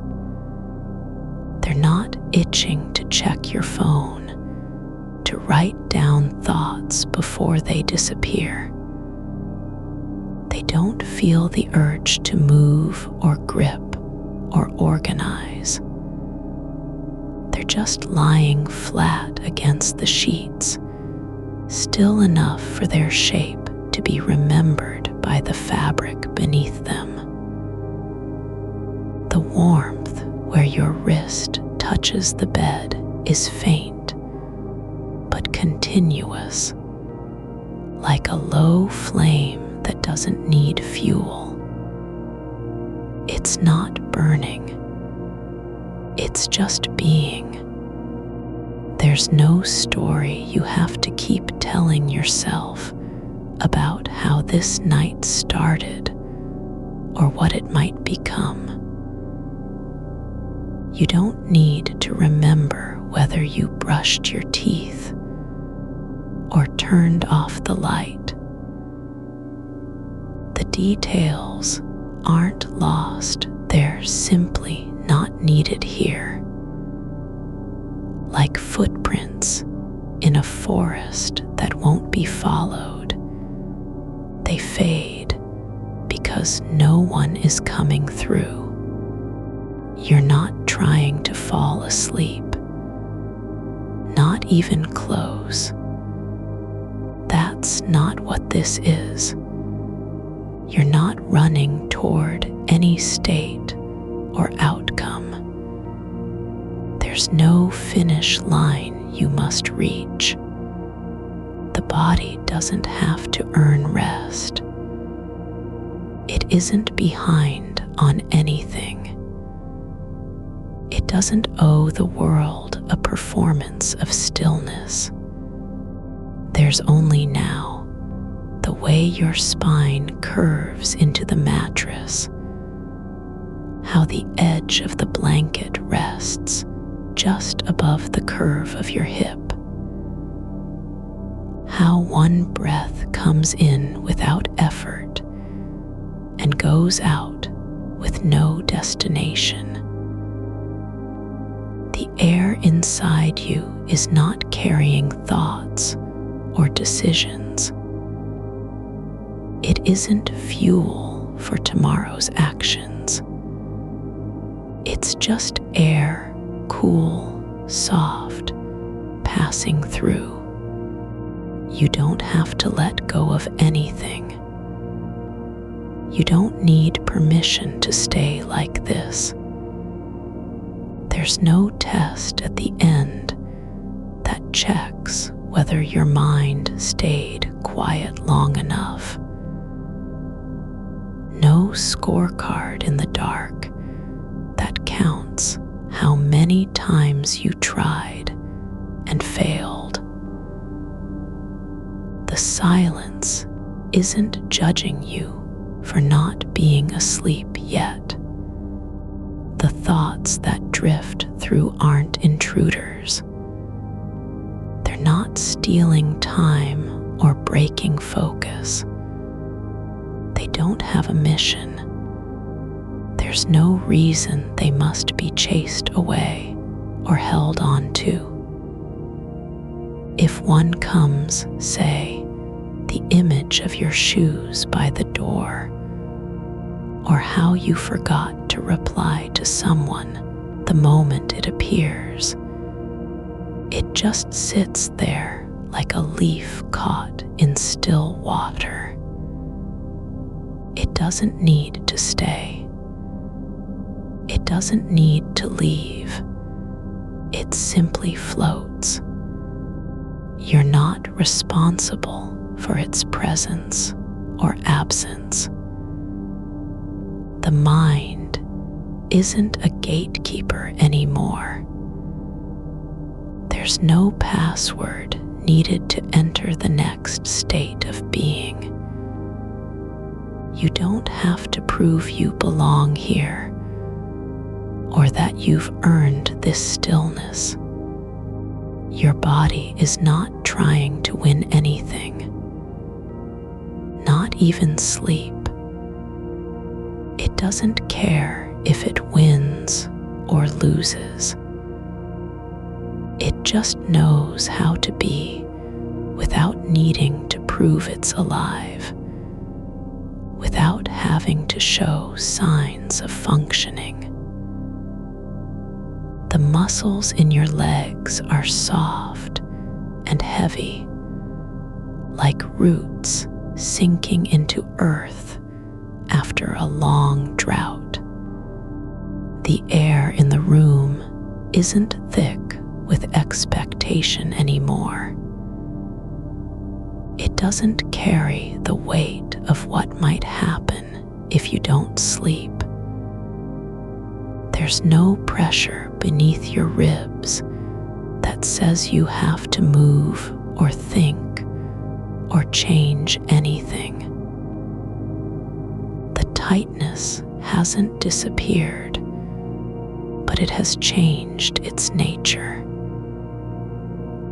They're not itching to check your phone, to write down thoughts before they disappear. They don't don't feel the urge to move or grip or organize. They're just lying flat against the sheets, still enough for their shape to be remembered by the fabric beneath them. The warmth where your wrist touches the bed is faint, but continuous, like a low flame that doesn't need fuel. It's not burning. It's just being. There's no story you have to keep telling yourself about how this night started or what it might become. You don't need to remember whether you brushed your teeth or turned off the light. The details aren't lost, they're simply not needed here. Like footprints in a forest that won't be followed, they fade because no one is coming through. You're not trying to fall asleep, not even close. That's not what this is. You're not running toward any state or outcome. There's no finish line you must reach. The body doesn't have to earn rest. It isn't behind on anything. It doesn't owe the world a performance of stillness. There's only now, the way your spine curves into the mattress, how the edge of the blanket rests just above the curve of your hip, how one breath comes in without effort and goes out with no destination. The air inside you is not carrying thoughts or decisions. It isn't fuel for tomorrow's actions. It's just air, cool, soft, passing through. You don't have to let go of anything. You don't need permission to stay like this. There's no test at the end that checks whether your mind stayed quiet long enough. No scorecard in the dark that counts how many times you tried and failed. The silence isn't judging you for not being asleep yet. The thoughts that drift through aren't intruders. They're not stealing time or breaking focus. They don't have a mission. There's no reason they must be chased away or held on to. If one comes, say, the image of your shoes by the door, or how you forgot to reply to someone the moment it appears, it just sits there like a leaf caught in still water. It doesn't need to stay. It doesn't need to leave. It simply floats. You're not responsible for its presence or absence. The mind isn't a gatekeeper anymore. There's no password needed to enter the next state of being. You don't have to prove you belong here or that you've earned this stillness. Your body is not trying to win anything, not even sleep. It doesn't care if it wins or loses. It just knows how to be without needing to prove it's alive, without having to show signs of functioning. The muscles in your legs are soft and heavy, like roots sinking into earth after a long drought. The air in the room isn't thick with expectation anymore. It doesn't carry the weight of what might happen if you don't sleep. There's no pressure beneath your ribs that says you have to move or think or change anything. The tightness hasn't disappeared, but it has changed its nature.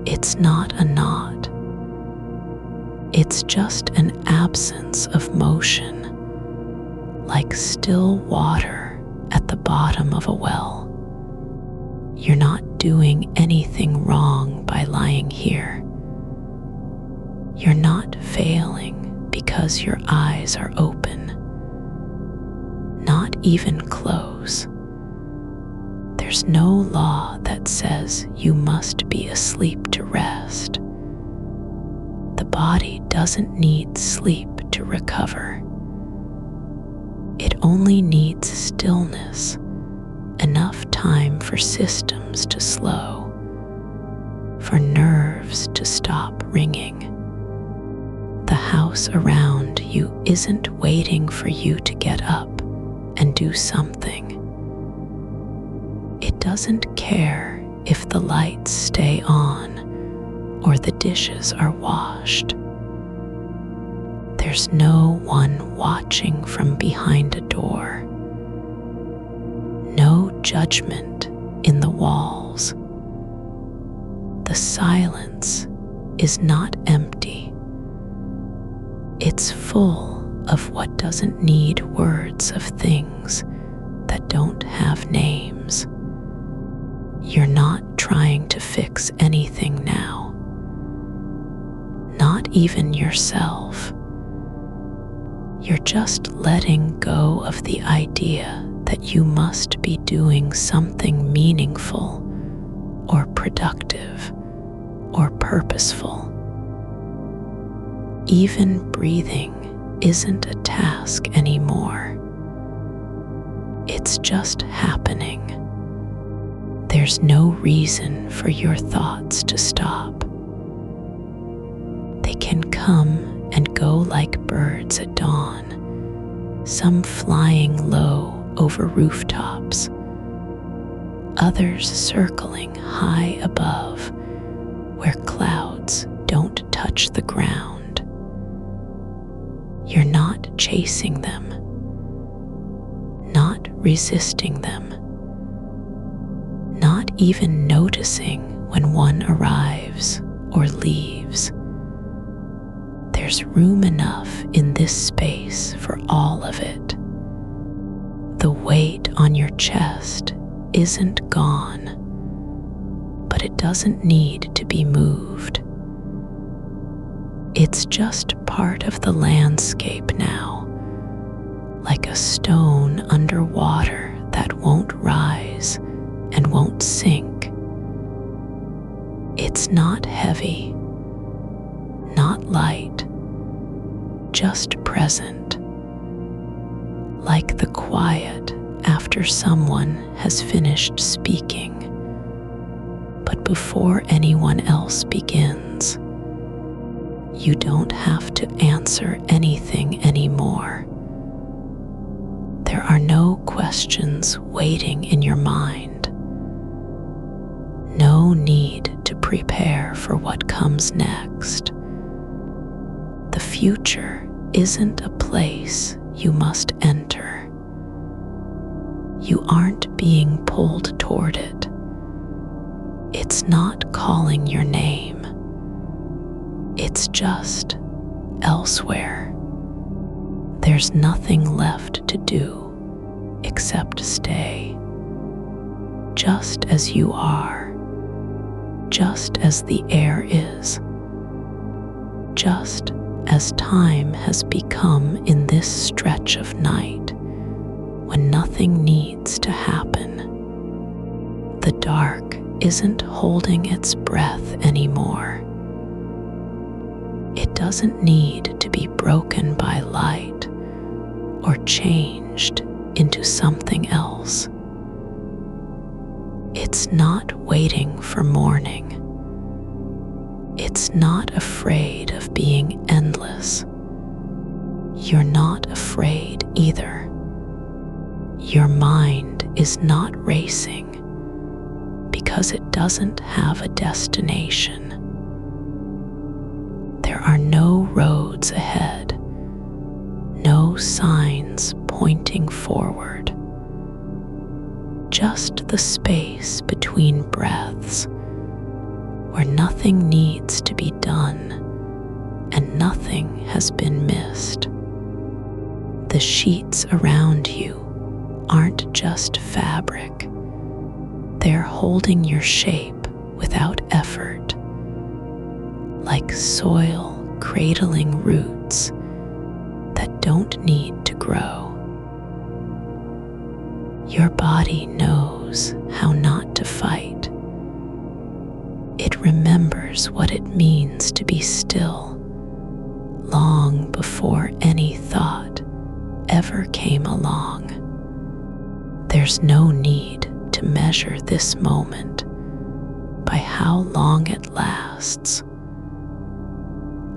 It's not a knot. It's just an absence of motion, like still water at the bottom of a well. You're not doing anything wrong by lying here. You're not failing because your eyes are open. Not even close. There's no law that says you must be asleep to rest. The body doesn't need sleep to recover. It only needs stillness, enough time for systems to slow, for nerves to stop ringing. The house around you isn't waiting for you to get up and do something. It doesn't care if the lights stay on or the dishes are washed. There's no one watching from behind a door. No judgment in the walls. The silence is not empty. It's full of what doesn't need words of things that don't have names. You're not trying to fix anything now. Not even yourself. You're just letting go of the idea that you must be doing something meaningful or productive or purposeful. Even breathing isn't a task anymore. It's just happening. There's no reason for your thoughts to stop. They can come and go like birds at dawn, some flying low over rooftops, others circling high above where clouds don't touch the ground. You're not chasing them, not resisting them, not even noticing when one arrives or leaves. There's room enough in this space for all of it. The weight on your chest isn't gone, but it doesn't need to be moved. It's just part of the landscape now, like a stone underwater that won't rise and won't sink. It's not heavy, not light, just present, like the quiet after someone has finished speaking, but before anyone else begins. You don't have to answer anything anymore. There are no questions waiting in your mind. No need to prepare for what comes next. The future isn't a place you must enter. You aren't being pulled toward it. It's not calling your name. It's just elsewhere. There's nothing left to do except stay, just as you are, just as the air is, just as time has become in this stretch of night when nothing needs to happen. The dark isn't holding its breath anymore. It doesn't need to be broken by light or changed into something else. It's not waiting for morning. It's not afraid of being endless. You're not afraid either. Your mind is not racing because it doesn't have a destination. There are no roads ahead, no signs pointing forward, just the space between breaths where nothing needs to be done and nothing has been missed. The sheets around you aren't just fabric. They're holding your shape without effort, like soil cradling roots that don't need to grow. Your body knows how not to fight. It remembers what it means to be still long before any thought ever came along. There's no need to measure this moment by how long it lasts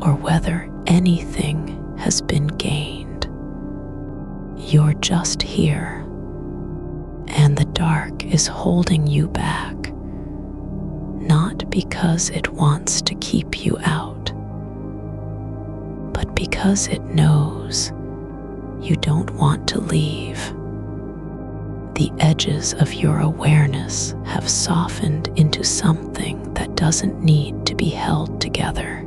or whether anything has been gained. You're just here, and the dark is holding you back, not because it wants to keep you out, but because it knows you don't want to leave. The edges of your awareness have softened into something that doesn't need to be held together.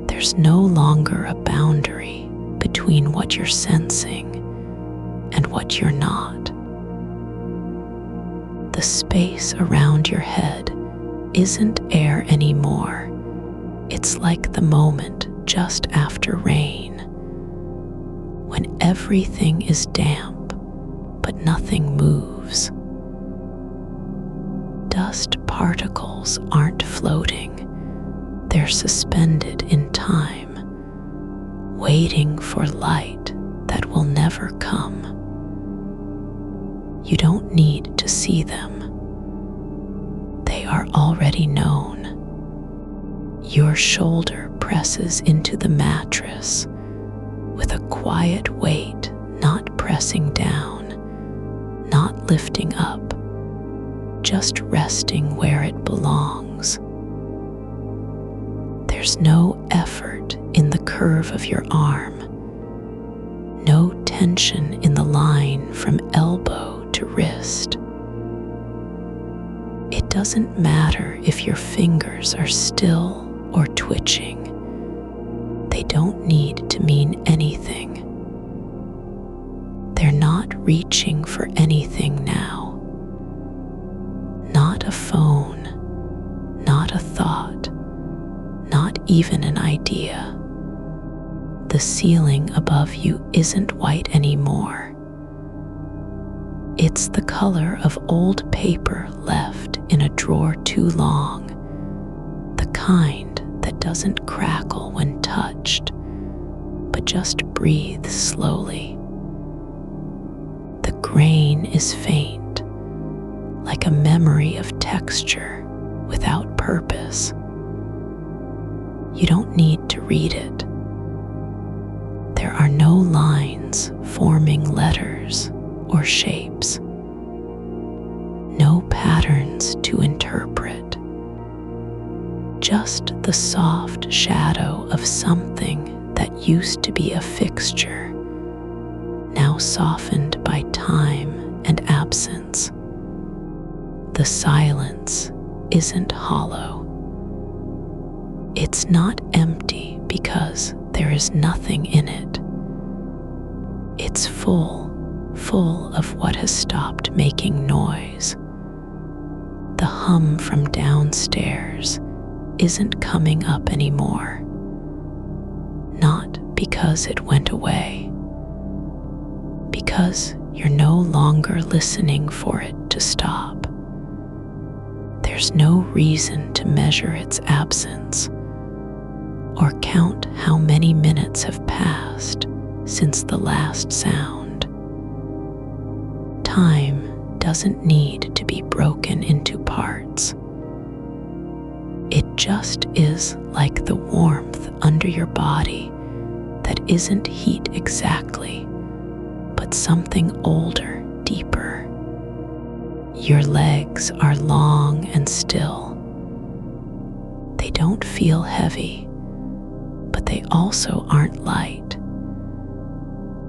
There's no longer a boundary between what you're sensing and what you're not. The space around your head isn't air anymore. It's like the moment just after rain, when everything is damp but nothing moves. Dust particles aren't floating. They're suspended in time, waiting for light that will never come. You don't need to see them. They are already known. Your shoulder presses into the mattress with a quiet weight, not pressing down, not lifting up, just resting where it belongs. There's no effort in the curve of your arm, no tension in the line from elbow to wrist. It doesn't matter if your fingers are still or twitching. They don't need to mean anything. They're not reaching for anything now. Not a phone, not a thought, not even an idea. The ceiling above you isn't white anymore. It's the color of old paper left in a drawer too long, the kind that doesn't crackle when touched, but just breathes slowly. The grain is faint, like a memory of texture without purpose. You don't need to read it. There are no lines forming letters or shapes, no patterns to interpret, just the soft shadow of something that used to be a fixture, now softened by time and absence. The silence isn't hollow. It's not empty because there is nothing in it. It's full of what has stopped making noise. The hum from downstairs isn't coming up anymore. because it went away, because you're no longer listening for it to stop. There's no reason to measure its absence or count how many minutes have passed since the last sound. Time doesn't need to be broken into parts. It just is like the warmth under your body that isn't heat exactly, but something older, deeper. Your legs are long and still. They don't feel heavy, but they also aren't light.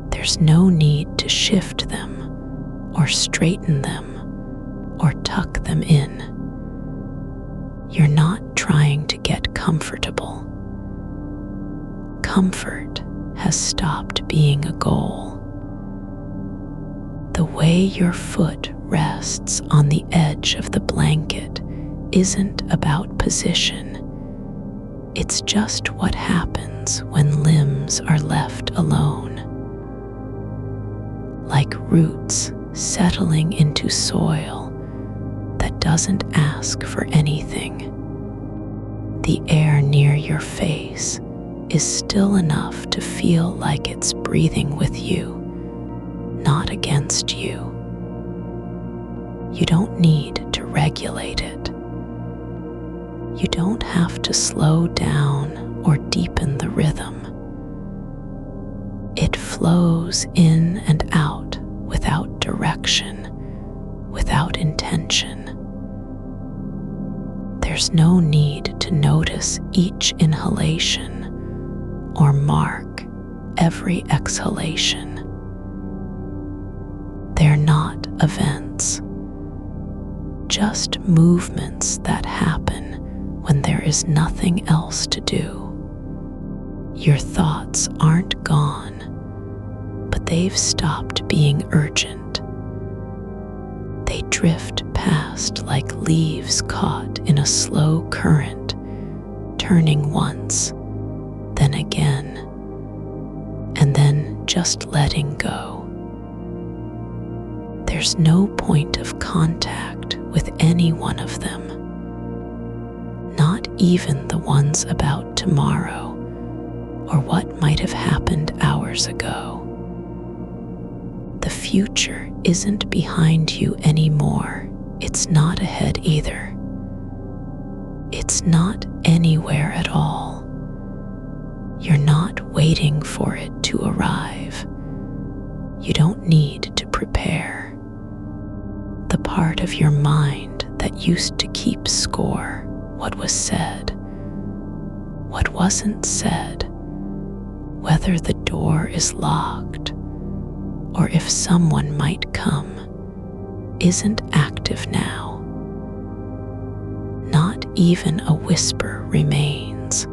There's no need to shift them or straighten them or tuck them in. You're not trying to get comfortable. Comfort has stopped being a goal. The way your foot rests on the edge of the blanket isn't about position. It's just what happens when limbs are left alone. Like roots settling into soil that doesn't ask for anything. The air near your face is still enough to feel like it's breathing with you, not against you. You don't need to regulate it. You don't have to slow down or deepen the rhythm. It flows in and out without direction, without intention. There's no need to notice each inhalation or mark every exhalation. They're not events, just movements that happen when there is nothing else to do. Your thoughts aren't gone, but they've stopped being urgent. They drift past like leaves caught in a slow current, turning once, then again, and then just letting go. There's no point of contact with any one of them, not even the ones about tomorrow or what might have happened hours ago. The future isn't behind you anymore. It's not ahead either. It's not anywhere at all. You're not waiting for it to arrive. You don't need to prepare. The part of your mind that used to keep score, what was said, what wasn't said, whether the door is locked, or if someone might come, isn't active now. Not even a whisper remains.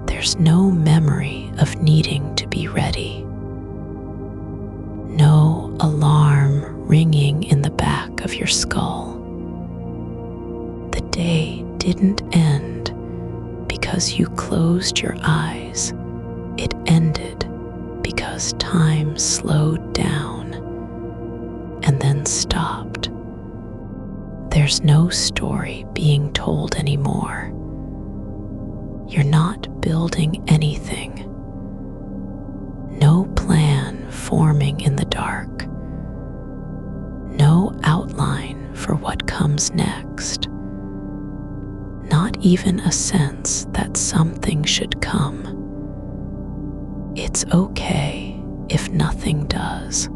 There's no memory of needing to be ready. No alarm ringing in the back of your skull. The day didn't end because you closed your eyes. It ended because time slowed down and then stopped. There's no story being told anymore. You're not building anything. No plan forming in the dark. No outline for what comes next. Not even a sense that something should come. It's okay if nothing does.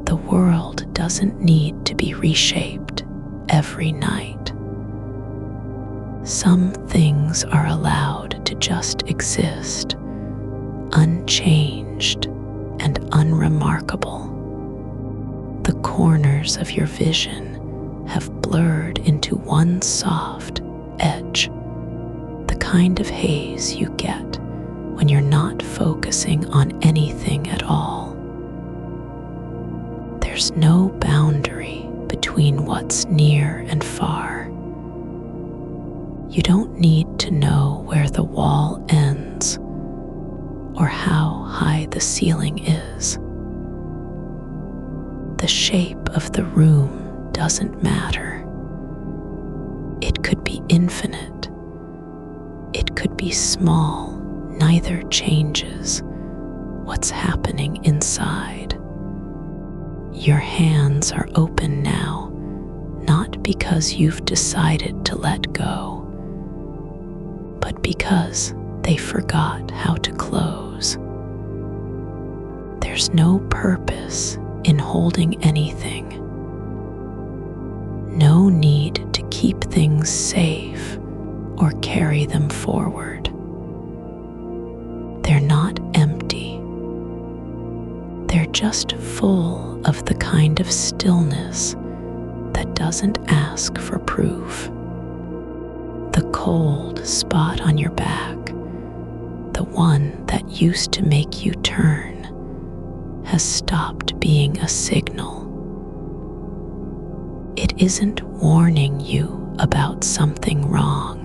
The world doesn't need to be reshaped every night. Some things are allowed to just exist, unchanged and unremarkable. The corners of your vision have blurred into one soft edge, the kind of haze you get when you're not focusing on anything at all. There's no boundary between what's near and far. You don't need to know where the wall ends or how high the ceiling is. The shape of the room doesn't matter. It could be infinite. It could be small. Neither changes what's happening inside. Your hands are open now, not because you've decided to let go, but because they forgot how to close. There's no purpose in holding anything. No need to keep things safe or carry them forward. They're not empty. They're just full of the kind of stillness that doesn't ask for proof. The cold spot on your back, the one that used to make you turn, has stopped being a signal. It isn't warning you about something wrong.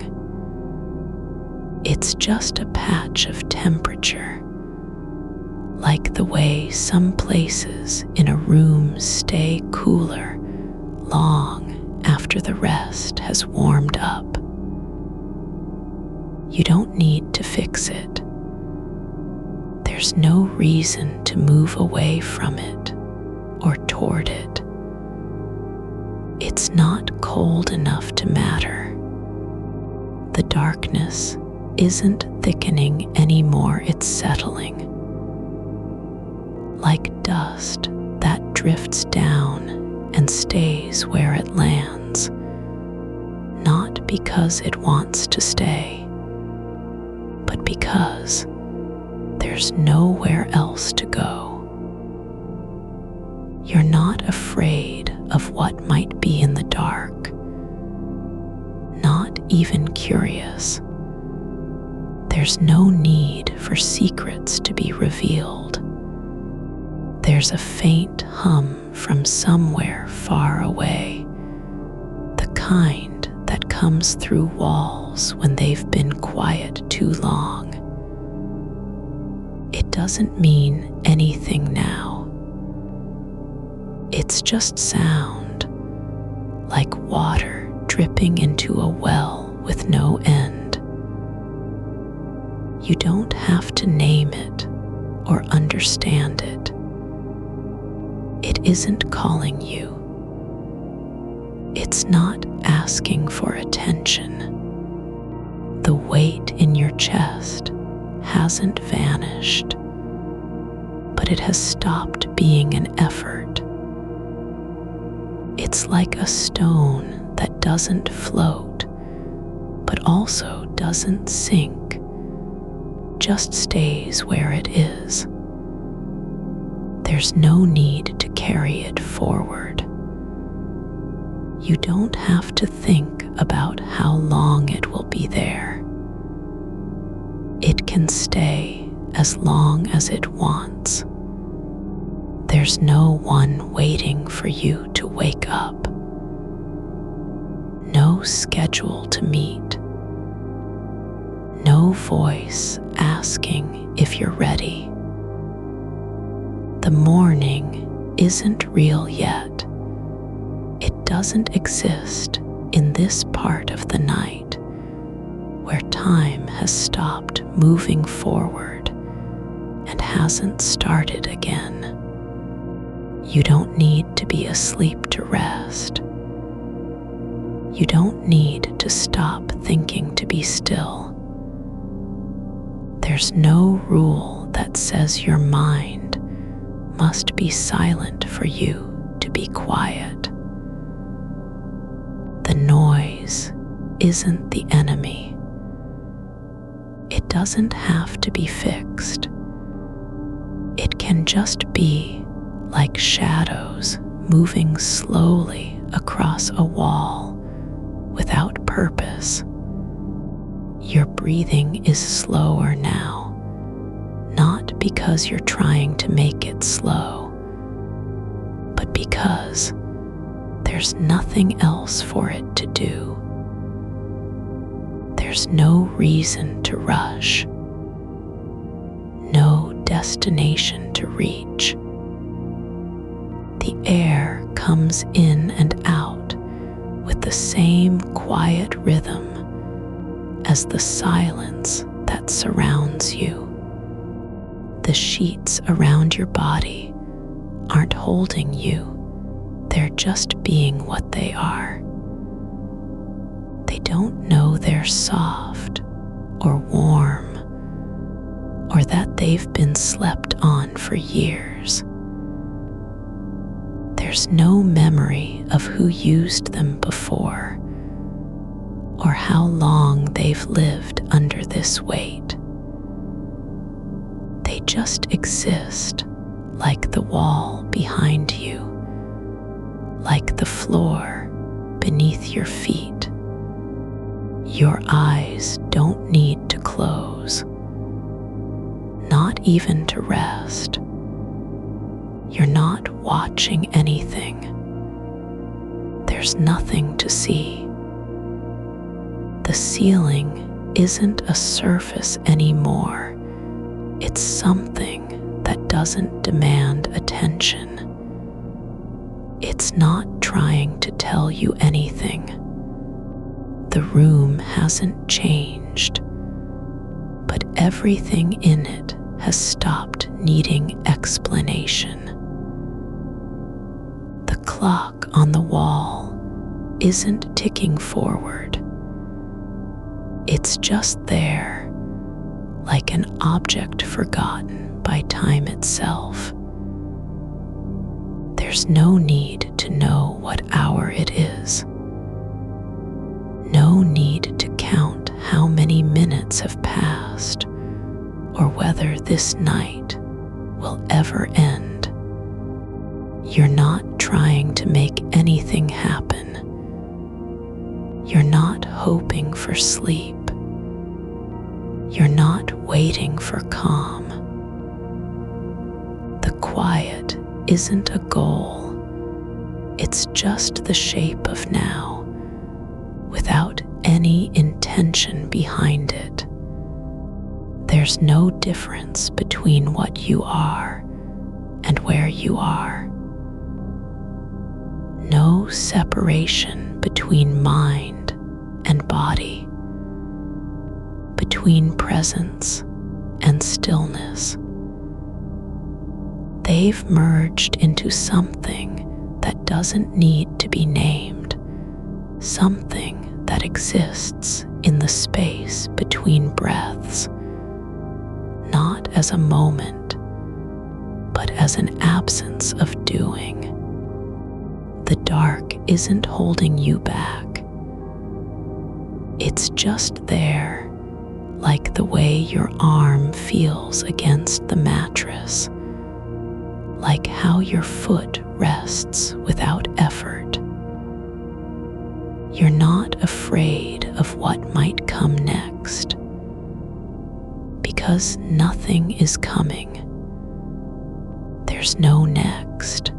It's just a patch of temperature, like the way some places in a room stay cooler long after the rest has warmed up. You don't need to fix it. There's no reason to move away from it or toward it. It's not cold enough to matter. The darkness isn't thickening anymore, it's settling. Like dust that drifts down and stays where it lands, not because it wants to stay, but because there's nowhere else to go. You're not afraid of what might be in the dark, not even curious. There's no need for secrets to be revealed. There's a faint hum from somewhere far away, the kind that comes through walls when they've been quiet too long. It doesn't mean anything now. It's just sound, like water dripping into a well with no end. You don't have to name it or understand it. It isn't calling you. It's not asking for attention. The weight in your chest hasn't vanished, but it has stopped being an effort. It's like a stone that doesn't float, but also doesn't sink, just stays where it is. There's no need to carry it forward. You don't have to think about how long it will be there. It can stay as long as it wants. There's no one waiting for you to wake up. No schedule to meet. No voice asking if you're ready. The morning isn't real yet. It doesn't exist in this part of the night where time has stopped moving forward and hasn't started again. You don't need to be asleep to rest. You don't need to stop thinking to be still. There's no rule that says your mind must be silent for you to be quiet. The noise isn't the enemy. It doesn't have to be fixed. It can just be like shadows moving slowly across a wall without purpose. Your breathing is slower now, not because you're trying to make it slow, but because there's nothing else for it to do. There's no reason to rush. no destination to reach. The air comes in and out with the same quiet rhythm as the silence that surrounds you. The sheets around your body aren't holding you, they're just being what they are. They don't know they're soft or warm, or that they've been slept on for years. There's no memory of who used them before, or how long they've lived under this weight. They just exist, like the wall behind you, like the floor beneath your feet. Your eyes don't need to close, not even to rest. You're not watching anything. There's nothing to see. The ceiling isn't a surface anymore. It's something that doesn't demand attention. It's not trying to tell you anything. The room hasn't changed, but everything in it has stopped needing explanation. The clock on the wall isn't ticking forward. It's just there, like an object forgotten by time itself. There's no need to know what hour it is. No need to count how many minutes have passed, or whether this night will ever end. You're not trying to make anything happen. You're not hoping for sleep. You're not waiting for calm. The quiet isn't a goal. It's just the shape of now, without any intention behind it. There's no difference between what you are and where you are. No separation between mind and body, between presence and stillness. They've merged into something that doesn't need to be named, something that exists in the space between breaths, not as a moment, but as an absence of doing. The dark isn't holding you back. It's just there, like the way your arm feels against the mattress, like how your foot rests without effort. You're not afraid of what might come next, because nothing is coming. There's no next.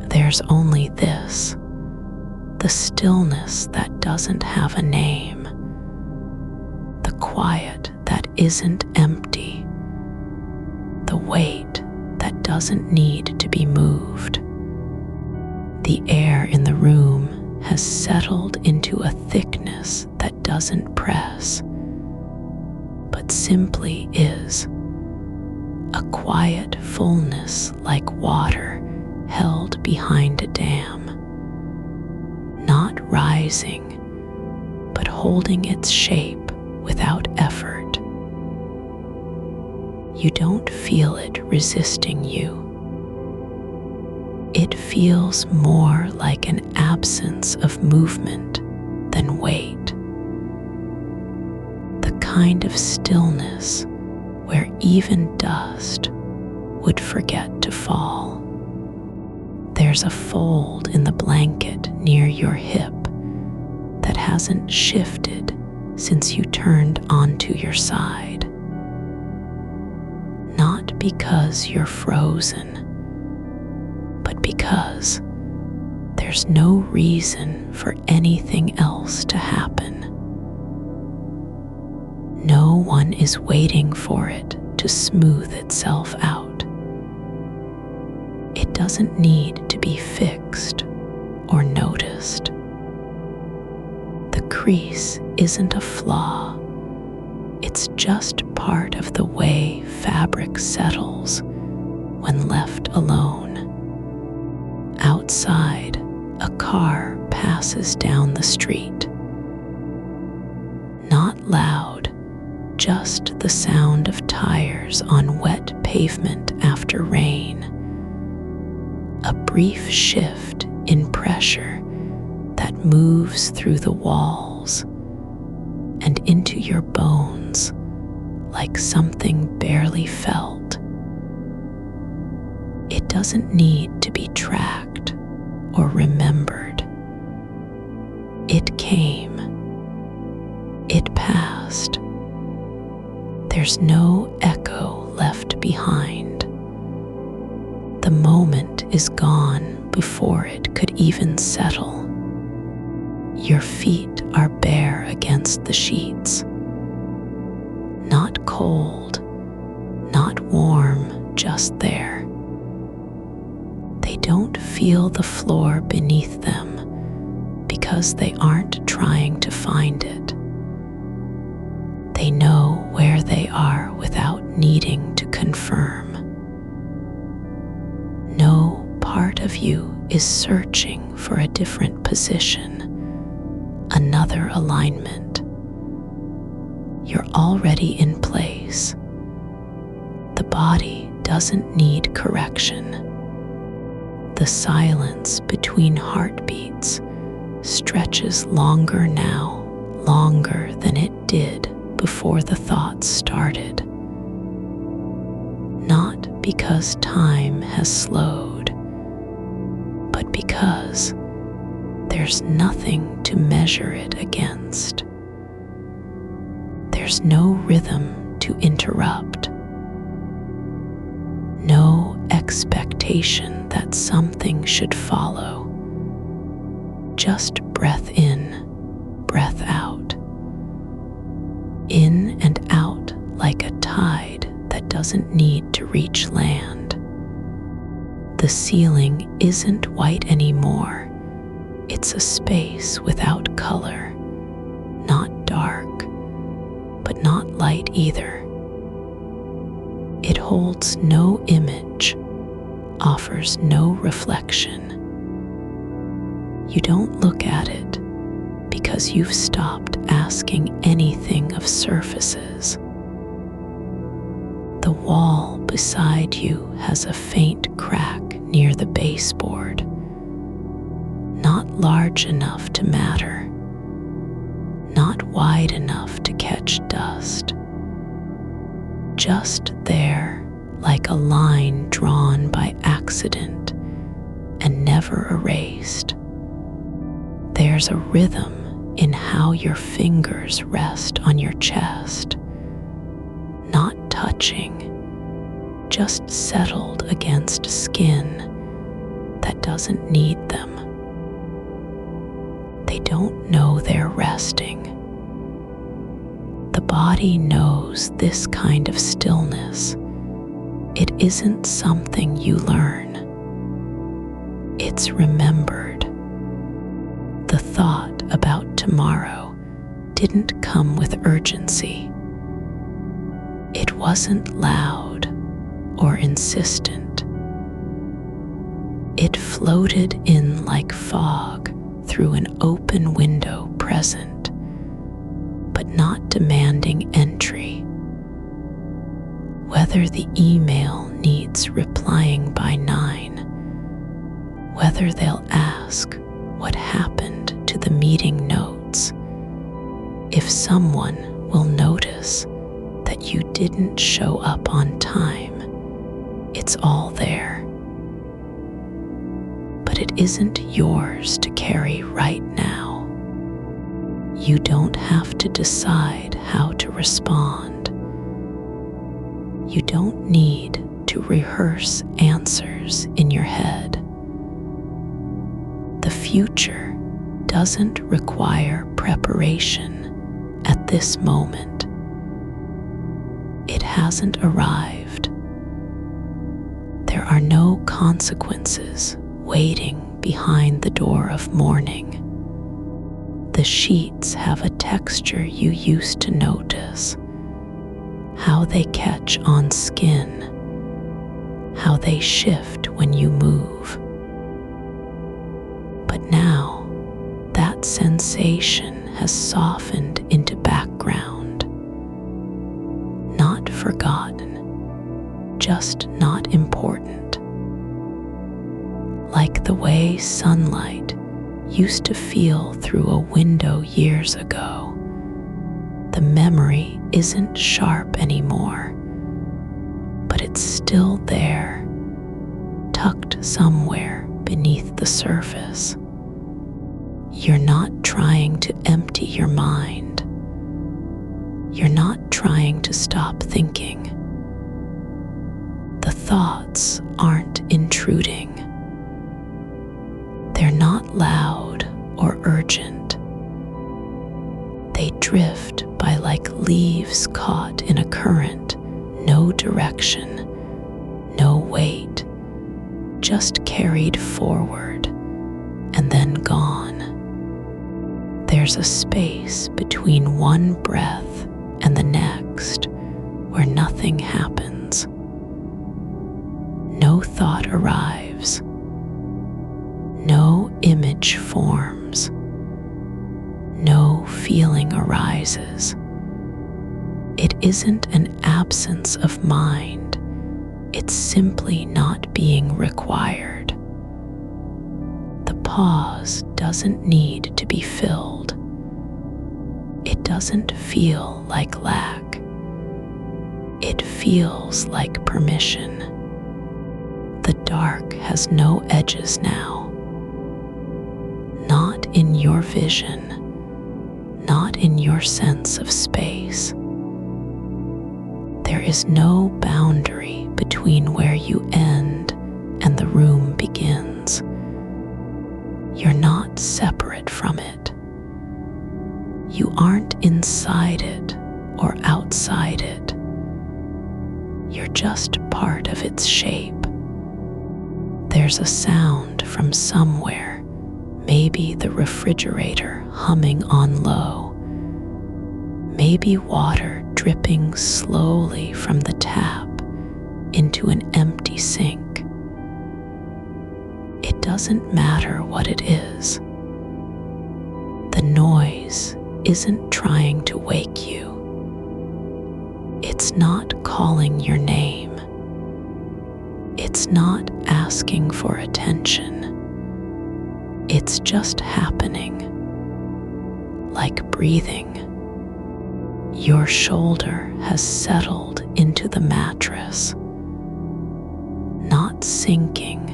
There's only this, the stillness that doesn't have a name, the quiet that isn't empty, the weight that doesn't need to be moved. The air in the room has settled into a thickness that doesn't press, but simply is, a quiet fullness like water held behind a dam, not rising, but holding its shape without effort. You don't feel it resisting you. It feels more like an absence of movement than weight. The kind of stillness where even dust would forget to fall. There's a fold in the blanket near your hip that hasn't shifted since you turned onto your side. Not because you're frozen, but because there's no reason for anything else to happen. No one is waiting for it to to smooth itself out. It doesn't need to be fixed or noticed. The crease isn't a flaw. It's just part of the way fabric settles when left alone. Outside, a car passes down the street. Not loud, just the sound of tires on wet pavement after rain. A brief shift in pressure that moves through the walls and into your bones like something barely felt. It doesn't need to be tracked or remembered. It came. It passed. There's no echo left behind. The moment is gone before it could even settle. Your feet are bare against the sheets. Not cold, not warm, just there. They don't feel the floor beneath them because they aren't trying to find it. They know where they are without needing to confirm. No part of you is searching for a different position, another alignment. You're already in place. The body doesn't need correction. The silence between heartbeats stretches longer now, longer than it did before the thoughts started. Not because time has slowed, but because there's nothing to measure it against. There's no rhythm to interrupt. No expectation that something should follow. Just breath in, breath out. In and out like a tide that doesn't need to reach land. The ceiling isn't white anymore. It's a space without color, not dark, but not light either. It holds no image, offers no reflection. You don't look at it because you've stopped asking anything of surfaces. The wall beside you has a faint crack near the baseboard, not large enough to matter, not wide enough to catch dust. Just there, like a line drawn by accident and never erased. There's a rhythm in how your fingers rest on your chest, not touching, just settled against skin that doesn't need them. They don't know they're resting. The body knows this kind of stillness. It isn't something you learn. It's remembered. The thought about tomorrow didn't come with urgency. It wasn't loud or insistent. It floated in like fog through an open window present, but not demanding entry. Whether the email needs replying by 9, whether they'll ask what happened to the meeting notes, if someone will notice that you didn't show up on time, it's all there. But it isn't yours to carry right now. You don't have to decide how to respond. You don't need to rehearse answers in your head. The future doesn't require preparation at this moment. It hasn't arrived. There are no consequences waiting behind the door of morning. The sheets have a texture you used to notice, how they catch on skin, how they shift when you move. But now, that sensation has softened into background. Not forgotten, just not important. Like the way sunlight used to feel through a window years ago. The memory isn't sharp anymore, but it's still there, tucked somewhere beneath the surface. You're not trying to empty your mind. You're not trying to stop thinking. The thoughts aren't intruding. They're not loud or urgent. They drift by like leaves caught in a current, no direction, no weight, just carried forward and then gone. There's a space between one breath and the next where nothing happens. No thought arrives. No image forms. No feeling arises. It isn't an absence of mind. It's simply not being required. The pause doesn't need to be filled. It doesn't feel like lack. It feels like permission. The dark has no edges now. Not in your vision, not in your sense of space. There is no boundary between where you end and the room begins. You're not separate from it. You aren't inside it or outside it. You're just part of its shape. There's a sound from somewhere, maybe the refrigerator humming on low, maybe water dripping slowly from the tap into an empty sink. It doesn't matter what it is. The noise isn't trying to wake you. It's not calling your name. It's not asking for attention. It's just happening, like breathing. Your shoulder has settled into the mattress, not sinking,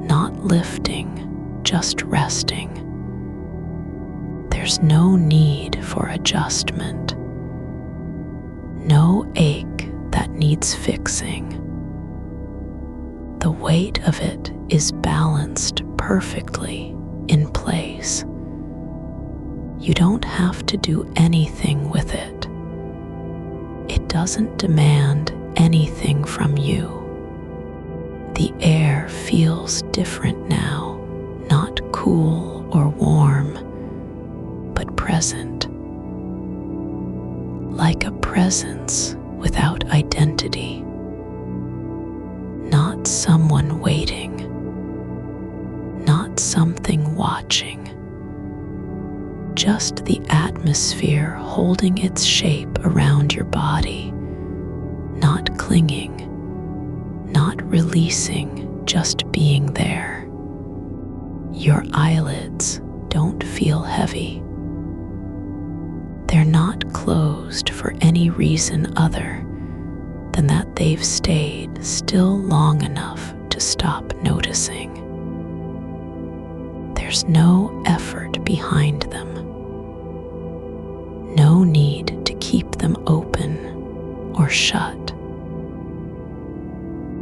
not lifting, just resting. There's no need for adjustment, no ache that needs fixing. The weight of it is balanced perfectly in place. You don't have to do anything with it. It doesn't demand anything from you. The air feels different now, not cool or warm, but present. Like a presence without identity. Not someone waiting, not something watching, just the atmosphere holding its shape around your body, not clinging, not releasing, just being there. Your eyelids don't feel heavy. They're not closed for any reason other than that they've stayed still long enough to stop noticing. There's no effort behind them. No need to keep them open or shut.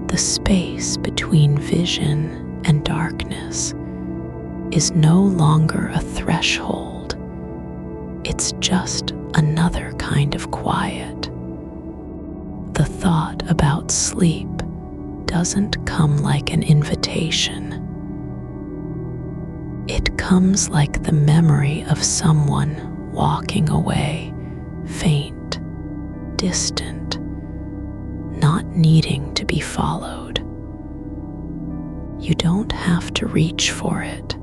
The space between vision and darkness is no longer a threshold. It's just another kind of quiet. thought about sleep doesn't come like an invitation. It comes like the memory of someone walking away, faint, distant, not needing to be followed. You don't have to reach for it.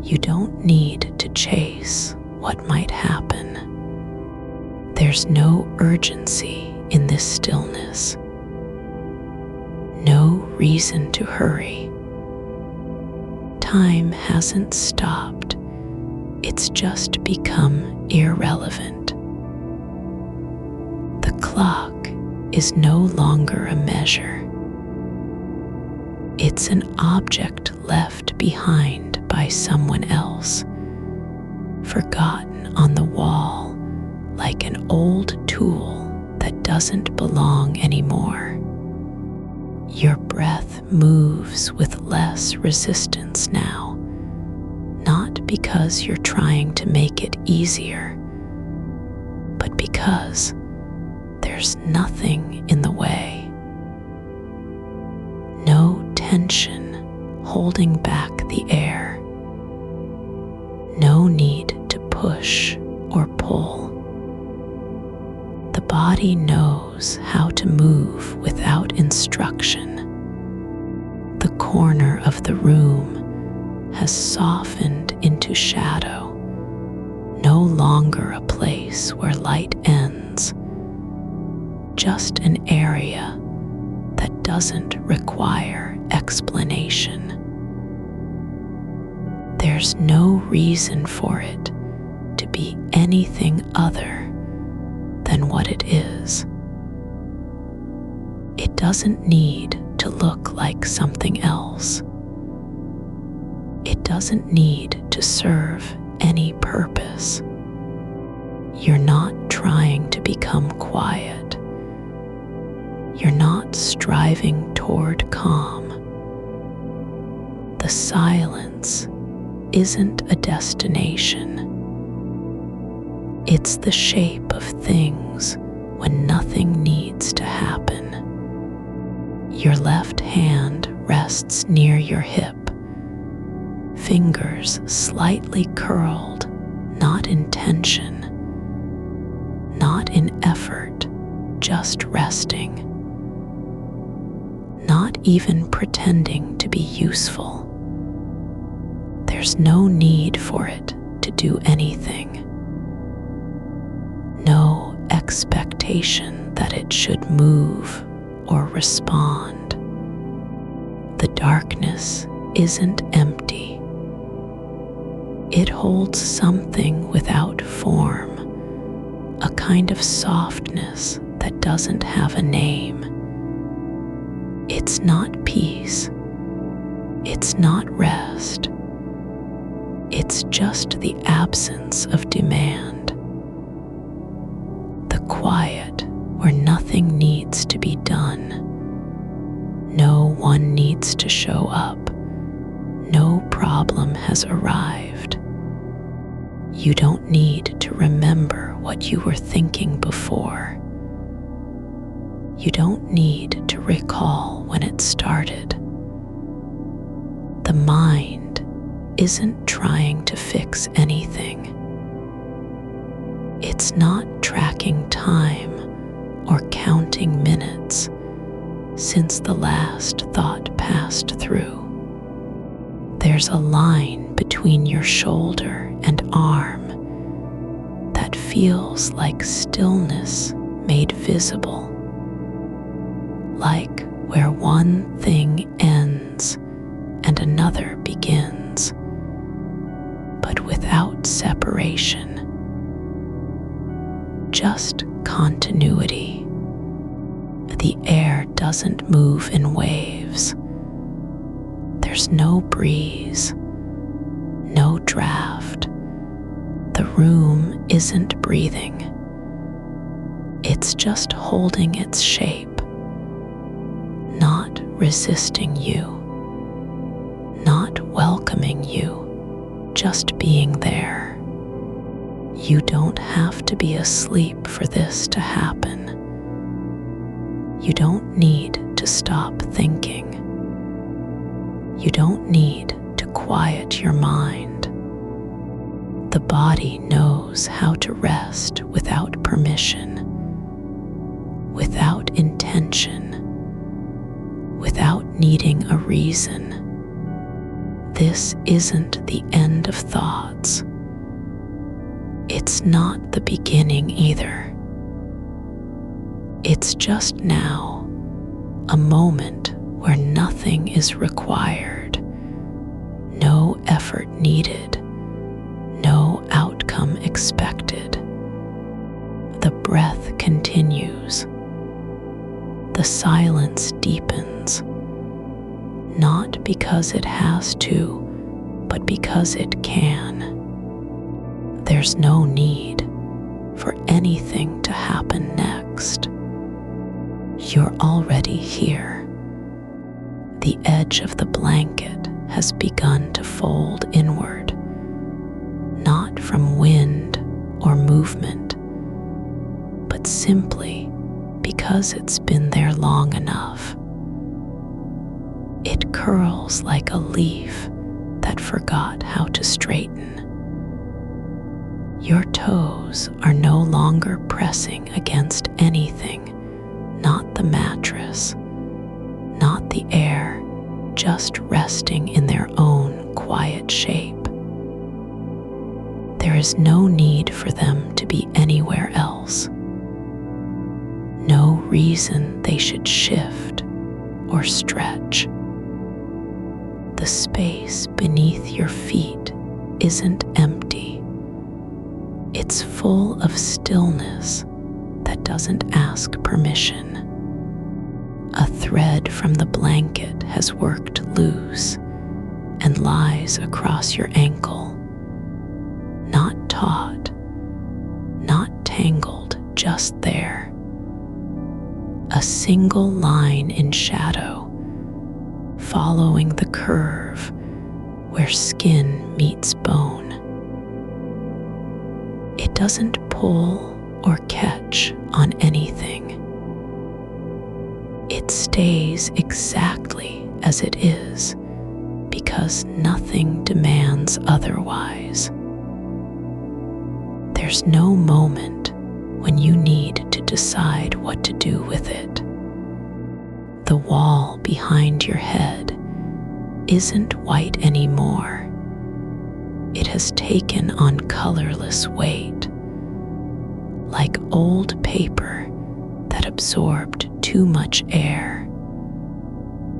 You don't need to chase what might happen. There's no urgency in this stillness. No reason to hurry. Time hasn't stopped. It's just become irrelevant. The clock is no longer a measure. It's an object left behind by someone else, forgotten on the wall like an old tool that doesn't belong anymore. Your breath moves with less resistance now, not because you're trying to make it easier, but because there's nothing in the way. No tension holding back the air. No need to push or pull. The body knows how to move without instruction. The corner of the room has softened into shadow, no longer a place where light ends, just an area that doesn't require explanation. There's no reason for it to be anything other than what it is. It doesn't need to look like something else. It doesn't need to serve any purpose. You're not trying to become quiet. You're not striving toward calm. The silence isn't a destination. It's the shape of things when nothing needs to happen. Your left hand rests near your hip, fingers slightly curled, not in tension, not in effort, just resting. Not even pretending to be useful. There's no need for it to do anything. No expectation that it should move or respond. The darkness isn't empty. It holds something without form, a kind of softness that doesn't have a name. It's not peace. It's not rest. It's just the absence of demand. The quiet where nothing needs to be done. No one needs to show up. No problem has arrived. You don't need to remember what you were thinking before. You don't need to recall when it started. The mind isn't trying to fix anything. It's not tracking time or counting minutes since the last thought passed through. There's a line between your shoulder and arm that feels like stillness made visible. Like where one thing ends and another begins, but without separation. Just continuity. The air doesn't move in waves. There's no breeze, no draft. The room isn't breathing. It's just holding its shape. Not resisting you, not welcoming you, just being there. You don't have to be asleep for this to happen. You don't need to stop thinking. You don't need to quiet your mind. The body knows how to rest without permission, without intention, without needing a reason. This isn't the end of thoughts. It's not the beginning either. It's just now, a moment where nothing is required, no effort needed, no outcome expected. The breath continues. The silence deepens, not because it has to, but because it can. There's no need for anything to happen next. You're already here. The edge of the blanket has begun to fold inward, not from wind or movement, but simply because it's been there long enough. It curls like a leaf that forgot how to straighten. Your toes are no longer pressing against anything, not the mattress, not the air, just resting in their own quiet shape. There is no need for them to be anywhere else. No reason they should shift or stretch. The space beneath your feet isn't empty. It's full of stillness that doesn't ask permission. A thread from the blanket has worked loose and lies across your ankle. Not taut, not tangled, just there. A single line in shadow, following the curve where skin meets bone. It doesn't pull or catch on anything. It stays exactly as it is because nothing demands otherwise. There's no moment when you need to decide what to do with it. The wall behind your head isn't white anymore. It has taken on colorless weight, like old paper that absorbed too much air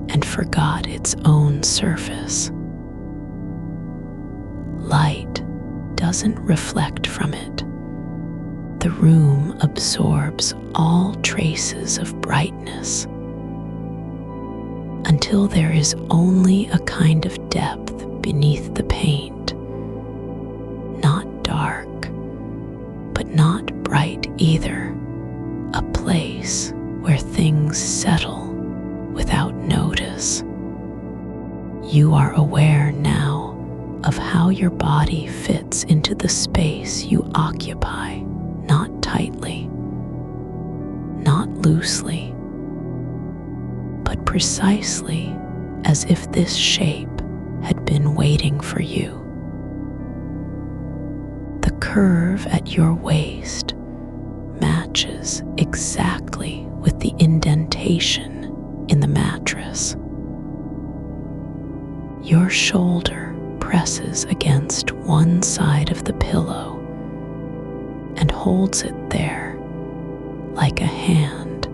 and forgot its own surface. Light doesn't reflect from it. The room absorbs all traces of brightness until there is only a kind of depth beneath the paint. Not dark, but not bright either. A place where things settle without notice. You are aware now of how your body fits into the space you occupy, not tightly, not loosely, but precisely as if this shape had been waiting for you. The curve at your waist matches exactly with the indentation in the mattress. Your shoulder presses against one side of the pillow and holds it there like a hand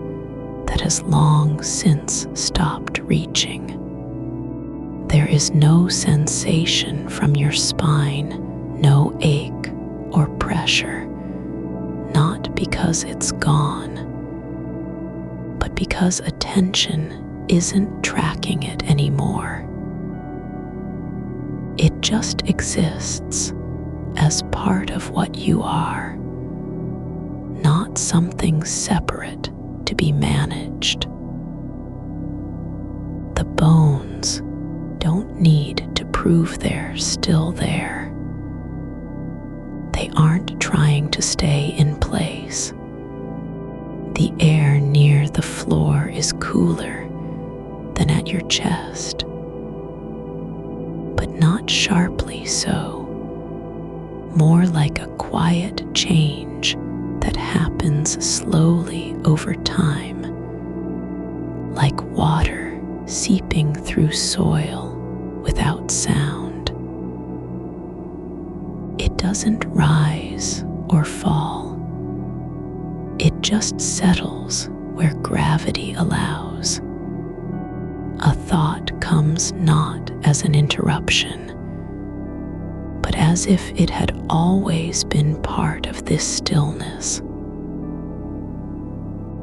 that has long since stopped reaching. There is no sensation from your spine, no ache or pressure, not because it's gone, but because attention isn't tracking it anymore. It just exists as part of what you are, not something separate to be managed. The bones don't need to prove they're still there. They aren't trying to stay in place. The air near the floor is cooler than at your chest, but not sharply so, more like a quiet change that happens slowly over time, like water seeping through soil without sound. It doesn't rise or fall. It just settles where gravity allows. A thought comes not as an interruption, but as if it had always been part of this stillness.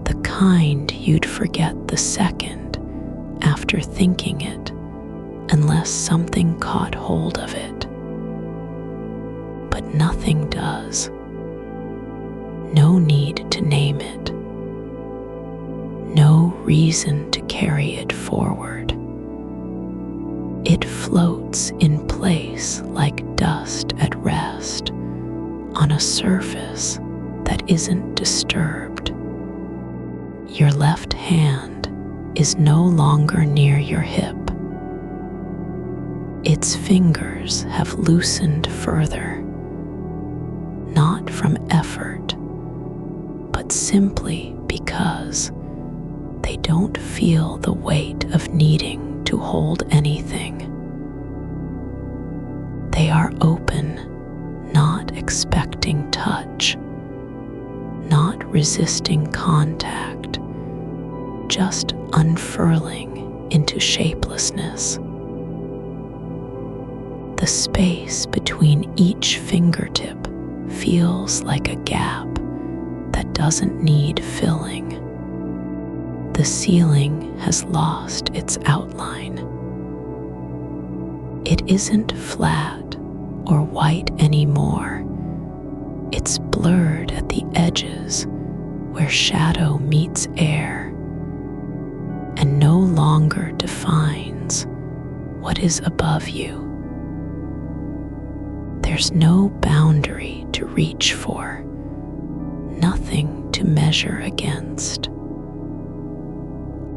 The kind you'd forget the second after thinking it, unless something caught hold of it. But nothing does. No need to name it. No reason to carry it forward. It floats in place like dust at rest on a surface that isn't disturbed. Your left hand is no longer near your hip. Its fingers have loosened further, not from effort, but simply because they don't feel the weight of needing to hold anything. They are open, not expecting touch, not resisting contact, just unfurling into shapelessness. The space between each fingertip feels like a gap that doesn't need filling. The ceiling has lost its outline. It isn't flat or white anymore. It's blurred at the edges where shadow meets air and no longer defines what is above you. There's no boundary to reach for, nothing to measure against.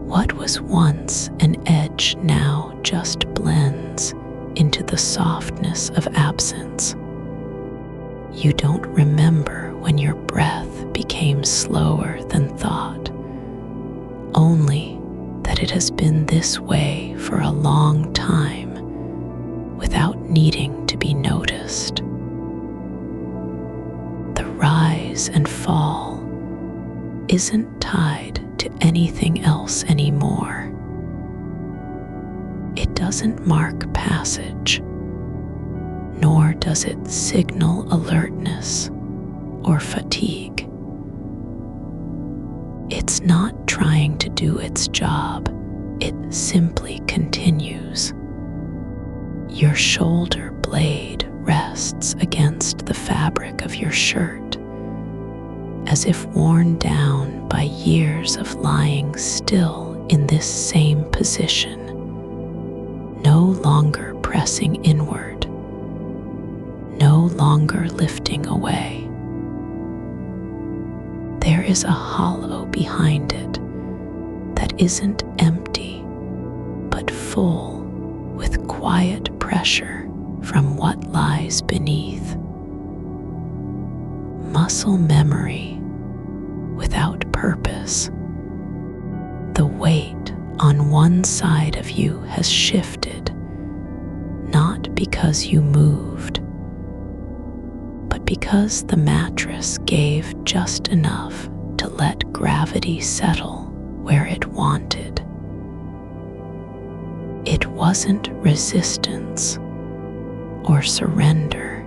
What was once an edge now just blends into the softness of absence. You don't remember when your breath became slower than thought, only that it has been this way for a long time without needing to be noticed. The rise and fall isn't tied to anything else anymore. It doesn't mark passage, nor does it signal alertness or fatigue. It's not trying to do its job, it simply continues. Your shoulder blade rests against the fabric of your shirt, as if worn down by years of lying still in this same position, no longer pressing inward, no longer lifting away. There is a hollow behind it that isn't empty, but full with quiet pressure from what lies beneath. Muscle memory without purpose. The weight on one side of you has shifted, not because you moved, but because the mattress gave just enough to let gravity settle where it wanted. It wasn't resistance or surrender,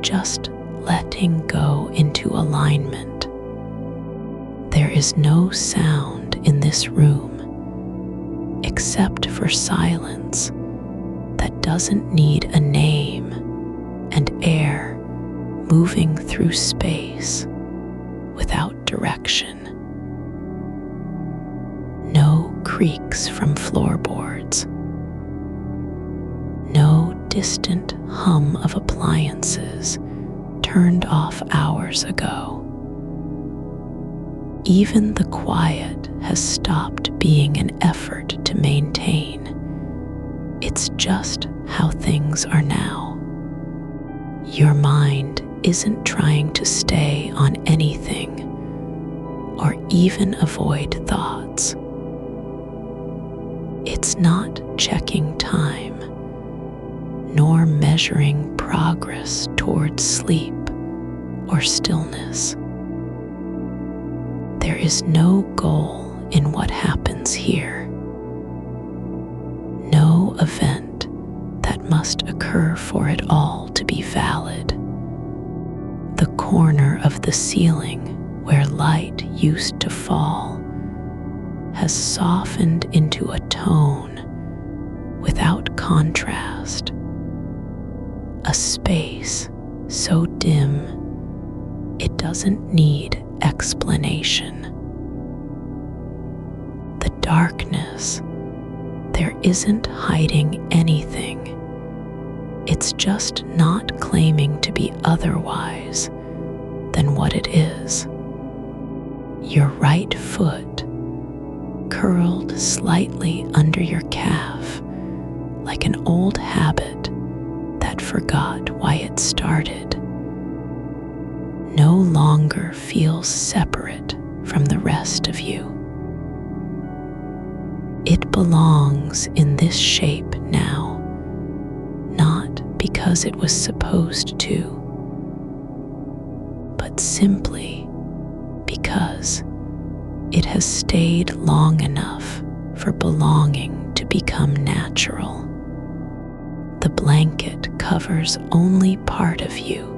just letting go into alignment. There is no sound in this room except for silence that doesn't need a name and air moving through space without direction. No creaks from floorboards. No distant hum of appliances turned off hours ago. Even the quiet has stopped being an effort to maintain. It's just how things are now. Your mind isn't trying to stay on anything or even avoid thoughts. It's not checking time, nor measuring progress towards sleep or stillness. There is no goal in what happens here, no event that must occur for it all to be valid. The corner of the ceiling where light used to fall has softened into a tone without contrast, a space so dim it doesn't need explanation. The darkness, there isn't hiding anything. It's just not claiming to be otherwise than what it is. Your right foot, curled slightly under your calf, like an old habit that forgot why it started, no longer feels separate from the rest of you. It belongs in this shape now, not because it was supposed to, but simply because it has stayed long enough for belonging to become natural. The blanket covers only part of you,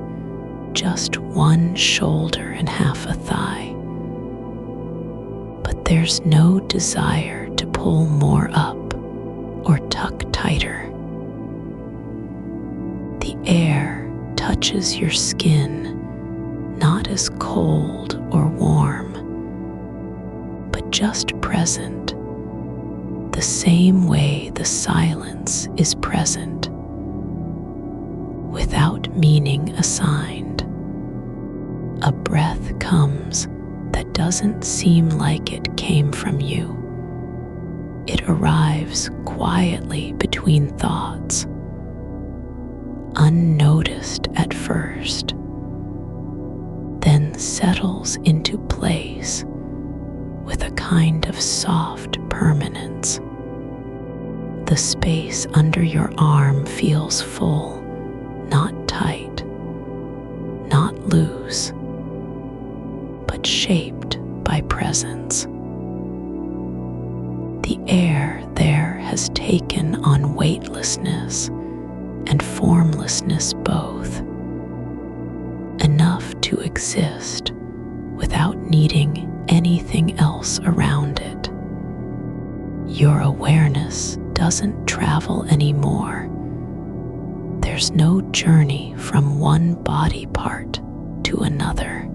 just one shoulder and half a thigh. But there's no desire to pull more up or tuck tighter. The air touches your skin, not as cold or warm, but just present, the same way the silence is present, without meaning assigned. A breath comes that doesn't seem like it came from you. It arrives quietly between thoughts, unnoticed at first, then settles into place with a kind of soft permanence. The space under your arm feels full, not tight, not loose, but shaped by presence. The air there has taken on weightlessness and formlessness both, enough to exist without needing anything else around it. Your awareness doesn't travel anymore. There's no journey from one body part to another.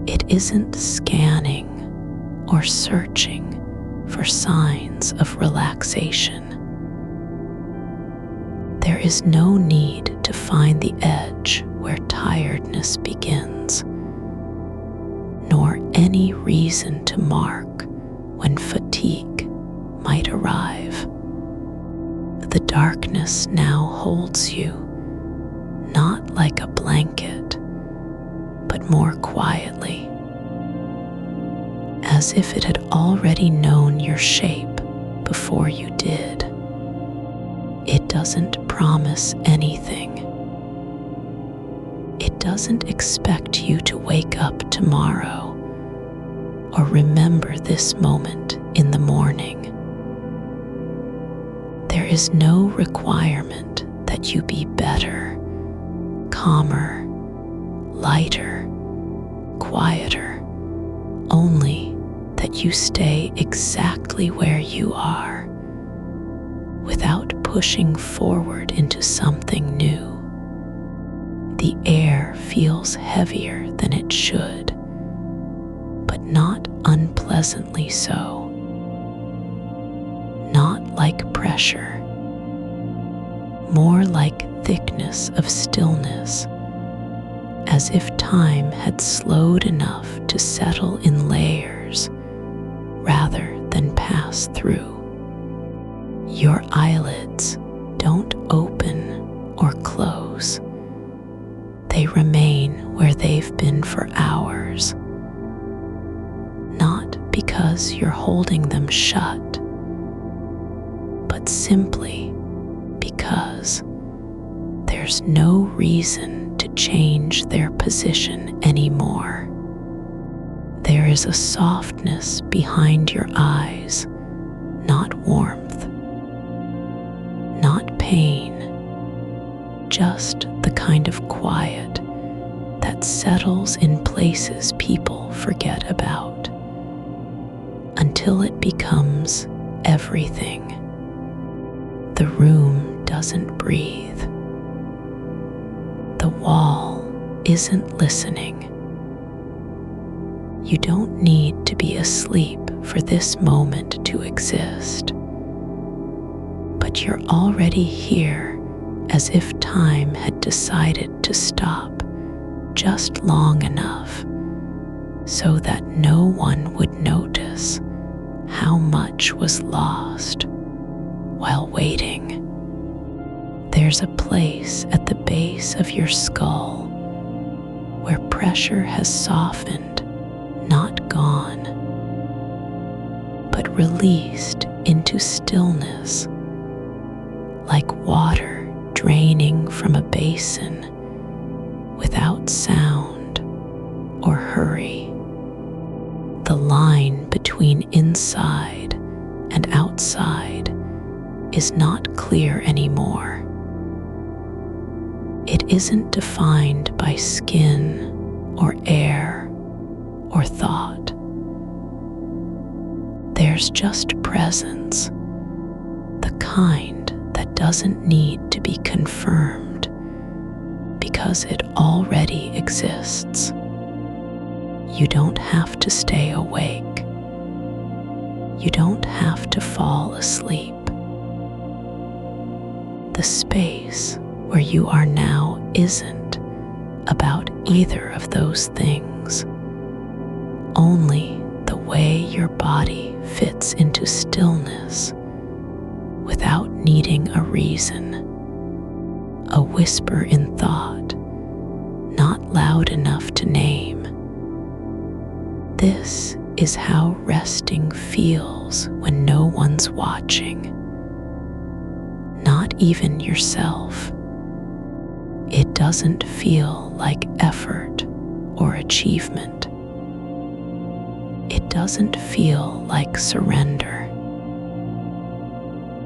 It isn't scanning or searching for signs of relaxation. There is no need to find the edge where tiredness begins, nor any reason to mark when fatigue might arrive. The darkness now holds you, not like a blanket, but more quietly, as if it had already known your shape before you did. It doesn't promise anything. It doesn't expect you to wake up tomorrow or remember this moment in the morning. There is no requirement that you be better, calmer, lighter, quieter, only that you stay exactly where you are, without pushing forward into something new. The air feels heavier than it should, but not unpleasantly so. Not like pressure, more like thickness of stillness, as if time had slowed enough to settle in layers rather than pass through. Your eyelids don't open or close. They remain where they've been for hours, not because you're holding them shut, but simply because there's no reason to change their position anymore. There is a softness behind your eyes, not warmth, not pain, just the kind of quiet that settles in places people forget about, until it becomes everything. The room doesn't breathe. The wall isn't listening. You don't need to be asleep for this moment to exist, but you're already here, as if time had decided to stop just long enough so that no one would notice how much was lost while waiting. There's a place at the base of your skull where pressure has softened, not gone, but released into stillness, like water draining from a basin without sound or hurry. The line between inside and outside is not clear anymore. It isn't defined by skin or air or thought. There's just presence, the kind that doesn't need to be confirmed because it already exists. You don't have to stay awake. You don't have to fall asleep. The space where you are now isn't about either of those things. Only the way your body fits into stillness without needing a reason. A whisper in thought, not loud enough to name. This is how resting feels when no one's watching, not even yourself. It doesn't feel like effort or achievement. It doesn't feel like surrender.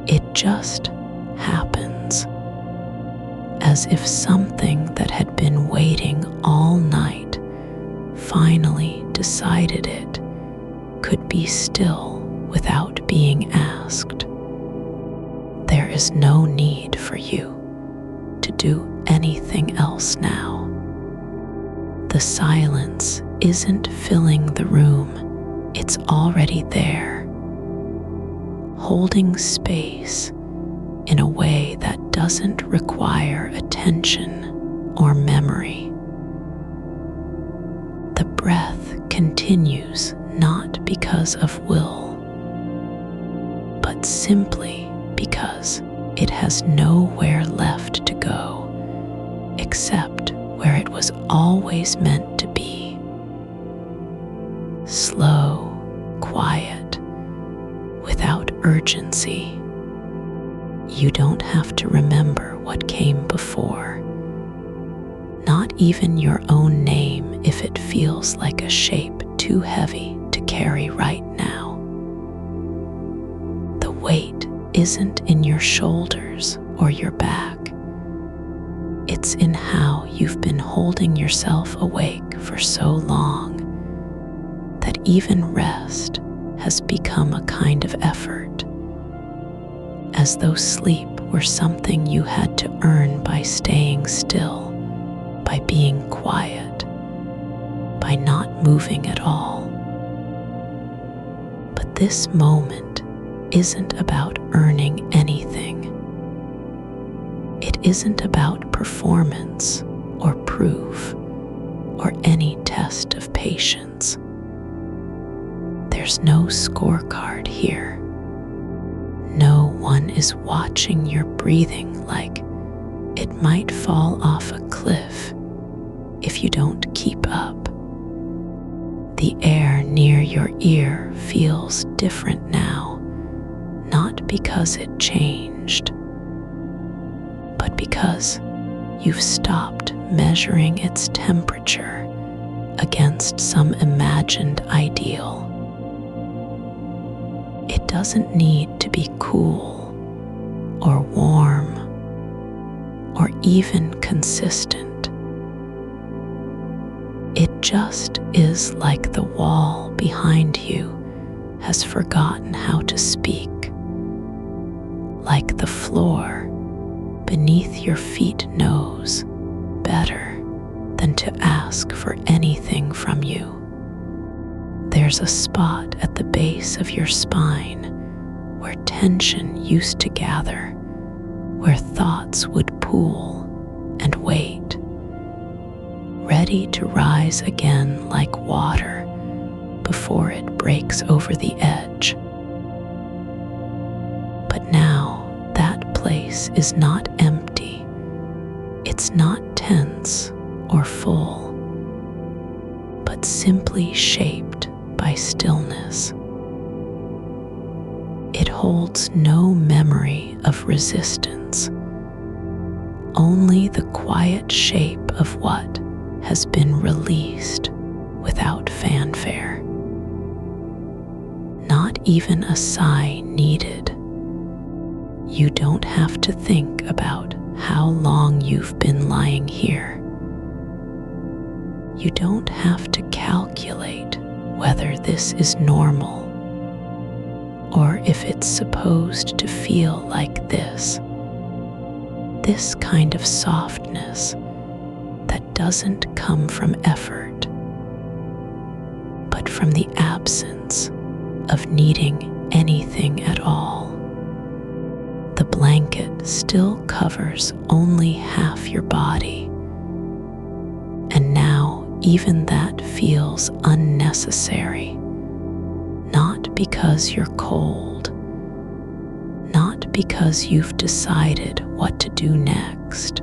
It just happens, as if something that had been waiting all night finally decided it could be still without being asked. There is no need for you to do anything else now. The silence isn't filling the room, it's already there, holding space in a way that doesn't require attention or memory. The breath continues not because of will, but simply because it has nowhere left to go except where it was always meant to be. Slow, quiet, without urgency. You don't have to remember what came before, not even your own name if it feels like a shape too heavy to carry right now. The weight isn't in your shoulders or your back. It's in how you've been holding yourself awake for so long that even rest has become a kind of effort, as though sleep were something you had to earn by staying still, by being quiet, by not moving at all. But this moment isn't about earning anything. It isn't about performance or proof. or any test of patience. There's no scorecard here. No one is watching your breathing like it might fall off a cliff if you don't keep up. The air near your ear feels different now, not because it changed, but because you've stopped measuring its temperature against some imagined ideal. It doesn't need to be cool or warm or even consistent. It just is like the wall behind you has forgotten how to speak, like the floor beneath your feet knows better than to ask for anything from you. There's a spot at the base of your spine where tension used to gather, where thoughts would pool and wait, ready to rise again like water before it breaks over the edge. But now that place is not empty. It's not tense or full, but simply shaped by stillness. It holds no memory of resistance, only the quiet shape of what has been released without fanfare. Not even a sigh needed. You don't have to think about how long you've been lying here. You don't have to calculate whether this is normal or if it's supposed to feel like this. This kind of softness that doesn't come from effort, but from the absence of needing anything at all. The blanket still covers only half your body, and now even that feels unnecessary, not because you're cold, not because you've decided what to do next,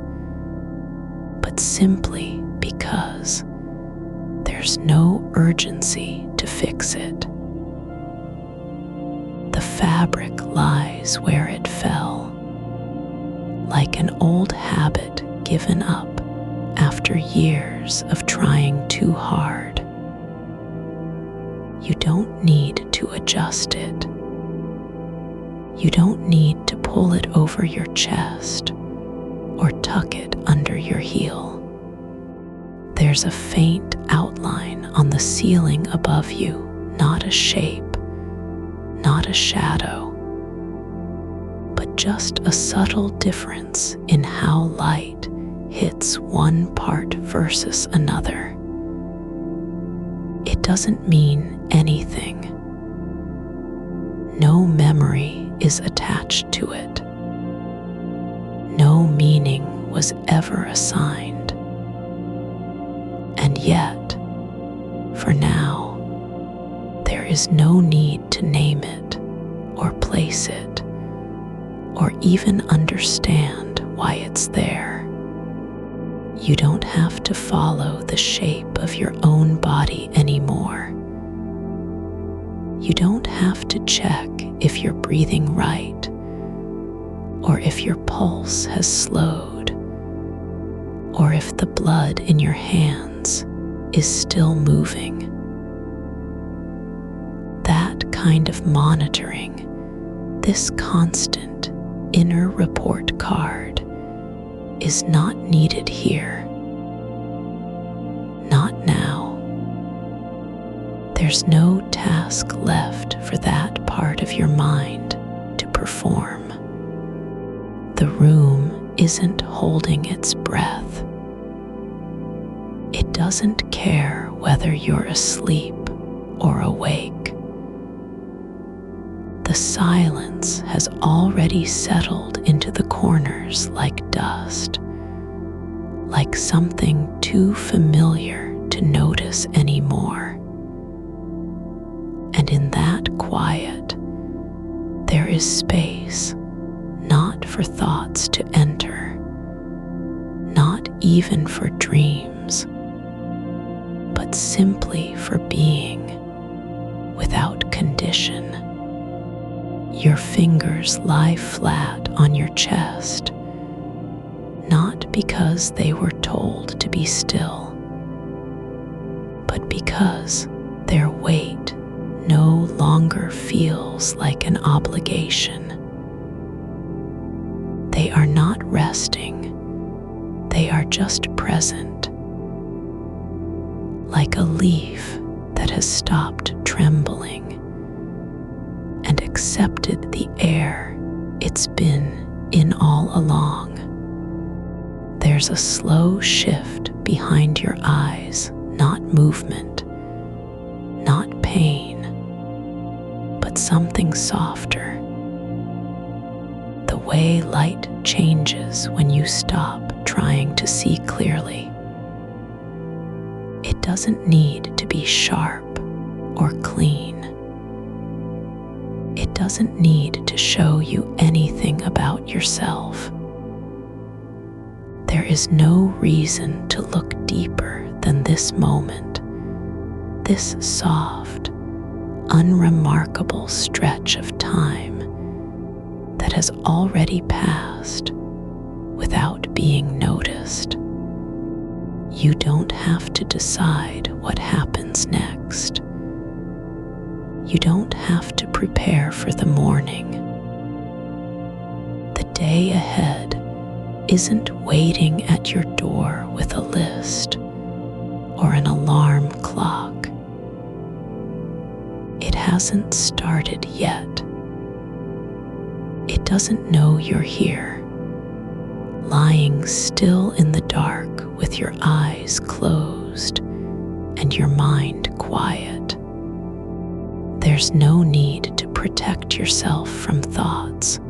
but simply because there's no urgency to fix it. The fabric lies where it fell, like an old habit given up after years of trying too hard. You don't need to adjust it. You don't need to pull it over your chest or tuck it under your heel. There's a faint outline on the ceiling above you, not a shape, not a shadow, but just a subtle difference in how light hits one part versus another. It doesn't mean anything. No memory is attached to it. No meaning was ever assigned. And yet, for now, there is no need to name it or place it or even understand why it's there. You don't have to follow the shape of your own body anymore. You don't have to check if you're breathing right or if your pulse has slowed or if the blood in your hands is still moving. That kind of monitoring, this constant inner report card, is not needed here. Not now. There's no task left for that part of your mind to perform. The room isn't holding its breath. It doesn't care whether you're asleep or awake. The silence has already settled into the corners like dust, like something too familiar to notice anymore. And in that quiet, there is space, not for thoughts to enter, not even for dreams, but simply for being, without condition. Your fingers lie flat on your chest, not because they were told to be still, but because their weight no longer feels like an obligation. They are not resting, they are just present, like a leaf that has stopped trembling and accepted the air it's been in all along. There's a slow shift behind your eyes, not movement, not pain, but something softer. The way light changes when you stop trying to see clearly. It doesn't need to be sharp or clean. It doesn't need to show you anything about yourself. There is no reason to look deeper than this moment, this soft, unremarkable stretch of time that has already passed without being noticed. You don't have to decide what happens next. You don't have to prepare for the morning. The day ahead isn't waiting at your door with a list or an alarm clock. It hasn't started yet. It doesn't know you're here, lying still in the dark with your eyes closed and your mind quiet. There's no need to protect yourself from thoughts,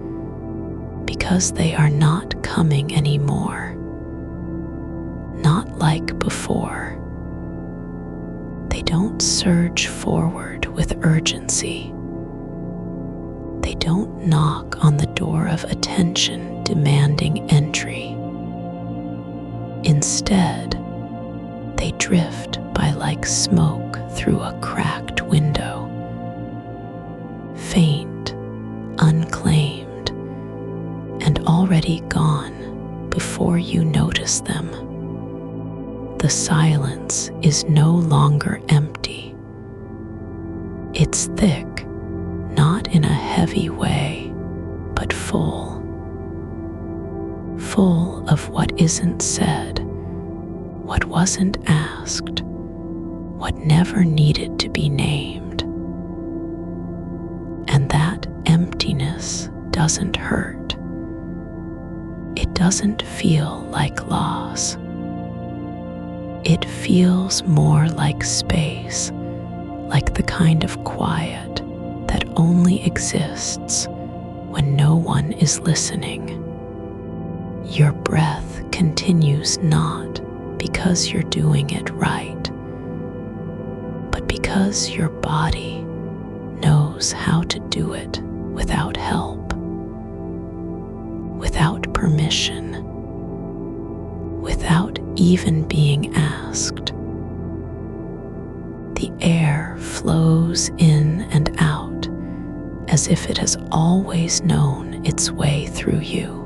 because they are not coming anymore. Not like before. They don't surge forward with urgency. They don't knock on the door of attention demanding entry. Instead, they drift by like smoke through a cracked window. Faint, unclaimed, and already gone before you notice them. The silence is no longer empty. It's thick, not in a heavy way, but full. Full of what isn't said, what wasn't asked, what never needed to be named. And that emptiness doesn't hurt. It doesn't feel like loss. It feels more like space, like the kind of quiet that only exists when no one is listening. Your breath continues not because you're doing it right, but because your body knows how to do it without help, without permission, without even being asked. The air flows in and out as if it has always known its way through you.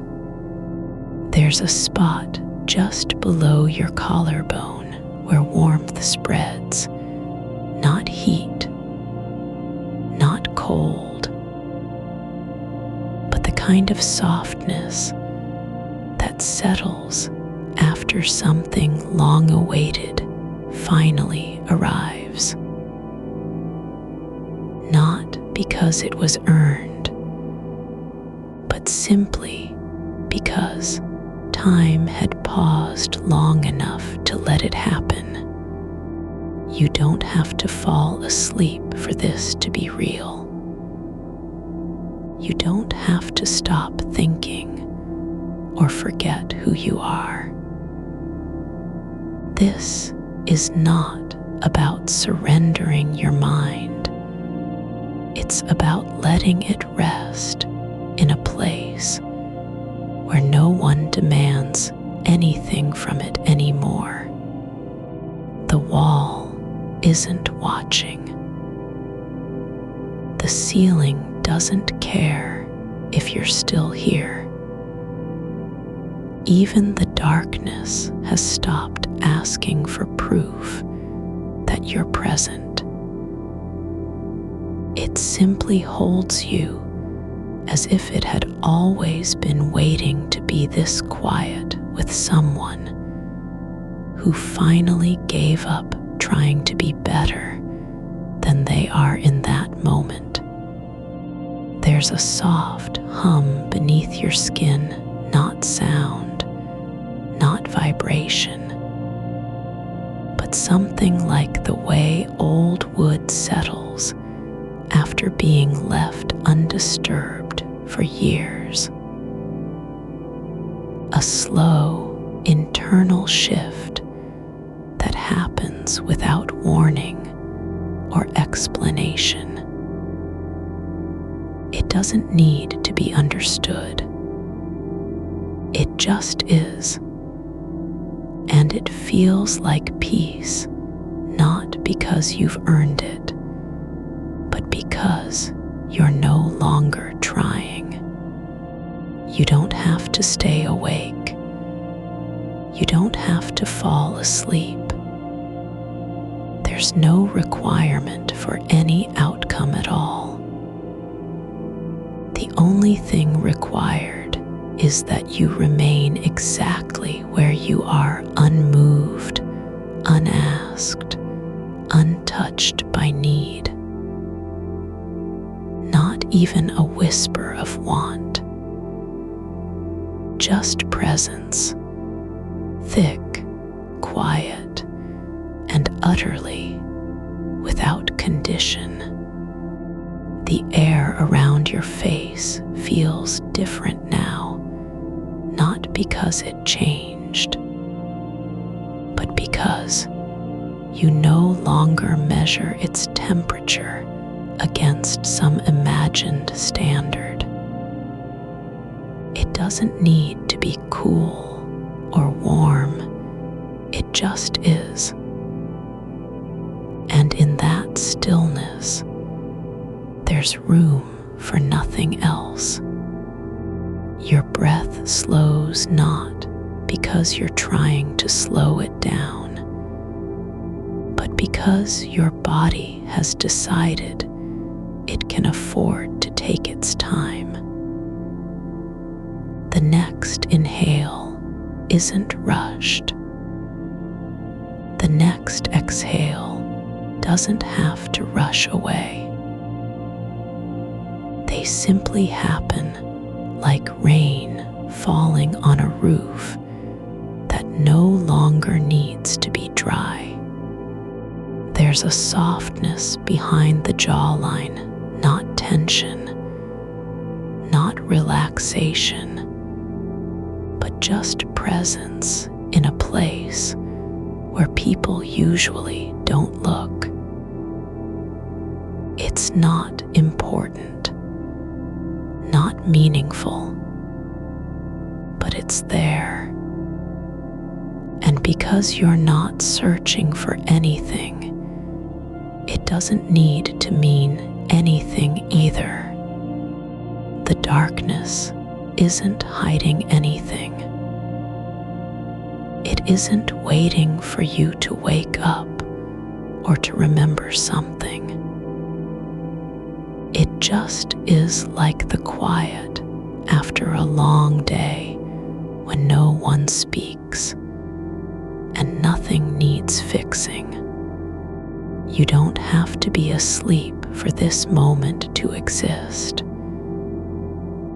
There's a spot just below your collarbone where warmth spreads, not heat, not cold, but the kind of softness that settles after something long awaited finally arrives. Not because it was earned, but simply because time had paused long enough to let it happen. You don't have to fall asleep for this to be real. You don't have to stop thinking or forget who you are. This is not about surrendering your mind. It's about letting it rest in a place where no one demands anything from it anymore. The wall isn't watching. The ceiling doesn't care if you're still here. Even the darkness has stopped asking for proof that you're present. It simply holds you as if it had always been waiting to be this quiet with someone who finally gave up trying to be better than they are in that moment. There's a soft hum beneath your skin, not sound, not vibration, but something like the way old wood settles after being left undisturbed for years. A slow, internal shift that happens without warning or explanation. It doesn't need to be understood. It just is. And it feels like peace, not because you've earned it, but because you're no longer trying. You don't have to stay awake. You don't have to fall asleep. There's no requirement for any outcome at all. The only thing required is that you remain exactly where you are, unmoved, unasked, untouched by need. Not even a whisper of want. Just presence, thick, quiet, and utterly without condition. The air around your face feels different now, not because it changed, but because you no longer measure its temperature against some imagined standard. It doesn't need to be cool or warm, it just is. And in that stillness, there's room for nothing else. Your breath slows not because you're trying to slow it down, but because your body has decided it can afford to take its time. The next inhale isn't rushed. The next exhale doesn't have to rush away. They simply happen like rain falling on a roof that no longer needs to be dry. There's a softness behind the jawline, not tension, not relaxation, but just presence in a place where people usually don't look. It's not important, not meaningful, but it's there. And because you're not searching for anything, it doesn't need to mean anything either. The darkness isn't hiding anything. It isn't waiting for you to wake up or to remember something. It just is like the quiet after a long day when no one speaks and nothing needs fixing. You don't have to be asleep for this moment to exist.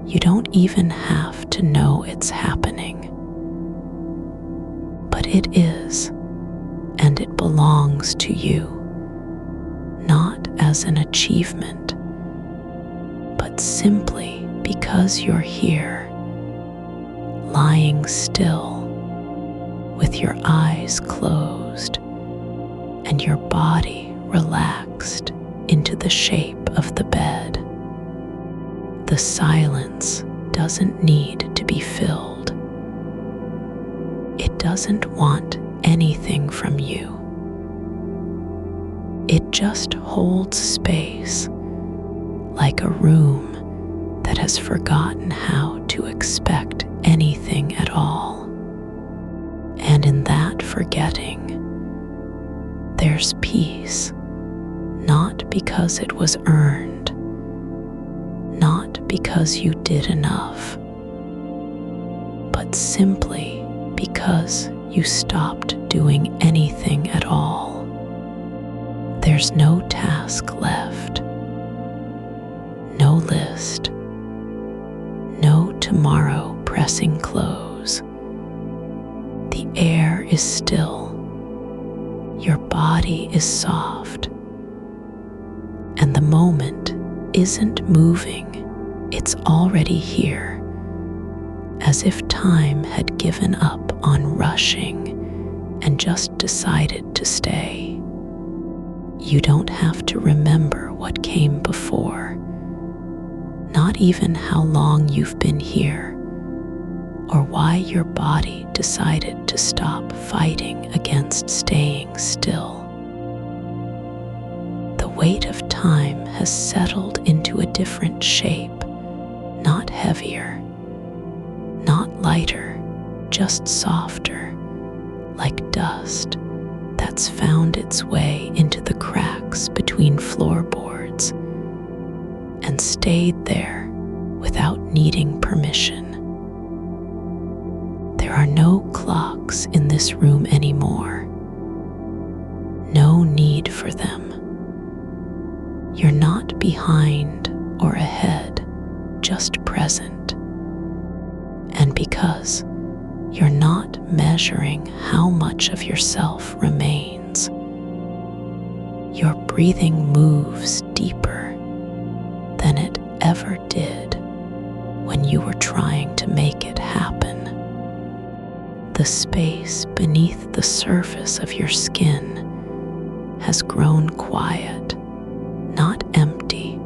You don't even have to know it's happening. But it is, and it belongs to you, not as an achievement, but simply because you're here, lying still, with your eyes closed, and your body relaxed into the shape of the bed. The silence doesn't need to be filled. It doesn't want anything from you. It just holds space, like a room that has forgotten how to expect anything at all. And in that forgetting, there's peace, not because it was earned, not because you did enough, but simply because you stopped doing anything at all. There's no task left, no list, no tomorrow pressing close. The air is still, your body is soft, and the moment isn't moving, it's already here, as if time had given up on rushing and just decided to stay. You don't have to remember what came before, not even how long you've been here, or why your body decided to stop fighting against staying still. The weight of time has settled into a different shape, not heavier, not lighter, just softer, like dust that's found its way into the cracks between floorboards and stayed there without needing permission. There are no clocks in this room anymore. No need for them. You're not behind or ahead, just present. And because you're not measuring how much of yourself remains, your breathing moves deeper than it ever did when you were trying to make it happen. The space beneath the surface of your skin has grown quiet, not empty,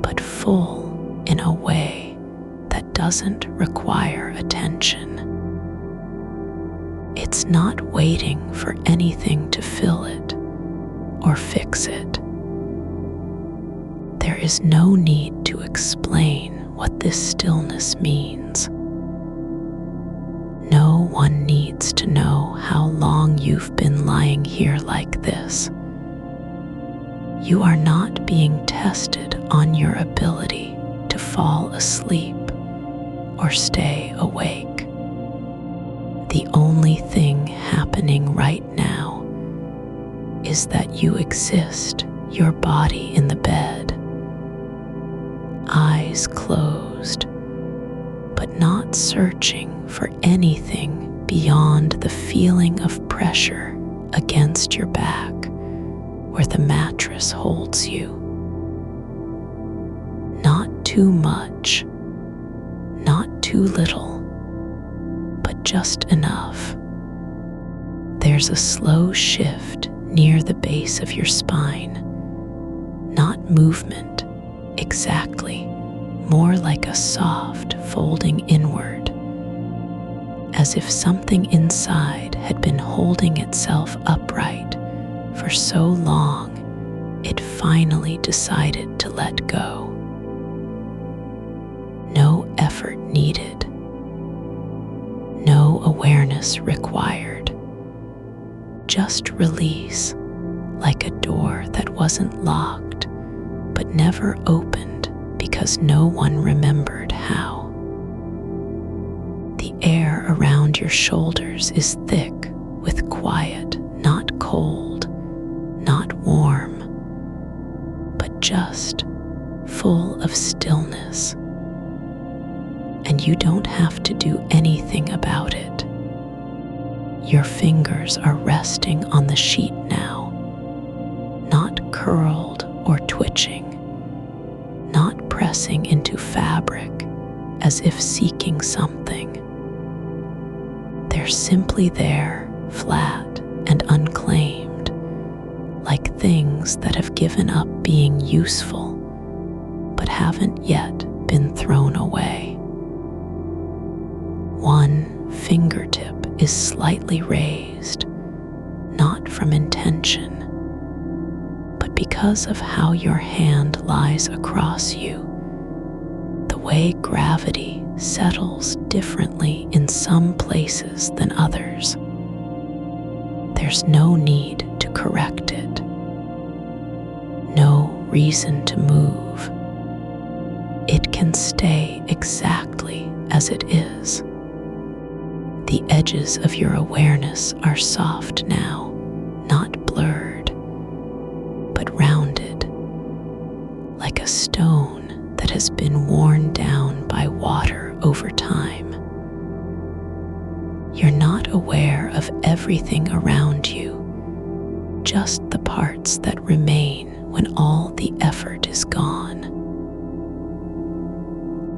but full in a way that doesn't require attention. It's not waiting for anything to fill it or fix it. There is no need to explain what this stillness means. No one needs to know how long you've been lying here like this. You are not being tested on your ability to fall asleep or stay awake. The only thing happening right now is that you exist, your body in the bed, eyes closed, but not searching for anything beyond the feeling of pressure against your back where the mattress holds you. Not too much, not too little, but just enough. There's a slow shift near the base of your spine, not movement exactly, more like a soft folding inward, as if something inside had been holding itself upright for so long it finally decided to let go. No effort needed, no awareness required, just release, like a door that wasn't locked but never opened because no one remembered how. The air around your shoulders is thick with quiet, not cold, not warm, but just full of stillness. And you don't have to do anything about it. Your fingers are resting on the sheet now, not curled or twitching, not pressing into fabric as if seeking something. They're simply there, flat and unclaimed, like things that have given up being useful but haven't yet been thrown away. One fingertip is slightly raised, not from intention, but because of how your hand lies across you, the way gravity settles differently in some places than others. There's no need to correct it, no reason to move. It can stay exactly as it is. The edges of your awareness are soft now, not blurred, but rounded, like a stone that has been worn down by water over time. You're not aware of everything around you, just the parts that remain when all the effort is gone.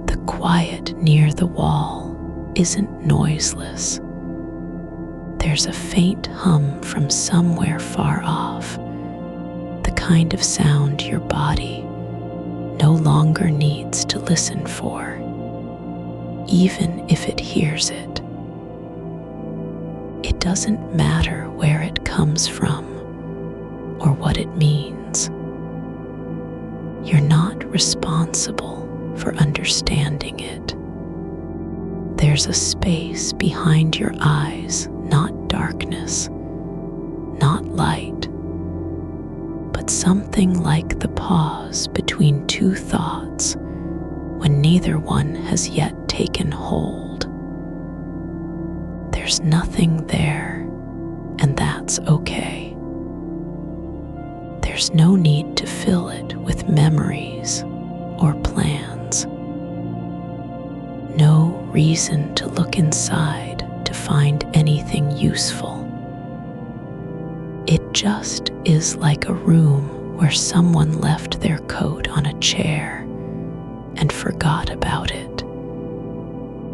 The quiet near the wall isn't noiseless. There's a faint hum from somewhere far off, the kind of sound your body no longer needs to listen for, even if it hears it. It doesn't matter where it comes from or what it means. You're not responsible for understanding it. There's a space behind your eyes, not darkness, not light, but something like the pause between two thoughts when neither one has yet taken hold. There's nothing there, and that's okay. There's no need to fill it with memories or plans. No reason to look inside to find anything useful. It just is like a room where someone left their coat on a chair and forgot about it,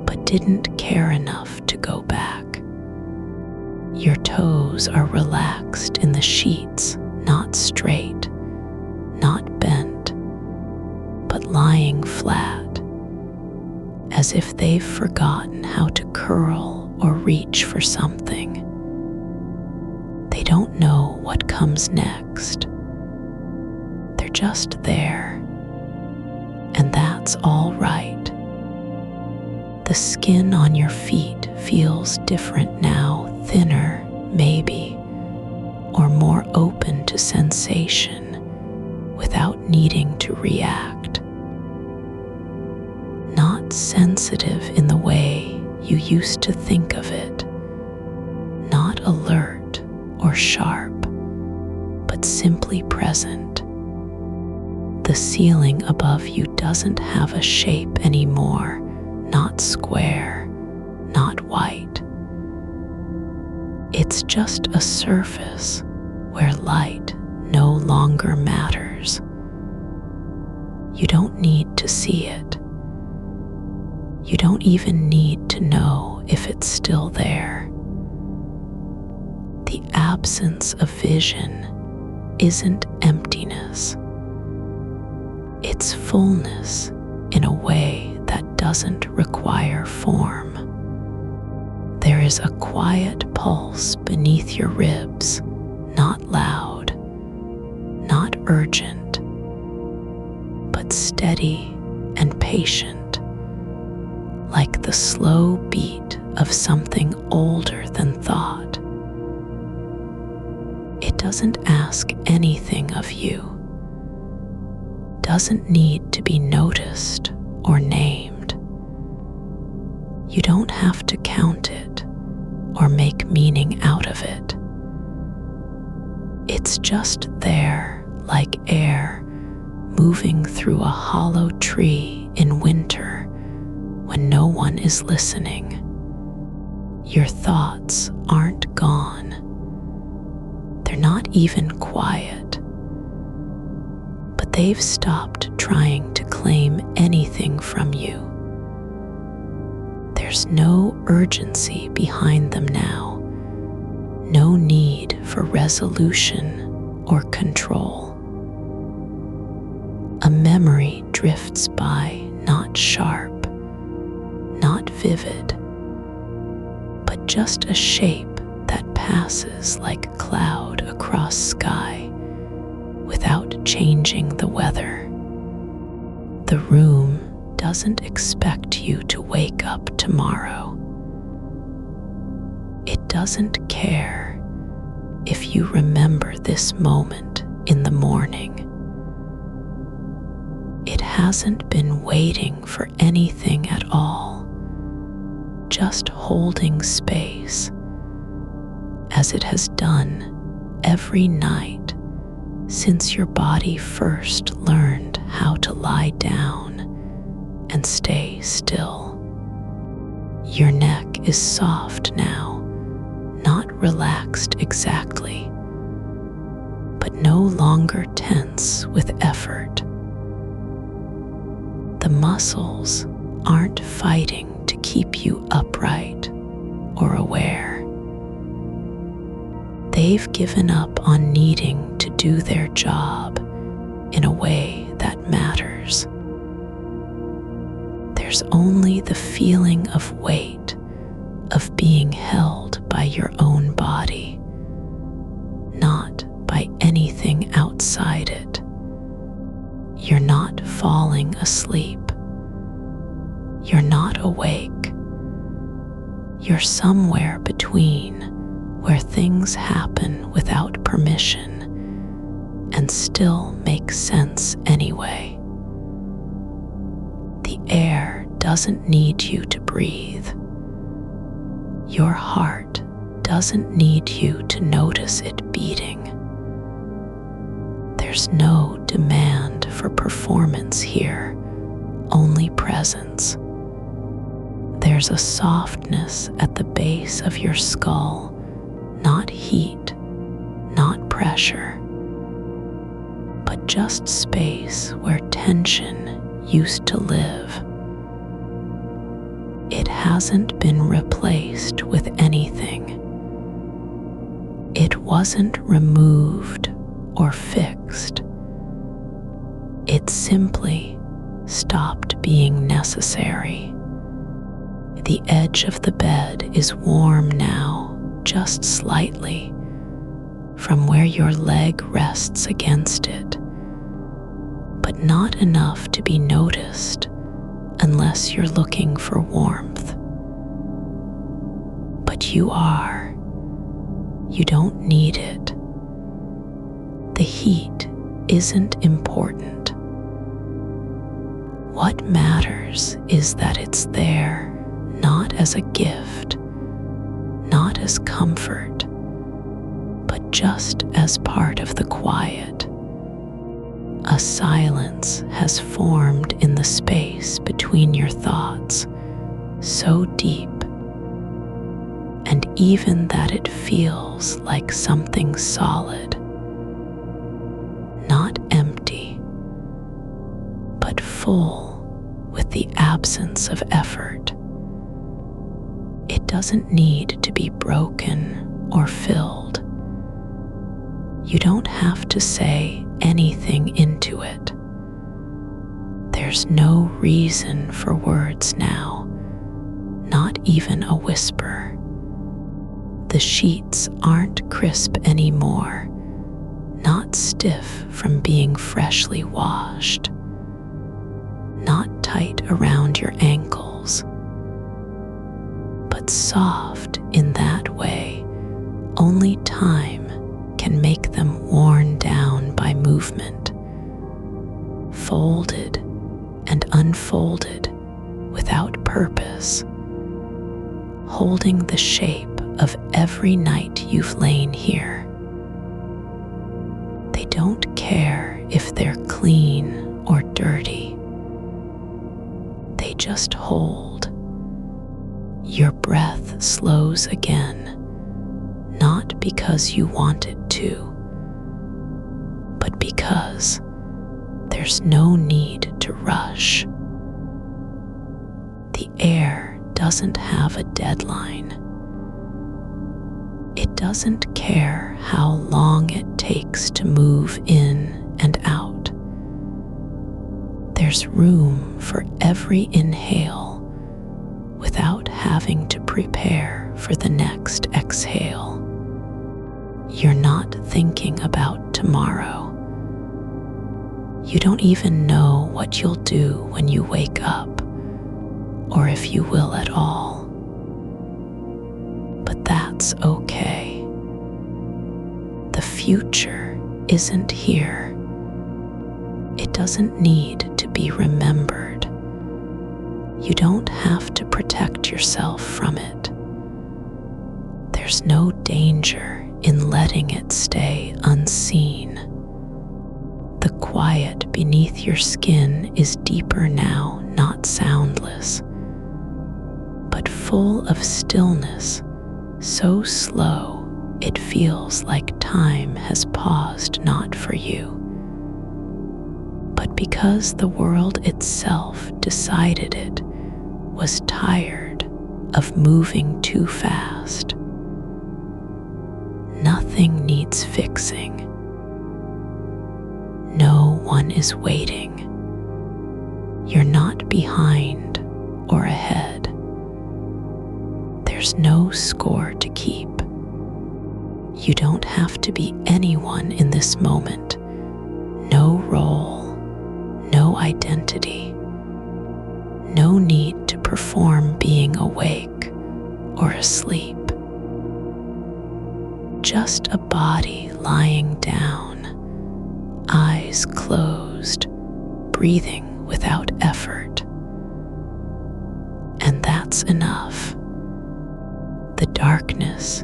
but didn't care enough to go back. Your toes are relaxed in the sheets, not straight, not bent, but lying flat, as if they've forgotten how to curl or reach for something. They don't know what comes next. They're just there, and that's all right. The skin on your feet feels different now, thinner, maybe, or more open to sensation without needing to react. Not sensitive in the way you used to think of it, not alert or sharp, but simply present. The ceiling above you doesn't have a shape anymore, not square, not white. It's just a surface where light no longer matters. You don't need to see it. You don't even need to know if it's still there. The absence of vision isn't emptiness. It's fullness in a way that doesn't require form. There is a quiet pulse beneath your ribs, not loud, not urgent, but steady and patient, like the slow beat of something older than thought. It doesn't ask anything of you, doesn't need to be noticed or named. You don't have to count it or make meaning out of it. It's just there, like air moving through a hollow tree in winter when no one is listening. Your thoughts aren't gone. They're not even quiet, but they've stopped trying to claim anything from you. There's no urgency behind them now, no need for resolution or control. A memory drifts by, not sharp, not vivid, but just a shape that passes like a cloud across sky without changing the weather. The room doesn't expect you to wake up tomorrow. It doesn't care if you remember this moment in the morning. It hasn't been waiting for anything at all, just holding space, as it has done every night since your body first learned how to lie down and stay still. Your neck is soft now, not relaxed exactly, but no longer tense with effort. The muscles aren't fighting to keep you upright or aware. They've given up on needing to do their job in a way that matters. There's only the feeling of weight, of being held by your own body, not by anything outside it. You're not falling asleep. You're not awake. You're somewhere between, where things happen without permission and still make sense anyway. The air doesn't need you to breathe. Your heart doesn't need you to notice it beating. There's no demand for performance here, only presence. There's a softness at the base of your skull, not heat, not pressure, but just space where tension used to live. It hasn't been replaced with anything. It wasn't removed or fixed. It simply stopped being necessary. The edge of the bed is warm now, just slightly, from where your leg rests against it, but not enough to be noticed unless you're looking for warmth. But you are. You don't need it. The heat isn't important. What matters is that it's there, not as a gift, not as comfort, but just as part of the quiet. A silence has formed in the space between your thoughts, so deep, and even that it feels like something solid, not empty, but full with the absence of effort. It doesn't need to be broken or filled. You don't have to say anything into it. There's no reason for words now, not even a whisper. The sheets aren't crisp anymore, not stiff from being freshly washed, not tight around your ankles, but soft in that way only time can make them worn down by movement, folded and unfolded without purpose, holding the shape of every night you've lain here. They don't care if they're clean or dirty. They just hold. Your breath slows again, not because you want it to, but because there's no need to rush. The air doesn't have a deadline. It It doesn't care how long it takes to move in and out. There's room for every inhale without having to prepare for the next exhale. You're not thinking about tomorrow. You don't even know what you'll do when you wake up, or if you will at all. But that's okay. The future isn't here. It doesn't need to be remembered. You don't have to protect yourself from it. There's no danger in letting it stay unseen. The quiet beneath your skin is deeper now, not soundless, but full of stillness, so slow it feels like time has paused, not for you, but because the world itself decided it was tired of moving too fast. Nothing needs fixing. No one is waiting. You're not behind or ahead. There's no score to keep. You don't have to be anyone in this moment. No role, no identity. No need to perform being awake or asleep. Just a body lying down, eyes closed, breathing without effort. And that's enough. The darkness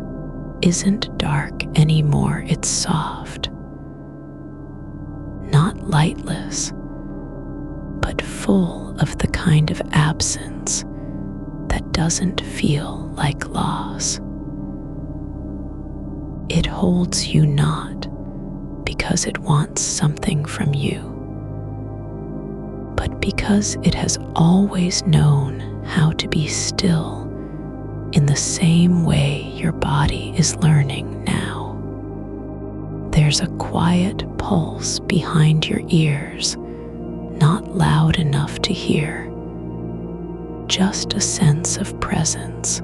isn't dark anymore, it's soft. Not lightless, but full of the kind of absence that doesn't feel like loss. It holds you not because it wants something from you, but because it has always known how to be still in the same way your body is learning now. There's a quiet pulse behind your ears, not loud enough to hear, just a sense of presence,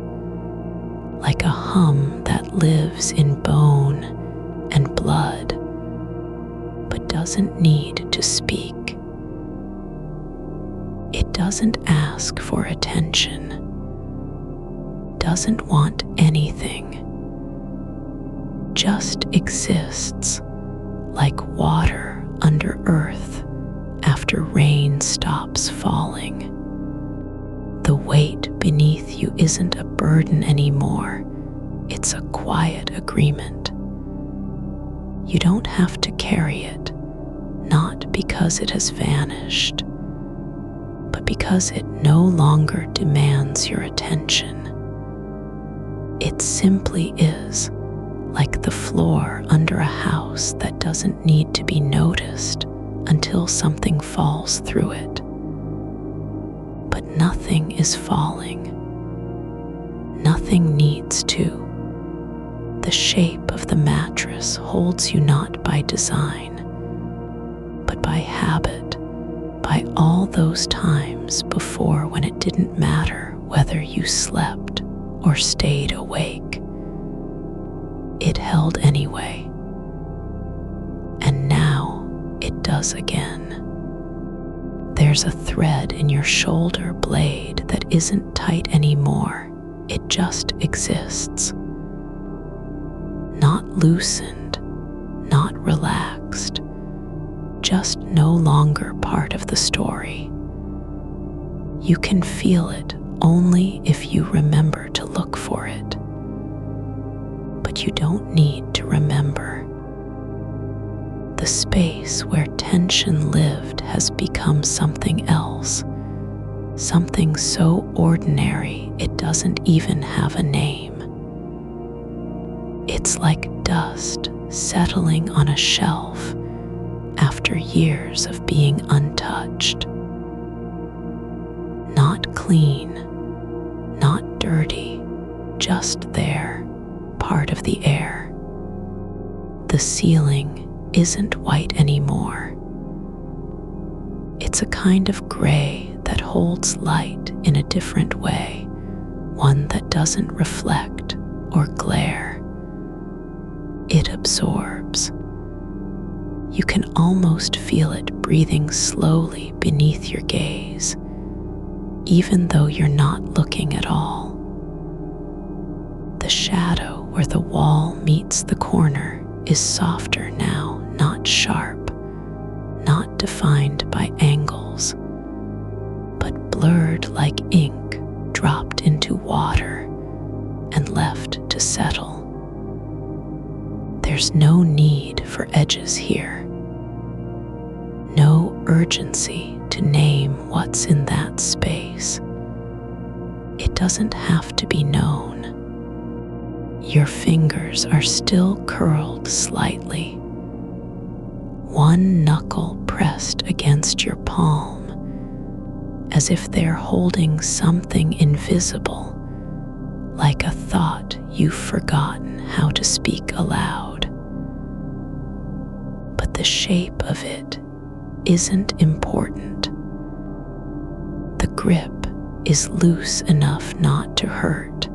like a hum that lives in bone and blood, but doesn't need to speak. It doesn't ask for attention, doesn't want anything, just exists like water under earth after rain stops falling. The weight beneath you isn't a burden anymore, it's a quiet agreement. You don't have to carry it, not because it has vanished, but because it no longer demands your attention. It simply is, like the floor under a house that doesn't need to be noticed until something falls through it. But nothing is falling. Nothing needs to. The shape of the mattress holds you not by design, but by habit, by all those times before when it didn't matter whether you slept or stayed awake. It held anyway, and now it does again. There's a thread in your shoulder blade that isn't tight anymore, it just exists. Not loosened, not relaxed, just no longer part of the story. You can feel it only if you remember to look for it. But you don't need to remember. The space where tension lived has become something else, something so ordinary it doesn't even have a name. It's like dust settling on a shelf after years of being untouched. Not clean, not dirty, just there, part of the air. The ceiling isn't white anymore. It's a kind of gray that holds light in a different way, one that doesn't reflect or glare. It absorbs. You can almost feel it breathing slowly beneath your gaze, even though you're not looking at all. The shadow where the wall meets the corner is softer now, not sharp, not defined by angles, but blurred like ink dropped into water and left to settle. There's no need for edges here, no urgency to name what's in that space. It doesn't have to be known. Your fingers are still curled slightly, one knuckle pressed against your palm, as if they're holding something invisible, like a thought you've forgotten how to speak aloud. But the shape of it isn't important. The grip is loose enough not to hurt,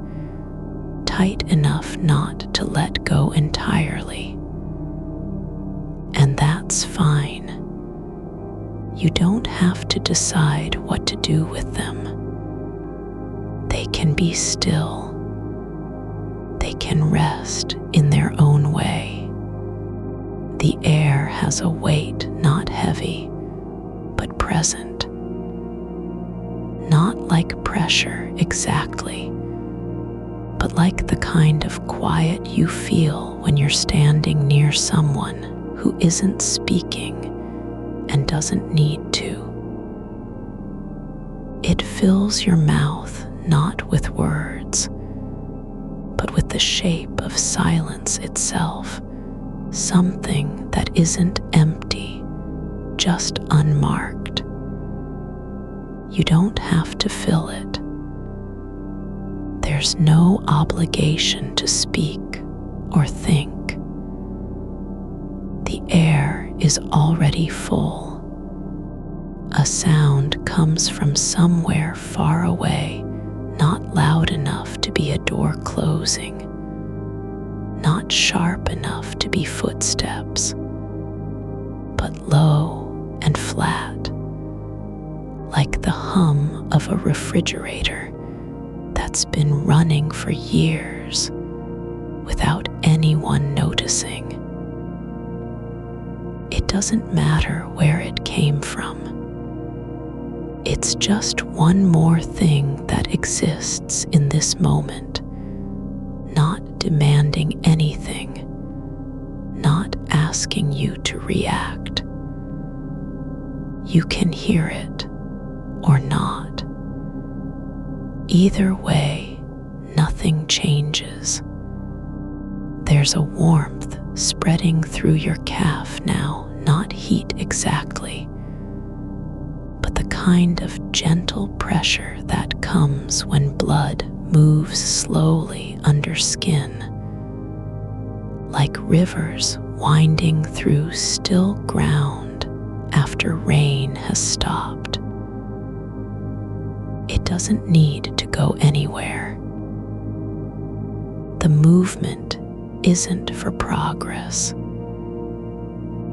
tight enough not to let go entirely. And that's fine. You don't have to decide what to do with them. They can be still. They can rest in their own way. The air has a weight not heavy, but present. Not like pressure exactly, but like the kind of quiet you feel when you're standing near someone who isn't speaking and doesn't need to. It fills your mouth not with words, but with the shape of silence itself, something that isn't empty, just unmarked. You don't have to fill it. There's no obligation to speak or think. The air is already full. A sound comes from somewhere far away, not loud enough to be a door closing, not sharp enough to be footsteps, but low and flat, like the hum of a refrigerator that's been running for years without anyone noticing. It doesn't matter where it came from. It's just one more thing that exists in this moment, not demanding anything, not asking you to react. You can hear it or not. Either way, nothing changes. There's a warmth spreading through your calf now, not heat exactly, but the kind of gentle pressure that comes when blood moves slowly under skin, like rivers winding through still ground after rain has stopped. It doesn't need to go anywhere. The movement isn't for progress.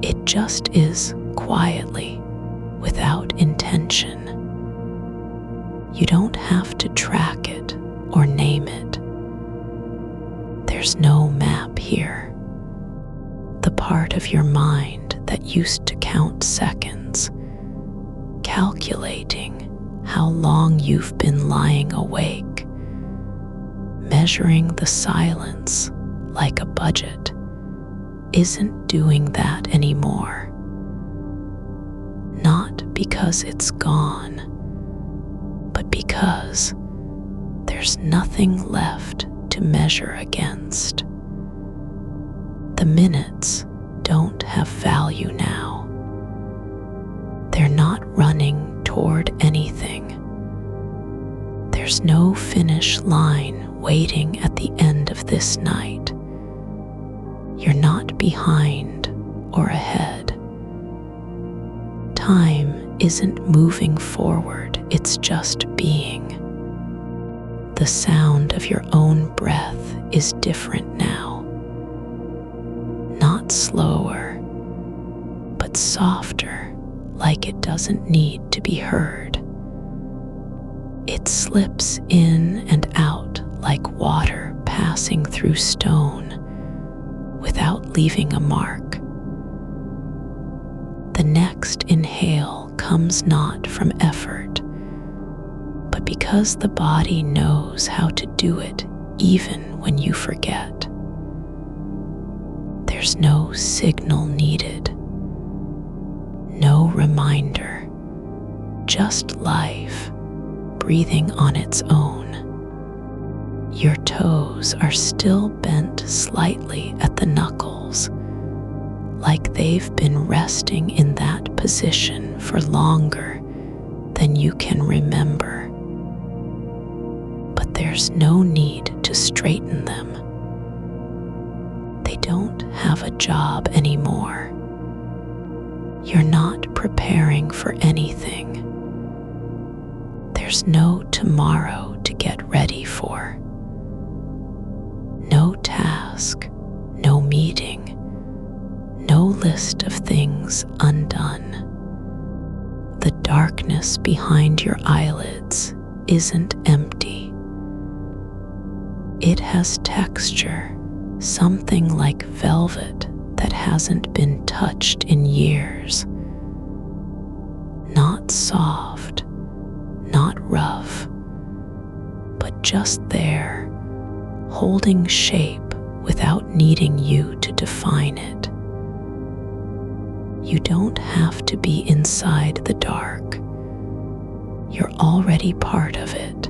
It just is quietly, without intention. You don't have to track it or name it. There's no map here. The part of your mind that used to count seconds, calculating how long you've been lying awake, measuring the silence like a budget, isn't doing that anymore. Not because it's gone, but because there's nothing left to measure against. The minutes don't have value now. They're not running toward anything. There's There's no finish line waiting at the end of this night. You're not behind or ahead. Time isn't moving forward, it's just being. The sound of your own breath is different now. Not slower, but softer, like it doesn't need to be heard. It slips in and out like water passing through stone without leaving a mark. The next inhale comes not from effort, but because the body knows how to do it even when you forget. There's no signal needed, no reminder, just life breathing on its own. Your toes are still bent slightly at the knuckles, like they've been resting in that position for longer than you can remember. But there's no need to straighten them. They don't have a job anymore. You're not preparing for anything. There's no tomorrow to get ready for. No task, no meeting, no list of things undone. The darkness behind your eyelids isn't empty. It has texture, something like velvet that hasn't been touched in years. Not soft, not rough, but just there, holding shape without needing you to define it. You don't have to be inside the dark. You're already part of it,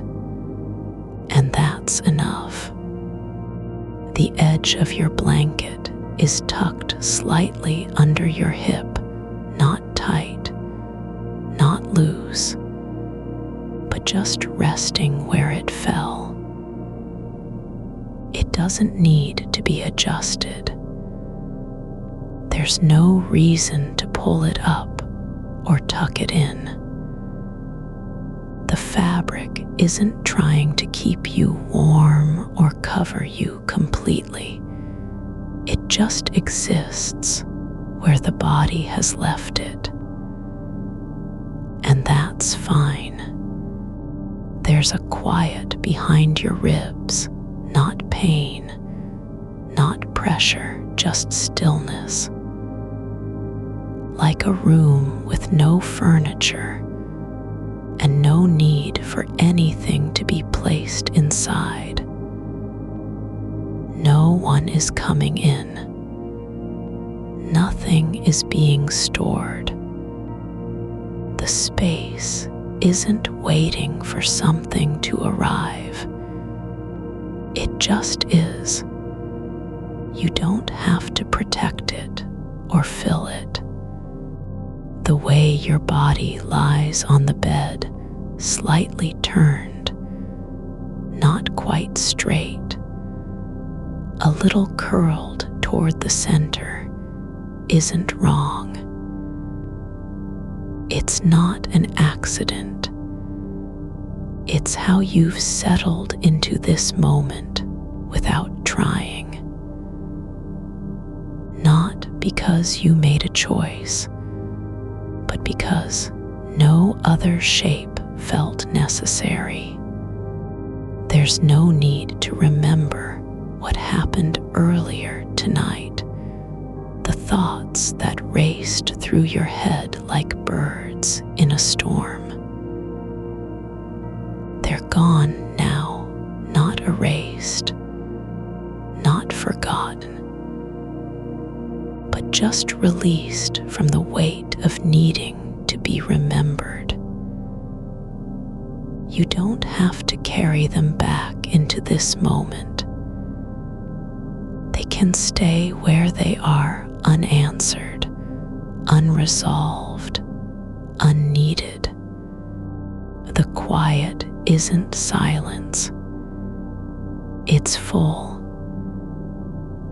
and that's enough. The edge of your blanket is tucked slightly under your hip, not tight, not loose, but just resting where it fell. It doesn't need to be adjusted. There's no reason to pull it up or tuck it in. The fabric isn't trying to keep you warm or cover you completely. It just exists where the body has left it. And that's fine. There's a quiet behind your ribs, not pain, not pressure, just stillness. Like a room with no furniture and no need for anything to be placed inside. No one is coming in. Nothing is being stored. The space isn't waiting for something to arrive. It just is. You don't have to protect it or fill it. The way your body lies on the bed, slightly turned, not quite straight, a little curled toward the center, isn't wrong. It's not an accident. It's how you've settled into this moment without trying. Not because you made a choice, but because no other shape felt necessary. There's no need to remember what happened earlier tonight, the thoughts that raced through your head like birds in a storm. They're gone now, not erased, not forgotten, but just released from the weight of needing to be remembered. You don't have to carry them back into this moment. They can stay where they are, unanswered, unresolved, unneeded. The quiet isn't silence. It's full,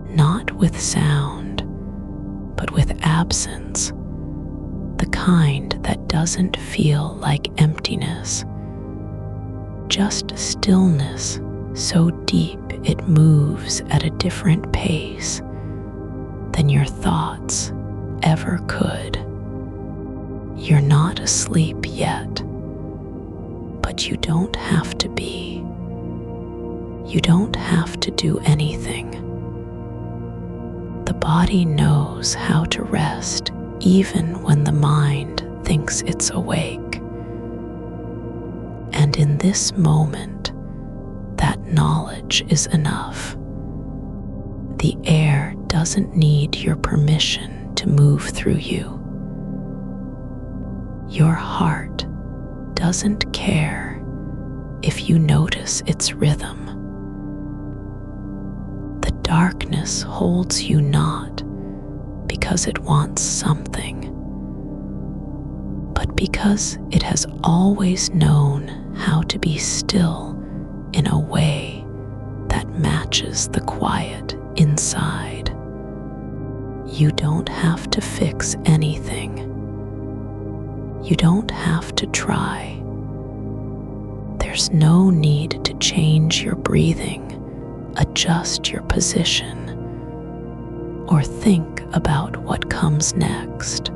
not with sound, but with absence, the kind that doesn't feel like emptiness, just stillness so deep it moves at a different pace than your thoughts ever could. You're not asleep yet, but you don't have to be. You don't have to do anything. The body knows how to rest even when the mind thinks it's awake. And in this moment, that knowledge is enough. The air doesn't need your permission to move through you. Your heart doesn't care if you notice its rhythm. The darkness holds you not because it wants something, but because it has always known how to be still in a way that matches the quiet inside. You don't have to fix anything. You don't have to try. There's no need to change your breathing, adjust your position, or think about what comes next.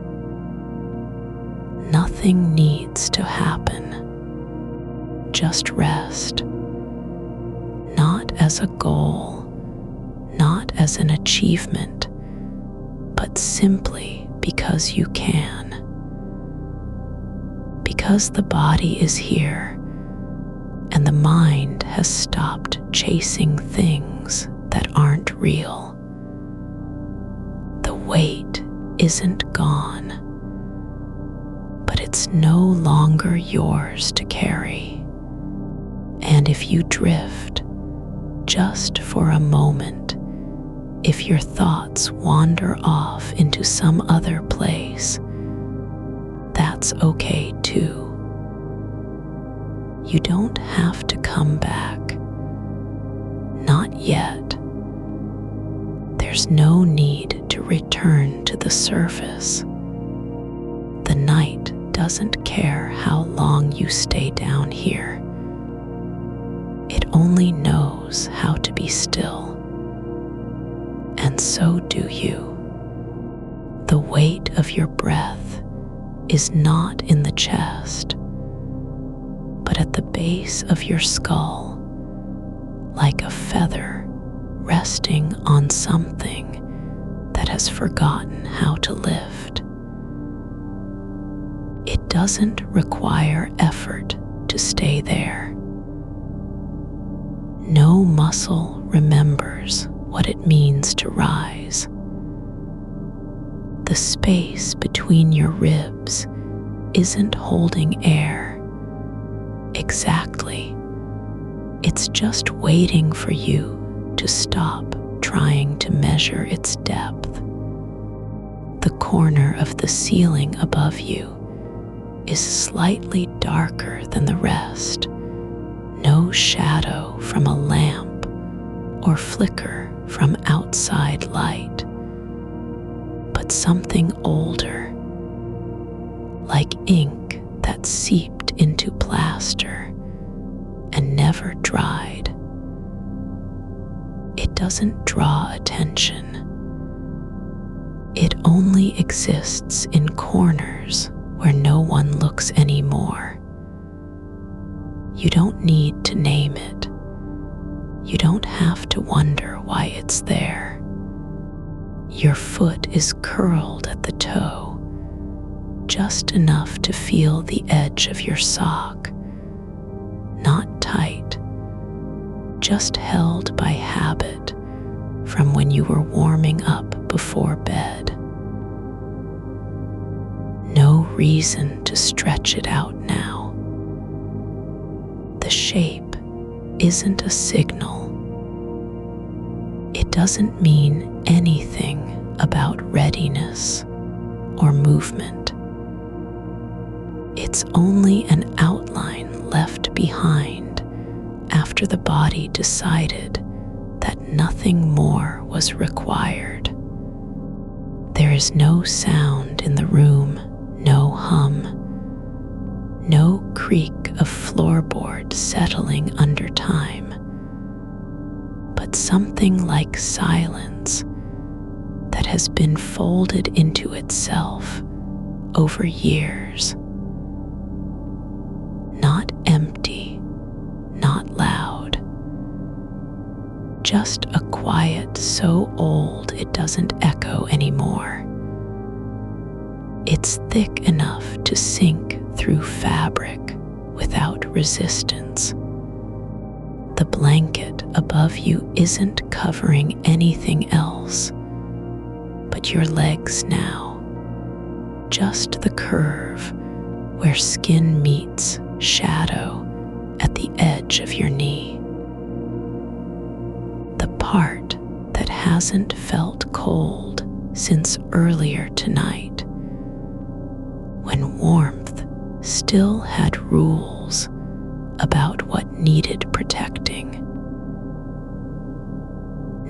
Nothing needs to happen. Just rest. Not as a goal, not as an achievement, but simply because you can. Because the body is here and the mind has stopped chasing things that aren't real. The weight isn't gone, but it's no longer yours to carry. And if you drift, just for a moment, if your thoughts wander off into some other place, that's okay too. You don't have to come back. Not yet. There's no need to return to the surface. The night doesn't care how long you stay down here. It only knows how to be still. And so do you. The weight of your breath is not in the chest, but at the base of your skull, like a feather resting on something that has forgotten how to lift. It doesn't require effort to stay there. No muscle remembers what it means to rise. The space between your ribs isn't holding air. Exactly. It's just waiting for you to stop trying to measure its depth. The corner of the ceiling above you is slightly darker than the rest. No shadow from a lamp or flicker from outside light, but something older, like ink that seeped into plaster and never dried. It doesn't draw attention. It only exists in corners where no one looks anymore. You don't need to name it. You don't have to wonder why it's there. Your foot is curled at the toe, just enough to feel the edge of your sock. Not tight, just held by habit from when you were warming up before bed. No reason to stretch it out now. The shape isn't a signal. It doesn't mean anything about readiness or movement. It It's only an outline left behind after the body decided that nothing more was required. There is no sound in the room, no hum, no creak of floorboard settling under time, but something like silence that has been folded into itself over years. Not empty, not loud, just a quiet so old it doesn't echo anymore. It's thick enough to sink through fabric without resistance. The blanket above you isn't covering anything else but your legs now, just the curve where skin meets shadow at the edge of your knee. The part that hasn't felt cold since earlier tonight, when warmth still had rules about what needed protecting.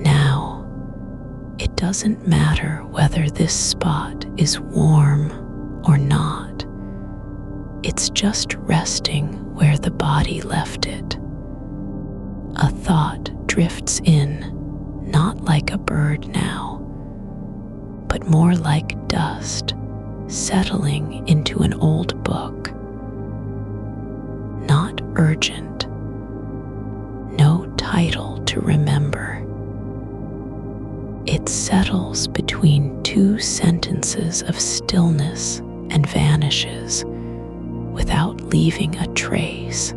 Now, it doesn't matter whether this spot is warm or not. It's just resting where the body left it. A thought drifts in, not like a bird now, but more like dust settling into an old book. Not urgent, no title to remember. It settles between two sentences of stillness and vanishes without leaving a trace.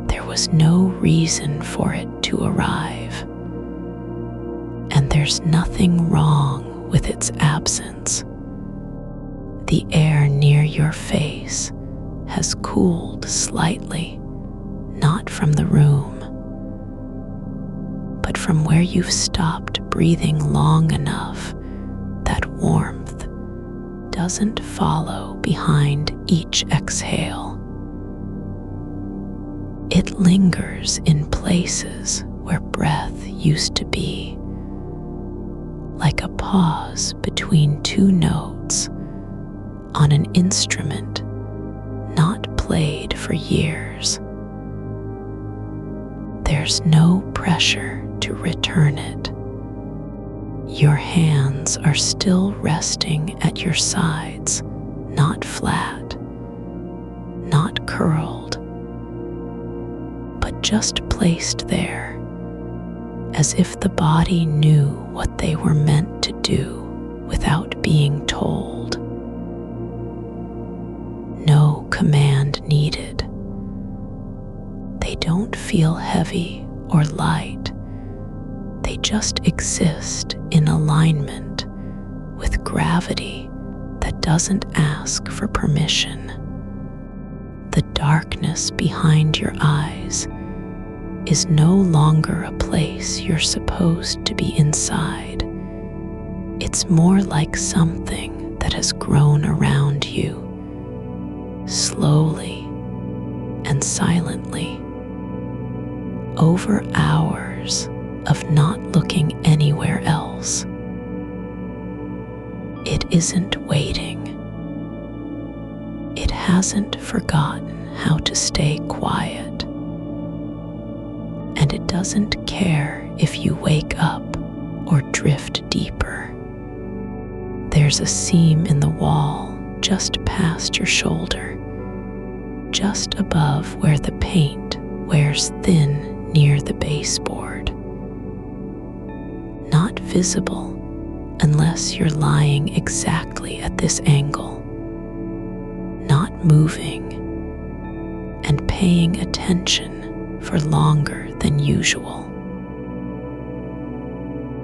There was no reason for it to arrive, and there's nothing wrong with its absence. The air near your face has cooled slightly, not from the room, but from where you've stopped breathing long enough that warmth doesn't follow behind each exhale. It lingers in places where breath used to be, like a pause between two notes on an instrument not played for years. There's no pressure to return it. Your hands are still resting at your sides, not flat, not curled, but just placed there, as if the body knew what they were meant to do without being told. No command needed. They don't feel heavy or light. They just exist in alignment with gravity that doesn't ask for permission. The darkness behind your eyes is no longer a place you're supposed to be inside. It's more like something that has grown around you, slowly and silently, over hours of not looking anywhere else. It isn't waiting. It hasn't forgotten how to stay quiet. And it doesn't care if you wake up or drift deeper. There's a seam in the wall just past your shoulder, just above where the paint wears thin near the baseboard. Not visible unless you're lying exactly at this angle, not moving and paying attention for longer than usual.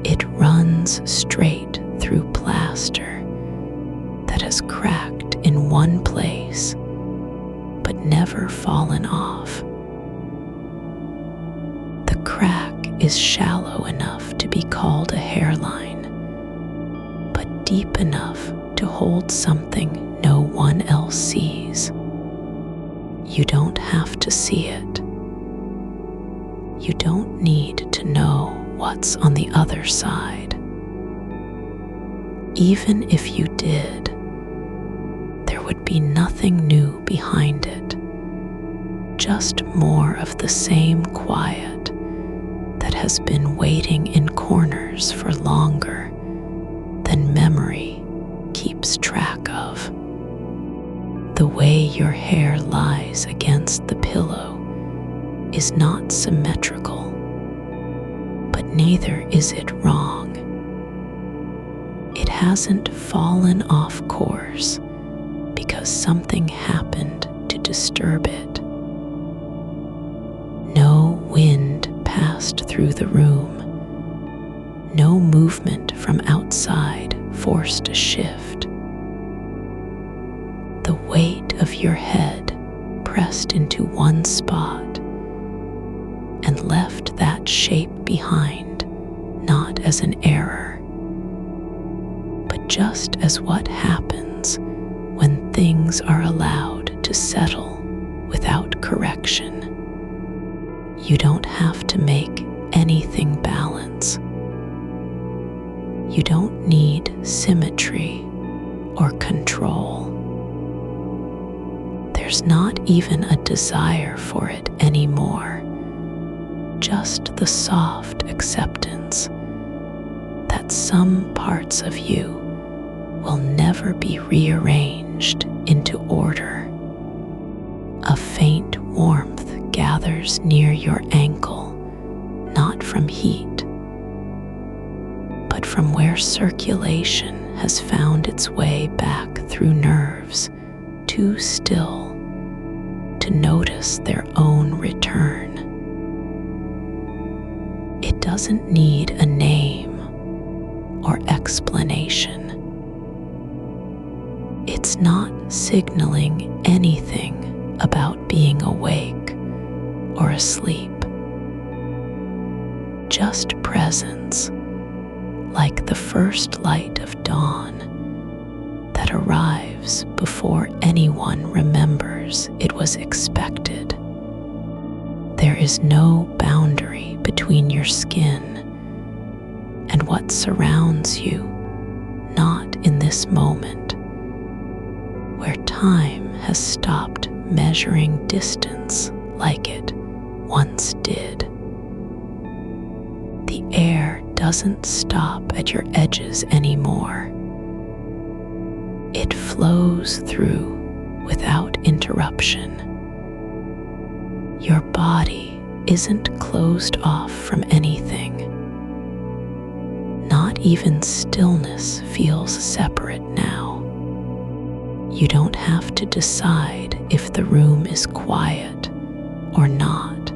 It runs straight through plaster that has cracked in one place but never fallen off. The crack is shallow enough to be called a hairline, but deep enough to hold something no one else sees. You don't have to see it. You don't need to know what's on the other side. Even if you did, there would be nothing new behind it, just more of the same quiet that has been waiting in corners for longer than memory keeps track of. The way your hair lies against the pillow is not symmetrical, but neither is it wrong. It hasn't fallen off course because something happened to disturb it. No wind passed through the room. No movement from outside forced a shift. The weight of your head pressed into one spot and left that shape behind, not as an error, but just as what happens when things are allowed to settle without correction. You don't have to make anything balance. You don't need symmetry or control. There's not even a desire for it anymore, just the soft acceptance that some parts of you will never be rearranged into order. A faint warmth gathers near your ankle, not from heat, but from where circulation has found its way back through nerves too still to notice their own return. It doesn't need a name or explanation. It's not signaling anything about being awake or asleep. Just presence, like the first light of dawn that arrives before anyone remembers it was expected. There is no boundary between your skin and what surrounds you, not in this moment, where time has stopped measuring distance like it once did. The air doesn't stop at your edges anymore. It flows through without interruption. Your body isn't closed off from anything. Not even stillness feels separate now. You don't have to decide if the room is quiet or not,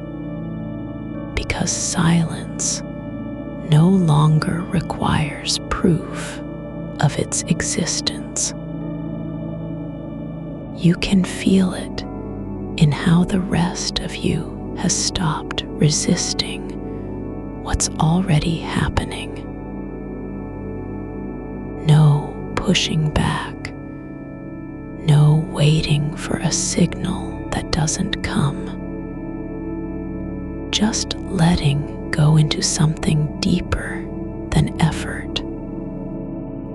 because silence no longer requires proof of its existence. You can feel it in how the rest of you has stopped resisting what's already happening. No pushing back, no waiting for a signal that doesn't come. Just letting go into something deeper than effort.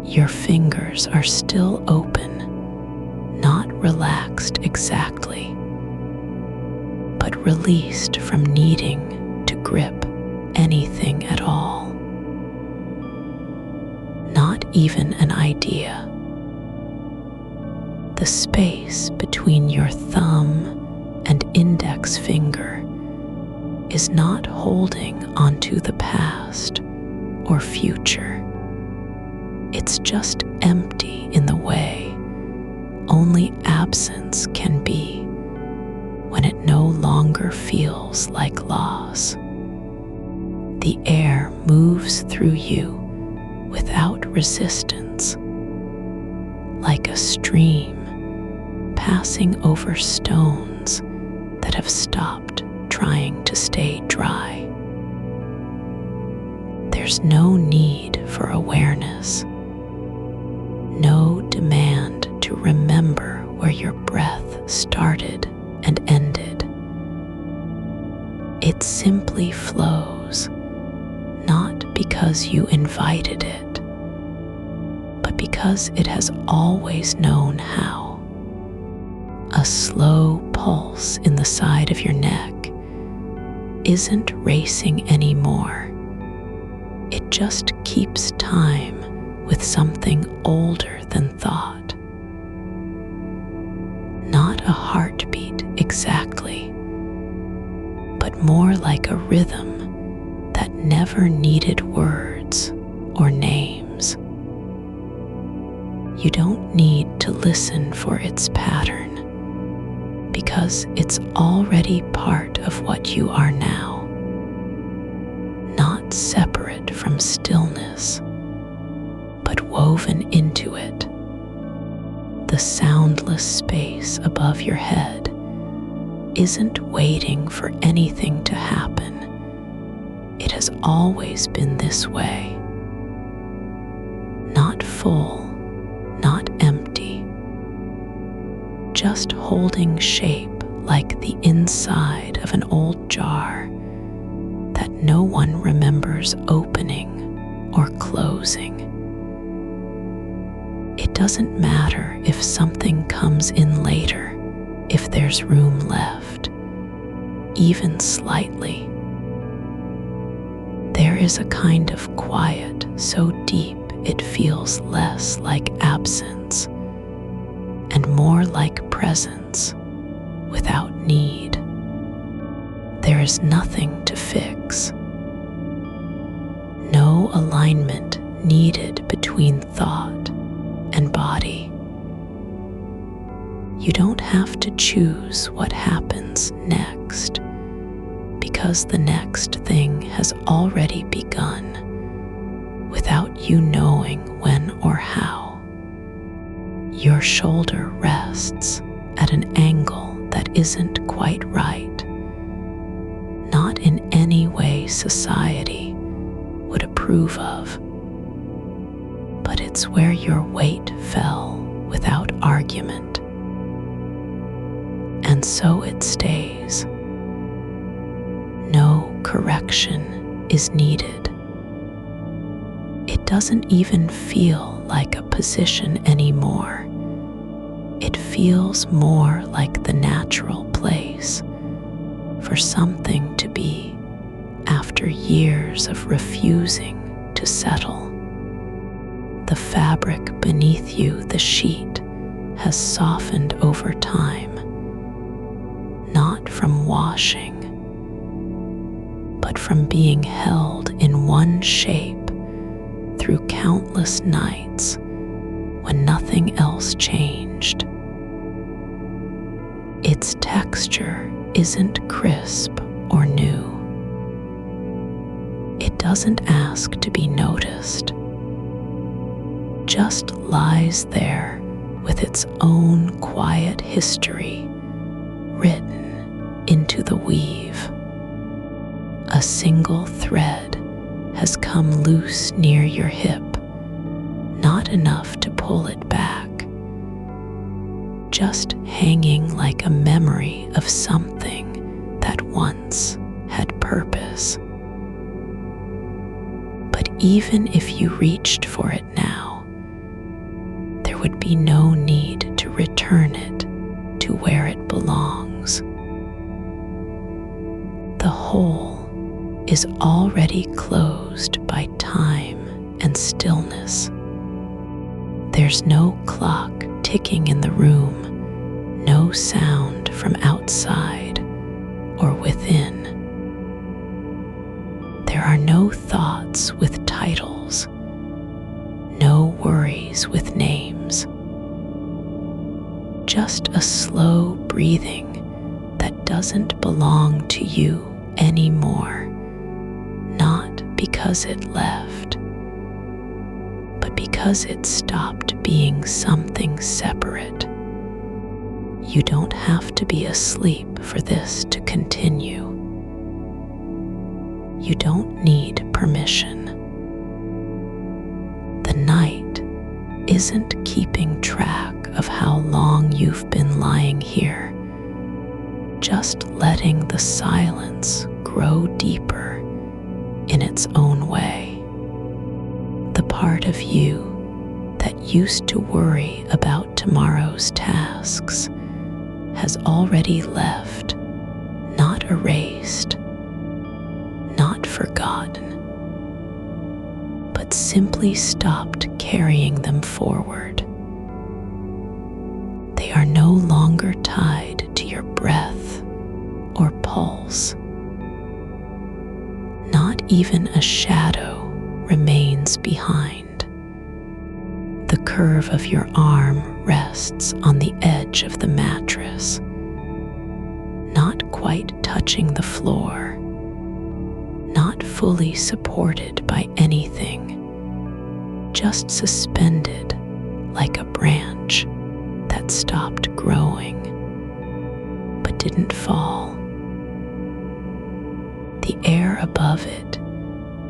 Your fingers are still open, not relaxed exactly, but released from needing to grip anything at all. Not even an idea. The space between your thumb and index finger is not holding onto the past or future. It's just empty in the way only absence can be when it no longer feels like loss. The air moves through you without resistance, like a stream passing over stones that have stopped trying to stay dry. There's no need for awareness, no started and ended. It simply flows, not because you invited it, but because it has always known how. A slow pulse in the side of your neck isn't racing anymore. It just keeps time with something older than thought. Not a heartbeat exactly, but more like a rhythm that never needed words or names. You don't need to listen for its pattern, because it's already part of what you are now, not separate from stillness, but woven into it. The soundless space above your head isn't waiting for anything to happen. It has always been this way. Not full, not empty, just holding shape like the inside of an old jar that no one remembers opening or closing. It doesn't matter if something comes in later, if there's room left, even slightly. There is a kind of quiet so deep it feels less like absence and more like presence without need. There is nothing to fix. No alignment needed between thought and body. You don't have to choose what happens next, because the next thing has already begun without you knowing when or how. Your shoulder rests at an angle that isn't quite right, not in any way society would approve of, but it's where your weight fell without argument. And so it stays. No correction is needed. It doesn't even feel like a position anymore. It feels more like the natural place for something to be after years of refusing to settle. The fabric beneath you, the sheet, has softened over time, not from washing, but from being held in one shape through countless nights when nothing else changed. Its texture isn't crisp or new. It doesn't ask to be noticed. Just lies there with its own quiet history written into the weave. A single thread has come loose near your hip, not enough to pull it back, just hanging like a memory of something that once had purpose. But even if you reached for it now, there would be no need to return it to where it belongs. The hole is already closed by time and stillness. There's no clock ticking in the room, no sound from outside or within. There are no thoughts with titles, no worries with names. Just a slow breathing that doesn't belong to you anymore. Not because it left, but because it stopped being something separate. You don't have to be asleep for this to continue. You don't need permission. The night isn't keeping track of how long you've been lying here, just letting the silence grow deeper in its own way. The part of you that used to worry about tomorrow's tasks has already left, not erased, not forgotten, but simply stopped carrying them forward. They are no longer tied to your breath or pulse. Not even a shadow remains behind. The curve of your arm rests on the edge of the mattress, not quite touching the floor, not fully supported by anything, just suspended like a branch that stopped growing but didn't fall. The air above it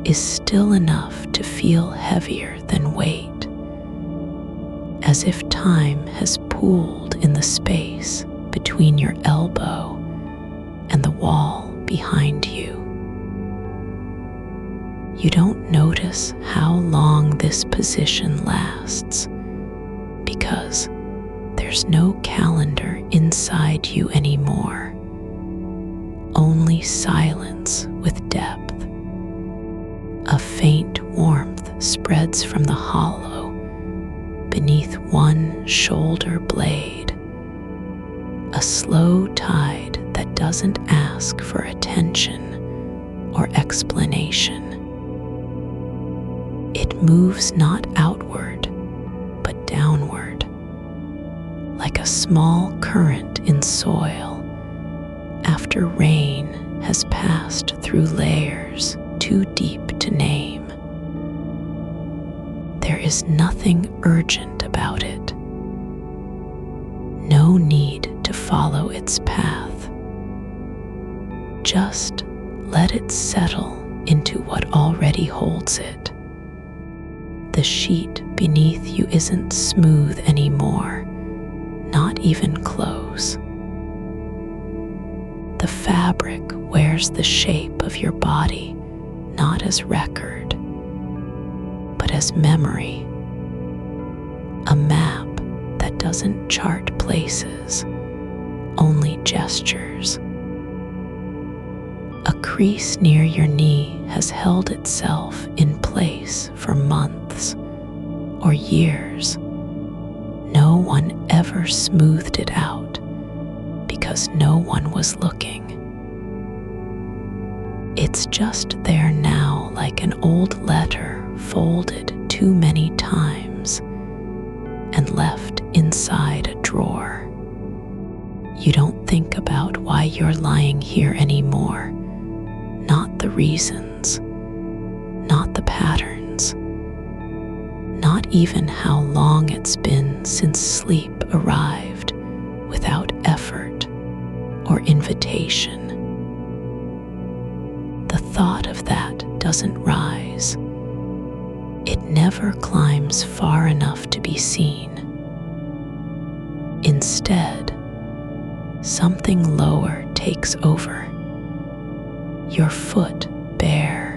is still enough to feel heavier than weight, as if time has pooled in the space between your elbow and the wall behind you. You don't notice how long this position lasts because there's no calendar inside you anymore, only silence with depth. A faint warmth spreads from the hollow beneath one shoulder blade, a slow tide that doesn't ask for attention or explanation. It moves not outward, but downward, like a small current in soil after rain has passed through layers too deep to name. There is nothing urgent about it. No need to follow its path. Just let it settle into what already holds it. The sheet beneath you isn't smooth anymore, not even close. The fabric wears the shape of your body, not as record, but as memory. A map that doesn't chart places, only gestures. A crease near your knee has held itself in place for months or years. No one ever smoothed it out because no one was looking. It's just there now, like an old letter folded too many times and left inside a drawer. You don't think about why you're lying here anymore, not the reasons, not the patterns, not even how long it's been since sleep arrived without effort or invitation. The thought of that doesn't rise. It never climbs far enough to be seen. Instead, something lower takes over. Your foot bare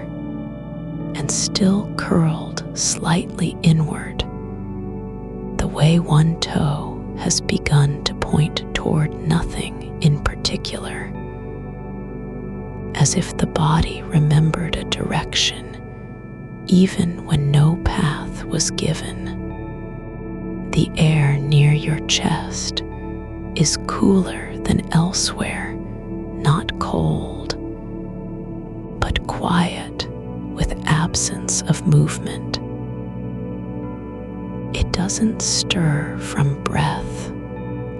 and still curled slightly inward, the way one toe has begun to point toward nothing in particular, as if the body remembered a direction even when no path was given. The air near your chest is cooler than elsewhere, not cold, but quiet with absence of movement. It doesn't stir from breath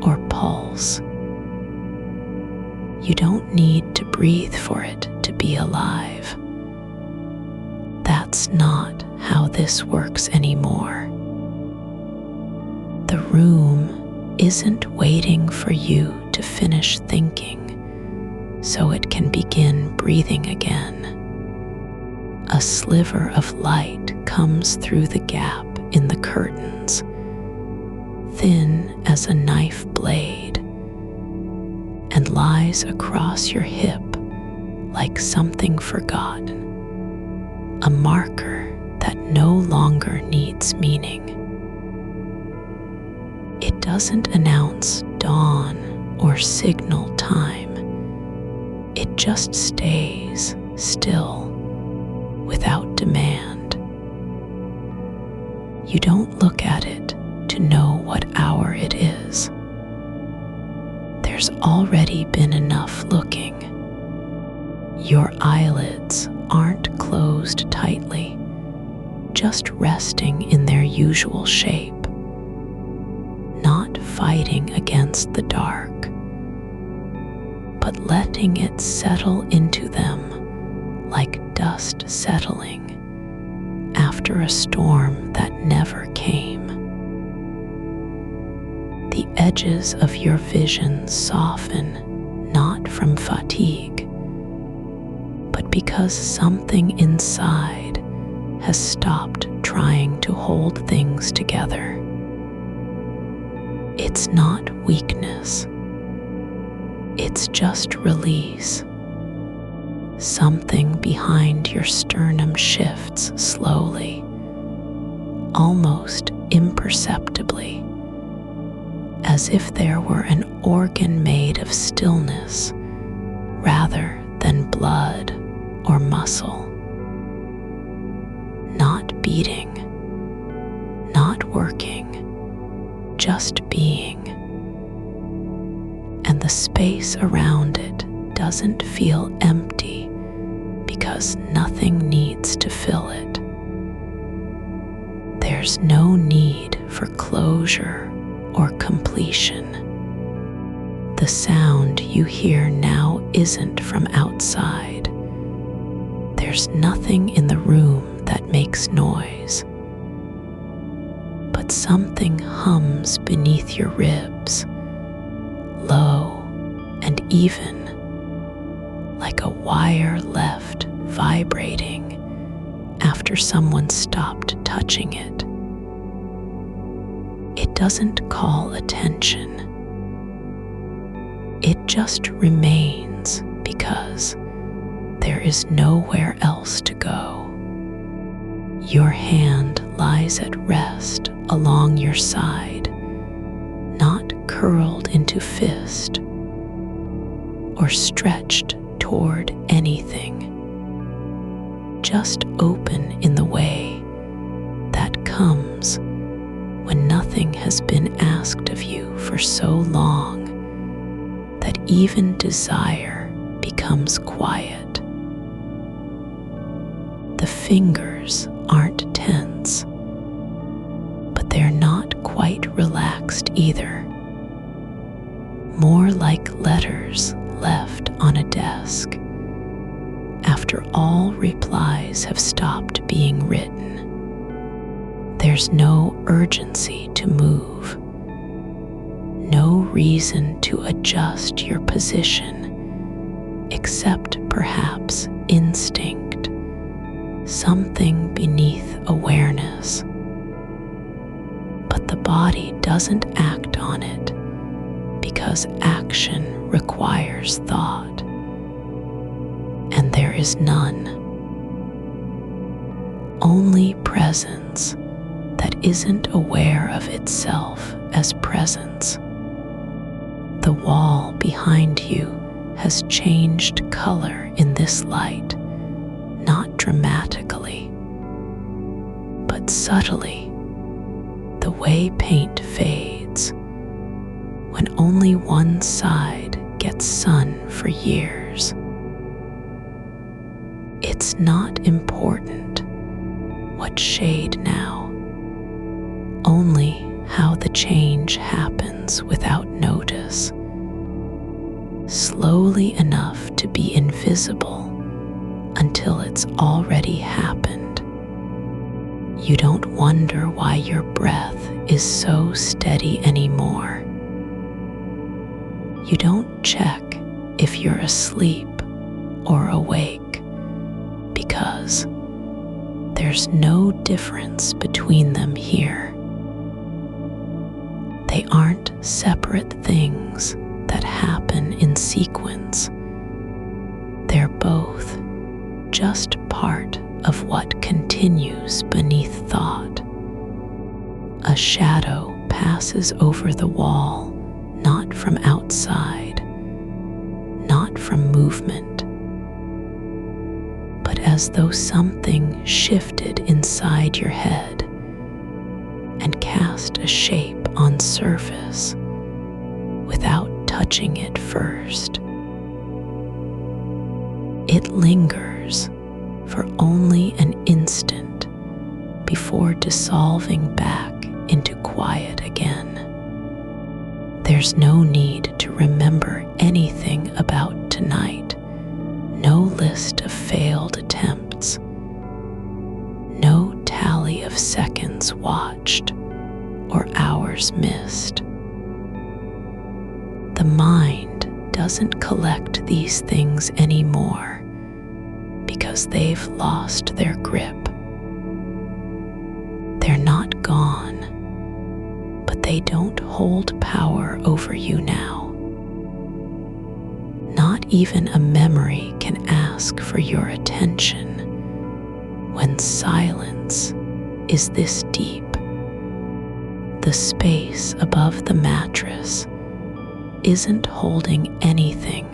or pulse. You don't need to breathe for it to be alive. That's not how this works anymore. The room isn't waiting for you to finish thinking so it can begin breathing again. A sliver of light comes through the gap in the curtains, thin as a knife blade, and lies across your hip like something forgotten, a marker that no longer needs meaning. It doesn't announce dawn or signal time. It just stays still without demand. You don't look at it to know what hour it is. There's already been enough looking. Your eyelids aren't closed tightly, just resting in their usual shape, not fighting against the dark, but letting it settle into them like dust settling after a storm that never came. The edges of your vision soften, not from fatigue, but because something inside has stopped trying to hold things together. It's not weakness. It's just release. Something behind your sternum shifts slowly, almost imperceptibly, as if there were an organ made of stillness rather than blood or muscle. Not beating, not working, just being. And the space around it doesn't feel empty because nothing needs to fill it. There's no need for closure or completion. The sound you hear now isn't from outside. There's nothing in the room that makes noise, but something hums beneath your ribs, low and even, like a wire left vibrating after someone stopped touching it. It doesn't call attention. It just remains because there is nowhere else to go. Your hand lies at rest along your side, not curled into fist or stretched toward anything, just open in the way that comes when nothing has been asked of you for so long that even desire becomes quiet. The fingers aren't tense, but they're not quite relaxed either. More like letters left on a desk after all replies have stopped being written. There's no urgency to move, no reason to adjust your position, except perhaps instinct, something beneath awareness. But the body doesn't act on it because action requires thought, and there is none. Only presence that isn't aware of itself as presence. The wall behind you has changed color in this light, not dramatically, but subtly, the way paint fades when only one side gets sun for years. It's not important what shade now, only how the change happens without notice, slowly enough to be invisible until it's already happened. You don't wonder why your breath is so steady anymore. You don't check if you're asleep or awake, because there's no difference between them here. They aren't separate things that happen in sequence. They're both just part of what continues beneath thought. A shadow passes over the wall, not from outside, not from movement, but as though something shifted inside your head and cast a shape on surface without touching it first. It lingers for only an instant before dissolving back into quiet again. There's no need to remember anything about tonight, no list of failed attempts, no tally of seconds watched or hours missed. The mind doesn't collect these things anymore because they've lost their grip. They're not gone, but they don't hold power over you now. Not even a memory can ask for your attention when silence is this deep. The space above the mattress isn't holding anything,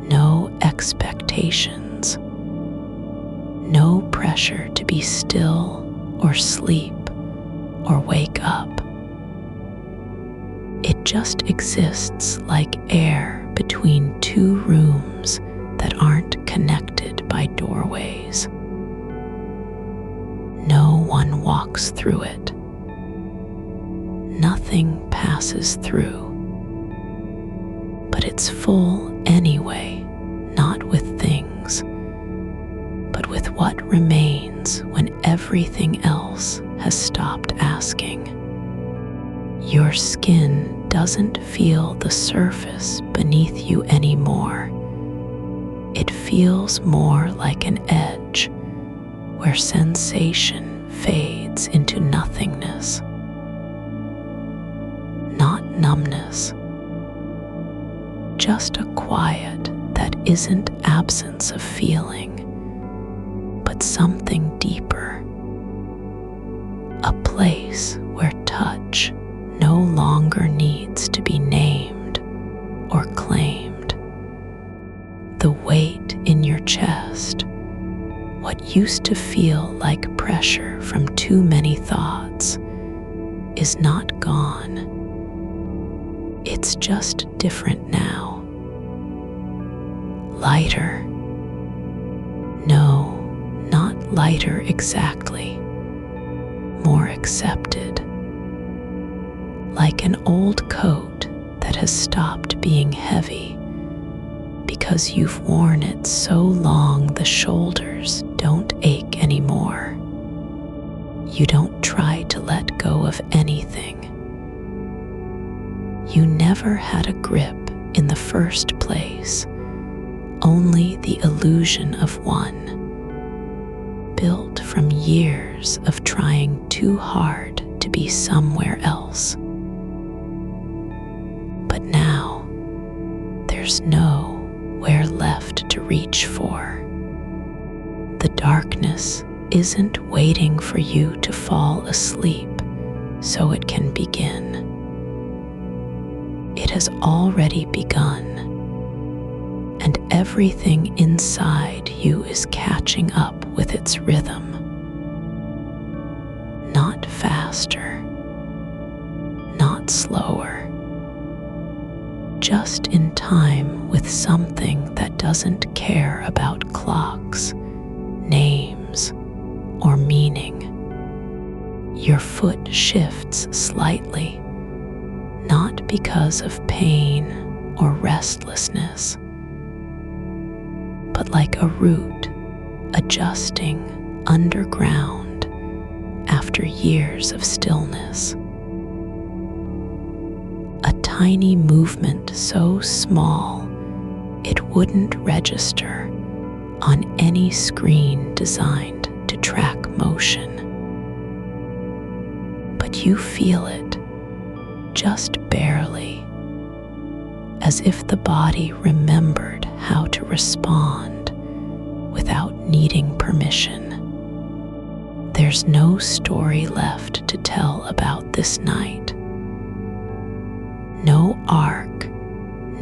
no expectations, no pressure to be still or sleep or wake up. It just exists like air between two rooms that aren't connected by doorways. No one walks through it. Nothing passes through. But it's full anyway, not with things, but with what remains when everything else has stopped asking. Your skin doesn't feel the surface beneath you anymore. It feels more like an edge where sensation fades into nothingness. Not numbness, just a quiet that isn't absence of feeling, but something deeper. A place where touch no longer needs to be named or claimed. The weight in your chest, what used to feel like pressure from too many thoughts, is not gone. It's just different now. Lighter. No, not lighter exactly. More accepted. Like an old coat that has stopped being heavy because you've worn it so long the shoulders don't ache anymore. You don't try to let go of anything. You never had a grip in the first place, only the illusion of one, built from years of trying too hard to be somewhere else. But now, there's nowhere left to reach for. The darkness isn't waiting for you to fall asleep so it can begin. It has already begun, and everything inside you is catching up with its rhythm. Not faster, not slower, just in time with something that doesn't care about clocks, names, or meaning. Your foot shifts slightly, not because of pain or restlessness, but like a root adjusting underground after years of stillness. A tiny movement so small it wouldn't register on any screen designed to track motion. But you feel it, just barely, as if the body remembered how to respond without needing permission. There's no story left to tell about this night. No arc,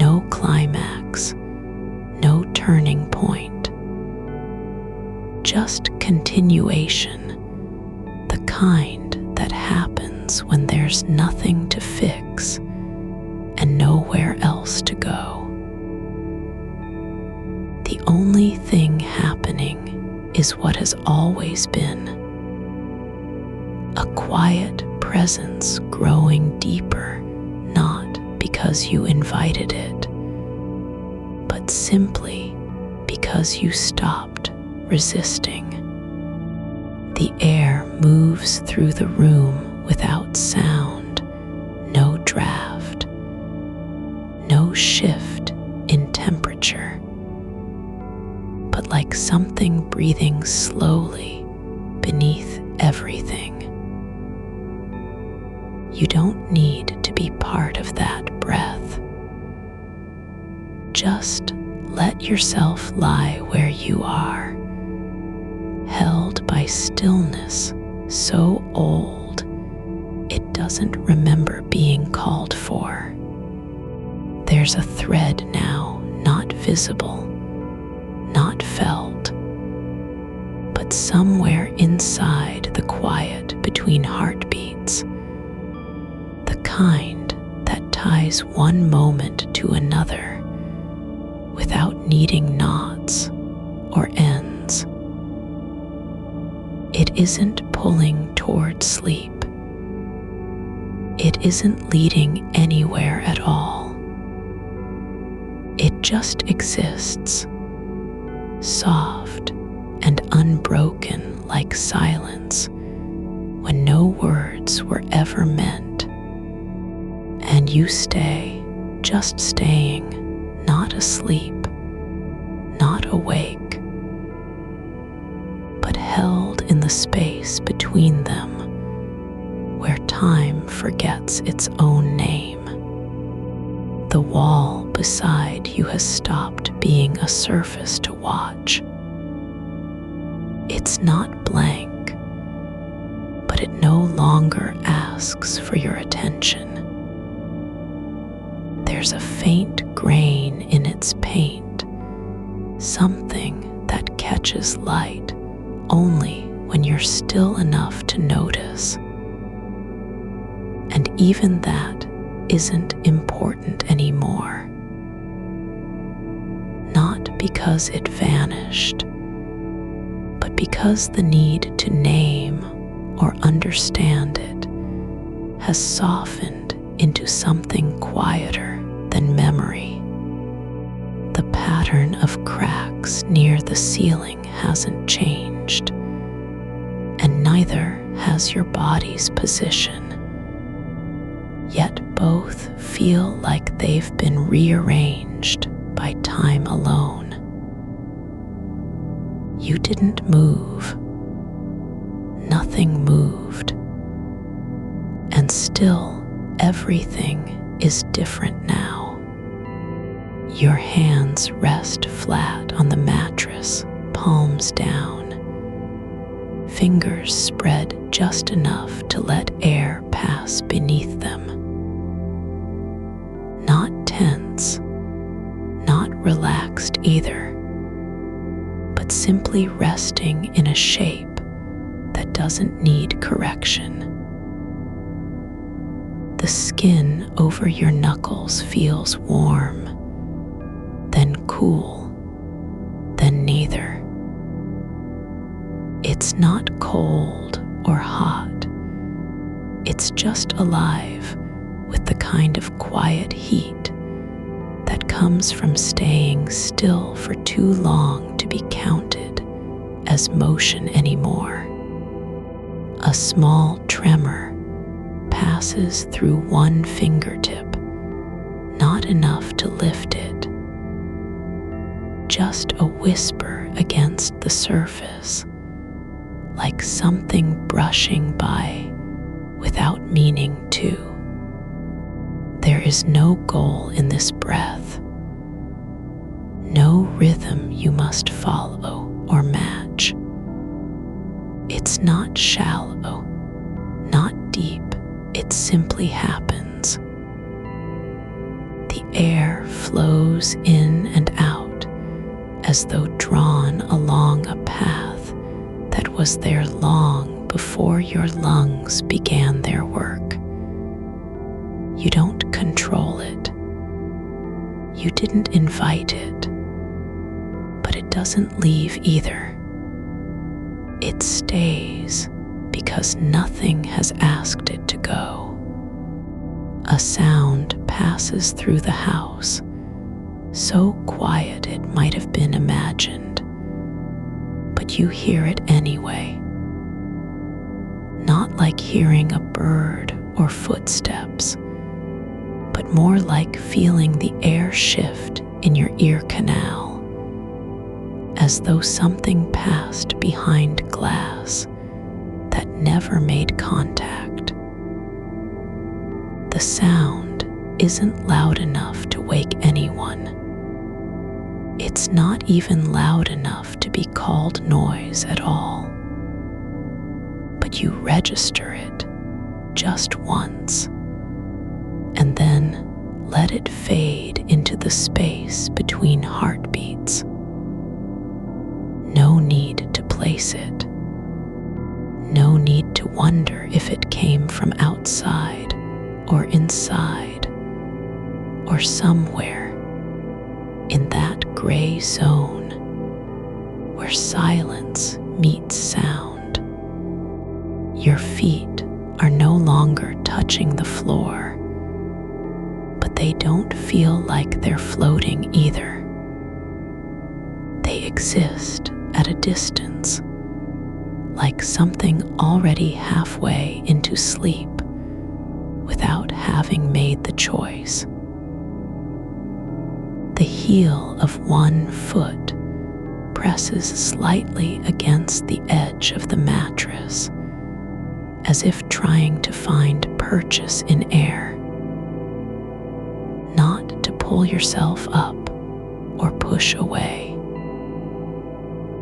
no climax, no turning point. Just continuation, the kind that happens when there's nothing to fix and nowhere else to go. The only thing happening is what has always been. A quiet presence growing deeper, not because you invited it, but simply because you stopped resisting. The air moves through the room without sound, no draft, no shift in temperature, but like something breathing slowly beneath everything. You don't need to be part of that breath. Just let yourself lie where you are, held by stillness so old it doesn't remember being called for. There's a thread now, not visible, not felt, but somewhere inside the quiet between heartbeats, the kind that ties one moment to another without needing knots or ends. It isn't pulling toward sleep. It isn't leading anywhere at all. It just exists, soft and unbroken like silence when no words were ever meant. And you stay, just staying, not asleep, not awake, but held in the space between them, where time forgets its own name. The wall beside you has stopped being a surface to watch. It's not blank, but it no longer asks for your attention. There's a faint grain in its paint, something that catches light only when you're still enough to notice. And even that isn't important anymore. Not because it vanished, but because the need to name or understand it has softened into something quieter than memory. The pattern of cracks near the ceiling hasn't changed, and neither has your body's position. Yet both feel like they've been rearranged by time alone. You didn't move. Nothing moved. And still, everything is different now. Your hands rest flat on the mattress, palms down. Fingers spread just enough to let air pass beneath them. Not tense, not relaxed either, but simply resting in a shape that doesn't need correction. The skin over your knuckles feels warm, then cool, then neither. It's not cold or hot. It's just alive with the kind of quiet heat that comes from staying still for too long to be counted as motion anymore. A small tremor passes through one fingertip, not enough to lift it. Just a whisper against the surface, like something brushing by without meaning to. There is no goal in this breath, no rhythm you must follow or match. It's not shallow, not deep, it simply happens. The air flows in and out as though drawn along a path that was there long before your lungs began their work. You don't control it. You didn't invite it, but it doesn't leave either. It stays because nothing has asked it to go. A sound passes through the house, so quiet it might have been imagined, but you hear it anyway. Not like hearing a bird or footsteps, but more like feeling the air shift in your ear canal, as though something passed behind glass that never made contact. The sound isn't loud enough to wake anyone. It's not even loud enough to be called noise at all. But you register it just once, and then let it fade into the space between heartbeats. No need to place it. No need to wonder if it came from outside or inside or somewhere in that gray zone where silence meets sound. Your feet are no longer touching the floor, but they don't feel like they're floating either. They exist at a distance, like something already halfway into sleep without having made the choice. The heel of one foot presses slightly against the edge of the mattress, as if trying to find purchase in air. Not to pull yourself up or push away,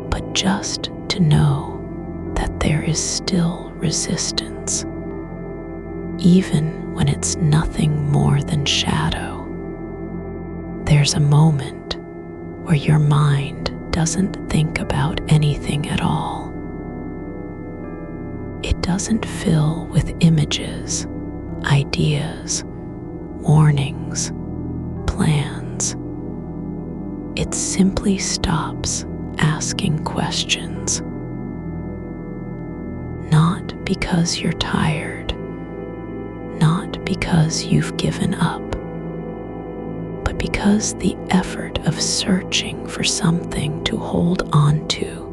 but just to know that there is still resistance, even when it's nothing more than shadow. There's a moment where your mind doesn't think about anything at all. It doesn't fill with images, ideas, warnings, plans. It simply stops asking questions. Not because you're tired, not because you've given up, but because the effort of searching for something to hold on to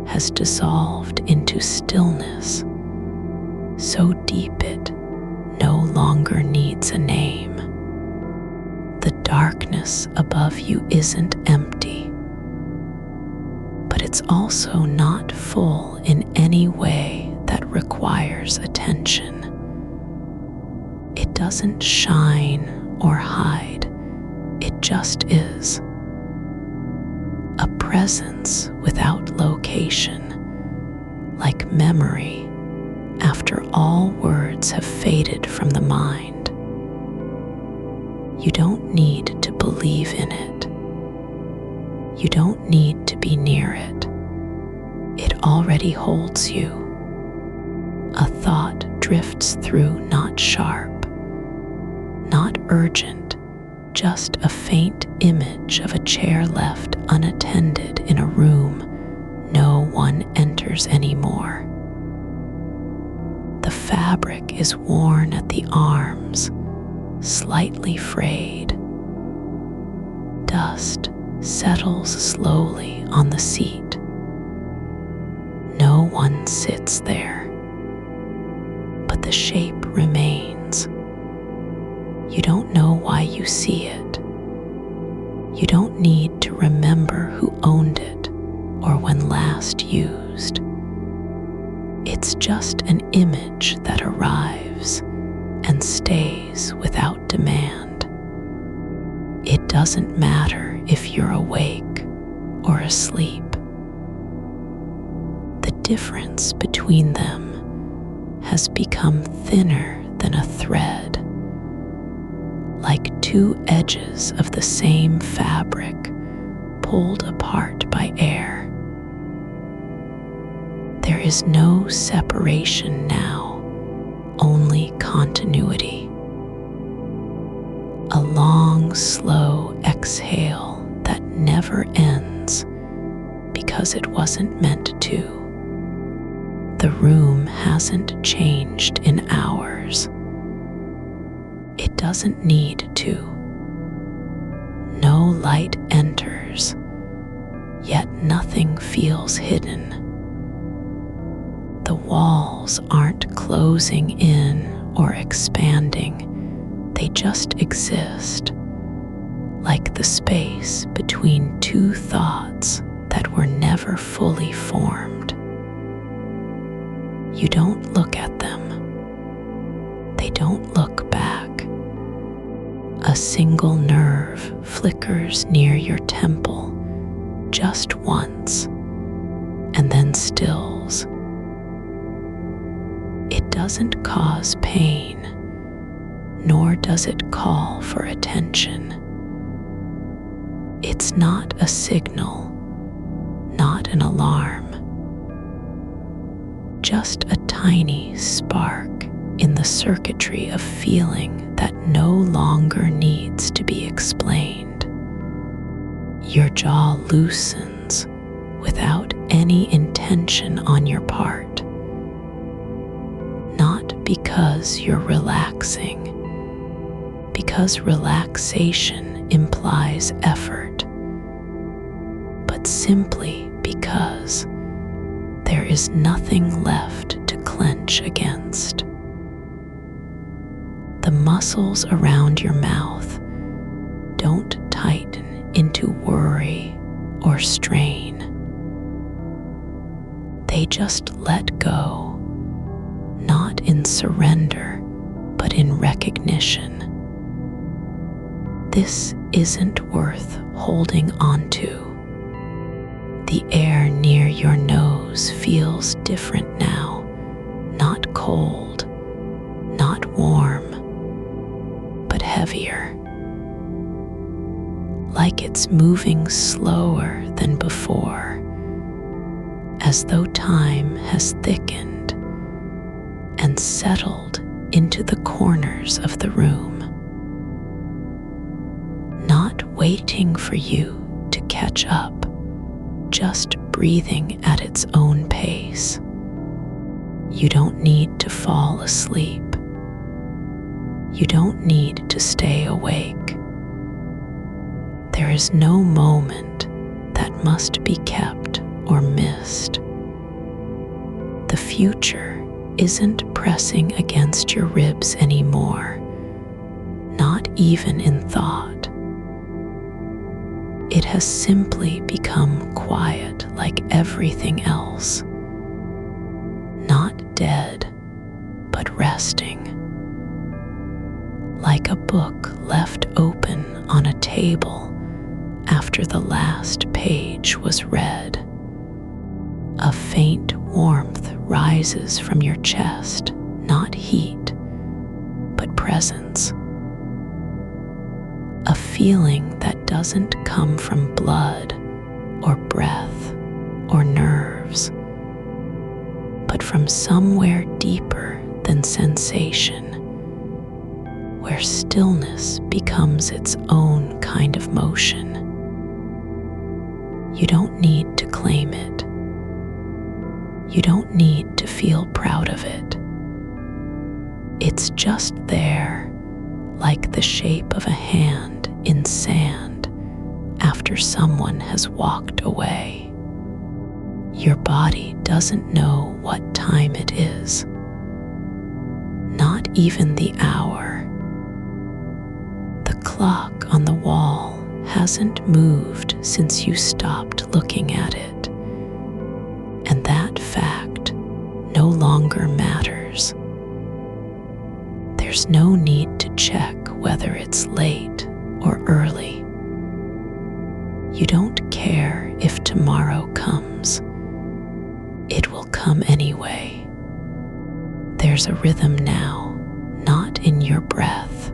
has dissolved into stillness, so deep it no longer needs a name. The darkness above you isn't empty, but it's also not full in any way that requires attention. It doesn't shine or hide, it just is. A presence without location, like memory after all words have faded from the mind. You don't need to believe in it. You don't need to be near it. It already holds you. A thought drifts through, not sharp, not urgent, just a faint image of a chair left unattended in a room no one enters anymore. The fabric is worn at the arms, slightly frayed. Dust settles slowly on the seat. No one sits there, but the shape remains. You don't know why you see it. You don't need to remember who owned it or when last used. It's just an image that arrives and stays without demand. It doesn't matter if you're awake or asleep. The difference between them has become thinner than a thread, like two edges of the same fabric pulled apart by air. There is no separation now, only continuity. A long, slow exhale that never ends because it wasn't meant to. The room hasn't changed in hours. It doesn't need to. No light enters, yet nothing feels hidden. The walls aren't closing in or expanding, they just exist, like the space between two thoughts that were never fully formed. You don't look at them. They don't look back. A single nerve flickers near your temple just once and then stills. It doesn't cause pain, nor does it call for attention. It's not a signal, not an alarm. Just a tiny spark in the circuitry of feeling that no longer needs to be explained. Your jaw loosens without any intention on your part. Not because you're relaxing, because relaxation implies effort, but simply because there is nothing left to clench against. The muscles around your mouth don't tighten into worry or strain. They just let go. Not in surrender, but in recognition. This isn't worth holding onto. The air near your nose feels different now, not cold, not warm, but heavier. Like it's moving slower than before, as though time has thickened and settled into the corners of the room, not waiting for you to catch up, just breathing at its own pace. You don't need to fall asleep. You don't need to stay awake. There is no moment that must be kept or missed. The future isn't pressing against your ribs anymore, not even in thought. It has simply become quiet like everything else, not dead, but resting. Like a book left open on a table after the last page was read. A faint warmth rises from your chest, not heat, but presence. A feeling that doesn't come from blood or breath or nerves, but from somewhere deeper than sensation, where stillness becomes its own kind of motion. You don't need to claim it. You don't need to feel proud of it. It's just there, like the shape of a hand in sand after someone has walked away. Your body doesn't know what time it is, not even the hour. The clock on the wall hasn't moved since you stopped looking at it, and that fact no longer matters. There's There's no need to check whether it's late or early. You don't care if tomorrow comes. It will come anyway. There's a rhythm now, not in your breath,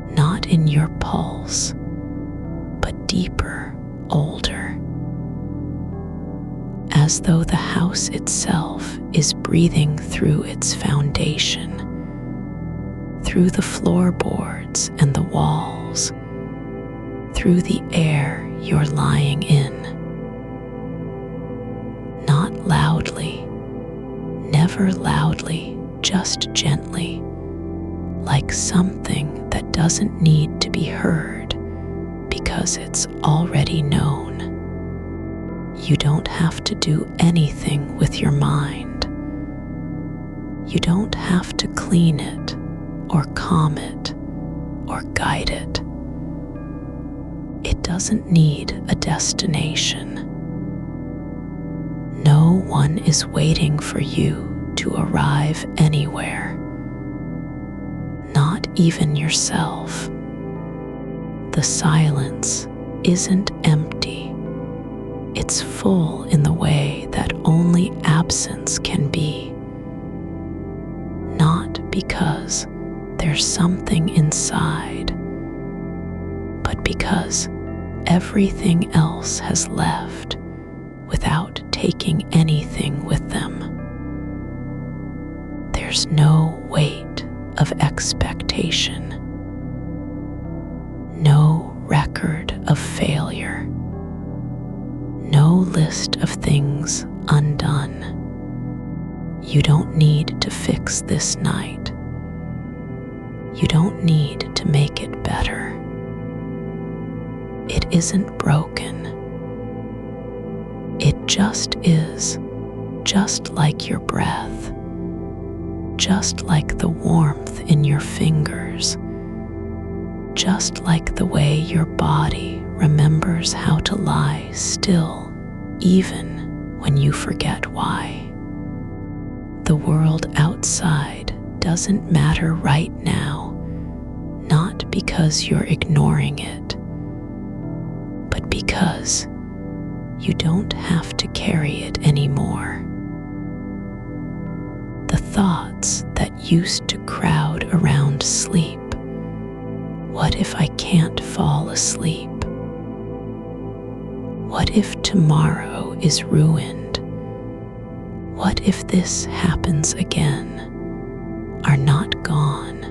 not in your pulse, but deeper, older. As though the house itself is breathing through its foundation, through the floorboards and the walls, through the air you're lying in. Not loudly, never loudly, just gently, like something that doesn't need to be heard because it's already known. You don't have to do anything with your mind. You don't have to clean it or calm it or guide it. It doesn't need a destination. No one is waiting for you to arrive anywhere, not even yourself. The silence isn't empty. It's full in the way that only absence can be. Not because there's something inside, but because everything else has left without taking anything with them. There's no weight of expectation, no record of failure, no list of things undone. You don't need to fix this night. You don't need to make it better. It isn't broken. It just is, just like your breath, just like the warmth in your fingers, just like the way your body remembers how to lie still, even when you forget why. The world outside doesn't matter right now, not because you're ignoring it, but because you don't have to carry it anymore. The thoughts that used to crowd around sleep. What if I can't fall asleep? What if tomorrow is ruined? What if this happens again? Are not gone,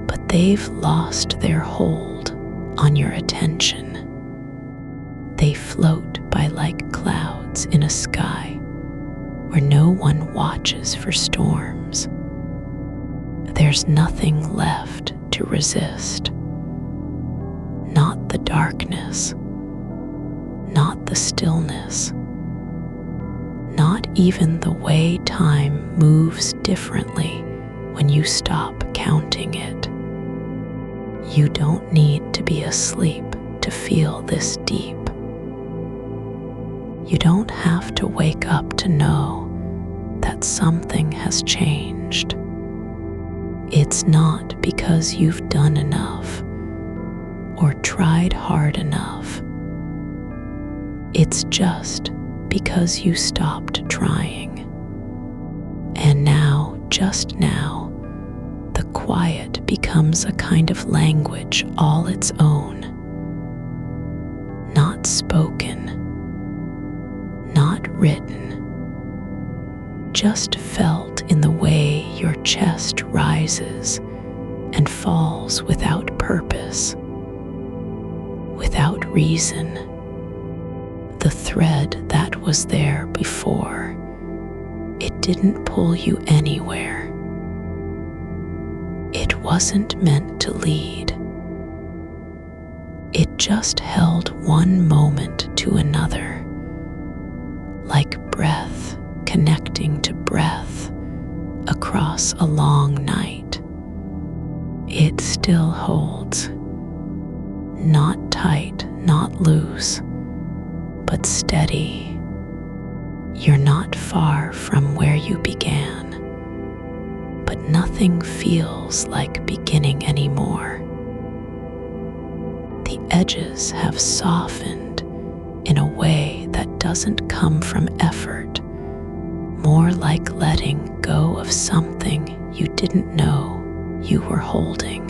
but they've lost their hold on your attention. They float by like clouds in a sky where no one watches for storms. There's nothing left to resist. Not the darkness, not the stillness, not even the way time moves differently when you stop counting it. You don't need to be asleep to feel this deep. You don't have to wake up to know that something has changed. It's not because you've done enough or tried hard enough. It's just because you stopped trying. And now, just now, the quiet becomes a kind of language all its own. Not spoken, not written, just felt in the way your chest rises and falls without purpose, without reason. The thread that was there before, it didn't pull you anywhere. It wasn't meant to lead. It just held one moment to another, like breath connecting to breath across a long night. It still holds, not tight, not loose, but steady. You're not far from where you began, but nothing feels like beginning anymore. The edges have softened in a way that doesn't come from effort, more like letting go of something you didn't know you were holding.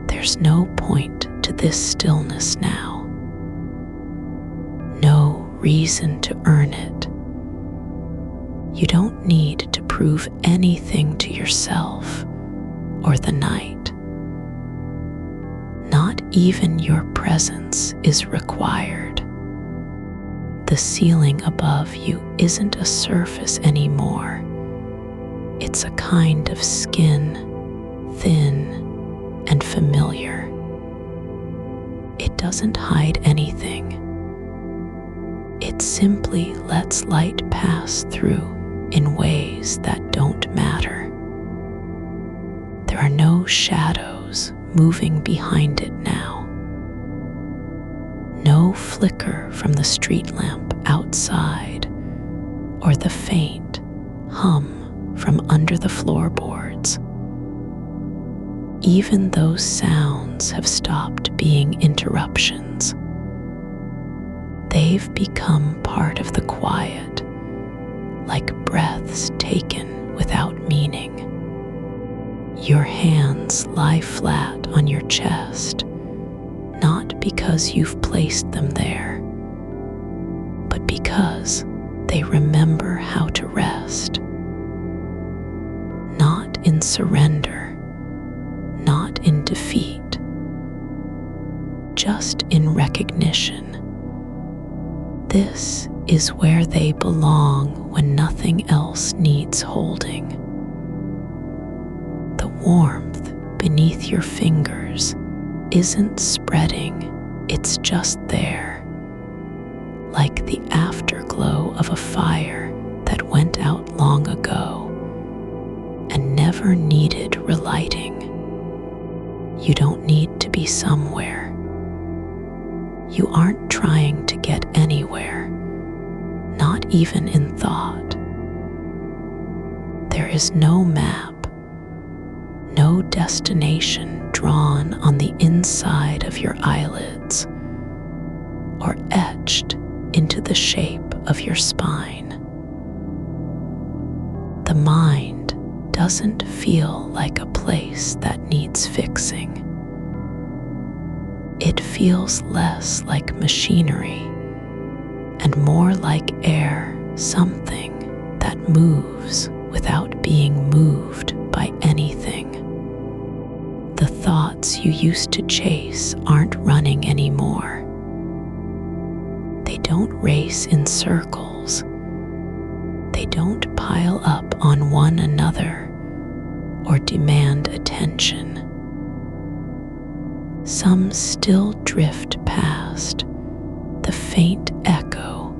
There's no point to this stillness now. No reason to earn it. You don't need to prove anything to yourself or the night. Not even your presence is required. The ceiling above you isn't a surface anymore. It's a kind of skin, thin and familiar. It doesn't hide anything. It simply lets light pass through in ways that don't matter. There are no shadows moving behind it now. No flicker from the street lamp outside or the faint hum from under the floorboards. Even those sounds have stopped being interruptions. They've become part of the quiet, like breaths taken without meaning. Your hands lie flat on your chest, not because you've placed them there, but because they remember how to rest. Not in surrender, not in defeat, just in recognition. This is where they belong when nothing else needs holding. The warmth beneath your fingers isn't spreading, it's just there, like the afterglow of a fire that went out long ago and never needed relighting. You don't need to be somewhere. You aren't trying to get anywhere, not even in thought. There is no map, no destination drawn on the inside of your eyelids or etched into the shape of your spine. The mind doesn't feel like a place that needs fixing. It feels less like machinery and more like air, something that moves without being moved by anything. The thoughts you used to chase aren't running anymore. They don't race in circles. They don't pile up on one another or demand attention. Some still drift past, the faint echo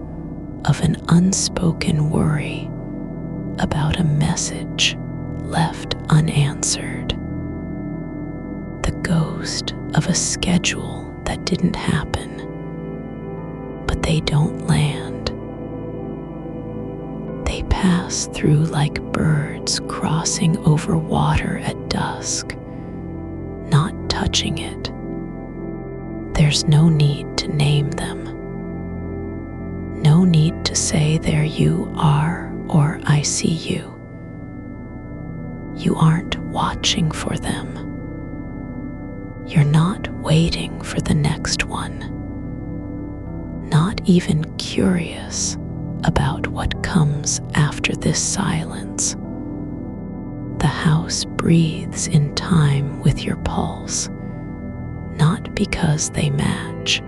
of an unspoken worry about a message left unanswered, the ghost of a schedule that didn't happen, but they don't land. They pass through like birds crossing over water at dusk, not touching it. There's no need to name them. No need to say there you are or I see you. You aren't watching for them. You're not waiting for the next one. Not even curious about what comes after this silence. The house breathes in time with your pulse, not because they match,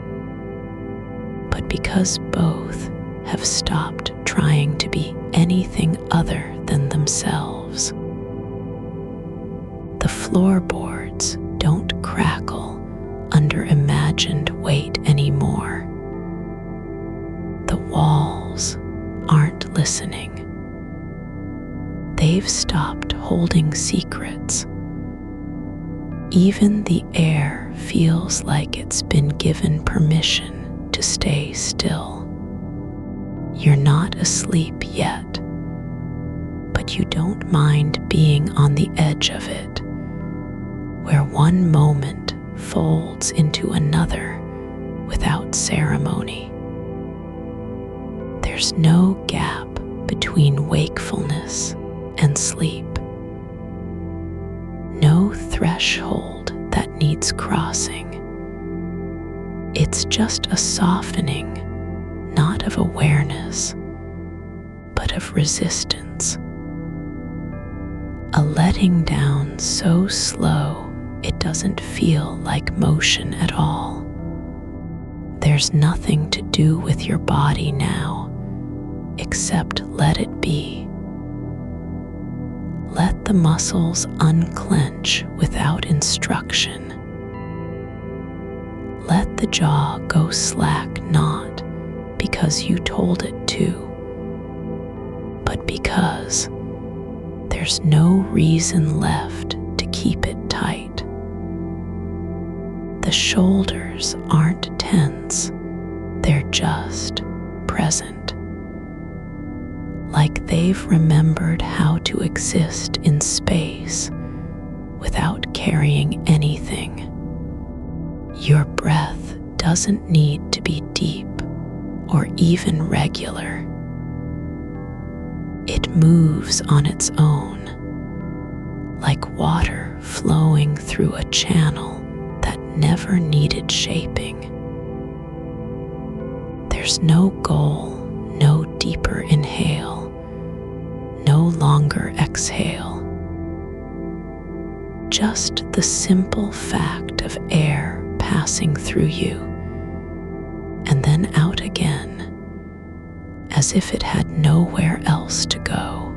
but because both have stopped trying to be anything other than themselves. The floorboards don't crackle under imagined weight anymore. The walls aren't listening. They've stopped holding secrets. Even the air feels like it's been given permission to stay still. You're not asleep yet, but but you don't mind being on the edge of it, where one moment folds into another without ceremony. There's no gap between wakefulness and sleep, no threshold that needs crossing. It's just a softening, not of awareness, but of resistance. A letting down so slow it doesn't feel like motion at all. There's nothing to do with your body now, except let it be. Let the muscles unclench without instruction. Let the jaw go slack, not because you told it to, but because there's no reason left to keep it tight. The shoulders aren't tense, they're just present, like they've remembered how to exist in space without carrying anything. Your breath doesn't need to be deep or even regular. It moves on its own, like water flowing through a channel that never needed shaping. There's no goal, no deeper inhale, no longer exhale. Just the simple fact of air passing through you and then out again, as if it had nowhere else to go.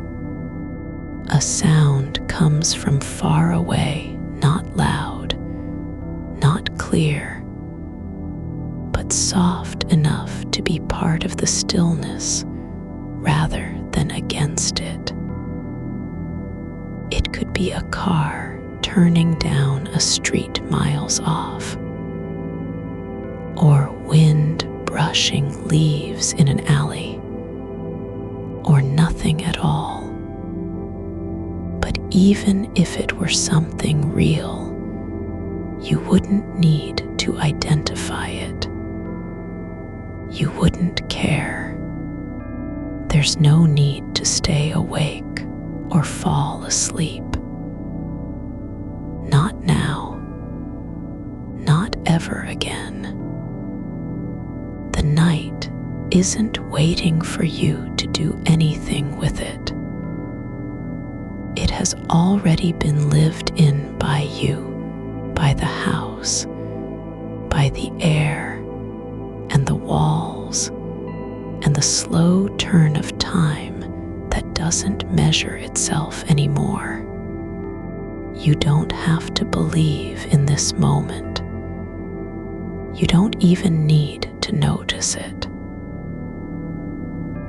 A sound comes from far away, not loud, not clear, but soft enough to be part of the stillness rather than against it. It could be a car turning down a street miles off, or wind brushing leaves in an alley, or nothing at all. But even if it were something real, you wouldn't need to identify it. You wouldn't care. There's no need to stay awake or fall asleep. Not now. Not ever again. The night isn't waiting for you to do anything with it. It has already been lived in by you, by the house, by the air and the walls, and the slow turn of time that doesn't measure itself anymore. You don't have to believe in this moment. You don't even need to notice it.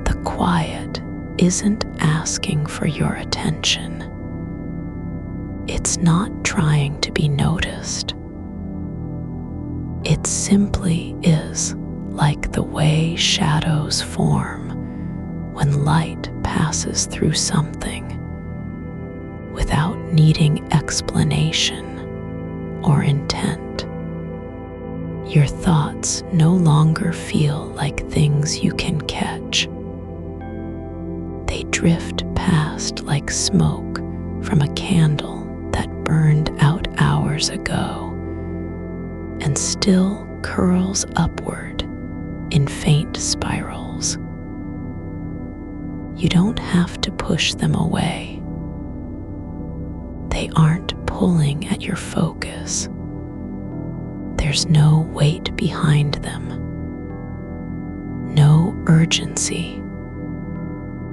The quiet isn't asking for your attention. It's not trying to be noticed. It simply is, like the way shadows form when light passes through something, without needing explanation or intent. Your thoughts no longer feel like things you can catch. They drift past like smoke from a candle that burned out hours ago and still curls upward in faint spirals. You don't have to push them away. They aren't pulling at your focus. There's no weight behind them, no urgency,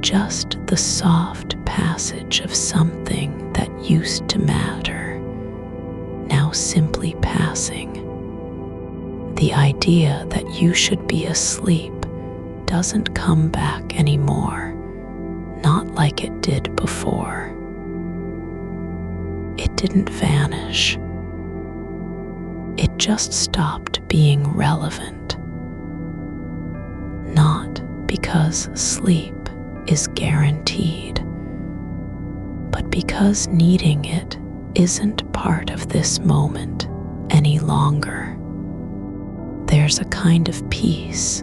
just the soft passage of something that used to matter, now simply passing. The idea that you should be asleep doesn't come back anymore, not like it did before. It didn't vanish. It just stopped being relevant. Not because sleep is guaranteed, because needing it isn't part of this moment any longer. There's a kind of peace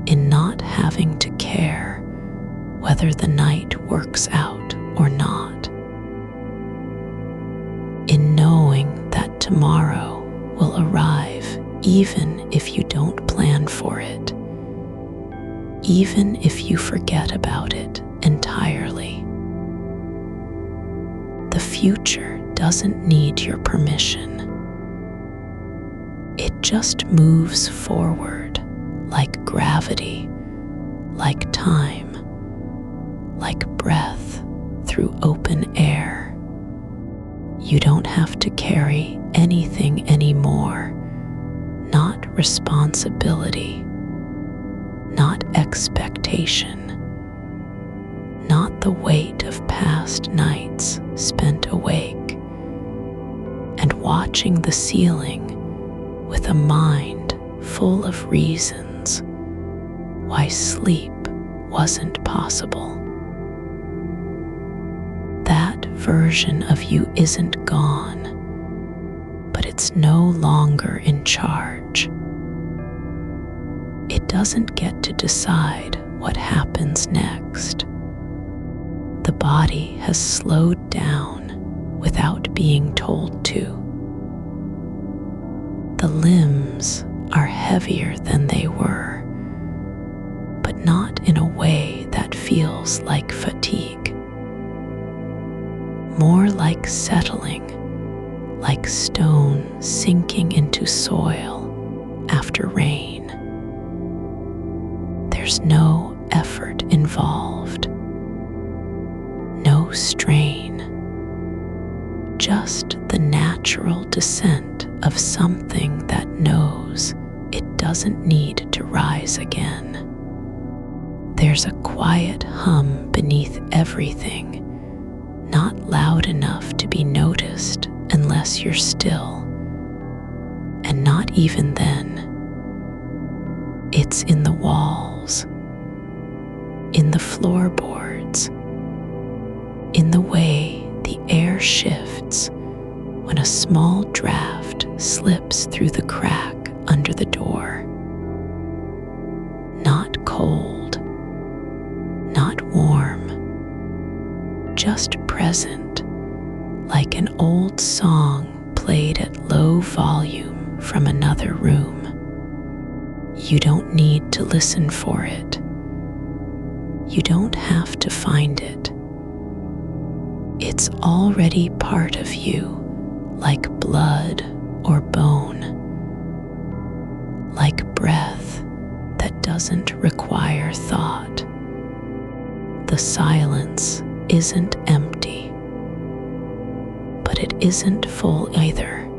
in not having to care whether the night works out or not. In knowing that tomorrow will arrive even if you don't plan for it, even if you forget about it entirely. The future doesn't need your permission. It just moves forward like gravity, like time, like breath through open air. You don't have to carry anything anymore, not responsibility, not expectation, not the weight of past nights spent awake and watching the ceiling with a mind full of reasons why sleep wasn't possible. That version of you isn't gone, but it's no longer in charge. It doesn't get to decide what happens next. The body has slowed down without being told to. The limbs are heavier than they were, but not in a way that feels like fatigue. More like settling, like stone sinking into soil after rain. There's no effort involved, no strain, just the natural descent of something that knows it doesn't need to rise again. There's a quiet hum beneath everything, not loud enough to be noticed unless you're still, and not even then. It's in the walls, in the floorboards, in the way the air shifts when a small draft slips through the crack under the door. Not cold, not warm, just present, like an old song played at low volume from another room. You don't need to listen for it. You don't have to find it. It's already part of you, like blood or bone, like breath that doesn't require thought. The silence isn't empty, but it isn't full either.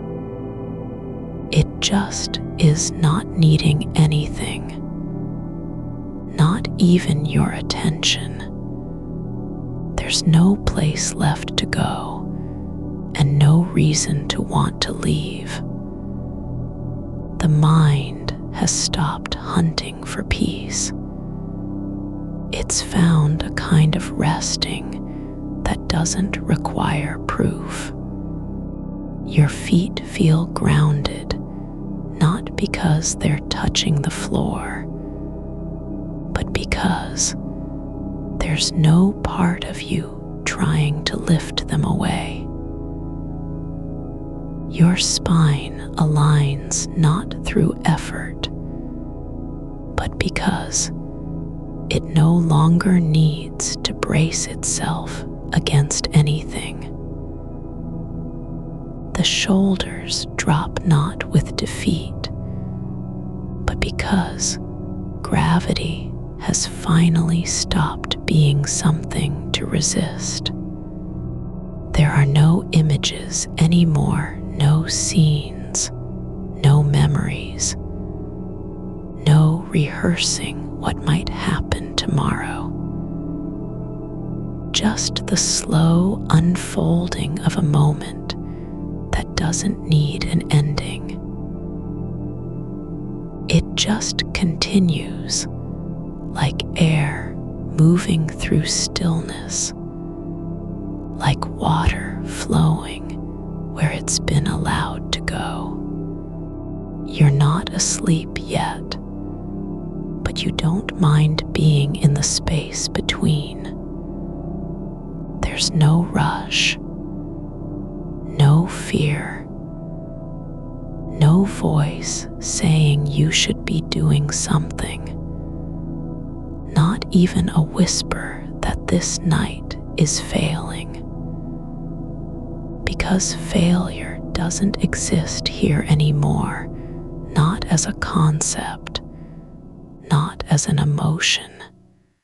It just is not needing anything, not even your attention. There's no place left to go and no reason to want to leave. The mind has stopped hunting for peace. It's found a kind of resting that doesn't require proof. Your feet feel grounded, not because they're touching the floor, but because there's no part of you trying to lift them away. Your spine aligns not through effort, but because it no longer needs to brace itself against anything. The shoulders drop not with defeat, but because gravity has finally stopped being something to resist. There are no images anymore, no scenes, no memories, no rehearsing what might happen tomorrow. Just the slow unfolding of a moment that doesn't need an ending. It just continues, like air moving through stillness, like water flowing where it's been allowed to go. You're not asleep yet, but you don't mind being in the space between. There's no rush, no fear, no voice saying you should be doing something, not even a whisper that this night is failing. Because failure doesn't exist here anymore, not as a concept, not as an emotion,